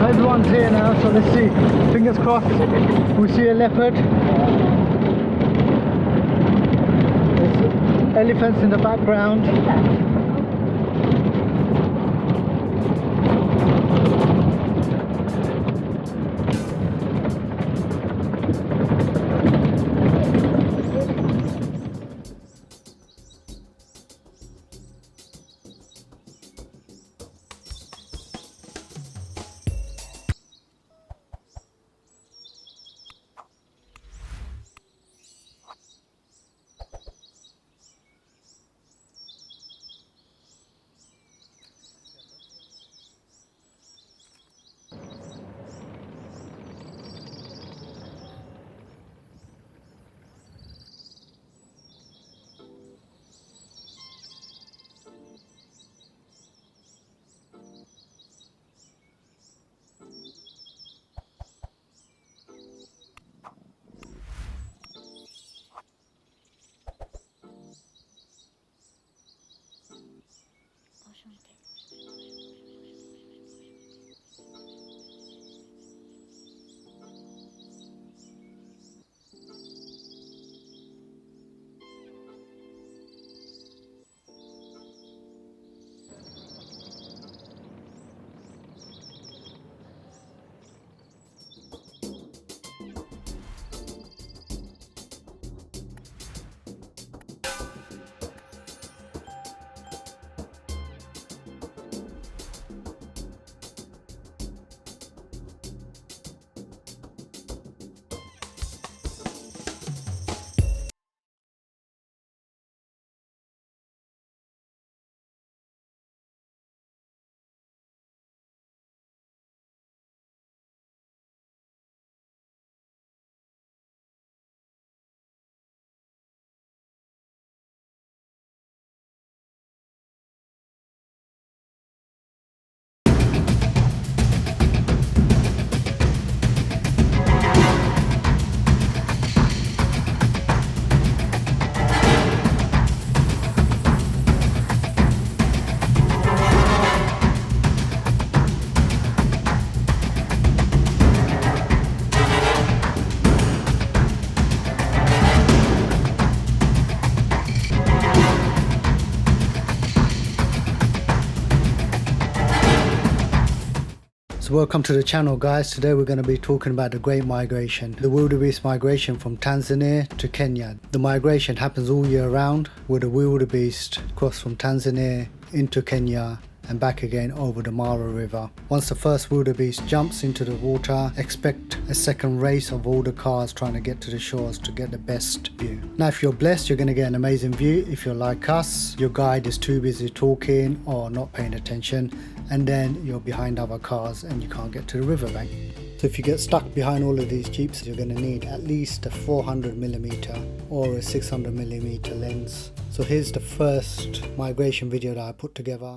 Speaker 1: Everyone's here now, so let's see. Fingers crossed we see a leopard. There's elephants in the background. So welcome to the channel, guys. Today we're going to be talking about the Great Migration, the wildebeest migration from Tanzania to Kenya. The migration happens all year round, where the wildebeest cross from Tanzania into Kenya
Speaker 2: and back again over the Mara River. Once the first wildebeest jumps into the water, expect a second race of all the cars trying to get to the shores to get the best view. Now if you're blessed, you're going to get an amazing view. If you're like us, your guide is too busy talking or not paying attention, and then you're behind other cars and you can't get to the riverbank. So if you get stuck behind all of these jeeps, you're going to need at least a 400mm or a 600mm lens. So here's the first migration video that I put together.